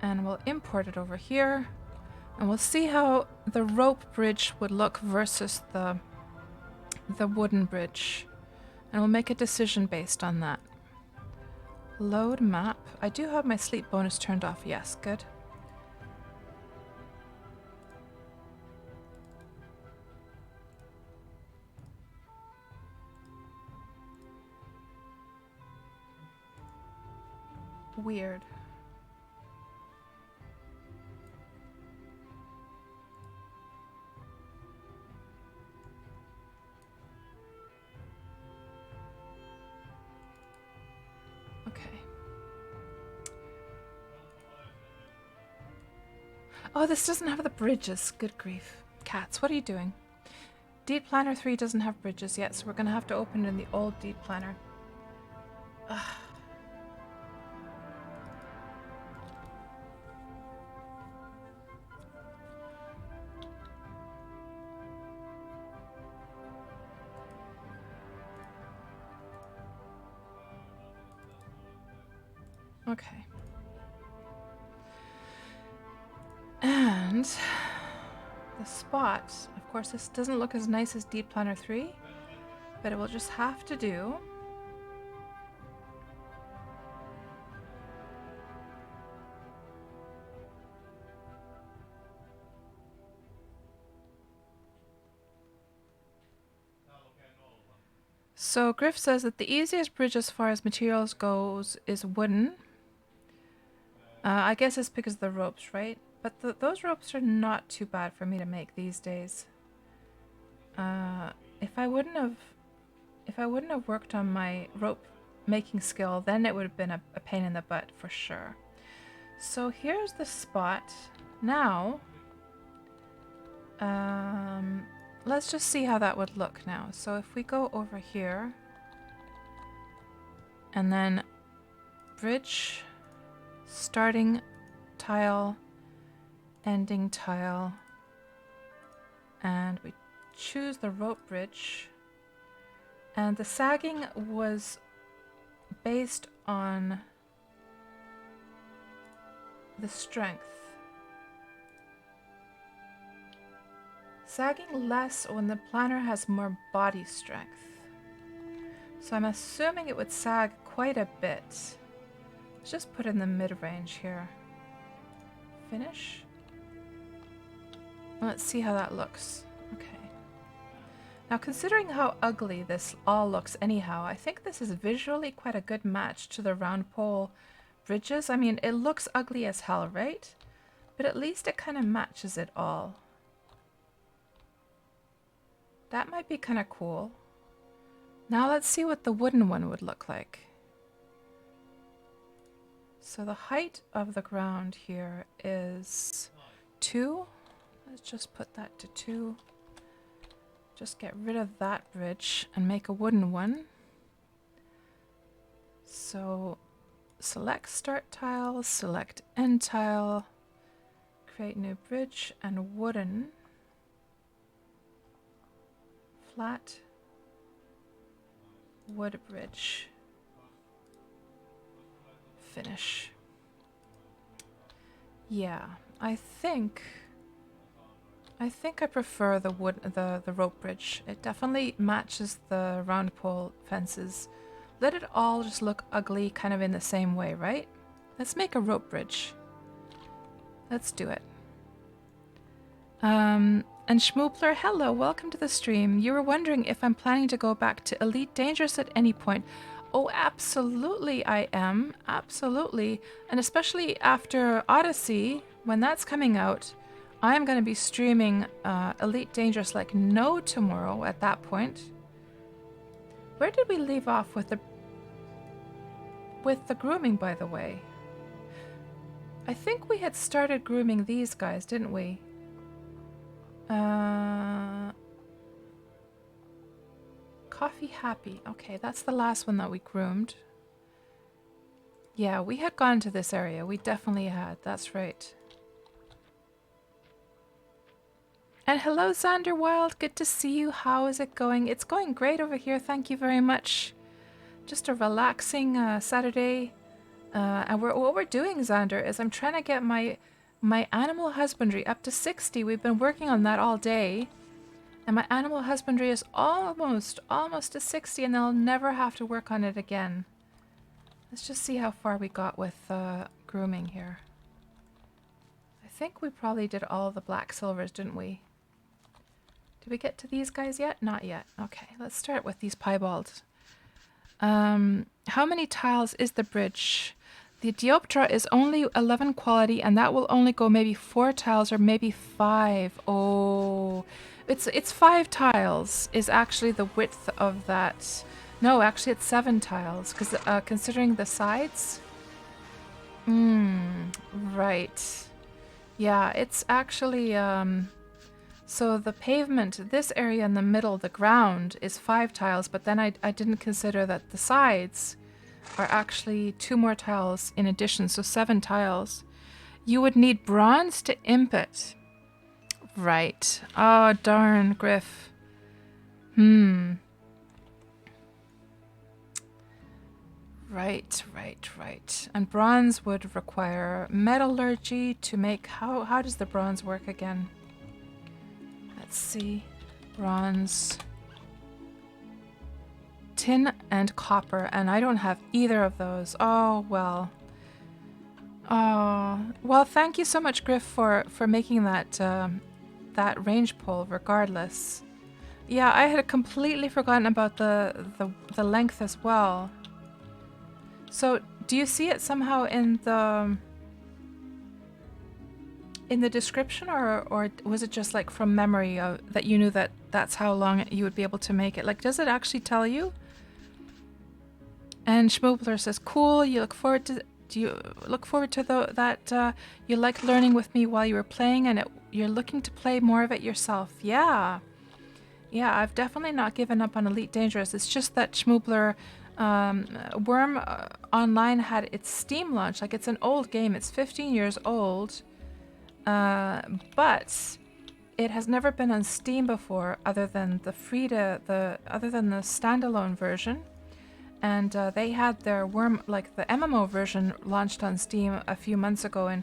And we'll import it over here. And we'll see how the rope bridge would look versus the wooden bridge. And we'll make a decision based on that. Load map. I do have my sleep bonus turned off. Yes, good. weird. Okay. Oh, this doesn't have the bridges. Good grief. Cats, what are you doing? Deed Planner 3 doesn't have bridges yet, so we're going to have to open it in the old Deed Planner. Ugh. Okay. And the spot, of course, this doesn't look as nice as Deed Planner 3, but it will just have to do. So Griff says that the easiest bridge as far as materials goes is wooden. I guess it's because of the ropes, right? But those ropes are not too bad for me to make these days. If I wouldn't have worked on my rope making skill, then it would have been a pain in the butt for sure. So here's the spot. Now, let's just see how that would look now. So if we go over here, and then bridge, starting tile, ending tile, and we choose the rope bridge, and the sagging was based on the strength. Sagging less when the planner has more body strength. So I'm assuming it would sag quite a bit. Let's just put in the mid-range here. Finish. Let's see how that looks. Okay. Now considering how ugly this all looks anyhow, I think this is visually quite a good match to the round pole bridges. I mean, it looks ugly as hell, right? But at least it kind of matches it all. That might be kind of cool. Now let's see what the wooden one would look like. So the height of the ground here is 2. Let's just put that to 2. Just get rid of that bridge and make a wooden one. So select start tile, select end tile, create new bridge, and wooden. Flat wood bridge. Finish. Yeah, I think I prefer the the rope bridge. It definitely matches the round pole fences. Let it all just look ugly kind of in the same way, right? Let's make a rope bridge. Let's do it. And Schmoopler, hello, welcome to the stream. You were wondering if I'm planning to go back to Elite Dangerous at any point. Oh, absolutely I am. Absolutely. And especially after Odyssey, when that's coming out, I'm going to be streaming Elite Dangerous like no tomorrow at that point. Where did we leave off with the grooming, by the way? I think we had started grooming these guys, didn't we? Coffee Happy. Okay, that's the last one that we groomed. Yeah, we had gone to this area. We definitely had. That's right. And hello, Xander Wild. Good to see you. How is it going? It's going great over here. Thank you very much. Just a relaxing Saturday. And what we're doing, Xander, is I'm trying to get my Animal Husbandry up to 60. We've been working on that all day. And my Animal Husbandry is almost to 60, and I'll never have to work on it again. Let's just see how far we got with grooming here. I think we probably did all the black silvers, didn't we? Did we get to these guys yet? Not yet. Okay, let's start with these piebalds. How many tiles is the bridge? The Dioptra is only 11 quality, and that will only go maybe 4 tiles or maybe 5. Oh, it's 5 tiles is actually the width of that. No, actually it's 7 tiles, because considering the sides. Right. Yeah, it's actually so the pavement, this area in the middle, the ground is 5 tiles, but then I didn't consider that the sides are actually 2 more tiles in addition, so 7 tiles. You would need bronze to imp it. Right. Oh, darn, Griff. Right. And bronze would require metallurgy to make... How does the bronze work again? Let's see. Bronze... tin and copper, and I don't have either of those. Oh, well. Oh, well, thank you so much, Griff, for making that that range pole regardless. Yeah, I had completely forgotten about the length as well. So, do you see it somehow in the description, or was it just like from memory that you knew that that's how long you would be able to make it? Like, does it actually tell you? And Schmoobler says, "Cool. You look forward to. Do you look forward to that you liked learning with me while you were playing, and you're looking to play more of it yourself?" Yeah, yeah. I've definitely not given up on Elite Dangerous. It's just that Schmoobler, Wurm Online had its Steam launch. Like, it's an old game. It's 15 years old, but it has never been on Steam before, other than the standalone version. And they had their Wurm, like the MMO version, launched on Steam a few months ago, and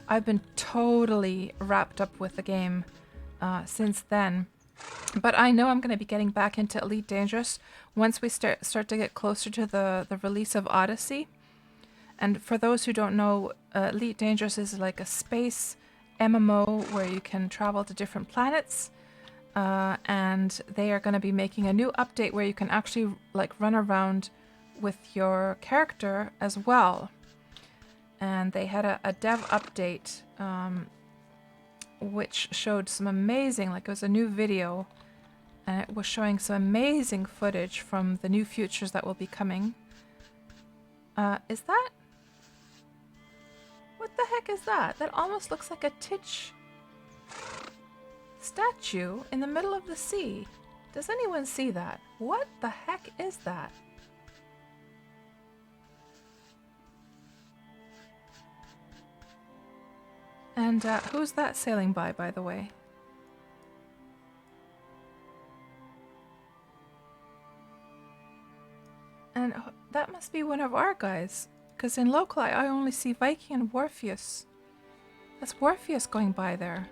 I've been totally wrapped up with the game since then. But I know I'm going to be getting back into Elite Dangerous once we start to get closer to the release of Odyssey. And for those who don't know, Elite Dangerous is like a space MMO where you can travel to different planets. And they are going to be making a new update where you can actually like run around with your character as well. And they had a dev update which showed some amazing, like it was a new video, and it was showing some amazing footage from the new futures that will be coming. Is that? What the heck is that? That almost looks like a Titch statue in the middle of the sea. Does anyone see that? What the heck is that? And who's that sailing by the way? And that must be one of our guys, because in local I only see Viking and Warpheus. That's Warpheus going by there.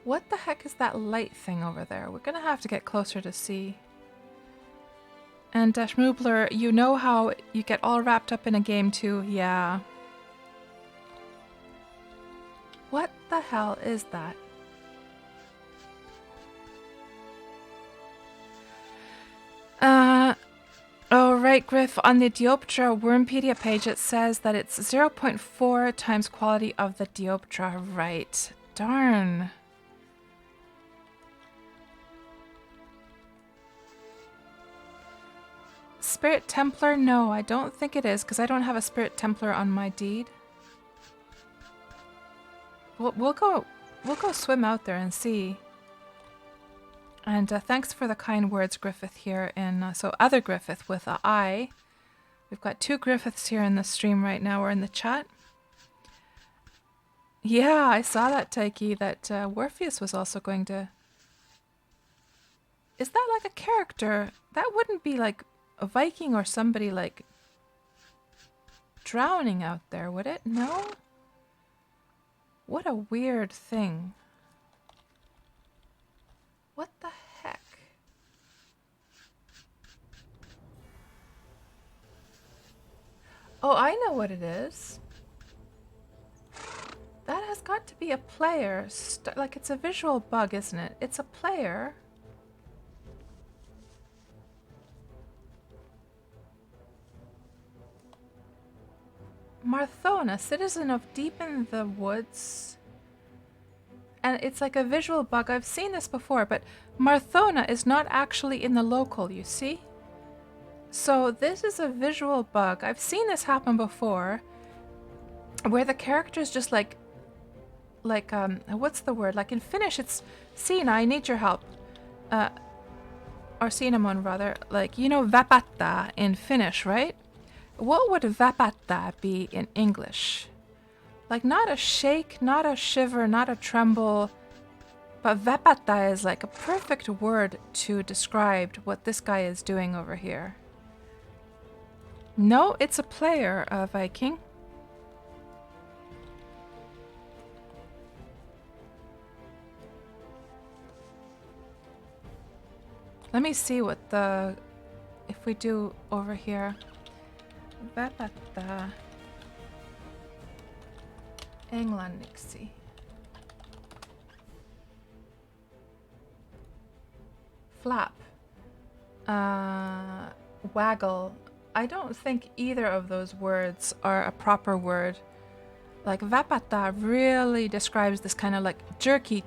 What the heck is that light thing over there? We're gonna have to get closer to see. And Schmoobler, you know how you get all wrapped up in a game too? Yeah. What the hell is that? Oh right, Griff, on the Dioptra Wurmpedia page it says that it's 0.4 times quality of the Dioptra. Right. Darn. Spirit Templar? No, I don't think it is, because I don't have a Spirit Templar on my deed. We'll go swim out there and see. And thanks for the kind words, Griffith, here in... so other Griffith with a I. We've got 2 Griffiths here in the stream right now, or in the chat. Yeah, I saw that, Taiki, that Warpheus was also going to... Is that like a character? That wouldn't be like a Viking or somebody like drowning out there, would it? No? What a weird thing. What the heck? Oh, I know what it is. That has got to be a player. Like, it's a visual bug, isn't it? It's a player. Marthona, citizen of deep in the woods. And it's like a visual bug. I've seen this before, but Marthona is not actually in the local, you see? So this is a visual bug. I've seen this happen before, where the character's just like, what's the word? Like in Finnish, it's Siina, I need your help. Or cinnamon rather. Like, you know, vapatta in Finnish, right? What would vapatta be in English? Like not a shake, not a shiver, not a tremble, but vapatta is like a perfect word to describe what this guy is doing over here. No, it's a player, Viking. Let me see what if we do over here. Vapatta. Englanniksi. Flap. Waggle. I don't think either of those words are a proper word. Like vapatta really describes this kind of like jerky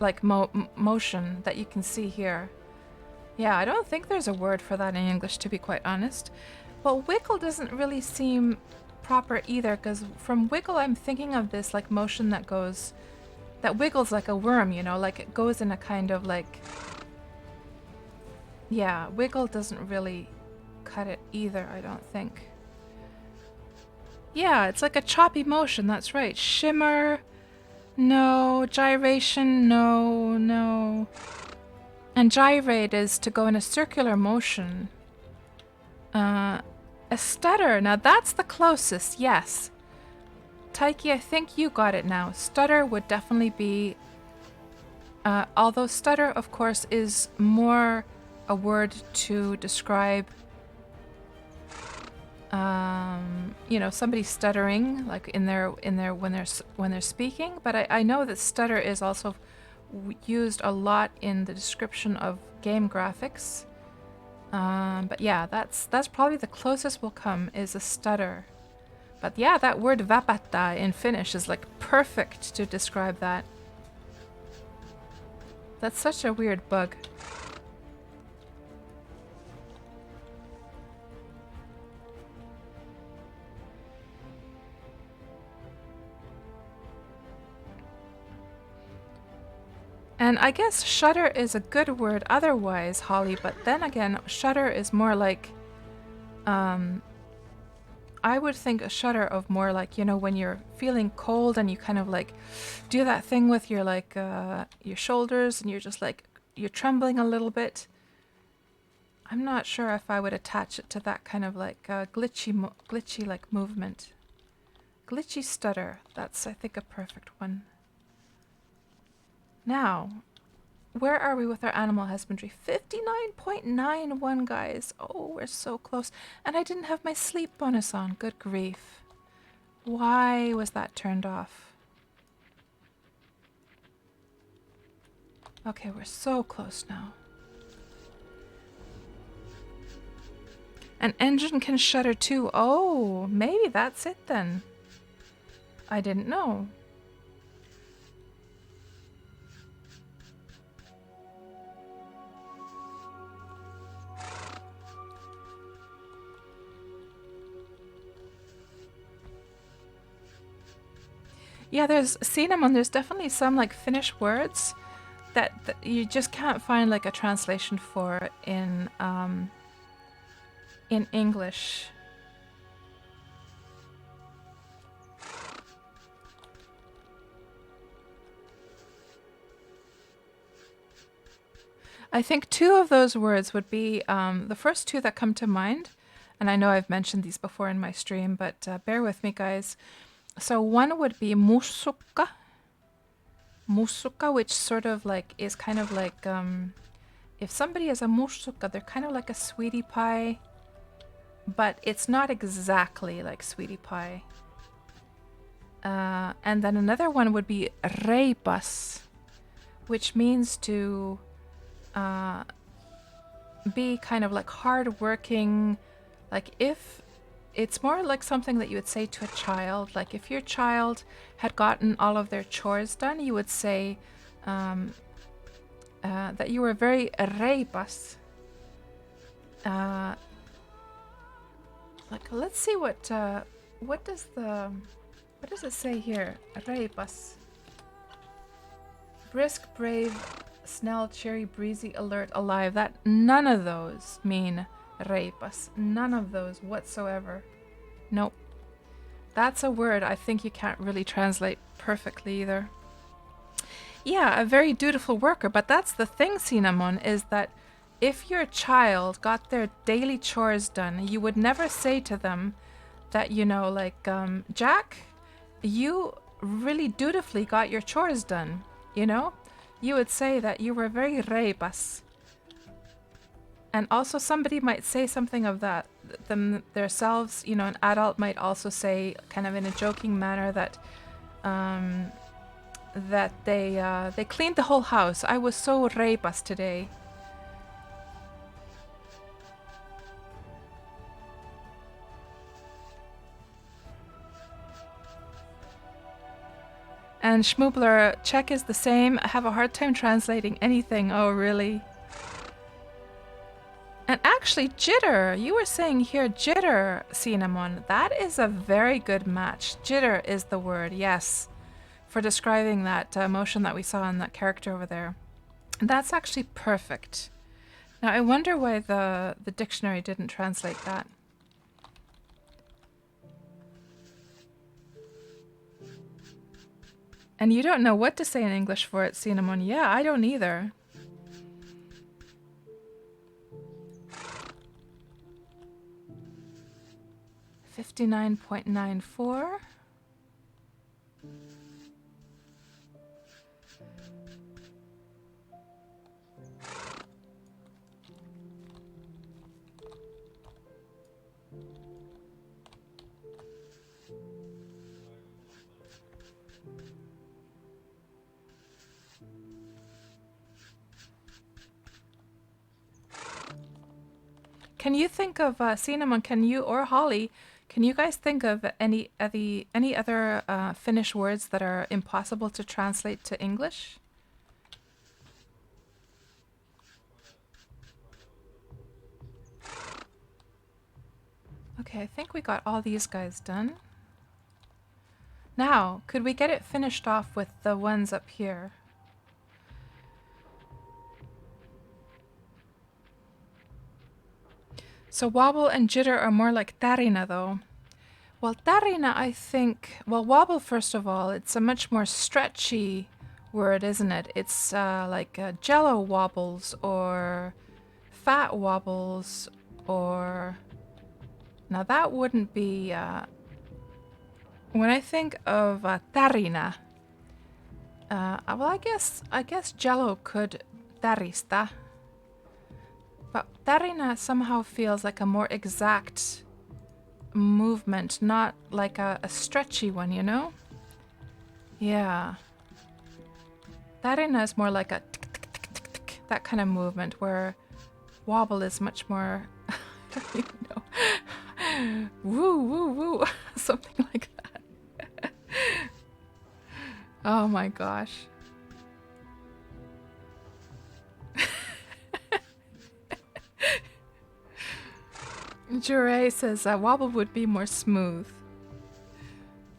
like motion that you can see here. Yeah, I don't think there's a word for that in English, to be quite honest. But wiggle doesn't really seem proper either, because from wiggle I'm thinking of this like motion that wiggles like a worm, you know, like it goes in a kind of like, yeah, wiggle doesn't really cut it either, I don't think. Yeah, it's like a choppy motion, that's right. Shimmer, no. Gyration, no. And gyrate is to go in a circular motion. A stutter, now that's the closest, yes. Taiki, I think you got it now. Stutter would definitely be, although stutter, of course, is more a word to describe, you know, somebody stuttering, like in their when they're speaking. But I know that stutter is also used a lot in the description of game graphics. But yeah, that's probably the closest we'll come is a stutter. But yeah, that word vapatta in Finnish is like perfect to describe that. That's such a weird bug. And I guess shudder is a good word otherwise, Holly, but then again, shudder is more like, I would think a shudder of more like, you know, when you're feeling cold and you kind of like do that thing with your like, your shoulders and you're just like, you're trembling a little bit. I'm not sure if I would attach it to that kind of like glitchy like movement. Glitchy stutter, that's I think a perfect one. Now, where are we with our animal husbandry? 59.91, guys. Oh, we're so close. And I didn't have my sleep bonus on. Good grief. Why was that turned off? Okay, we're so close now. An engine can shudder too. Oh, maybe that's it then. I didn't know. Yeah, there's cinnamon. There's definitely some like Finnish words that you just can't find like a translation for in English. I think two of those words would be the first two that come to mind, and I know I've mentioned these before in my stream, but bear with me, guys. So one would be mussukka, which sort of like is kind of like if somebody is a mussukka, they're kind of like a sweetie pie, but it's not exactly like sweetie pie. And then another one would be reipas, which means to be kind of like hardworking. Like if it's more like something that you would say to a child. Like if your child had gotten all of their chores done, you would say that you were very reipas. Like let's see what does it say here? Reipas. Brisk, brave, snell, cheery, breezy, alert, alive. That none of those mean reipas. None of those whatsoever. Nope. That's a word I think you can't really translate perfectly either. Yeah, a very dutiful worker, but that's the thing, Cinnamon, is that if your child got their daily chores done, you would never say to them that, you know, like, Jack, you really dutifully got your chores done, you know? You would say that you were very reipas. And also somebody might say something of that themselves, you know, an adult might also say kind of in a joking manner that they cleaned the whole house. I was so reipas today. And Schmoobler, Czech is the same. I have a hard time translating anything. Oh, really? And actually, jitter. You were saying here jitter, Cinnamon. That is a very good match. Jitter is the word, yes, for describing that emotion that we saw in that character over there. That's actually perfect. Now, I wonder why the dictionary didn't translate that. And you don't know what to say in English for it, Cinnamon. Yeah, I don't either. $59.94. Can you think of Cinnamon? Can you or Holly? Can you guys think of any other Finnish words that are impossible to translate to English? Okay, I think we got all these guys done. Now, could we get it finished off with the ones up here? So wobble and jitter are more like tarina though. Well, tarina, I think, well, wobble, first of all, it's a much more stretchy word, isn't it? It's like jello wobbles or fat wobbles or... Now that wouldn't be... when I think of tarina, well, I guess jello could tarista. But tarina somehow feels like a more exact movement, not like a stretchy one, you know? Yeah. Tarina is more like a tick, tick, tick, tick, tick, that kind of movement, where wobble is much more, I don't even know, woo, woo, woo, something like that. Oh my gosh. Jure says wobble would be more smooth.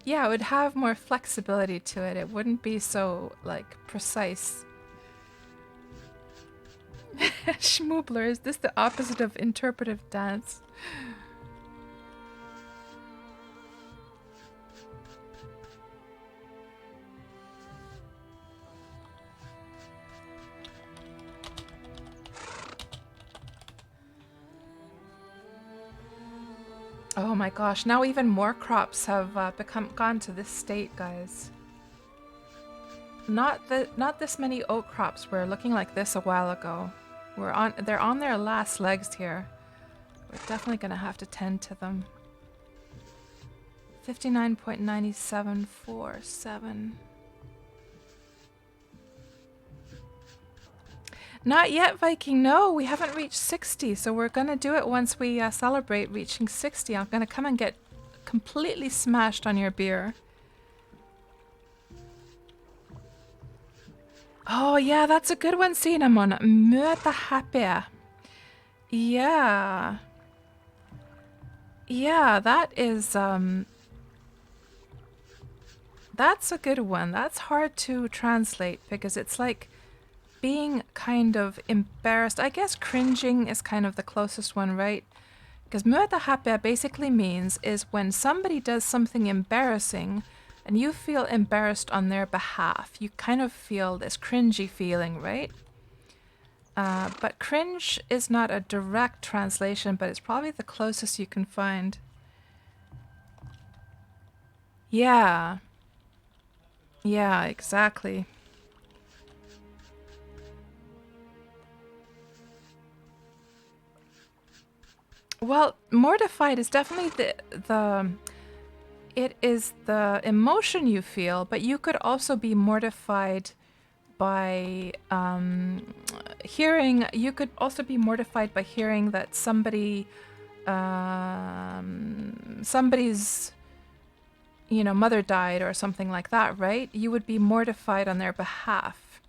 Yeah, it would have more flexibility to it. It wouldn't be so, like, precise. Schmoobler, is this the opposite of interpretive dance? Oh my gosh, now even more crops have gone to this state, guys. Not this many oat crops were looking like this a while ago. They're on their last legs here. We're definitely gonna have to tend to them. 59.9747. Not yet, Viking. No, we haven't reached 60, so we're gonna do it once we celebrate reaching 60. I'm gonna come and get completely smashed on your beer. Oh yeah, that's a good one, Cinnamon. Möta happy. Yeah. Yeah, that is that's a good one. That's hard to translate because it's like being kind of embarrassed. I guess cringing is kind of the closest one, right? Because möta happy basically means is when somebody does something embarrassing and you feel embarrassed on their behalf. You kind of feel this cringy feeling, right? But cringe is not a direct translation, but it's probably the closest you can find. Yeah. Yeah, exactly. Well, mortified is definitely the it is the emotion you feel, but you could also be mortified by hearing. You could also be mortified by hearing that somebody's mother died or something like that, right? You would be mortified on their behalf,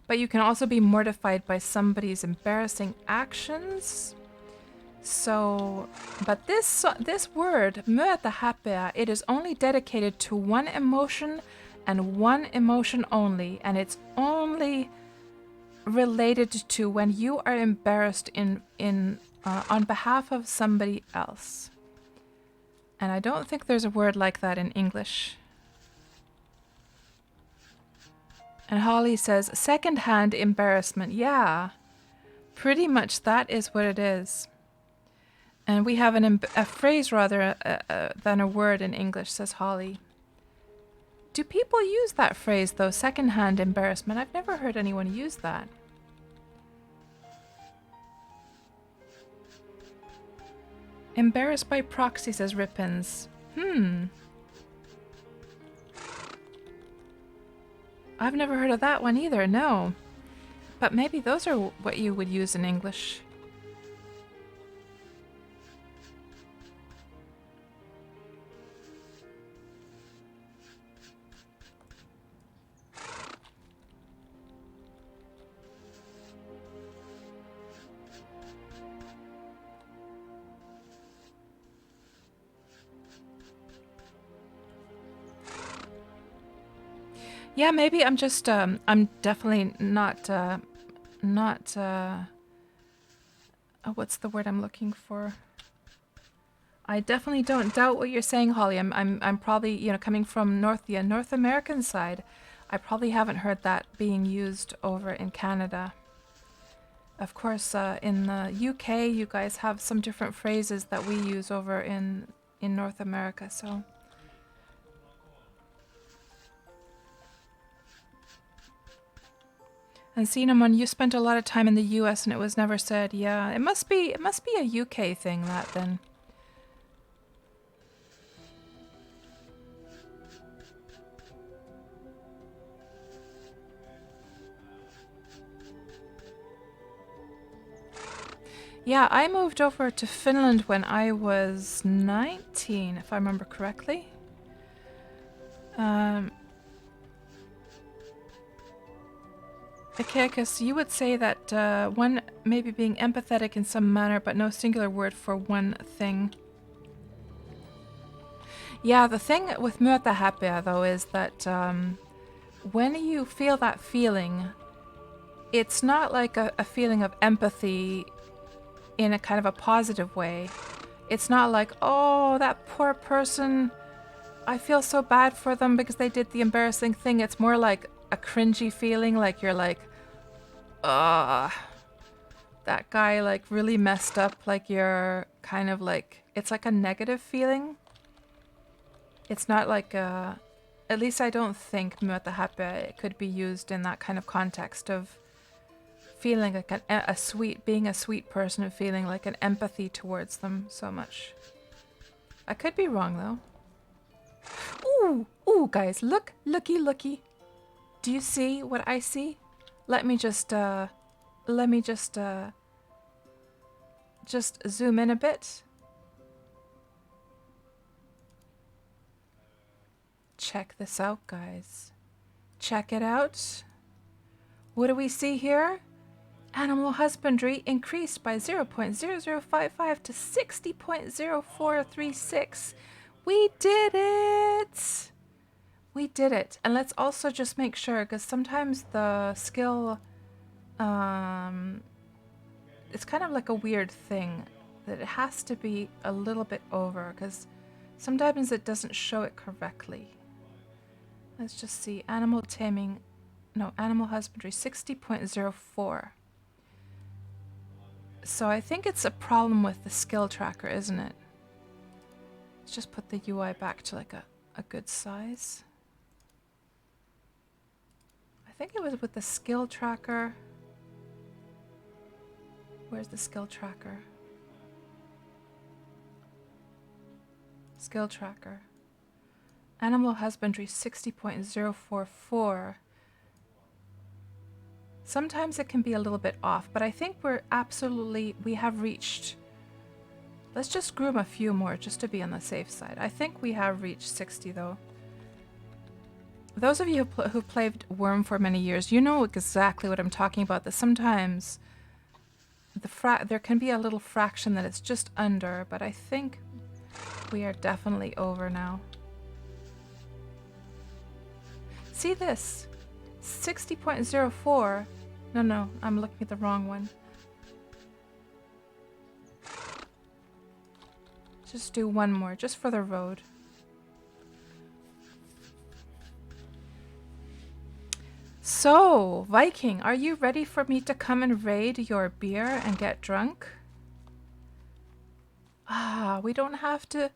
but you can also be mortified by somebody's embarrassing actions. So, but this word, möta happea, it is only dedicated to one emotion and one emotion only, and it's only related to when you are embarrassed on behalf of somebody else. And I don't think there's a word like that in English. And Holly says, second-hand embarrassment. Yeah, pretty much that is what it is. And we have a phrase rather than a word in English, says Holly. Do people use that phrase, though, second-hand embarrassment? I've never heard anyone use that. Embarrassed by proxy, says Rippins. I've never heard of that one either, no. But maybe those are what you would use in English. Yeah, maybe I'm just, I'm definitely not, what's the word I'm looking for? I definitely don't doubt what you're saying, Holly. I'm probably, coming from the North American side, I probably haven't heard that being used over in Canada. Of course, in the UK, you guys have some different phrases that we use over in North America, so... And Cinnamon, you spent a lot of time in the US and it was never said. Yeah, it must be a UK thing, that then. Yeah, I moved over to Finland when I was 19, if I remember correctly. Akakus, you would say that one maybe being empathetic in some manner, but no singular word for one thing. Yeah, the thing with möta happea, though, is that when you feel that feeling, it's not like a feeling of empathy in a kind of a positive way. It's not like, oh, that poor person, I feel so bad for them because they did the embarrassing thing. It's more like a cringy feeling, like you're like, that guy like really messed up, like you're kind of like, it's like a negative feeling. It's not like at least I don't think möta happea could be used in that kind of context of feeling like being a sweet person and feeling like an empathy towards them so much. I could be wrong though. Ooh, guys, looky. Do you see what I see? Let me just let me just zoom in a bit. Check this out, guys. Check it out. What do we see here? Animal Husbandry increased by 0.0055 to 60.0436. We did it! We did it. And let's also just make sure, because sometimes the skill, it's kind of like a weird thing, that it has to be a little bit over, because sometimes it doesn't show it correctly. Let's just see. Animal taming, no, Animal Husbandry, 60.04. So I think it's a problem with the skill tracker, isn't it? Let's just put the UI back to like a good size. I think it was with the skill tracker. Where's the skill tracker? Skill tracker. Animal Husbandry 60.044. Sometimes it can be a little bit off, but I think we have reached. Let's just groom a few more just to be on the safe side. I think we have reached 60 though. Those of you who've played Wurm for many years, you know exactly what I'm talking about, that sometimes there can be a little fraction that it's just under, but I think we are definitely over now. See this? 60.04. No, I'm looking at the wrong one. Just do one more, just for the road. So, Viking, are you ready for me to come and raid your beer and get drunk? Ah, we don't have to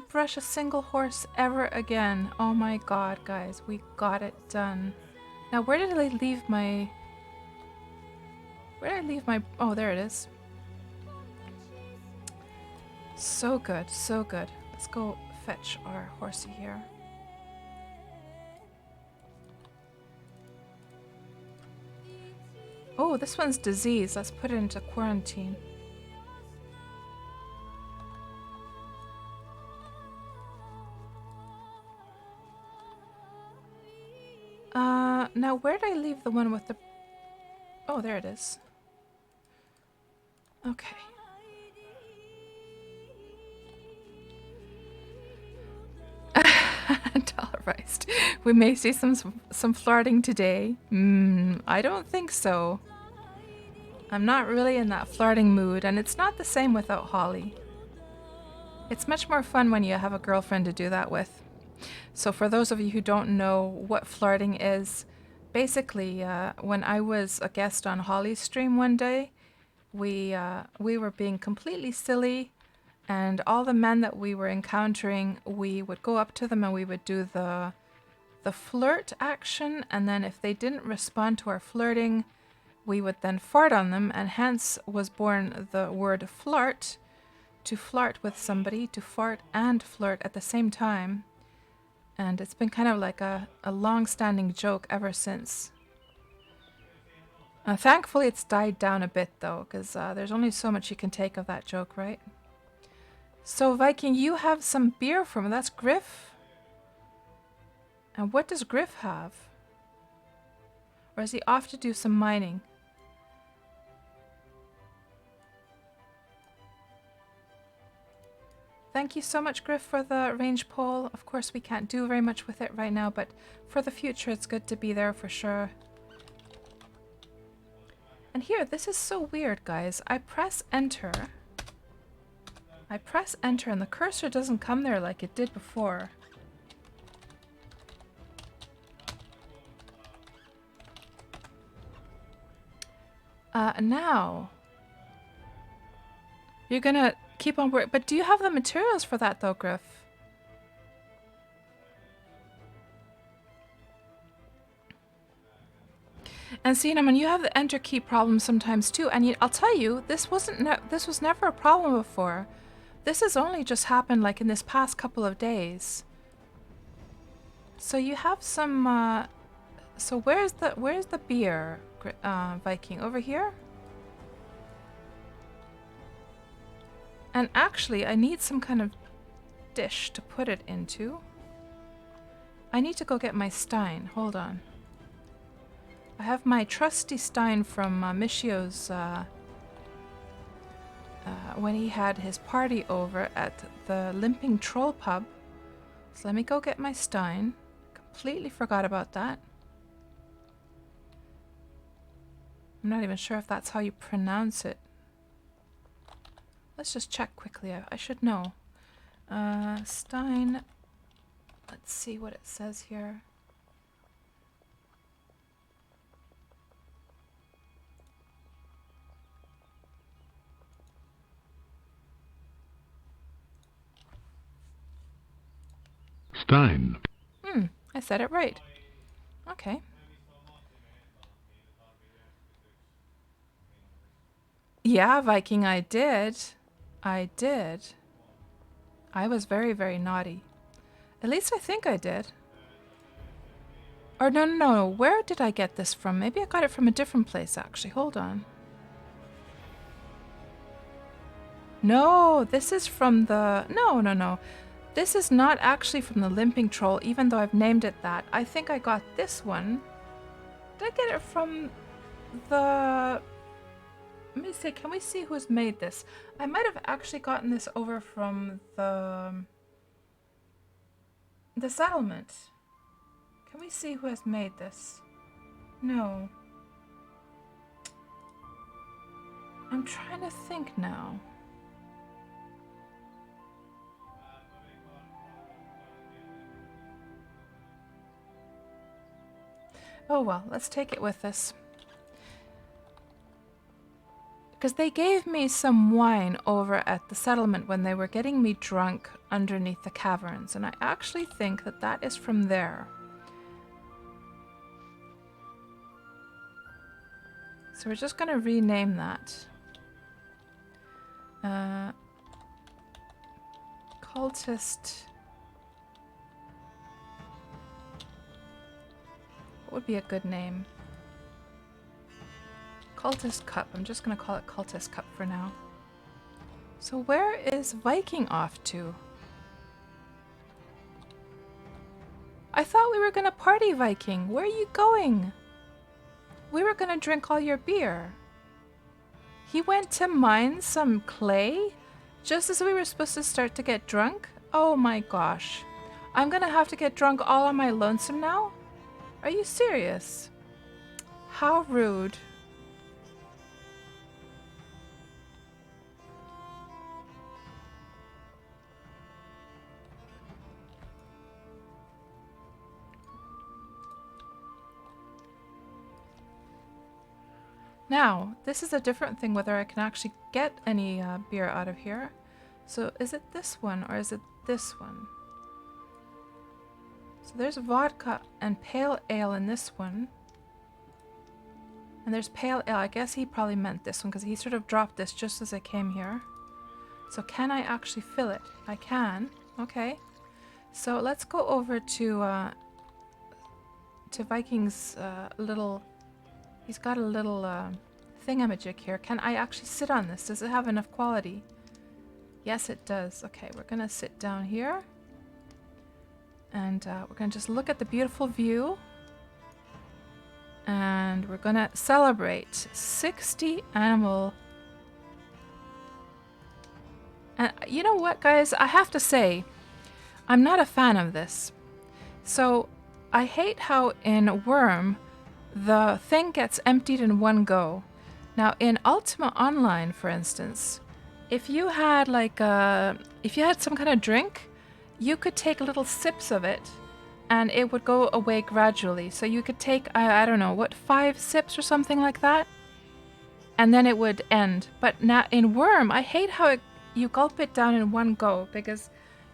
brush a single horse ever again. Oh my god, guys, we got it done. Now, where did I leave my... Oh, there it is. So good, so good. Let's go fetch our horsey here. Oh, this one's diseased. Let's put it into quarantine. Now where did I leave the one with the... Oh, there it is. Okay. Dollarized. We may see some flirting today. I don't think so. I'm not really in that flirting mood, and it's not the same without Holly. It's much more fun when you have a girlfriend to do that with. So for those of you who don't know what flirting is, basically, when I was a guest on Holly's stream one day, we were being completely silly, and all the men that we were encountering, we would go up to them and we would do the flirt action, and then if they didn't respond to our flirting, we would then fart on them, and hence was born the word flirt, to flirt with somebody, to fart and flirt at the same time. And it's been kind of like a long-standing joke ever since. Thankfully, it's died down a bit, though, because there's only so much you can take of that joke, right? So, Viking, you have some beer for me. That's Griff. And what does Griff have? Or is he off to do some mining? Thank you so much, Griff, for the range pole. Of course, we can't do very much with it right now, but for the future, it's good to be there for sure. And here, this is so weird, guys. I press enter. And the cursor doesn't come there like it did before. Now, you're gonna keep on working, but do you have the materials for that though, Griff? And Cinnamon, you have the enter key problem sometimes too, and I'll tell you, this was never a problem before. This has only just happened like in this past couple of days. So you have some So where's the beer, Viking? Over here? And actually, I need some kind of dish to put it into. I need to go get my stein. Hold on. I have my trusty stein from Michio's when he had his party over at the Limping Troll pub. So let me go get my stein. Completely forgot about that. I'm not even sure if that's how you pronounce it. Let's just check quickly. I should know. Stein. Let's see what it says here. Stein. I said it right. Okay. Yeah, Viking, I did. I did. I was very, very naughty. At least I think I did. Or no. Where did I get this from? Maybe I got it from a different place, actually. Hold on. No, this is from the... No. This is not actually from the Limping Troll, even though I've named it that. I think I got this one. Did I get it from the... Let me see, can we see who's made this? I might have actually gotten this over from the settlement. Can we see who has made this? No. I'm trying to think now. Oh well, let's take it with us. Because they gave me some wine over at the settlement when they were getting me drunk underneath the caverns, and I actually think that that is from there. So we're just going to rename that. Cultist. What would be a good name? Cultist Cup. I'm just going to call it Cultist Cup for now. So where is Viking off to? I thought we were going to party, Viking. Where are you going? We were going to drink all your beer. He went to mine some clay just as we were supposed to start to get drunk? Oh my gosh. I'm going to have to get drunk all on my lonesome now? Are you serious? How rude. Now, this is a different thing whether I can actually get any beer out of here. So is it this one or is it this one? So there's vodka and pale ale in this one. And there's pale ale. I guess he probably meant this one because he sort of dropped this just as I came here. So can I actually fill it? I can. Okay. So let's go over to Viking's little... He's got a little thingamajig here. Can I actually sit on this? Does it have enough quality? Yes, it does. Okay, we're going to sit down here. And we're going to just look at the beautiful view. And we're going to celebrate 60 animal. And you know what, guys? I have to say, I'm not a fan of this. So I hate how in Wurm, the thing gets emptied in one go. Now in Ultima Online, for instance, if you had some kind of drink, you could take little sips of it and it would go away gradually. So you could take, I don't know, what, 5 sips or something like that? And then it would end. But now in Wurm, I hate how you gulp it down in one go, because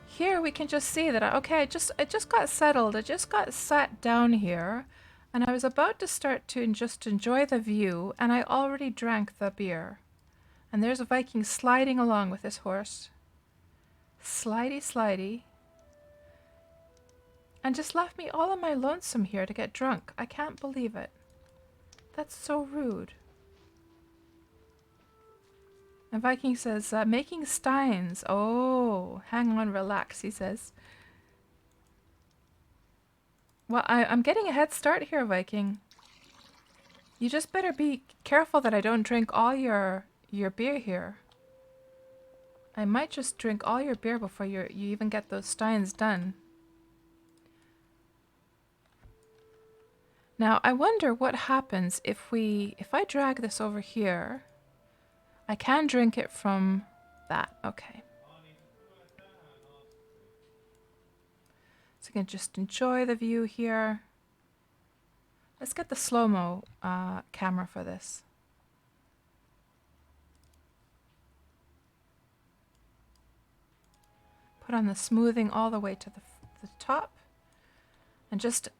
here we can just see that, okay, I just got settled. I just got sat down here. And I was about to start to just enjoy the view, and I already drank the beer. And there's a Viking sliding along with his horse. Slidey, slidey. And just left me all on my lonesome here to get drunk. I can't believe it. That's so rude. And Viking says, making steins. Oh, hang on, relax, he says. Well, I'm getting a head start here, Viking. You just better be careful that I don't drink all your beer here. I might just drink all your beer before you even get those steins done. Now, I wonder what happens if I drag this over here. I can drink it from that. Okay. So I can just enjoy the view here. Let's get the slow-mo camera for this. Put on the smoothing all the way to the top. And just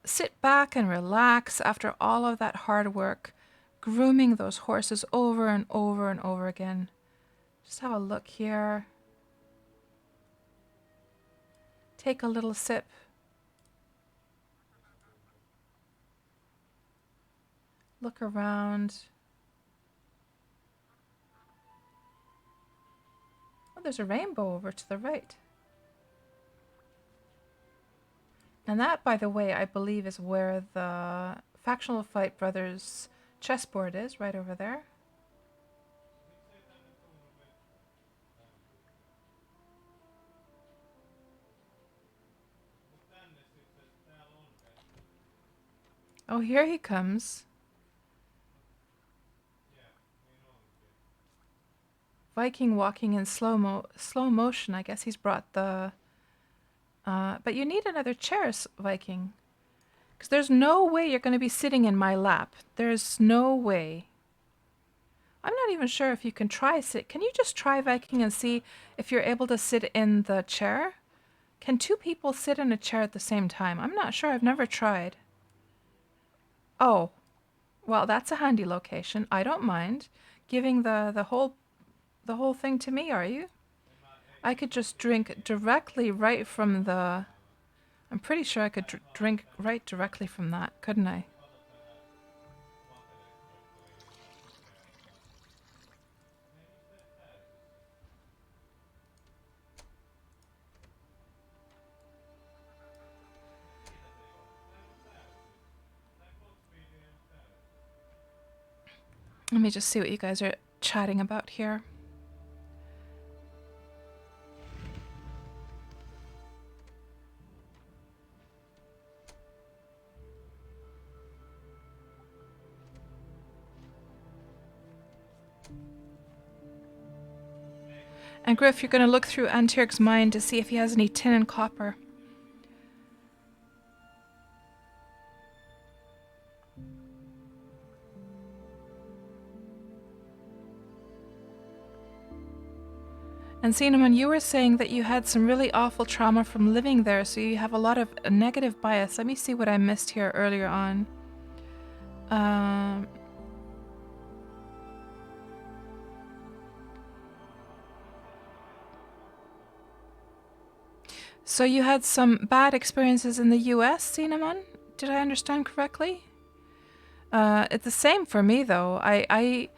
sit back and relax after all of that hard work, grooming those horses over and over and over again. Just have a look here. Take a little sip. Look around. Oh, there's a rainbow over to the right. And that, by the way, I believe is where the Factional Fight Brothers chessboard is, right over there. Oh, here he comes. Viking walking in slow motion. I guess he's brought the... but you need another chair, Viking. Because there's no way you're going to be sitting in my lap. There's no way. I'm not even sure if you can try sit. Can you just try, Viking, and see if you're able to sit in the chair? Can two people sit in a chair at the same time? I'm not sure. I've never tried. Oh, well, that's a handy location. I don't mind giving the whole thing to me, are you? I could just drink directly right from the... I'm pretty sure I could drink right directly from that, couldn't I? Let me just see what you guys are chatting about here. And Griff, you're going to look through Antierk's mind to see if he has any tin and copper. And Cinnamon, you were saying that you had some really awful trauma from living there, so you have a lot of negative bias. Let me see what I missed here earlier on. So you had some bad experiences in the US, Cinnamon? Did I understand correctly? It's the same for me, though. I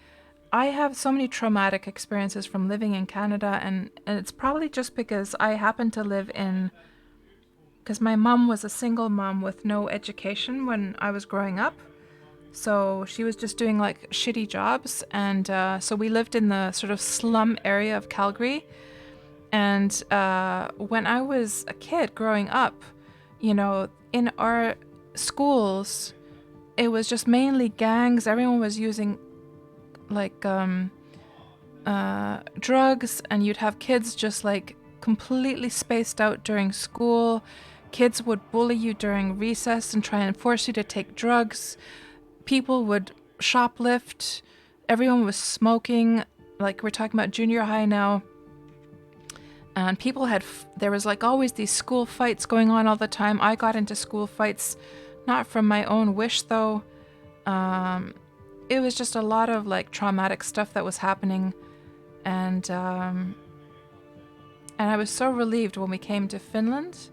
have so many traumatic experiences from living in Canada, and it's probably just because I happen to live in... Because my mom was a single mom with no education when I was growing up. So she was just doing like shitty jobs, and so we lived in the sort of slum area of Calgary. And when I was a kid growing up, you know, in our schools, it was just mainly gangs. Everyone was using like drugs, and you'd have kids just like completely spaced out during school. Kids would bully you during recess and try and force you to take drugs. People would shoplift. Everyone was smoking. Like, we're talking about junior high now. And people had, there was like always these school fights going on all the time. I got into school fights, not from my own wish though. It was just a lot of like traumatic stuff that was happening. And I was so relieved when we came to Finland.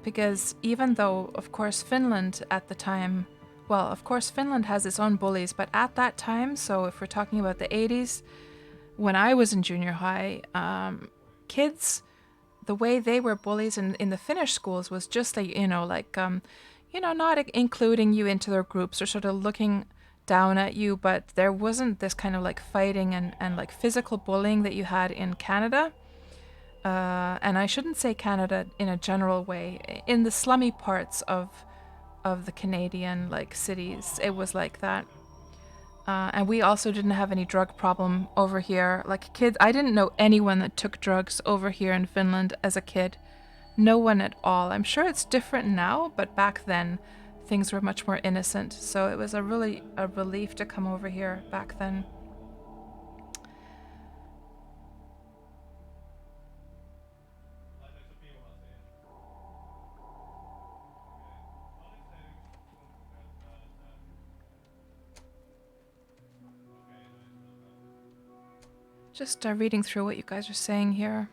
Because even though, of course, Finland at the time, well, of course, Finland has its own bullies, but at that time, so if we're talking about the 80s, when I was in junior high, kids, the way they were bullies in the Finnish schools was just like, not including you into their groups or sort of looking down at you, but there wasn't this kind of like fighting and like physical bullying that you had in Canada. And I shouldn't say Canada in a general way. In the slummy parts of the Canadian like cities, it was like that. And we also didn't have any drug problem over here. Like kids, I didn't know anyone that took drugs over here in Finland as a kid. No one at all. I'm sure it's different now, but back then things were much more innocent. So it was a relief to come over here back then. Just reading through what you guys are saying here.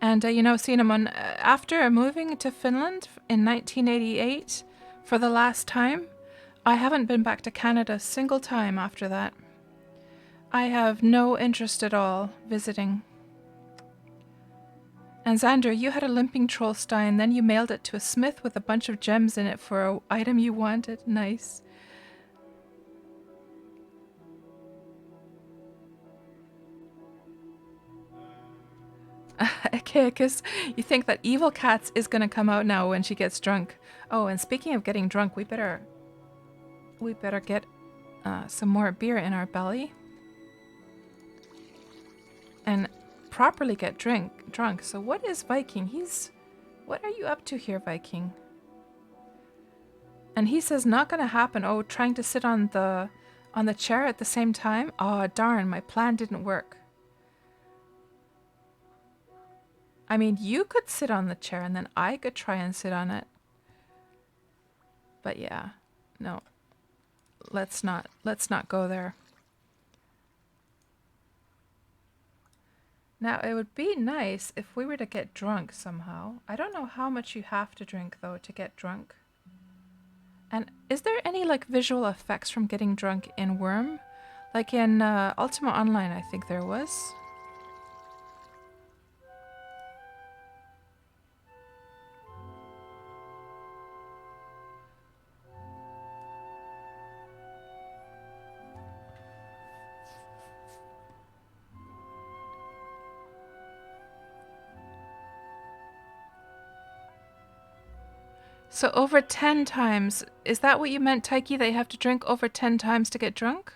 And, Cinnamon, after moving to Finland in 1988 for the last time, I haven't been back to Canada a single time after that. I have no interest at all visiting. And Xander, you had a limping troll stein, then you mailed it to a smith with a bunch of gems in it for an item you wanted. Nice. Okay, because you think that Evil Cats is going to come out now when she gets drunk. Oh, and speaking of getting drunk, we better get some more beer in our belly. And properly get drunk. So what is Viking? What are you up to here, Viking? And he says not going to happen. Oh, trying to sit on the chair at the same time? Oh, darn, my plan didn't work. I mean, you could sit on the chair and then I could try and sit on it. But yeah, no. Let's not go there. Now, it would be nice if we were to get drunk somehow. I don't know how much you have to drink though to get drunk. And is there any like visual effects from getting drunk in Wurm? Like in Ultima Online, I think there was. So over 10 times. Is that what you meant, Taiki, that you have to drink over 10 times to get drunk?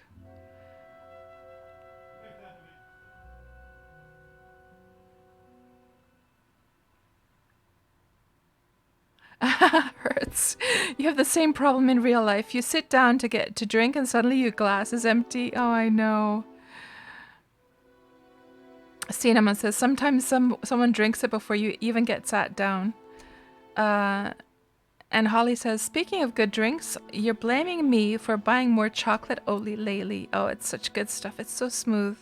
Hurts. You have the same problem in real life. You sit down to drink and suddenly your glass is empty. Oh, I know. Cinnamon says sometimes someone drinks it before you even get sat down. And Holly says, speaking of good drinks, you're blaming me for buying more chocolate Oatly lately. Oh, it's such good stuff. It's so smooth.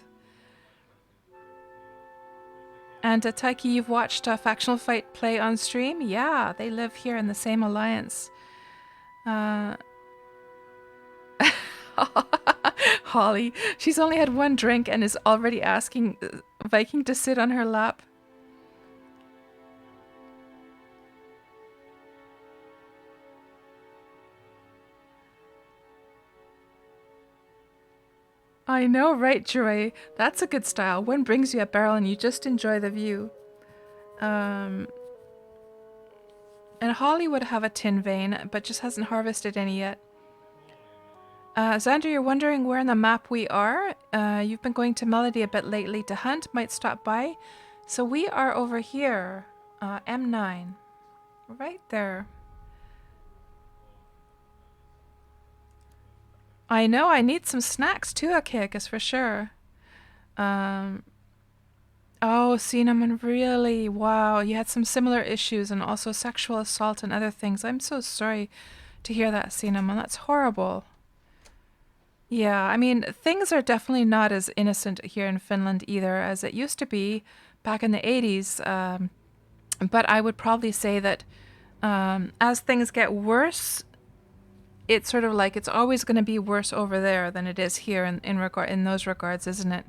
And Taiki, you've watched Factional Fight play on stream? Yeah, they live here in the same alliance. Holly, she's only had one drink and is already asking Viking to sit on her lap. I know, right, Joy? That's a good style. One brings you a barrel and you just enjoy the view. And Holly would have a tin vein, but just hasn't harvested any yet. Xander, you're wondering where on the map we are? You've been going to Melody a bit lately to hunt, might stop by. So we are over here, M9. Right there. I know, I need some snacks too, Akekas, for sure. Oh, Cinnamon, really? Wow, you had some similar issues and also sexual assault and other things. I'm so sorry to hear that, Cinnamon. That's horrible. Yeah, I mean, things are definitely not as innocent here in Finland either as it used to be back in the 80s. But I would probably say that as things get worse, it's sort of like it's always going to be worse over there than it is here in those regards, isn't it?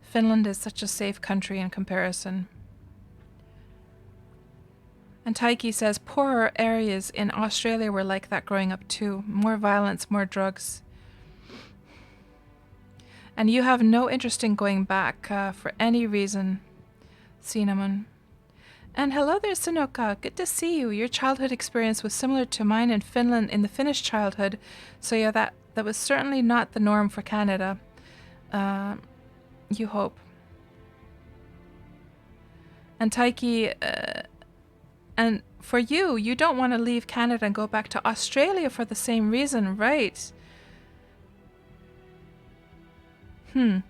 Finland is such a safe country in comparison. And Taiki says poorer areas in Australia were like that growing up too. More violence, more drugs. And you have no interest in going back for any reason, Cinnamon. And hello there, Sunoka. Good to see you. Your childhood experience was similar to mine in Finland in the Finnish childhood. So yeah, that was certainly not the norm for Canada. You hope. And Taiki, and for you, you don't want to leave Canada and go back to Australia for the same reason, right? And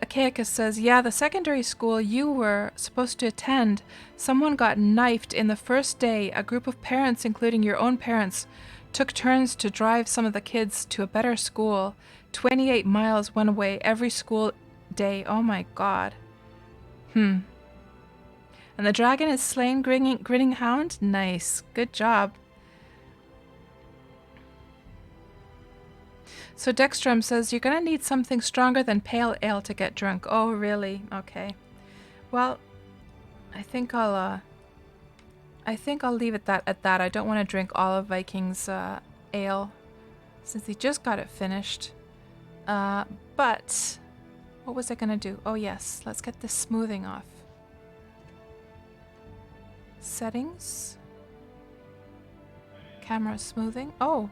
Achaicus says, yeah, the secondary school you were supposed to attend, someone got knifed in the first day. A group of parents, including your own parents, took turns to drive some of the kids to a better school. 28 miles one way every school day. Oh my god. And the dragon is slain, grinning hound? Nice. Good job. So Dextrum says, you're going to need something stronger than pale ale to get drunk. Oh, really? Okay. Well, I think I'll leave it at that. I don't want to drink all of Viking's ale since he just got it finished. But what was I going to do? Oh, yes. Let's get this smoothing off. Settings. Camera smoothing. Oh.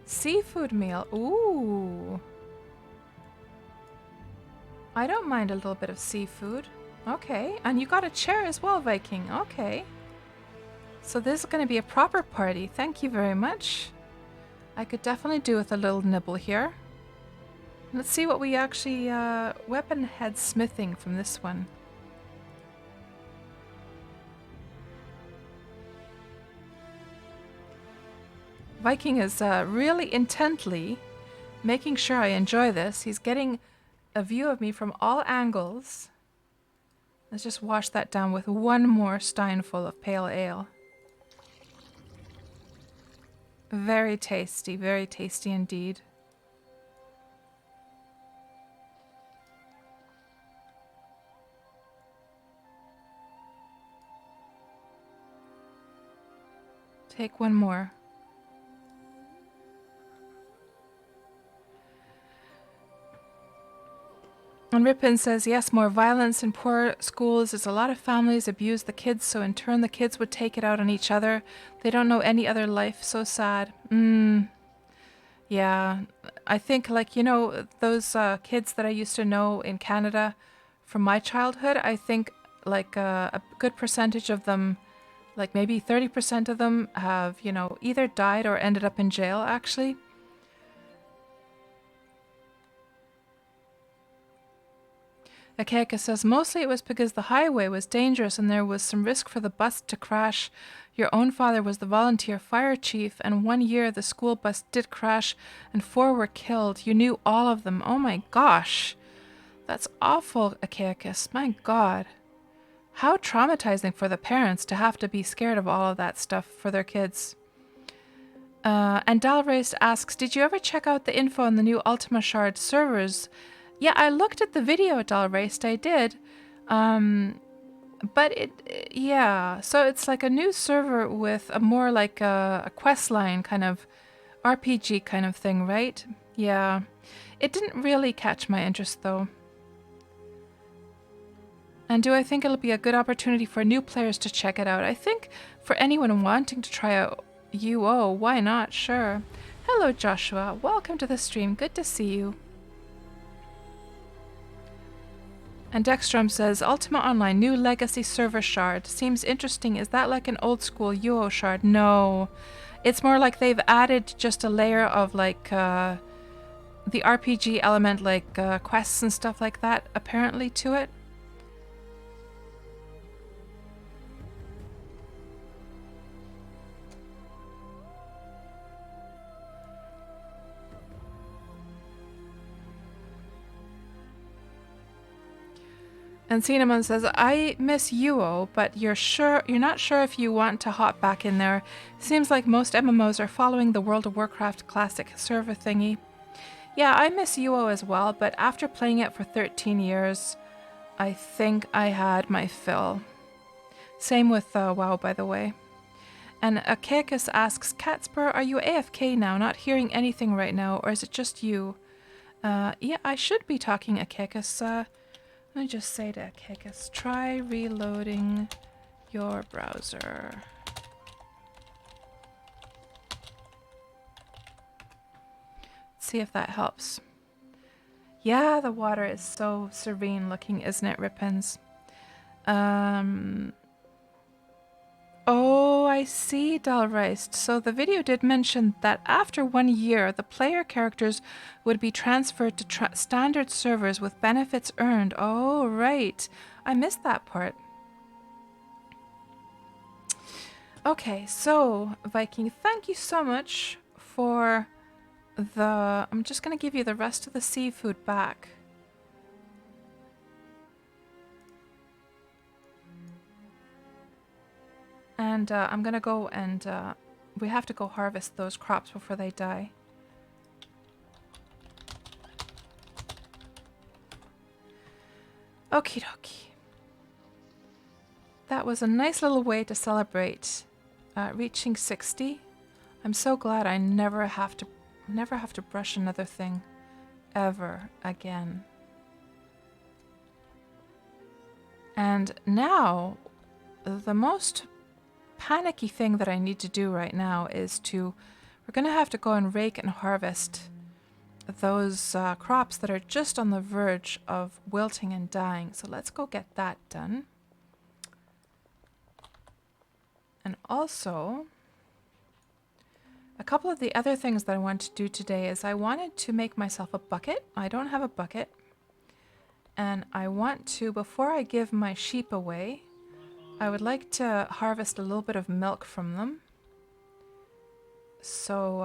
Seafood meal. Ooh. I don't mind a little bit of seafood. Okay. And you got a chair as well, Viking. Okay. So this is going to be a proper party. Thank you very much. I could definitely do with a little nibble here. Let's see what we actually... weapon head smithing from this one. Viking is really intently making sure I enjoy this. He's getting a view of me from all angles. Let's just wash that down with one more steinful of pale ale. Very tasty indeed. Take one more. And Ripon says, yes, more violence in poor schools. There's a lot of families abuse the kids, so in turn the kids would take it out on each other. They don't know any other life. So sad. Yeah. I think, like, you know, those kids that I used to know in Canada from my childhood, I think, like, a good percentage of them, like maybe 30% of them have, you know, either died or ended up in jail, actually. Akeka says, mostly it was because the highway was dangerous and there was some risk for the bus to crash. Your own father was the volunteer fire chief, and 1 year the school bus did crash and 4 were killed. You knew all of them. Oh my gosh. That's awful, Achaicus. My god. How traumatizing for the parents to have to be scared of all of that stuff for their kids. And Dalrace asks, did you ever check out the info on the new Ultima Shard servers? Yeah, I looked at the video, Dalrace, I did. But yeah, so it's like a new server with a more like a quest line kind of RPG kind of thing, right? Yeah. It didn't really catch my interest though. And do I think it'll be a good opportunity for new players to check it out? I think for anyone wanting to try out UO, why not? Sure. Hello, Joshua. Welcome to the stream. Good to see you. And Dextrum says, Ultima Online, new legacy server shard. Seems interesting. Is that like an old school UO shard? No. It's more like they've added just a layer of like the RPG element, like quests and stuff like that, apparently, to it. And Cinnamon says, I miss UO, but you're not sure if you want to hop back in there. Seems like most MMOs are following the World of Warcraft classic server thingy. Yeah, I miss UO as well, but after playing it for 13 years, I think I had my fill. Same with WoW, by the way. And Akekis asks, KatsPurr, are you AFK now, not hearing anything right now, or is it just you? Yeah, I should be talking, Akekis. Let me just say to Akekis, try reloading your browser. See if that helps. Yeah, the water is so serene looking, isn't it, Rippins? Oh, I see, Dalreist. So the video did mention that after 1 year, the player characters would be transferred to standard servers with benefits earned. Oh, right. I missed that part. Okay, so Viking, thank you so much for the... I'm just going to give you the rest of the seafood back. And I'm going to go and... we have to go harvest those crops before they die. Okie dokie. That was a nice little way to celebrate reaching 60. I'm so glad I never have to brush another thing ever again. And now, the most panicky thing that I need to do right now is we're going to have to go and rake and harvest those crops that are just on the verge of wilting and dying. So let's go get that done. And also, a couple of the other things that I want to do today is I wanted to make myself a bucket. I don't have a bucket. And I want to, before I give my sheep away, I would like to harvest a little bit of milk from them. So,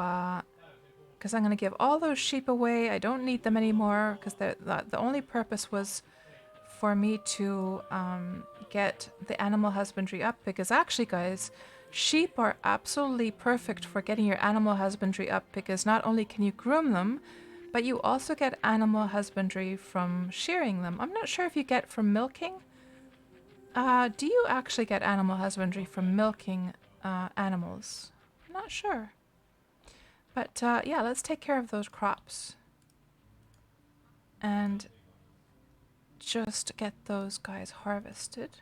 because I'm going to give all those sheep away. I don't need them anymore because the only purpose was for me to get the animal husbandry up. Because actually, guys, sheep are absolutely perfect for getting your animal husbandry up because not only can you groom them, but you also get animal husbandry from shearing them. I'm not sure if you get from milking. Do you actually get animal husbandry from milking animals? I'm not sure. But yeah, let's take care of those crops. And just get those guys harvested.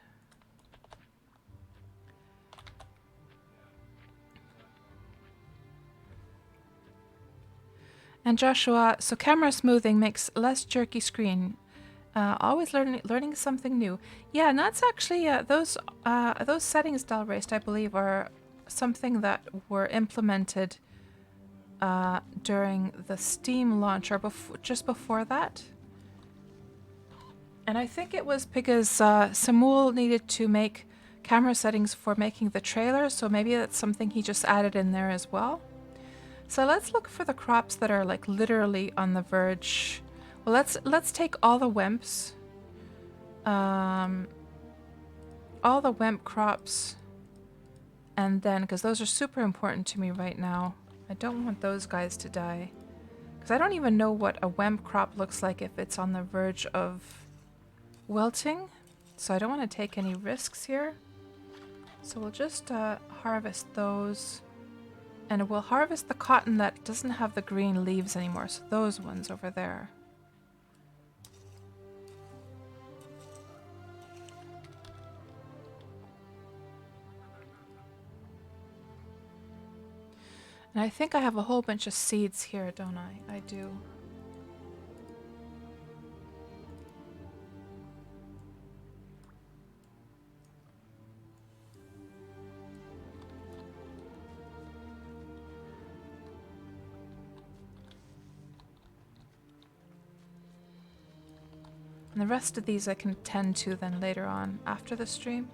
And Joshua, so camera smoothing makes less jerky screen. Always learning something new. Yeah, and that's actually those settings, Dalreist, I believe, are something that were implemented during the Steam launch or just before that. And I think it was because Samuel needed to make camera settings for making the trailer, so maybe that's something he just added in there as well. So let's look for the crops that are like literally on the verge. Well, let's take all the wimps. All the wimp crops. And then, because those are super important to me right now. I don't want those guys to die. Because I don't even know what a wimp crop looks like if it's on the verge of wilting. So I don't want to take any risks here. So we'll just harvest those. And we'll harvest the cotton that doesn't have the green leaves anymore. So those ones over there. And I think I have a whole bunch of seeds here, don't I? I do. And the rest of these I can tend to then later on after the stream.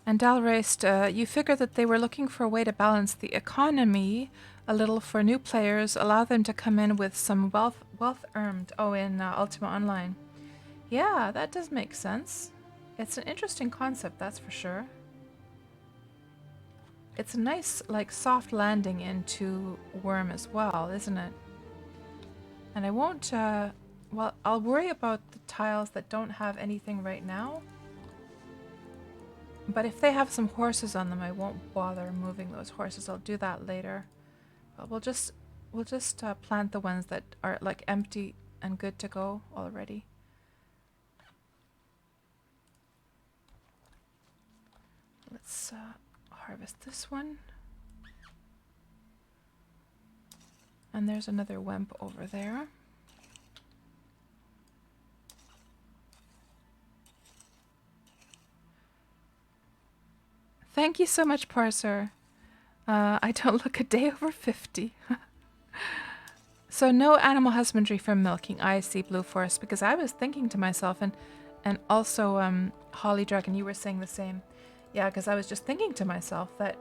And Dalraced, you figured that they were looking for a way to balance the economy a little for new players, allow them to come in with some wealth earned. Oh, in Ultima Online. Yeah, that does make sense. It's an interesting concept, that's for sure. It's a nice, like, soft landing into Wurm as well, isn't it? And I won't, well, I'll worry about the tiles that don't have anything right now. But if they have some horses on them, I won't bother moving those horses. I'll do that later. But we'll just plant the ones that are like empty and good to go already. Let's harvest this one. And there's another wemp over there. Thank you so much, Parser. I don't look a day over 50. So no animal husbandry for milking. I see, Blue Forest, because I was thinking to myself, and also Holly Dragon, you were saying the same. Yeah, because I was just thinking to myself that,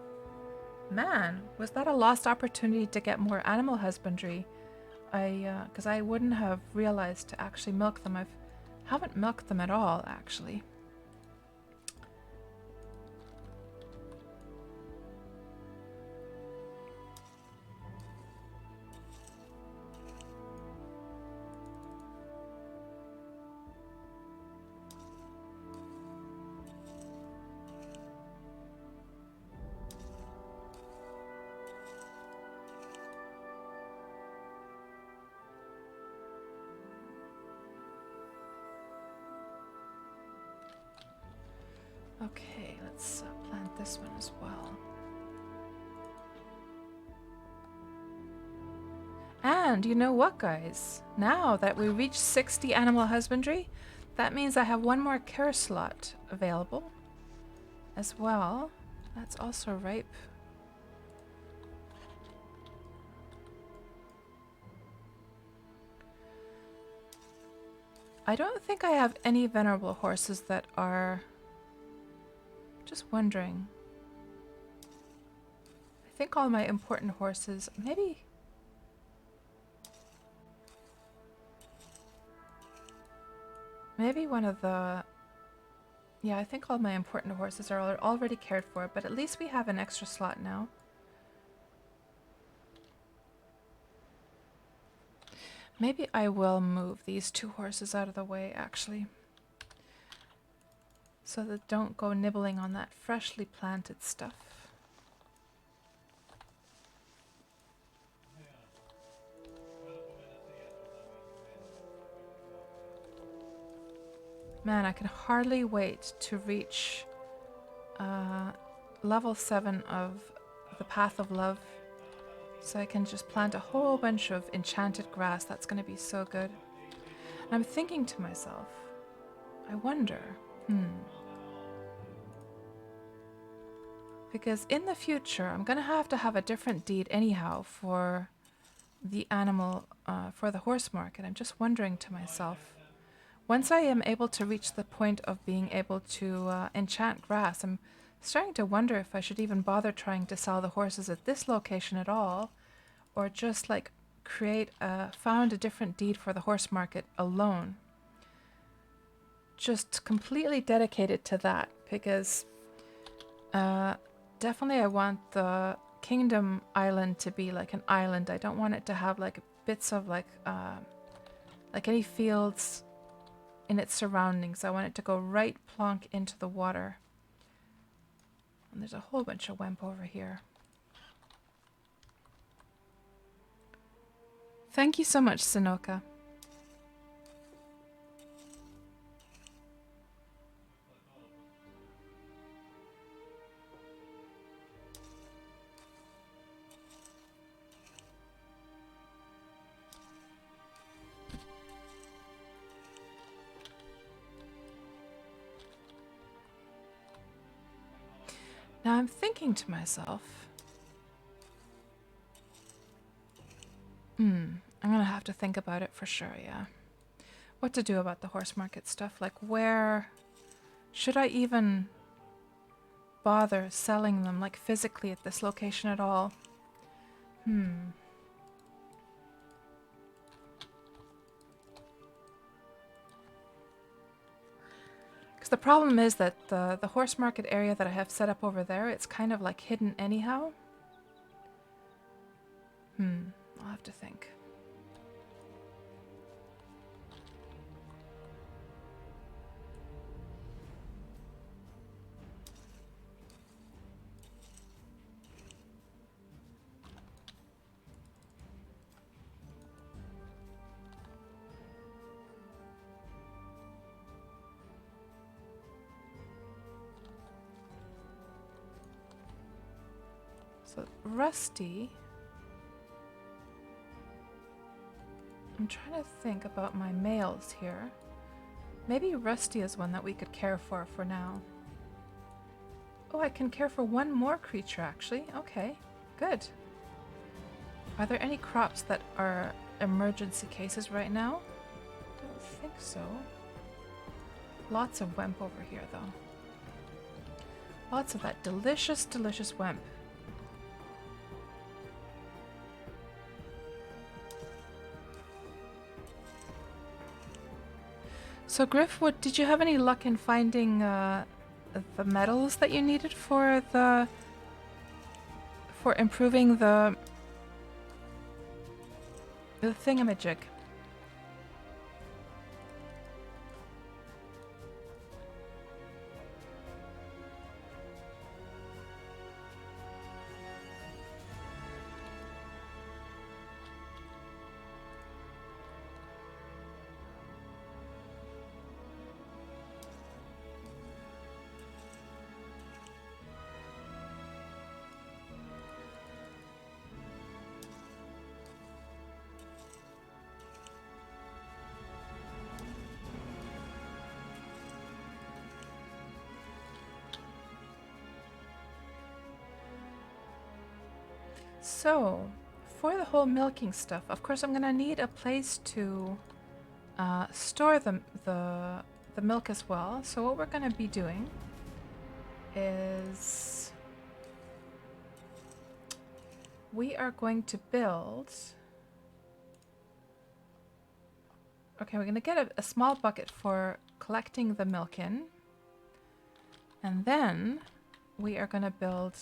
man, was that a lost opportunity to get more animal husbandry? Because I wouldn't have realized to actually milk them. Haven't milked them at all, actually. Okay, let's plant this one as well. And you know what, guys? Now that we reached 60 animal husbandry, that means I have one more care slot available as well. That's also ripe. I don't think I have any venerable horses that are... Just wondering. I think all my important horses... Maybe... Maybe one of the... Yeah, I think all my important horses are already cared for, but at least we have an extra slot now. Maybe I will move these two horses out of the way, actually. So that don't go nibbling on that freshly planted stuff. Man, I can hardly wait to reach level 7 of the Path of Love. So I can just plant a whole bunch of enchanted grass. That's going to be so good. And I'm thinking to myself, I wonder, because in the future, I'm going to have a different deed anyhow for the animal, for the horse market. I'm just wondering to myself, once I am able to reach the point of being able to enchant grass, I'm starting to wonder if I should even bother trying to sell the horses at this location at all, or just like found a different deed for the horse market alone. Just completely dedicated to that, because definitely I want the Kingdom Island to be like an island. I don't want it to have like bits of like any fields in its surroundings. I want it to go right plonk into the water. And there's a whole bunch of wemp over here. Thank you so much, Sinoka. Now I'm thinking to myself, I'm gonna have to think about it for sure, yeah. What to do about the horse market stuff, like where should I even bother selling them, like physically at this location at all. Because the problem is that the horse market area that I have set up over there, it's kind of like hidden anyhow. I'll have to think. So Rusty. I'm trying to think about my males here. Maybe Rusty is one that we could care for now. Oh, I can care for one more creature actually. Okay, good. Are there any crops that are emergency cases right now? I don't think so. Lots of wemp over here though. Lots of that delicious, delicious wemp. So Griffwood, did you have any luck in finding the metals that you needed for improving the thingamajig? So, for the whole milking stuff, of course I'm gonna need a place to store the milk as well. So what we're gonna be doing is we are going to build... Okay, we're gonna get a small bucket for collecting the milk in. And then we are gonna build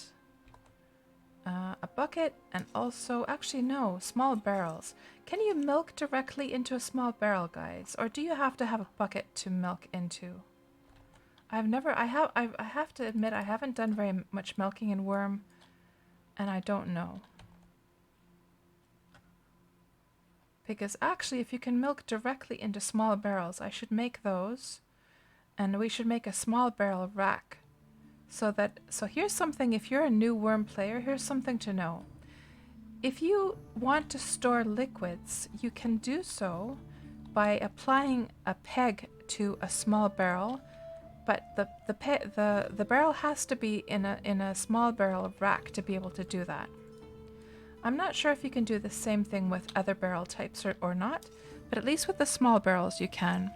a bucket and also, actually no, small barrels. Can you milk directly into a small barrel, guys? Or do you have to have a bucket to milk into? I have to admit I haven't done very much milking in Wurm, and I don't know. Because actually if you can milk directly into small barrels, I should make those, and we should make a small barrel rack. So here's something, if you're a new Wurm player, here's something to know. If you want to store liquids, you can do so by applying a peg to a small barrel, but the barrel has to be in a small barrel rack to be able to do that. I'm not sure if you can do the same thing with other barrel types or not, but at least with the small barrels you can.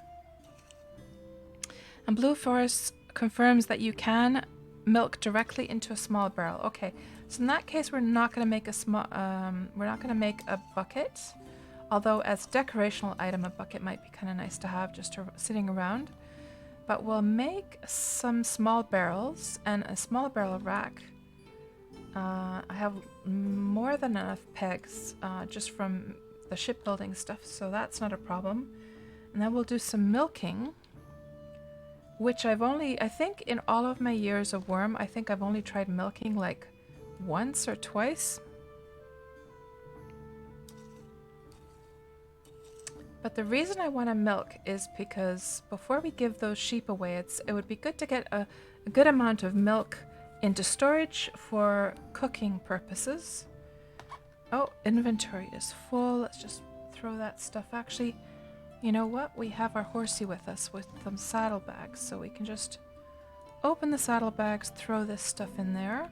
And Blue Forest confirms that you can milk directly into a small barrel. Okay, so in that case we're not going to make a bucket, although as a decorational item a bucket might be kind of nice to have just sitting around. But we'll make some small barrels and a small barrel rack. I have more than enough pegs just from the shipbuilding stuff, so that's not a problem. And then we'll do some milking, which I think in all of my years of Wurm, I think I've only tried milking like once or twice. But the reason I want to milk is because before we give those sheep away, it would be good to get a good amount of milk into storage for cooking purposes. Oh, inventory is full. Let's just throw that stuff. Actually, you know what? We have our horsey with us with some saddlebags, so we can just open the saddlebags, throw this stuff in there.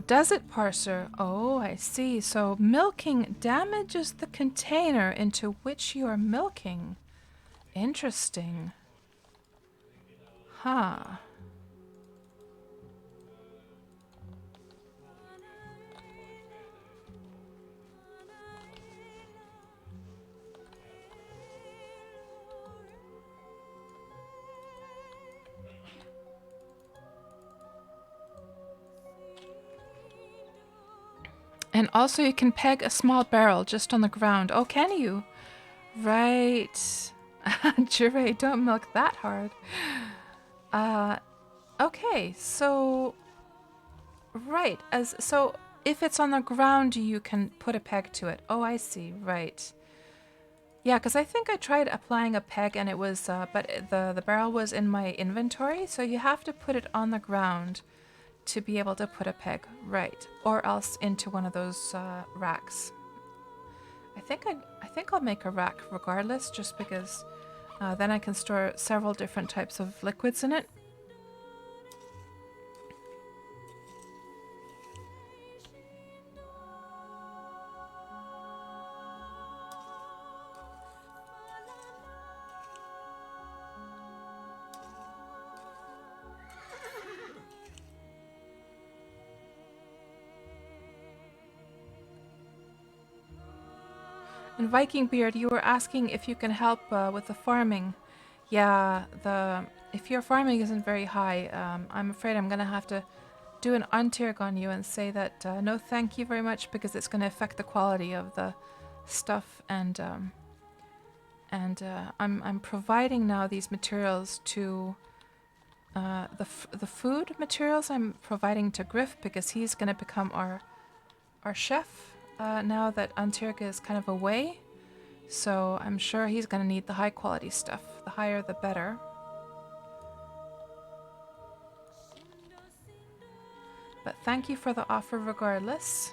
does it, parser? Oh, I see. So milking damages the container into which you are milking. Interesting. Huh. And also you can peg a small barrel just on the ground. Oh, can you? Right. Jure, don't milk that hard. Okay, so right, so if it's on the ground you can put a peg to it. Oh, I see. Right. Yeah, because I think I tried applying a peg and it was but the barrel was in my inventory, so you have to put it on the ground to be able to put a peg. Right. Or else into one of those racks. I think I'll make a rack regardless, just because then I can store several different types of liquids in it. And Viking Beard, you were asking if you can help with the farming. Yeah, if your farming isn't very high, I'm afraid I'm gonna have to do an untirg on you and say that no, thank you very much, because it's gonna affect the quality of the stuff. And I'm providing now these materials to the food materials. I'm providing to Griff because he's gonna become our chef now that Antirga is kind of away. So I'm sure he's going to need the high quality stuff. The higher the better. But thank you for the offer regardless.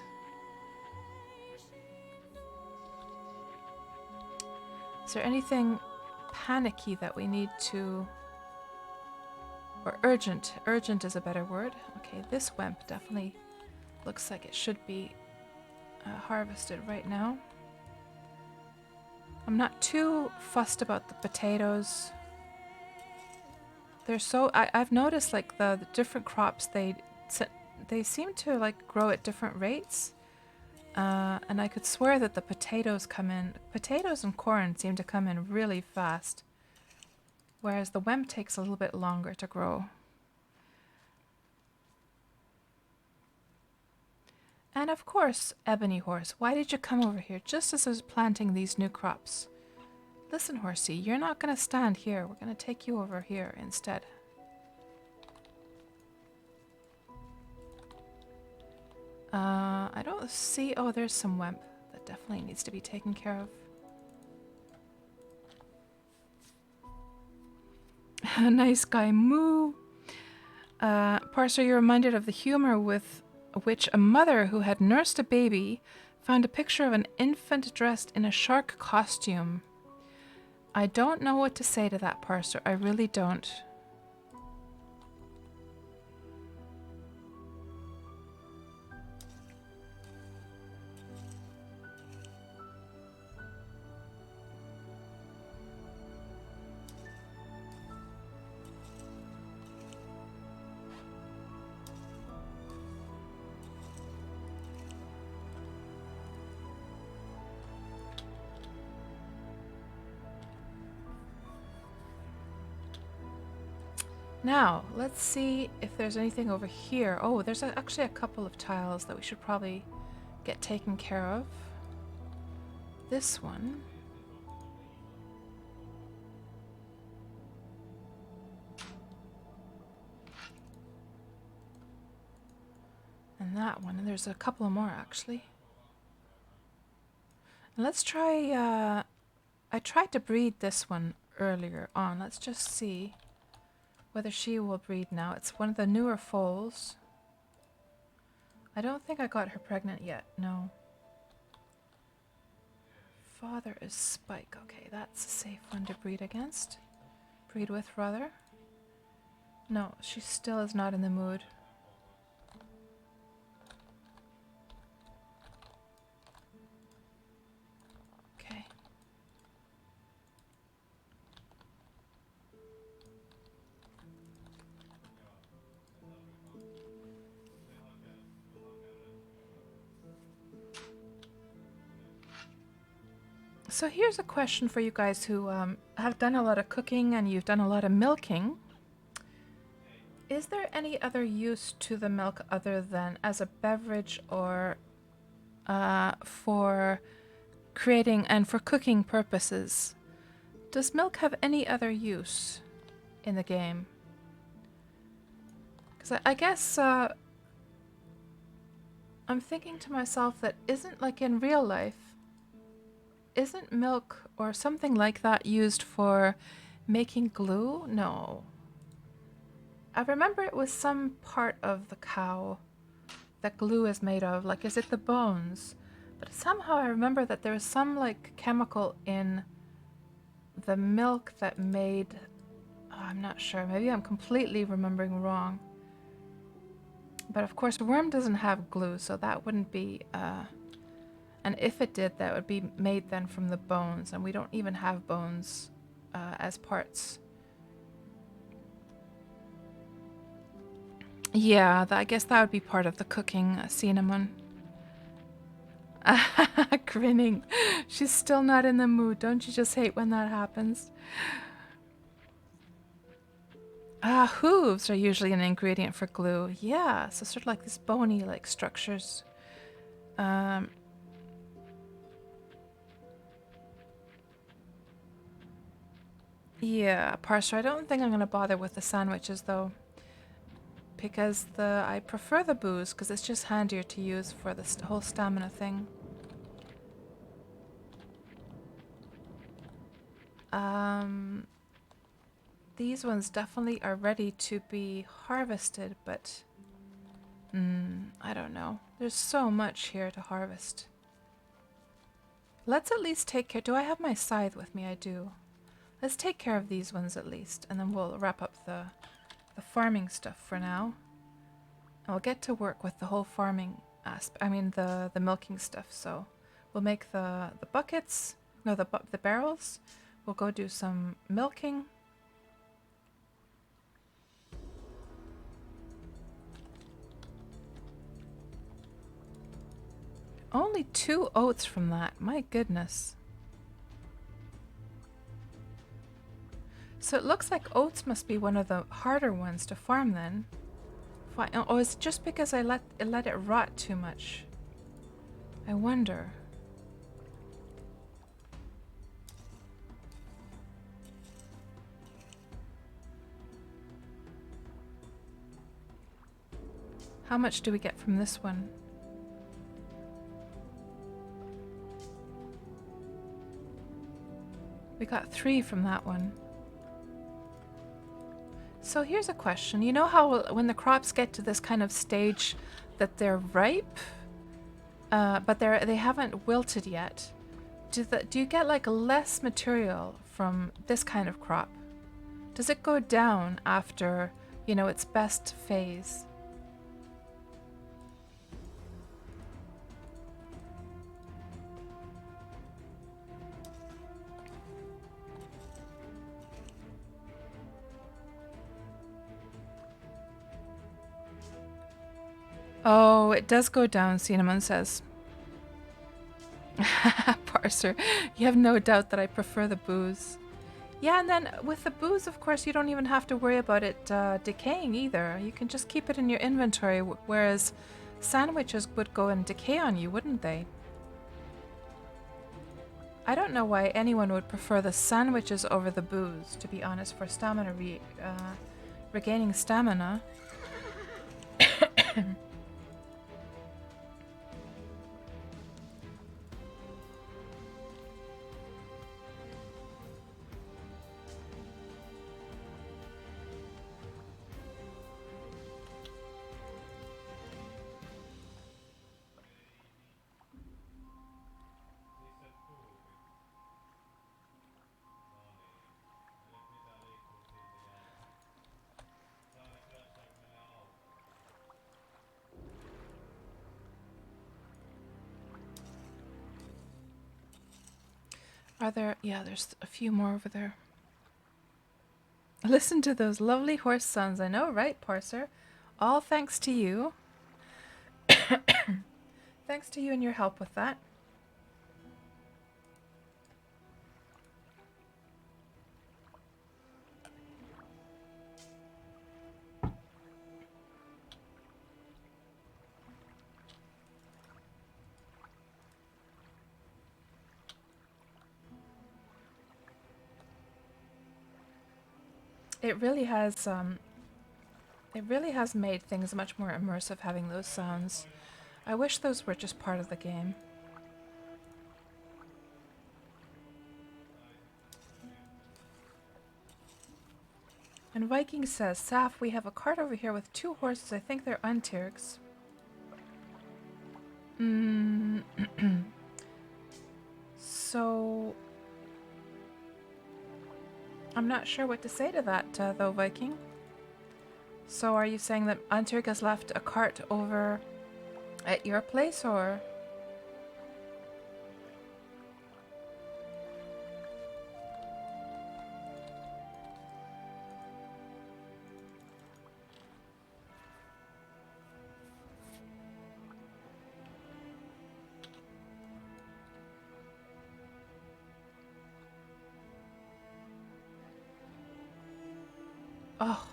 Is there anything panicky that we need to... Or urgent. Urgent is a better word. Okay, this wemp definitely looks like it should be harvested right now. I'm not too fussed about the potatoes. They're so... I've noticed like the different crops, they seem to like grow at different rates. And I could swear that the potatoes and corn seem to come in really fast. Whereas the wemp takes a little bit longer to grow. And of course, Ebony Horse, why did you come over here just as I was planting these new crops? Listen, Horsey, you're not going to stand here. We're going to take you over here instead. I don't see... Oh, there's some wemp that definitely needs to be taken care of. Nice guy, moo. Parser, you're reminded of the humor with which a mother who had nursed a baby found a picture of an infant dressed in a shark costume. I don't know what to say to that, Parser. I really don't. Now, let's see if there's anything over here. Oh, there's actually a couple of tiles that we should probably get taken care of. This one. And that one. And there's a couple more, actually. And let's try... I tried to breed this one earlier on. Let's just see whether she will breed now. It's one of the newer foals. I don't think I got her pregnant yet, no. Father is Spike. Okay, that's a safe one to breed against. Breed with, rather. No, she still is not in the mood. So here's a question for you guys who have done a lot of cooking and you've done a lot of milking. Is there any other use to the milk other than as a beverage or for creating and for cooking purposes? Does milk have any other use in the game? Because I guess I'm thinking to myself that isn't like in real life, isn't milk or something like that used for making glue? No. I remember it was some part of the cow that glue is made of. Like, is it the bones? But somehow I remember that there was some like chemical in the milk that made... Oh, I'm not sure. Maybe I'm completely remembering wrong. But of course, Wurm doesn't have glue, so that wouldn't be... and if it did, that would be made then from the bones. And we don't even have bones as parts. Yeah, I guess that would be part of the cooking, cinnamon. Grinning. She's still not in the mood. Don't you just hate when that happens? Hooves are usually an ingredient for glue. Yeah, so sort of like this bony like structures. Yeah, parser. I don't think I'm going to bother with the sandwiches though. Because I prefer the booze because it's just handier to use for the whole stamina thing. These ones definitely are ready to be harvested, but I don't know. There's so much here to harvest. Let's at least take care. Do I have my scythe with me? I do. Let's take care of these ones at least, and then we'll wrap up the farming stuff for now. And we'll get to work with the whole farming aspect. I mean the milking stuff. So we'll make the buckets. No, the barrels. We'll go do some milking. Only 2 oats from that. My goodness. So it looks like oats must be one of the harder ones to farm then. Oh, is it just because I let it rot too much? I wonder. How much do we get from this one? We got 3 from that one. So here's a question. You know how when the crops get to this kind of stage that they're ripe, but they haven't wilted yet, do you get like less material from this kind of crop? Does it go down after, you know, its best phase? Oh, it does go down, Cinnamon says. Parser, you have no doubt that I prefer the booze. Yeah, and then with the booze, of course, you don't even have to worry about it decaying either. You can just keep it in your inventory, whereas sandwiches would go and decay on you, wouldn't they? I don't know why anyone would prefer the sandwiches over the booze, to be honest, for stamina regaining stamina. Are there... Yeah, there's a few more over there. Listen to those lovely horse sounds. I know, right, Parser? All thanks to you. Thanks to you and your help with that. It really has made things much more immersive having those sounds. I wish those were just part of the game. And Viking says, Saf, we have a cart over here with 2 horses. I think they're Untirgs. So... I'm not sure what to say to that, though, Viking. So are you saying that Untirg has left a cart over at your place, or...? Oh.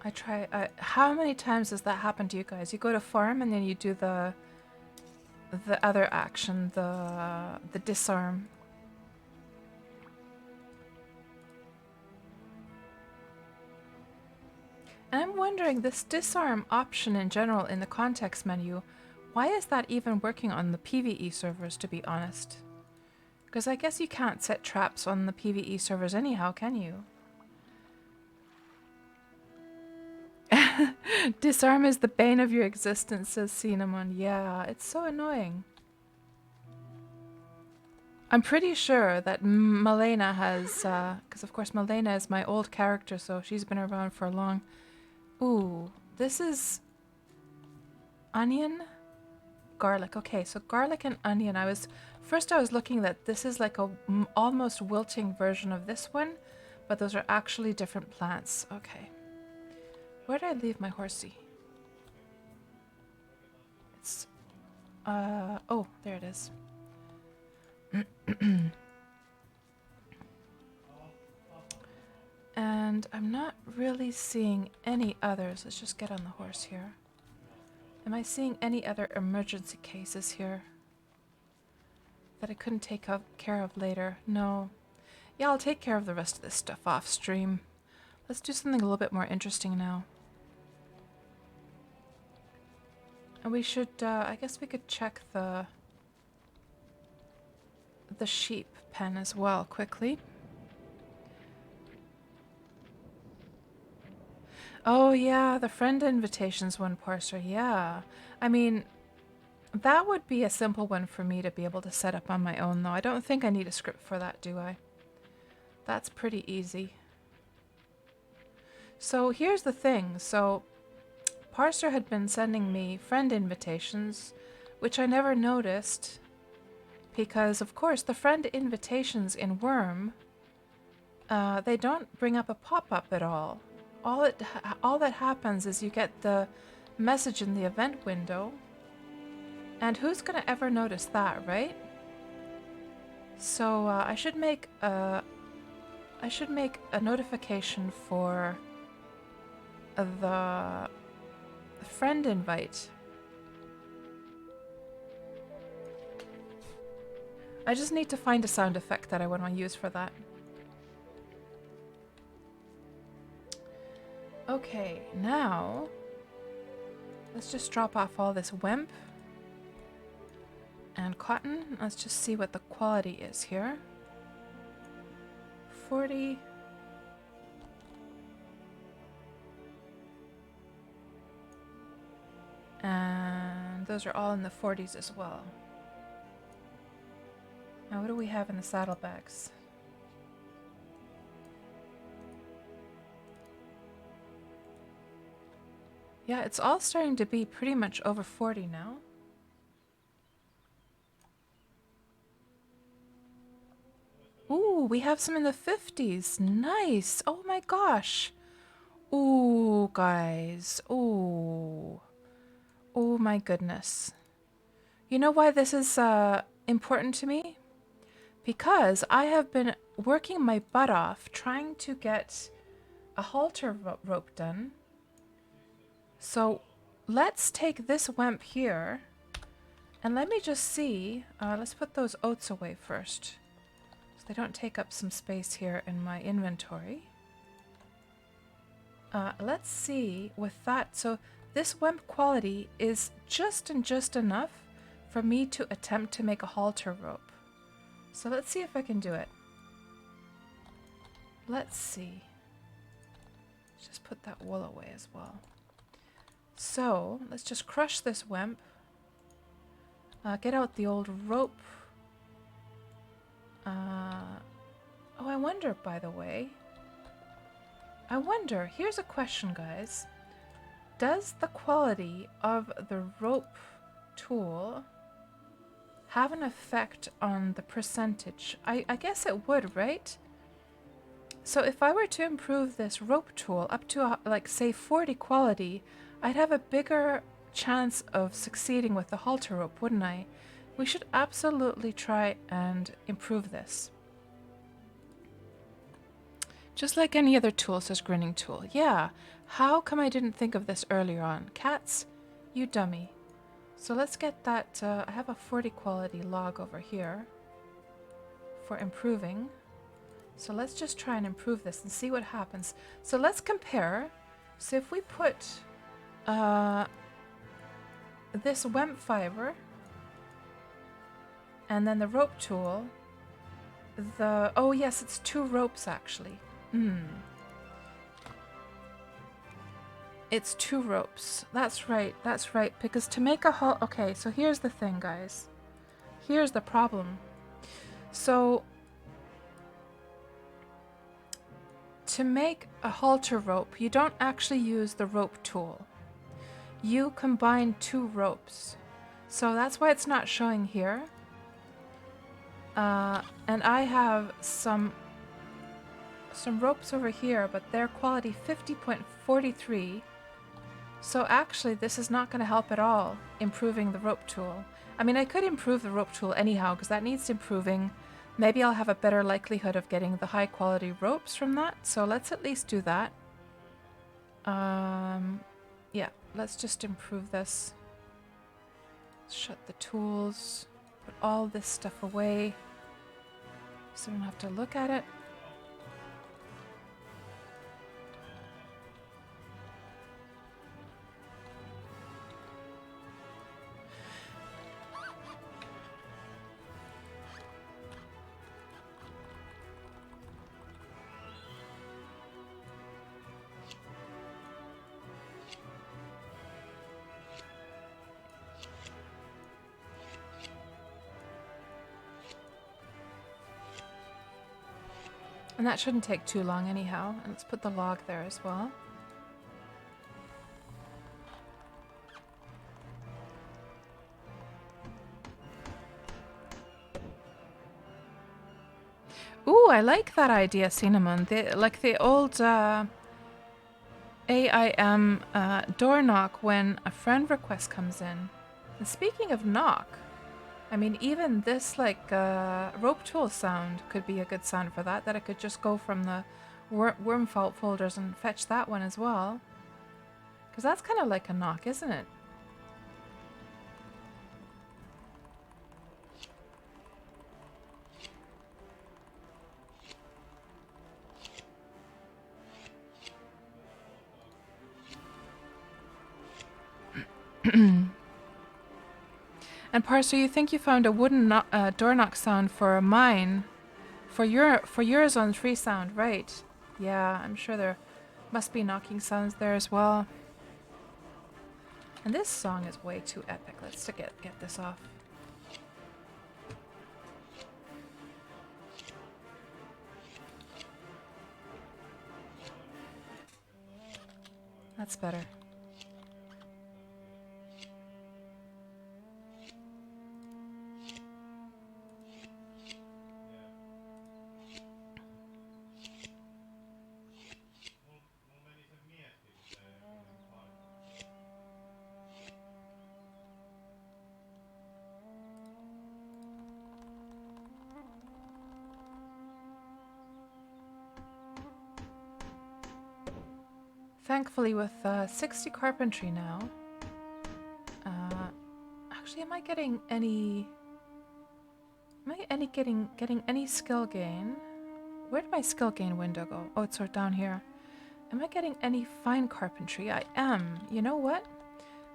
I try... how many times does that happen to you guys? You go to farm and then you do the other action, the disarm. And I'm wondering, this disarm option in general in the context menu, why is that even working on the PvE servers, to be honest? Because I guess you can't set traps on the PvE servers anyhow, can you? Disarm is the bane of your existence, says Cinnamon. Yeah, it's so annoying. I'm pretty sure that Malena has, because of course Malena is my old character, so she's been around for long. Ooh, this is onion, garlic. Okay, so garlic and onion. I was looking that this is like a almost wilting version of this one, but those are actually different plants. Okay. Where did I leave my horsey? It's, oh, there it is. And I'm not really seeing any others. Let's just get on the horse here. Am I seeing any other emergency cases here that I couldn't take care of later? No. Yeah, I'll take care of the rest of this stuff off stream. Let's do something a little bit more interesting now. And we should, I guess we could check the sheep pen as well quickly. Oh yeah, the friend invitations one, parser. Yeah. I mean, that would be a simple one for me to be able to set up on my own, though. I don't think I need a script for that, do I? That's pretty easy. So here's the thing. So Parser had been sending me friend invitations, which I never noticed because, of course, the friend invitations in Wurm, they don't bring up a pop-up at all. All that happens is you get the message in the event window, and who's gonna ever notice that, right? So I should make a notification for the friend invite. I just need to find a sound effect that I want to use for that. Okay, now let's just drop off all this wemp and cotton. Let's just see what the quality is here. 40. And those are all in the 40s as well. Now what do we have in the saddlebags? Yeah, it's all starting to be pretty much over 40 now. Ooh, we have some in the 50s. Nice. Oh my gosh. Ooh, guys. Ooh. Oh my goodness. You know why this is important to me? Because I have been working my butt off trying to get a halter rope done. So let's take this wemp here and let me just see. Let's put those oats away first. So they don't take up some space here in my inventory. Let's see with that. So this wemp quality is just enough for me to attempt to make a halter rope. So let's see if I can do it. Let's see. Let's just put that wool away as well. So let's just crush this wemp. Get out the old rope. Oh, I wonder, by the way. I wonder, here's a question, guys. Does the quality of the rope tool have an effect on the percentage? I guess it would, right? So if I were to improve this rope tool up to, like, say 40 quality, I'd have a bigger chance of succeeding with the halter rope, wouldn't I? We should absolutely try and improve this. Just like any other tool, says Grinning Tool. Yeah, how come I didn't think of this earlier on? Cats, you dummy. So let's get that, I have a 40 quality log over here for improving. So let's just try and improve this and see what happens. So let's compare. So if we put this wemp fiber and then the rope tool, oh yes, it's 2 ropes actually. It's 2 ropes. That's right, because to make a okay, so here's the thing, guys. Here's the problem. So to make a halter rope, you don't actually use the rope tool. You combine 2 ropes. So that's why it's not showing here. And I have some ropes over here, but they're quality 50.43. So actually this is not going to help at all improving the rope tool. I mean, I could improve the rope tool anyhow because that needs improving. Maybe I'll have a better likelihood of getting the high quality ropes from that. So let's at least do that. Yeah, let's just improve this. Shut the tools. Put all this stuff away so I don't have to look at it. And that shouldn't take too long anyhow. And let's put the log there as well. Ooh, I like that idea, Cinnamon. Like the old AIM door knock when a friend request comes in. And speaking of knock, I mean, even this like rope tool sound could be a good sound for that. That I could just go from the Wurm fault folders and fetch that one as well. Because that's kind of like a knock, isn't it? And Parser, you think you found a wooden door knock sound for mine, for yours on free sound, right? Yeah, I'm sure there must be knocking sounds there as well. And this song is way too epic. Let's get this off. That's better. Thankfully, with 60 carpentry now, actually, am I getting any? Am I getting any skill gain? Where did my skill gain window go? Oh, it's sort of down here. Am I getting any fine carpentry? I am. You know what?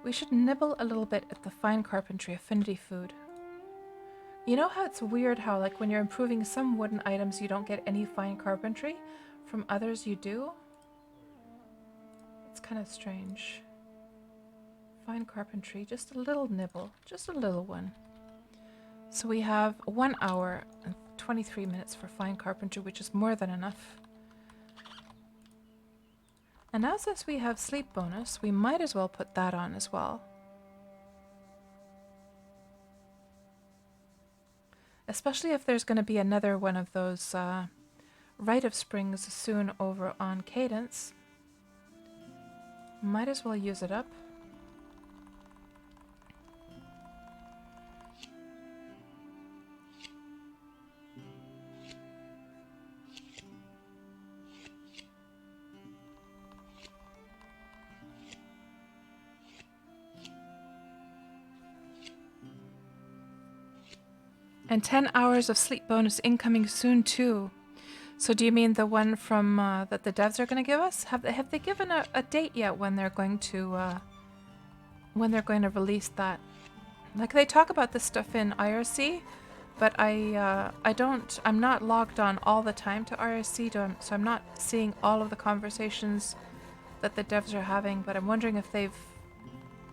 We should nibble a little bit at the fine carpentry affinity food. You know how it's weird how, like, when you're improving some wooden items, you don't get any fine carpentry? From others, you do? It's kind of strange. Fine carpentry, just a little nibble. Just a little one. So we have 1 hour and 23 minutes for fine carpentry, which is more than enough. And now since we have sleep bonus, we might as well put that on as well. Especially if there's going to be another one of those Rite of Springs soon over on Cadence. Might as well use it up. And 10 hours of sleep bonus incoming soon too. So do you mean the one from that the devs are going to give us? Have they given a date yet when they're going to release that? Like, they talk about this stuff in IRC, but I'm not logged on all the time to IRC, so I'm not seeing all of the conversations that the devs are having. But I'm wondering if they've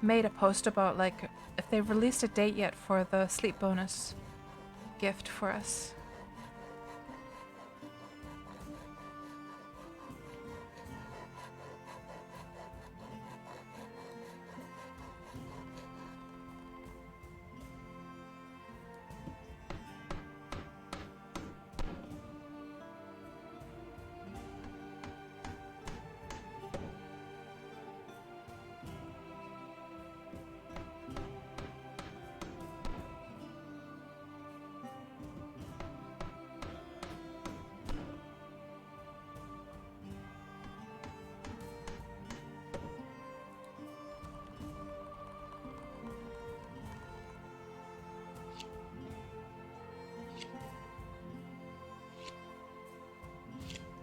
made a post about, like, if they've released a date yet for the sleep bonus gift for us.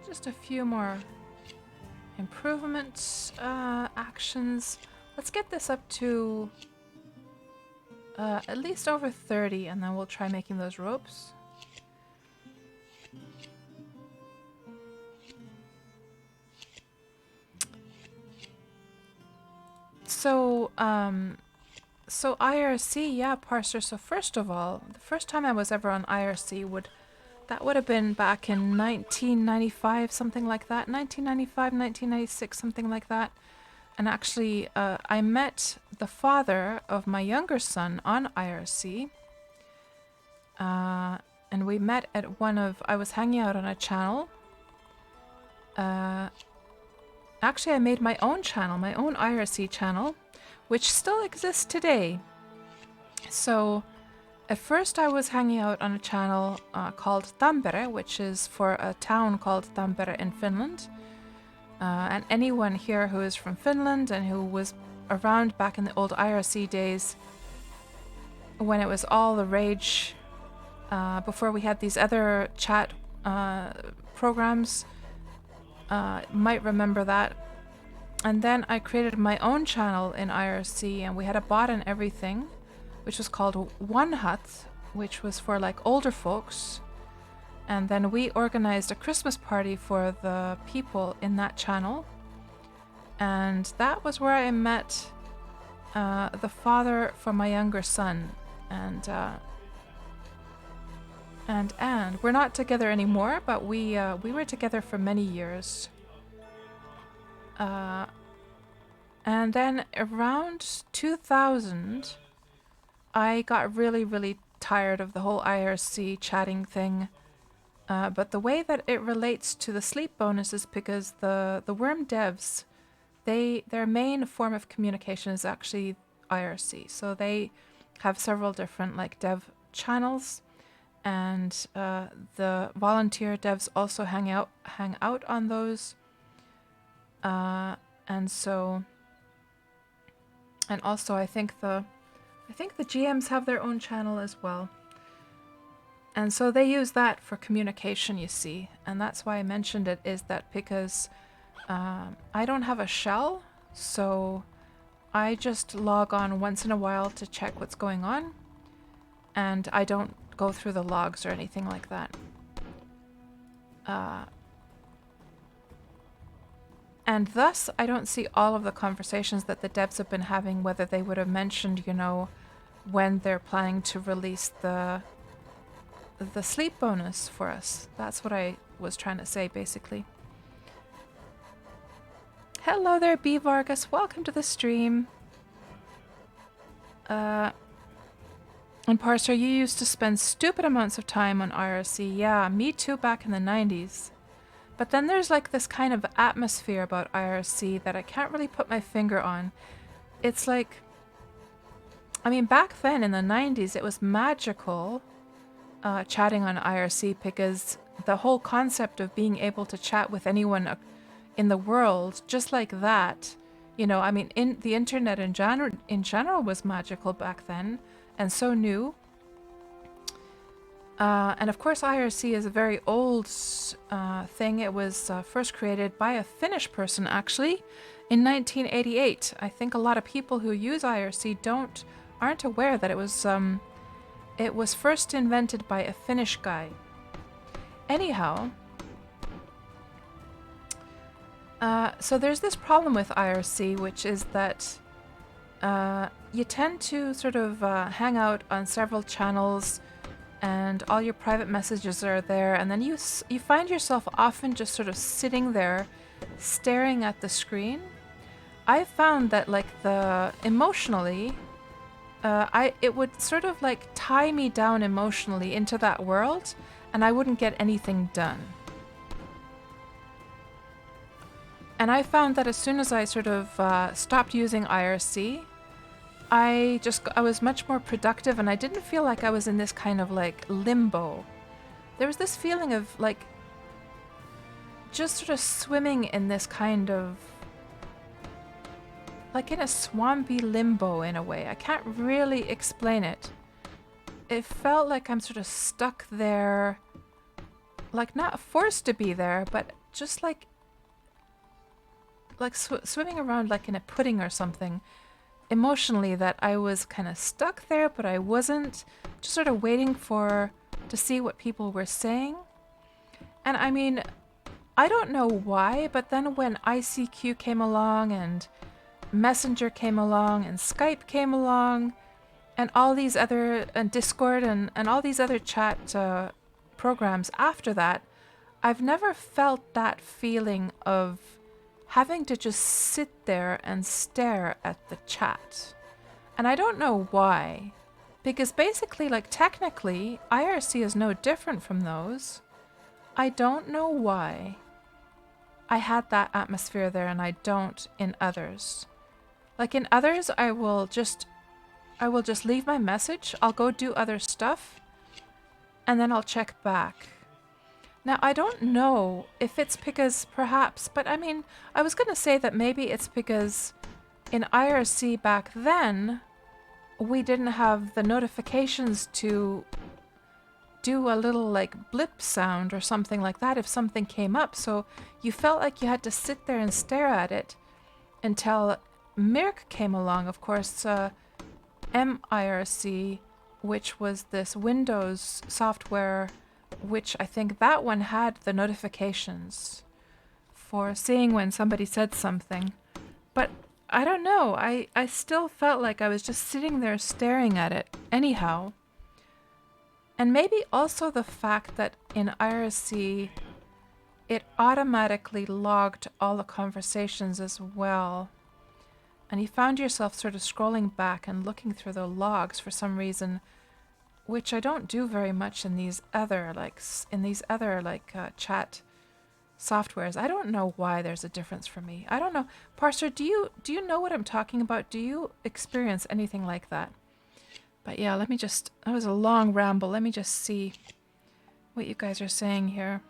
Just a few more improvement actions. Let's get this up to at least over 30, and then we'll try making those ropes. So IRC, yeah, parser. So first of all, the first time I was ever on IRC would have been back in 1995, something like that. 1995, 1996, something like that. And actually, I met the father of my younger son on IRC. And we met at I was hanging out on a channel. Actually, I made my own channel, my own IRC channel, which still exists today. So, at first I was hanging out on a channel called Tampere, which is for a town called Tampere in Finland. And anyone here who is from Finland and who was around back in the old IRC days, when it was all the rage, before we had these other chat programs, might remember that. And then I created my own channel in IRC, and we had a bot and everything, which was called One Hut, which was for, like, older folks. And then we organized a Christmas party for the people in that channel. And that was where I met the father for my younger son. And we're not together anymore, but we were together for many years. And then around 2000, I got really, really tired of the whole IRC chatting thing. But the way that it relates to the sleep bonus is because the Wurm devs, their main form of communication is actually IRC. So they have several different, like, dev channels, and the volunteer devs also hang out on those. And also I think the GMs have their own channel as well. And so they use that for communication, you see. And that's why I mentioned it, is that because I don't have a shell, so I just log on once in a while to check what's going on. And I don't go through the logs or anything like that. And thus, I don't see all of the conversations that the devs have been having, whether they would have mentioned, you know, when they're planning to release the sleep bonus for us. That's what I was trying to say, basically. Hello there, B. Vargas. Welcome to the stream. And Parser, you used to spend stupid amounts of time on IRC. Yeah, me too back in the 90s. But then there's like this kind of atmosphere about IRC that I can't really put my finger on. It's like, I mean, back then in the 90s, it was magical chatting on IRC, because the whole concept of being able to chat with anyone in the world just like that, you know, I mean, in the internet in general was magical back then, and so new. And of course, IRC is a very old thing. It was first created by a Finnish person, actually, in 1988. I think a lot of people who use IRC aren't aware that it was first invented by a Finnish guy. Anyhow, so there's this problem with IRC, which is that you tend to sort of hang out on several channels, and all your private messages are there, and then you find yourself often just sort of sitting there staring at the screen. I found that like emotionally, it would sort of like tie me down emotionally into that world, and I wouldn't get anything done. And I found that as soon as I sort of stopped using IRC, I was much more productive, and I didn't feel like I was in this kind of like limbo. There was this feeling of like just sort of swimming in this kind of like in a swampy limbo in a way. I can't really explain it. It felt like I'm sort of stuck there, like not forced to be there, but just like swimming around like in a pudding or something. Emotionally, that I was kind of stuck there, but I wasn't, just sort of waiting to see what people were saying. And I mean, I don't know why, but then when ICQ came along and Messenger came along and Skype came along and all these other, and Discord and all these other chat programs after that, I've never felt that feeling of having to just sit there and stare at the chat. And I don't know why, because basically, like technically, IRC is no different from those. I don't know why I had that atmosphere there and I don't in others. Like in others, I will just leave my message, I'll go do other stuff, and then I'll check back. Now, I don't know if it's because perhaps, but I mean, I was going to say that maybe it's because in IRC back then, we didn't have the notifications to do a little like blip sound or something like that if something came up. So you felt like you had to sit there and stare at it until Mirk came along, of course, MIRC, which was this Windows software, which I think that one had the notifications for seeing when somebody said something. But I don't know, I still felt like I was just sitting there staring at it anyhow. And maybe also the fact that in IRC, it automatically logged all the conversations as well. And you found yourself sort of scrolling back and looking through the logs for some reason, which I don't do very much in these other chat softwares. I don't know why there's a difference for me. I don't know. Parser, do you know what I'm talking about? Do you experience anything like that? But yeah, that was a long ramble. Let me just see what you guys are saying here.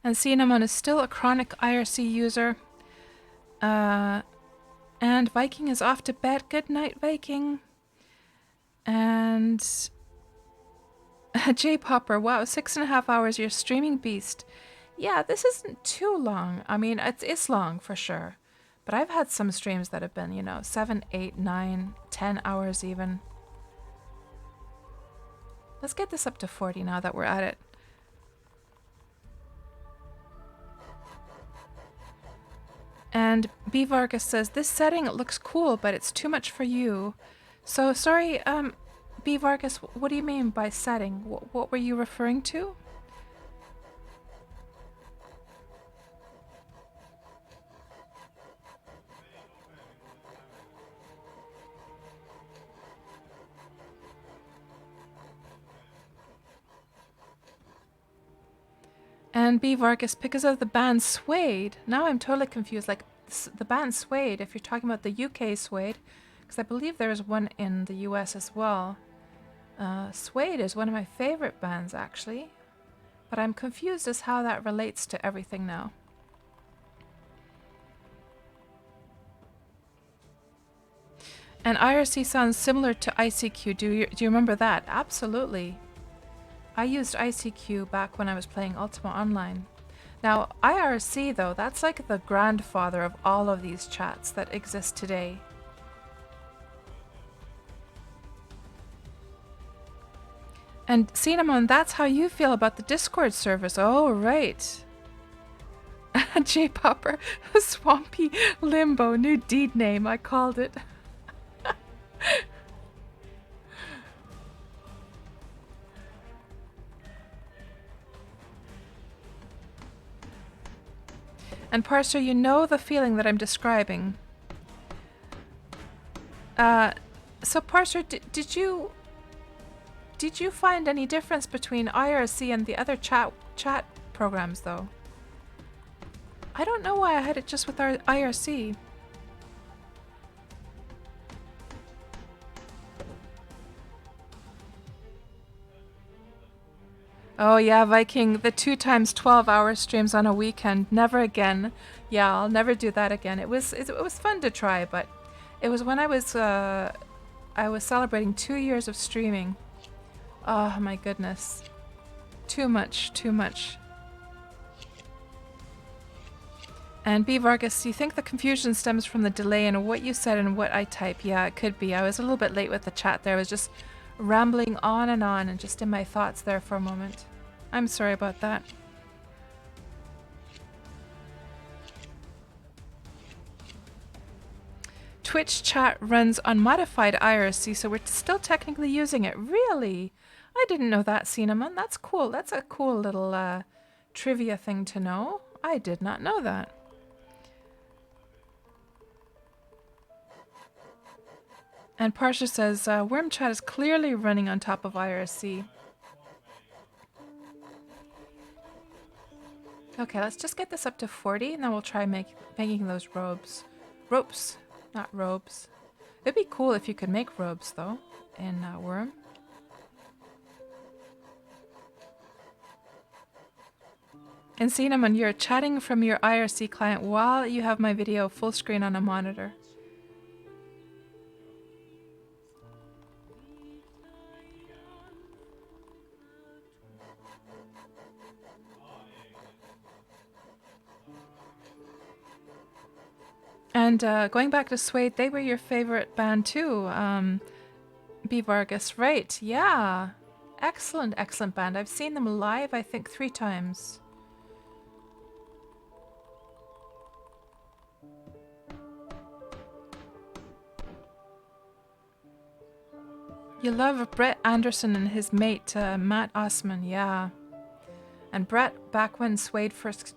And Cinnamon is still a chronic IRC user. And Viking is off to bed. Good night, Viking. And J Popper, wow, 6.5 hours. You're streaming beast. Yeah, this isn't too long. I mean, it's long for sure. But I've had some streams that have been, 7, 8, 9, 10 hours even. Let's get this up to 40 now that we're at it. And B. Vargas says, this setting looks cool, but it's too much for you. So, sorry, B. Vargas, what do you mean by setting? What were you referring to? And B. Vargas, because of the band Suede. Now I'm totally confused. Like, the band Suede, if you're talking about the UK Suede, because I believe there's one in the US as well. Suede is one of my favorite bands, actually. But I'm confused as how that relates to everything now. And IRC sounds similar to ICQ. Do you remember that? Absolutely. I used ICQ back when I was playing Ultima Online. Now, IRC, though, that's like the grandfather of all of these chats that exist today. And Cinnamon, that's how you feel about the Discord service. Oh, right. J Popper, Swampy Limbo, new deed name, I called it. And Parser, you know the feeling that I'm describing. So Parser, did you find any difference between IRC and the other chat programs though? I don't know why I had it just with our IRC. Oh yeah, Viking, the 2 times 12-hour streams on a weekend. Never again. Yeah, I'll never do that again. It was fun to try, but it was when I was celebrating 2 years of streaming. Oh my goodness. Too much, too much. And B. Vargas, you think the confusion stems from the delay in what you said and what I type? Yeah, it could be. I was a little bit late with the chat there. I was just rambling on and just in my thoughts there for a moment. I'm sorry about that. Twitch chat runs on modified IRC, so we're still technically using it. Really? I didn't know that, Cinnamon. That's cool. That's a cool little trivia thing to know. I did not know that. And Parsha says, Wurm chat is clearly running on top of IRC. Okay, let's just get this up to 40, and then we'll try making those robes. Ropes, not robes. It'd be cool if you could make robes, though, in Wurm. And Cinnamon, you're chatting from your IRC client while you have my video full screen on a monitor. And going back to Suede, they were your favorite band too, B. Vargas. Right, yeah. Excellent, excellent band. I've seen them live, I think, 3 times. You love Brett Anderson and his mate, Matt Osman, yeah. And Brett, back when Suede first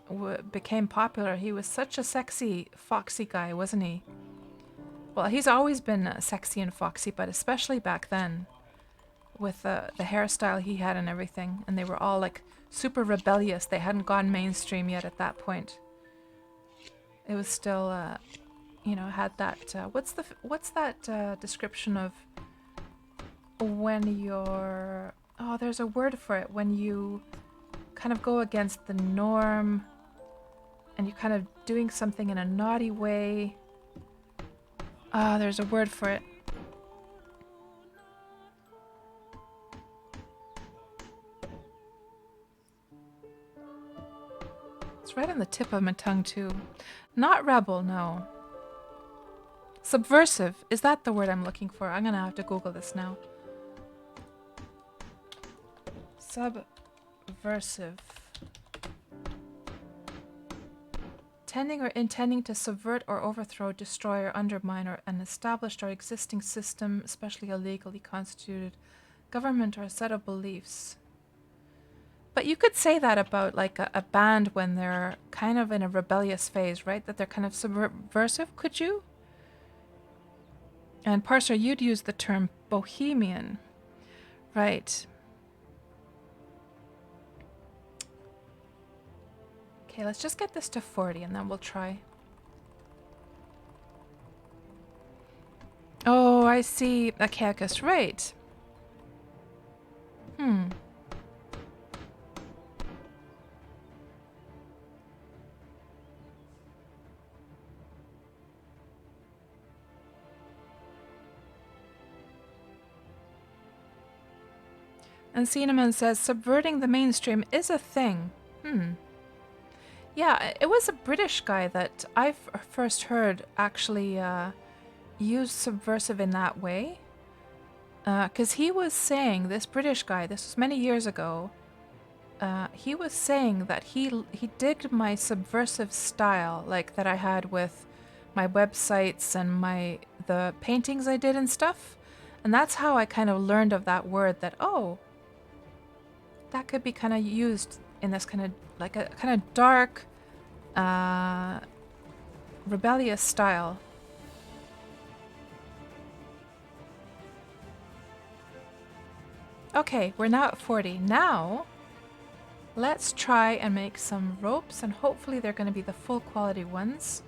became popular, he was such a sexy, foxy guy, wasn't he? Well, he's always been sexy and foxy, but especially back then, with the hairstyle he had and everything. And they were all like super rebellious. They hadn't gone mainstream yet at that point. It was still, had that. What's that description of when you're? Oh, there's a word for it when you kind of go against the norm and you're kind of doing something in a naughty way. Ah, there's a word for it. It's right on the tip of my tongue too. Not rebel, no. Subversive. Is that the word I'm looking for? I'm gonna have to Google this now. Subversive. Tending or intending to subvert or overthrow, destroy or undermine an established or existing system, especially a legally constituted government or a set of beliefs. But you could say that about like a band when they're kind of in a rebellious phase, right? That they're kind of subversive, could you? And Parser, you'd use the term bohemian. Right. Okay, let's just get this to 40 and then we'll try. Oh, I see. Achaicus, right. And Cinnamon says, subverting the mainstream is a thing. Yeah, it was a British guy that I first heard actually use subversive in that way. Because he was saying, this British guy, this was many years ago, he was saying that he digged my subversive style, like that I had with my websites and the paintings I did and stuff. And that's how I kind of learned of that word that, oh, that could be kind of used in this kind of like a kind of dark, rebellious style. Okay, we're now at 40. Now, let's try and make some ropes, and hopefully they're going to be the full quality ones.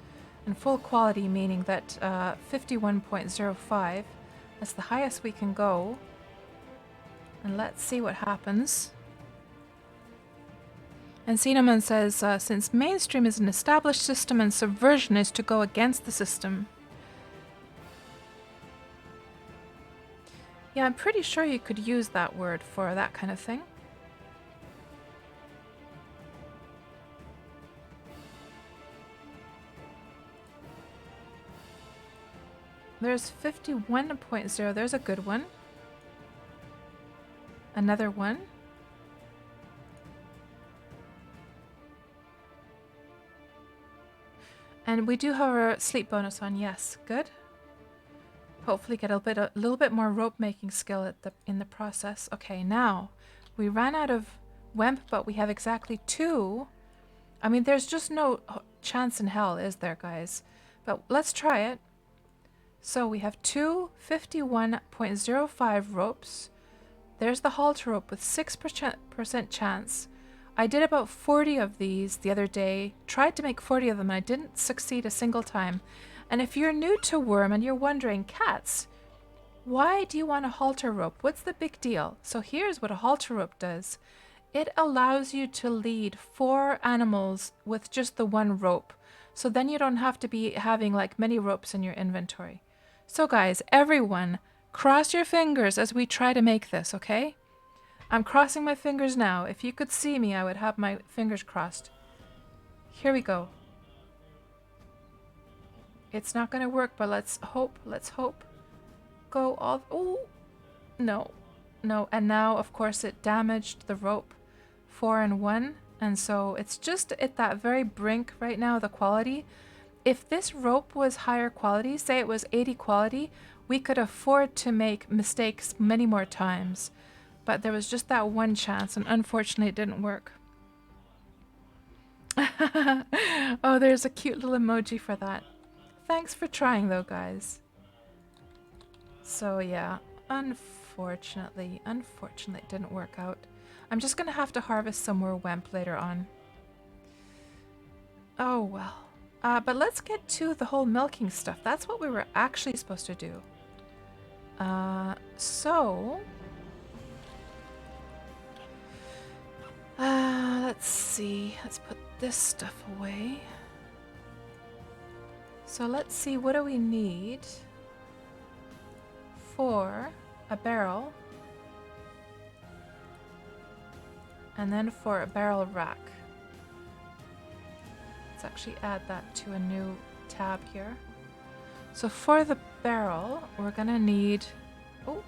And full quality meaning that 51.05, that's the highest we can go. And let's see what happens. And Cinnamon says, since mainstream is an established system and subversion is to go against the system. Yeah, I'm pretty sure you could use that word for that kind of thing. There's 51.0, there's a good one. Another one. And we do have our sleep bonus on, yes, good. Hopefully get a little bit more rope making skill in the process. Okay, now we ran out of Wemp, but we have exactly 2. I mean, there's just no chance in hell, is there, guys? But let's try it. So we have 2 51.05 ropes. There's the halter rope with 6% chance. I did about 40 of these the other day, tried to make 40 of them, and I didn't succeed a single time. And if you're new to Wurm and you're wondering, Cats, why do you want a halter rope? What's the big deal? So here's what a halter rope does. It allows you to lead 4 animals with just the 1 rope. So then you don't have to be having like many ropes in your inventory. So guys, everyone, cross your fingers as we try to make this, okay? I'm crossing my fingers now. If you could see me, I would have my fingers crossed. Here we go. It's not going to work, but let's hope. Let's hope. Go all... Oh, no. No. And now, of course, it damaged the rope 4 and 1. And so it's just at that very brink right now, the quality. If this rope was higher quality, say it was 80 quality, we could afford to make mistakes many more times. But there was just that one chance, and unfortunately it didn't work. Oh, there's a cute little emoji for that. Thanks for trying though, guys. So yeah, unfortunately it didn't work out. I'm just gonna have to harvest some more Wemp later on. Oh well. But let's get to the whole milking stuff. That's what we were actually supposed to do. see. Let's put this stuff away. So let's see, what do we need for a barrel? And then for a barrel rack. Let's actually add that to a new tab here. So for the barrel, we're gonna need... Oh,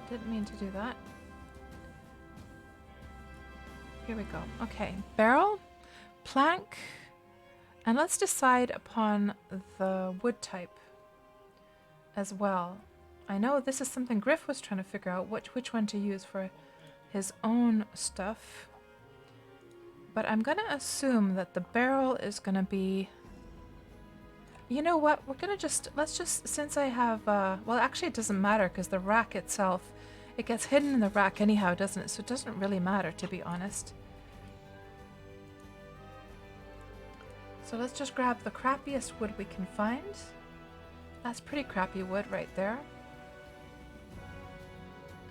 didn't mean to do that. Here we go. Okay, barrel, plank, and let's decide upon the wood type as well. I know this is something Griff was trying to figure out, which one to use for his own stuff. But I'm gonna assume that the barrel is gonna be... You know what? We're gonna let's just, since I have, well, actually it doesn't matter because the rack itself, it gets hidden in the rack anyhow, doesn't it? So it doesn't really matter, to be honest. So let's just grab the crappiest wood we can find. That's pretty crappy wood right there.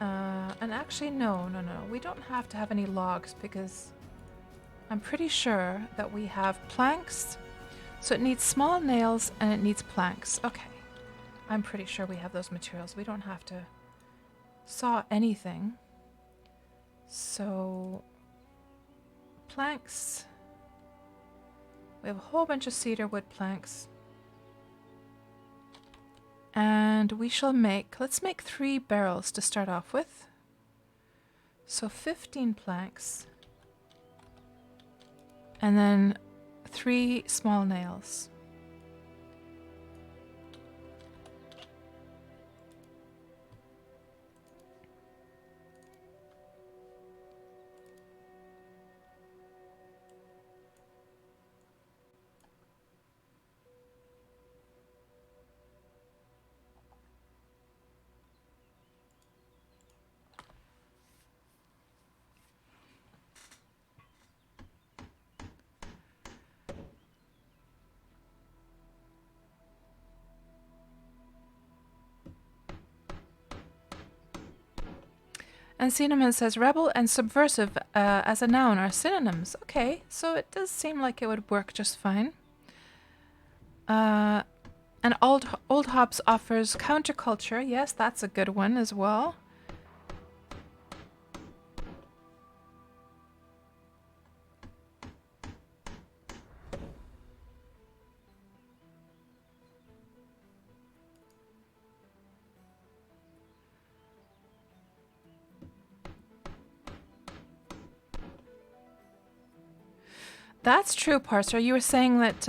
And actually, no. We don't have to have any logs because I'm pretty sure that we have planks. So it needs small nails and it needs planks. Okay. I'm pretty sure we have those materials. We don't have to saw anything. So planks. We have a whole bunch of cedar wood planks. And we shall make, let's make 3 barrels to start off with. So 15 planks. And then 3 small nails. And Cinnamon says, rebel and subversive as a noun are synonyms. Okay, so it does seem like it would work just fine. And Old Hobbs offers counterculture. Yes, that's a good one as well. That's true, Parser. You were saying that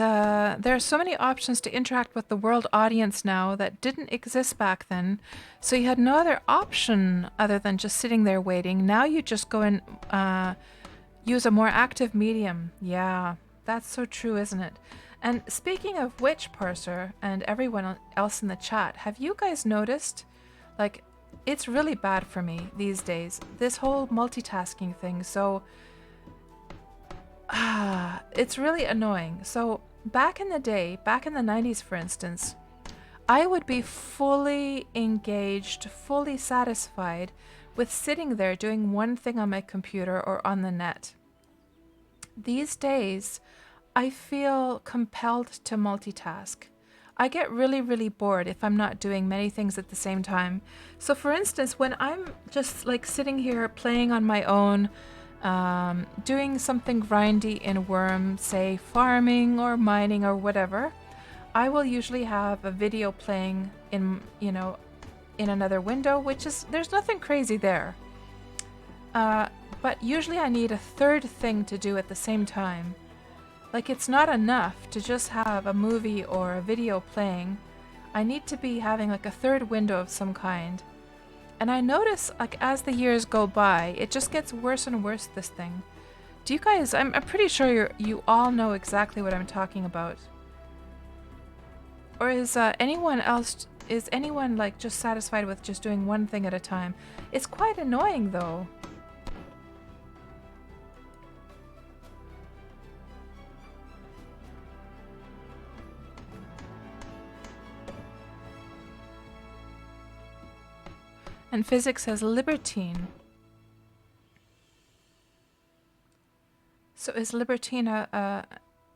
there are so many options to interact with the world audience now that didn't exist back then. So you had no other option other than just sitting there waiting. Now you just go and use a more active medium. Yeah, that's so true, isn't it? And speaking of which, Parser, and everyone else in the chat, have you guys noticed, like, it's really bad for me these days, this whole multitasking thing. So... it's really annoying. So back in the day, back in the 90s, for instance, I would be fully engaged, fully satisfied with sitting there doing one thing on my computer or on the net. These days, I feel compelled to multitask. I get really, really bored if I'm not doing many things at the same time. So for instance, when I'm just like sitting here playing on my own, doing something grindy in Wurm, say farming or mining or whatever, I will usually have a video playing in, you know, in another window, which is, there's nothing crazy there. But usually I need a third thing to do at the same time. Like, it's not enough to just have a movie or a video playing. I need to be having like a third window of some kind. And I notice, like, as the years go by, it just gets worse and worse, this thing. Do you guys, I'm pretty sure you all know exactly what I'm talking about. Or is anyone like just satisfied with just doing one thing at a time? It's quite annoying though. And Physics says libertine. So is libertine an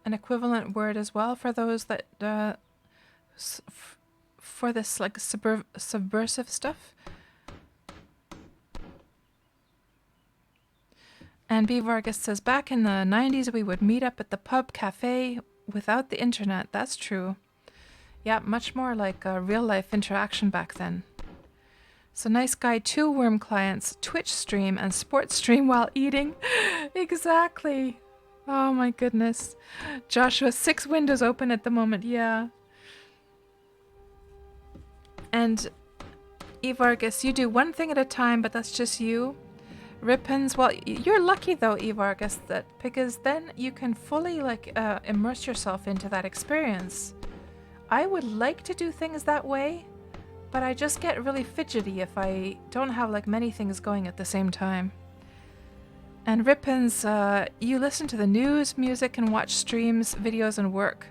equivalent word as well for those that for this like subversive stuff? And B. Vargas says, back in the 90s, we would meet up at the pub cafe without the internet. That's true. Yeah, much more like a real life interaction back then. So nice guy, 2 Wurm clients, Twitch stream and sports stream while eating. Exactly. Oh my goodness. Joshua, 6 windows open at the moment. Yeah. And E. Vargas, you do one thing at a time, but that's just you. Rippins, well, you're lucky though, E. Vargas, that because then you can fully like immerse yourself into that experience. I would like to do things that way, but I just get really fidgety if I don't have like many things going at the same time. And Rippins, you listen to the news, music, and watch streams, videos, and work.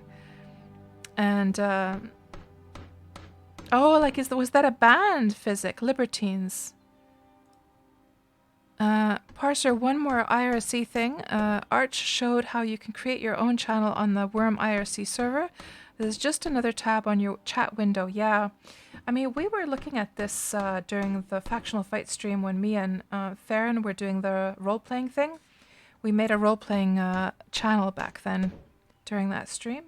And oh, like was that a band? Physic, Libertines. Parser, one more IRC thing. Arch showed how you can create your own channel on the Wurm IRC server. There's just another tab on your chat window. Yeah. I mean, we were looking at this during the Factional Fight stream when me and Farron were doing the role-playing thing. We made a role-playing channel back then during that stream.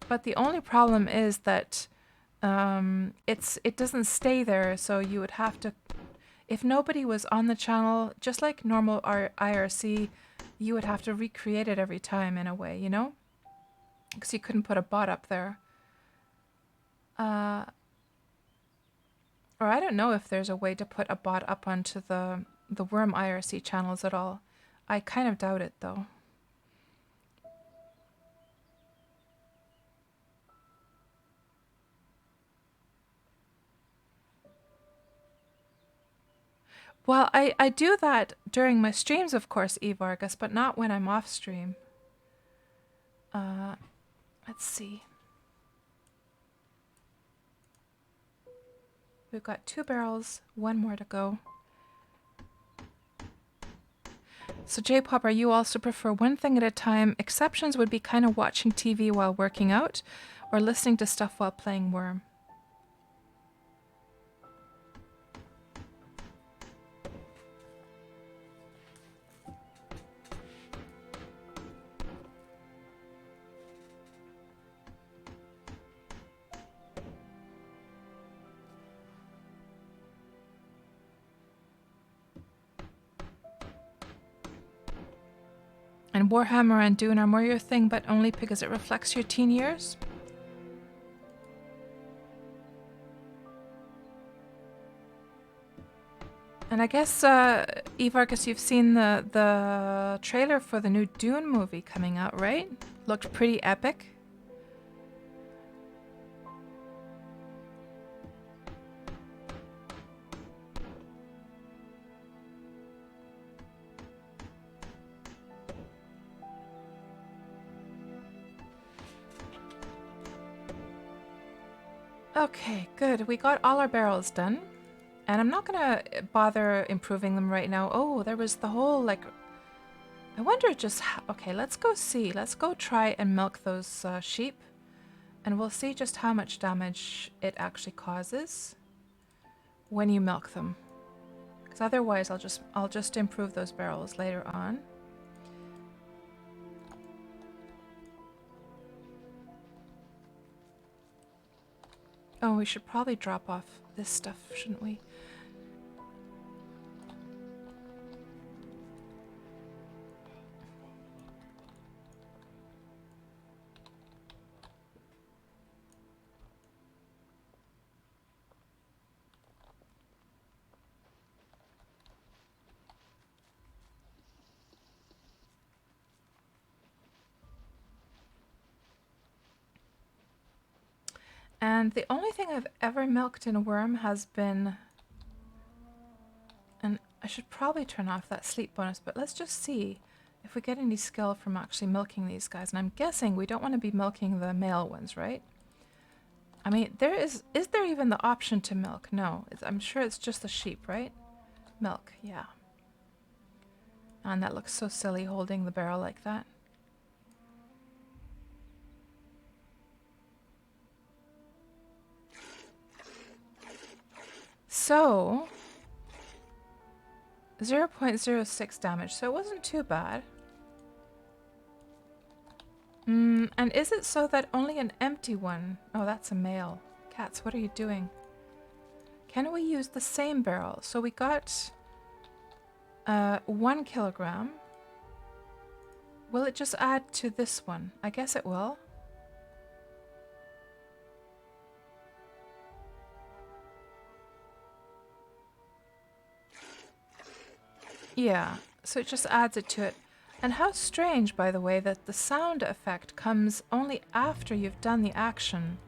But the only problem is that it doesn't stay there, so you would have to... If nobody was on the channel, just like normal IRC, you would have to recreate it every time in a way, you know? Because you couldn't put a bot up there. Or I don't know if there's a way to put a bot up onto the Wurm IRC channels at all. I kind of doubt it, though. Well, I do that during my streams, of course, E. Vargas, but not when I'm off stream. Let's see. We've got 2 barrels, 1 more to go. So J-Pop, are you also prefer one thing at a time? Exceptions would be kind of watching TV while working out or listening to stuff while playing Wurm. And Warhammer and Dune are more your thing, but only because it reflects your teen years? And I guess, Evargus, you've seen the trailer for the new Dune movie coming out, right? Looked pretty epic. Okay, good. We got all our barrels done. And I'm not gonna bother improving them right now. Oh, there was the whole, like... I wonder just how... Okay, let's go see. Let's go try and milk those sheep. And we'll see just how much damage it actually causes when you milk them. Because otherwise I'll just improve those barrels later on. Oh, we should probably drop off this stuff, shouldn't we? And the only thing I've ever milked in a Wurm has been... And I should probably turn off that sleep bonus, but let's just see if we get any skill from actually milking these guys. And I'm guessing we don't want to be milking the male ones, right? I mean, is there even the option to milk? No, I'm sure it's just the sheep, right? Milk, yeah. And that looks so silly holding the barrel like that. So, 0.06 damage, so it wasn't too bad. And is it so that only an empty one? Oh, that's a male. Cats, what are you doing? Can we use the same barrel? So we got 1 kilogram. Will it just add to this one? I guess it will. Yeah, so it just adds it to it. And how strange, by the way, that the sound effect comes only after you've done the action.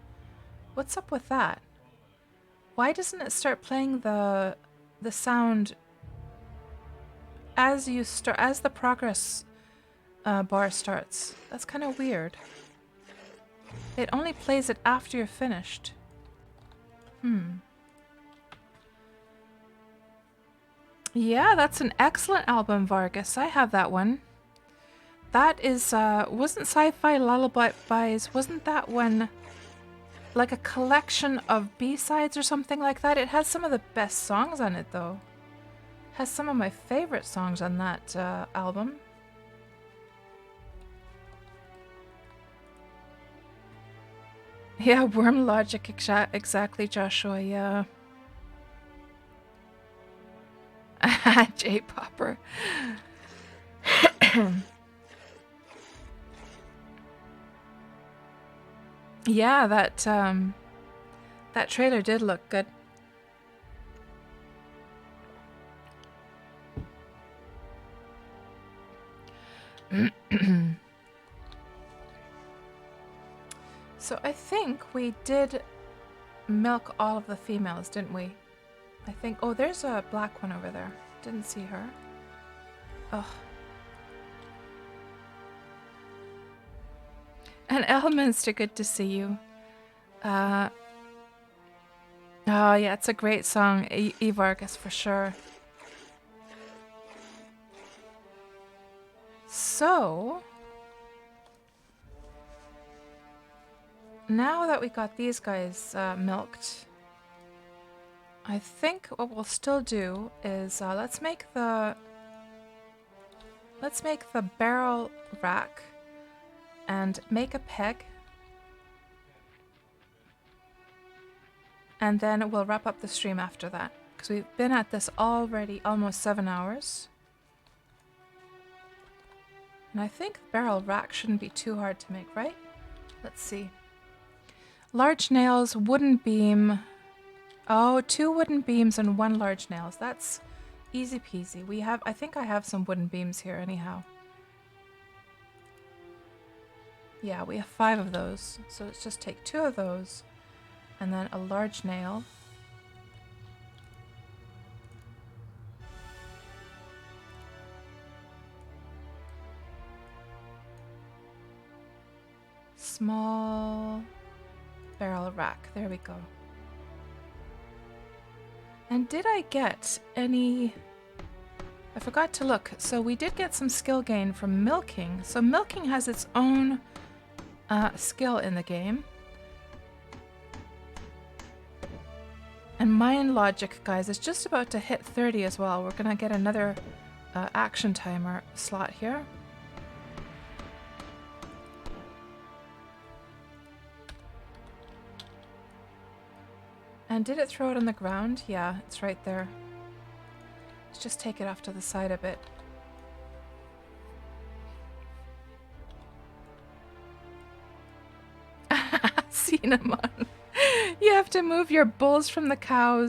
What's up with that? Why doesn't it start playing the sound as you start, as the progress bar starts? That's kind of weird. It only plays it after you're finished. Yeah, that's an excellent album, Vargas. I have that one. That is, wasn't Sci-Fi Lullabies, wasn't that one like a collection of B-sides or something like that? It has some of the best songs on it, though. It has some of my favorite songs on that album. Yeah, Wurm logic, exactly, Joshua, yeah. J-Popper. Yeah, that trailer did look good. So I think we did milk all of the females, didn't we? I think... Oh, there's a black one over there. Didn't see her. Ugh. And Elminster, good to see you. Oh, yeah, it's a great song. Vargas, for sure. So... Now that we got these guys milked, I think what we'll still do is let's make the barrel rack and make a peg, and then we'll wrap up the stream after that because we've been at this already almost 7 hours, and I think barrel rack shouldn't be too hard to make, right? Let's see. Large nails, wooden beam. Oh, 2 wooden beams and 1 large nails. That's easy peasy. I think I have some wooden beams here anyhow. Yeah, we have 5 of those. So let's just take 2 of those and then a large nail. Small barrel rack. There we go. And did I get any... I forgot to look. So we did get some skill gain from milking. So milking has its own skill in the game. And mind logic, guys, is just about to hit 30 as well. We're going to get another action timer slot here. And did it throw it on the ground? Yeah, it's right there. Let's just take it off to the side a bit. Cinnamon. You have to move your bulls from the cow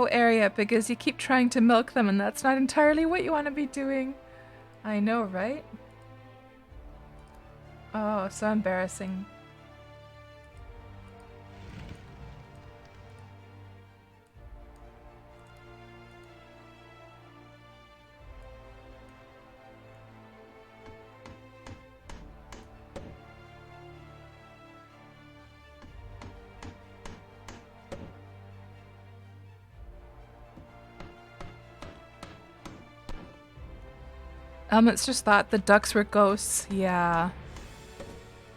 area because you keep trying to milk them and that's not entirely what you want to be doing. I know, right? Oh, so embarrassing. It's just thought the ducks were ghosts. Yeah.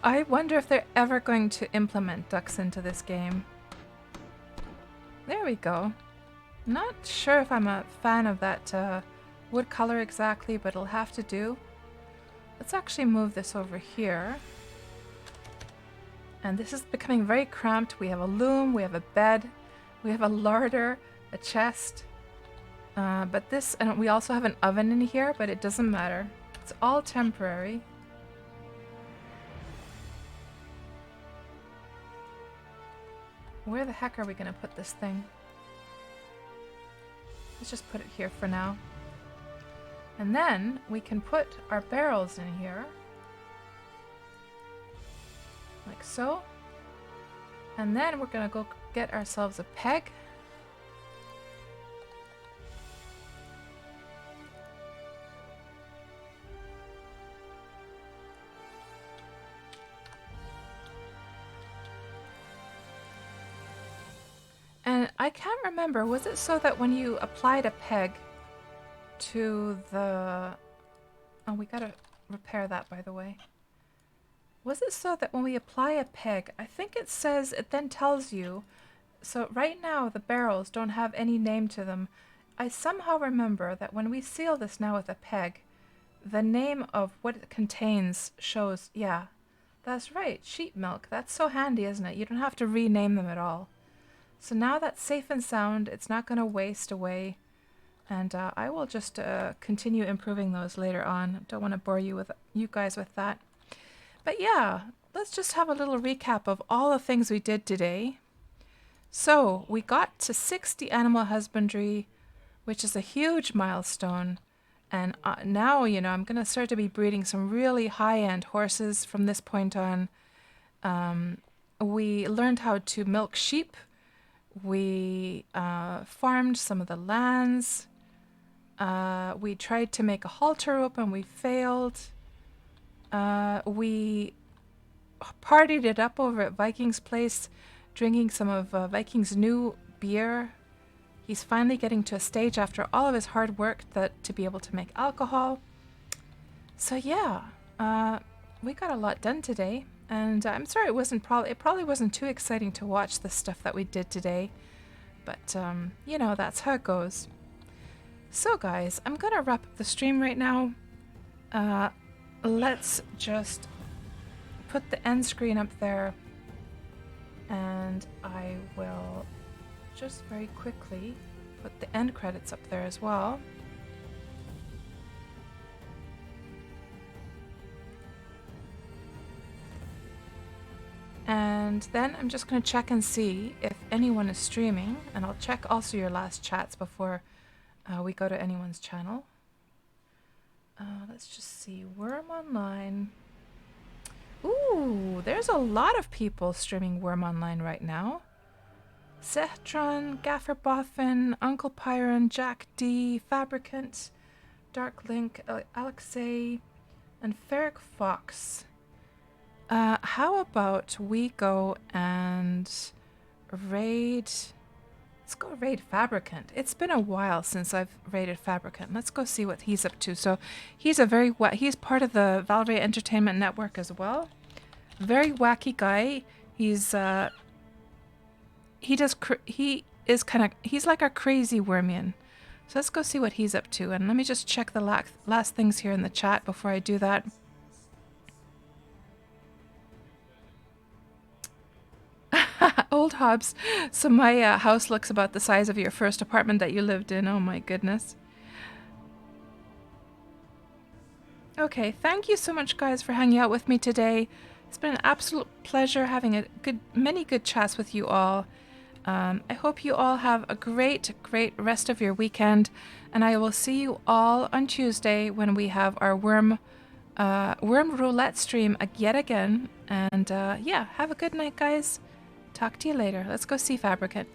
I wonder if they're ever going to implement ducks into this game. There we go. Not sure if I'm a fan of that wood color exactly, but it'll have to do. Let's actually move this over here. And this is becoming very cramped. We have a loom, we have a bed, we have a larder, a chest. But this, and we also have an oven in here, but it doesn't matter. It's all temporary. Where the heck are we gonna put this thing? Let's just put it here for now. And then we can put our barrels in here. Like so. And then we're gonna go get ourselves a peg. And I can't remember, was it so that when you applied a peg to the... Oh, we gotta repair that, by the way. Was it so that when we apply a peg, I think it says, it then tells you, so right now the barrels don't have any name to them. I somehow remember that when we seal this now with a peg, the name of what it contains shows, yeah, that's right, sheep milk. That's so handy, isn't it? You don't have to rename them at all. So now that's safe and sound, it's not going to waste away, and I will just continue improving those later on. Don't want to bore you guys with that. But yeah, let's just have a little recap of all the things we did today. So we got to 60 Animal Husbandry, which is a huge milestone, and now, you know, I'm going to start to be breeding some really high-end horses from this point on. We learned how to milk sheep. We farmed some of the lands. We tried to make a halter rope and we failed. We partied it up over at Viking's place, drinking some of Viking's new beer. He's finally getting to a stage after all of his hard work to be able to make alcohol. So yeah, we got a lot done today. And I'm sorry it probably wasn't too exciting to watch the stuff that we did today, but you know, that's how it goes. So guys, I'm gonna wrap up the stream right now. Let's just put the end screen up there, and I will just very quickly put the end credits up there as well. And then I'm just going to check and see if anyone is streaming, and I'll check also your last chats before we go to anyone's channel. Let's just see, Wurm Online. Ooh, there's a lot of people streaming Wurm Online right now. Sehtron, Gaffer Boffin, Uncle Pyron, Jack D, Fabricant, Dark Link, Alexei, and Ferric Fox. How about we go and raid... Let's go raid Fabricant. It's been a while since I've raided Fabricant. Let's go see what he's up to. So he's he's part of the Valkyrie Entertainment Network as well. Very wacky guy. He's he's like our crazy Wormian. So let's go see what he's up to. And let me just check the last things here in the chat before I do that. Old Hobbs. So my house looks about the size of your first apartment that you lived in. Oh my goodness. Okay, thank you so much guys for hanging out with me today. It's been an absolute pleasure having many good chats with you all. I hope you all have a great rest of your weekend, and I will see you all on Tuesday when we have our Wurm Roulette stream yet again. And yeah, have a good night guys. Talk to you later. Let's go see Fabricant.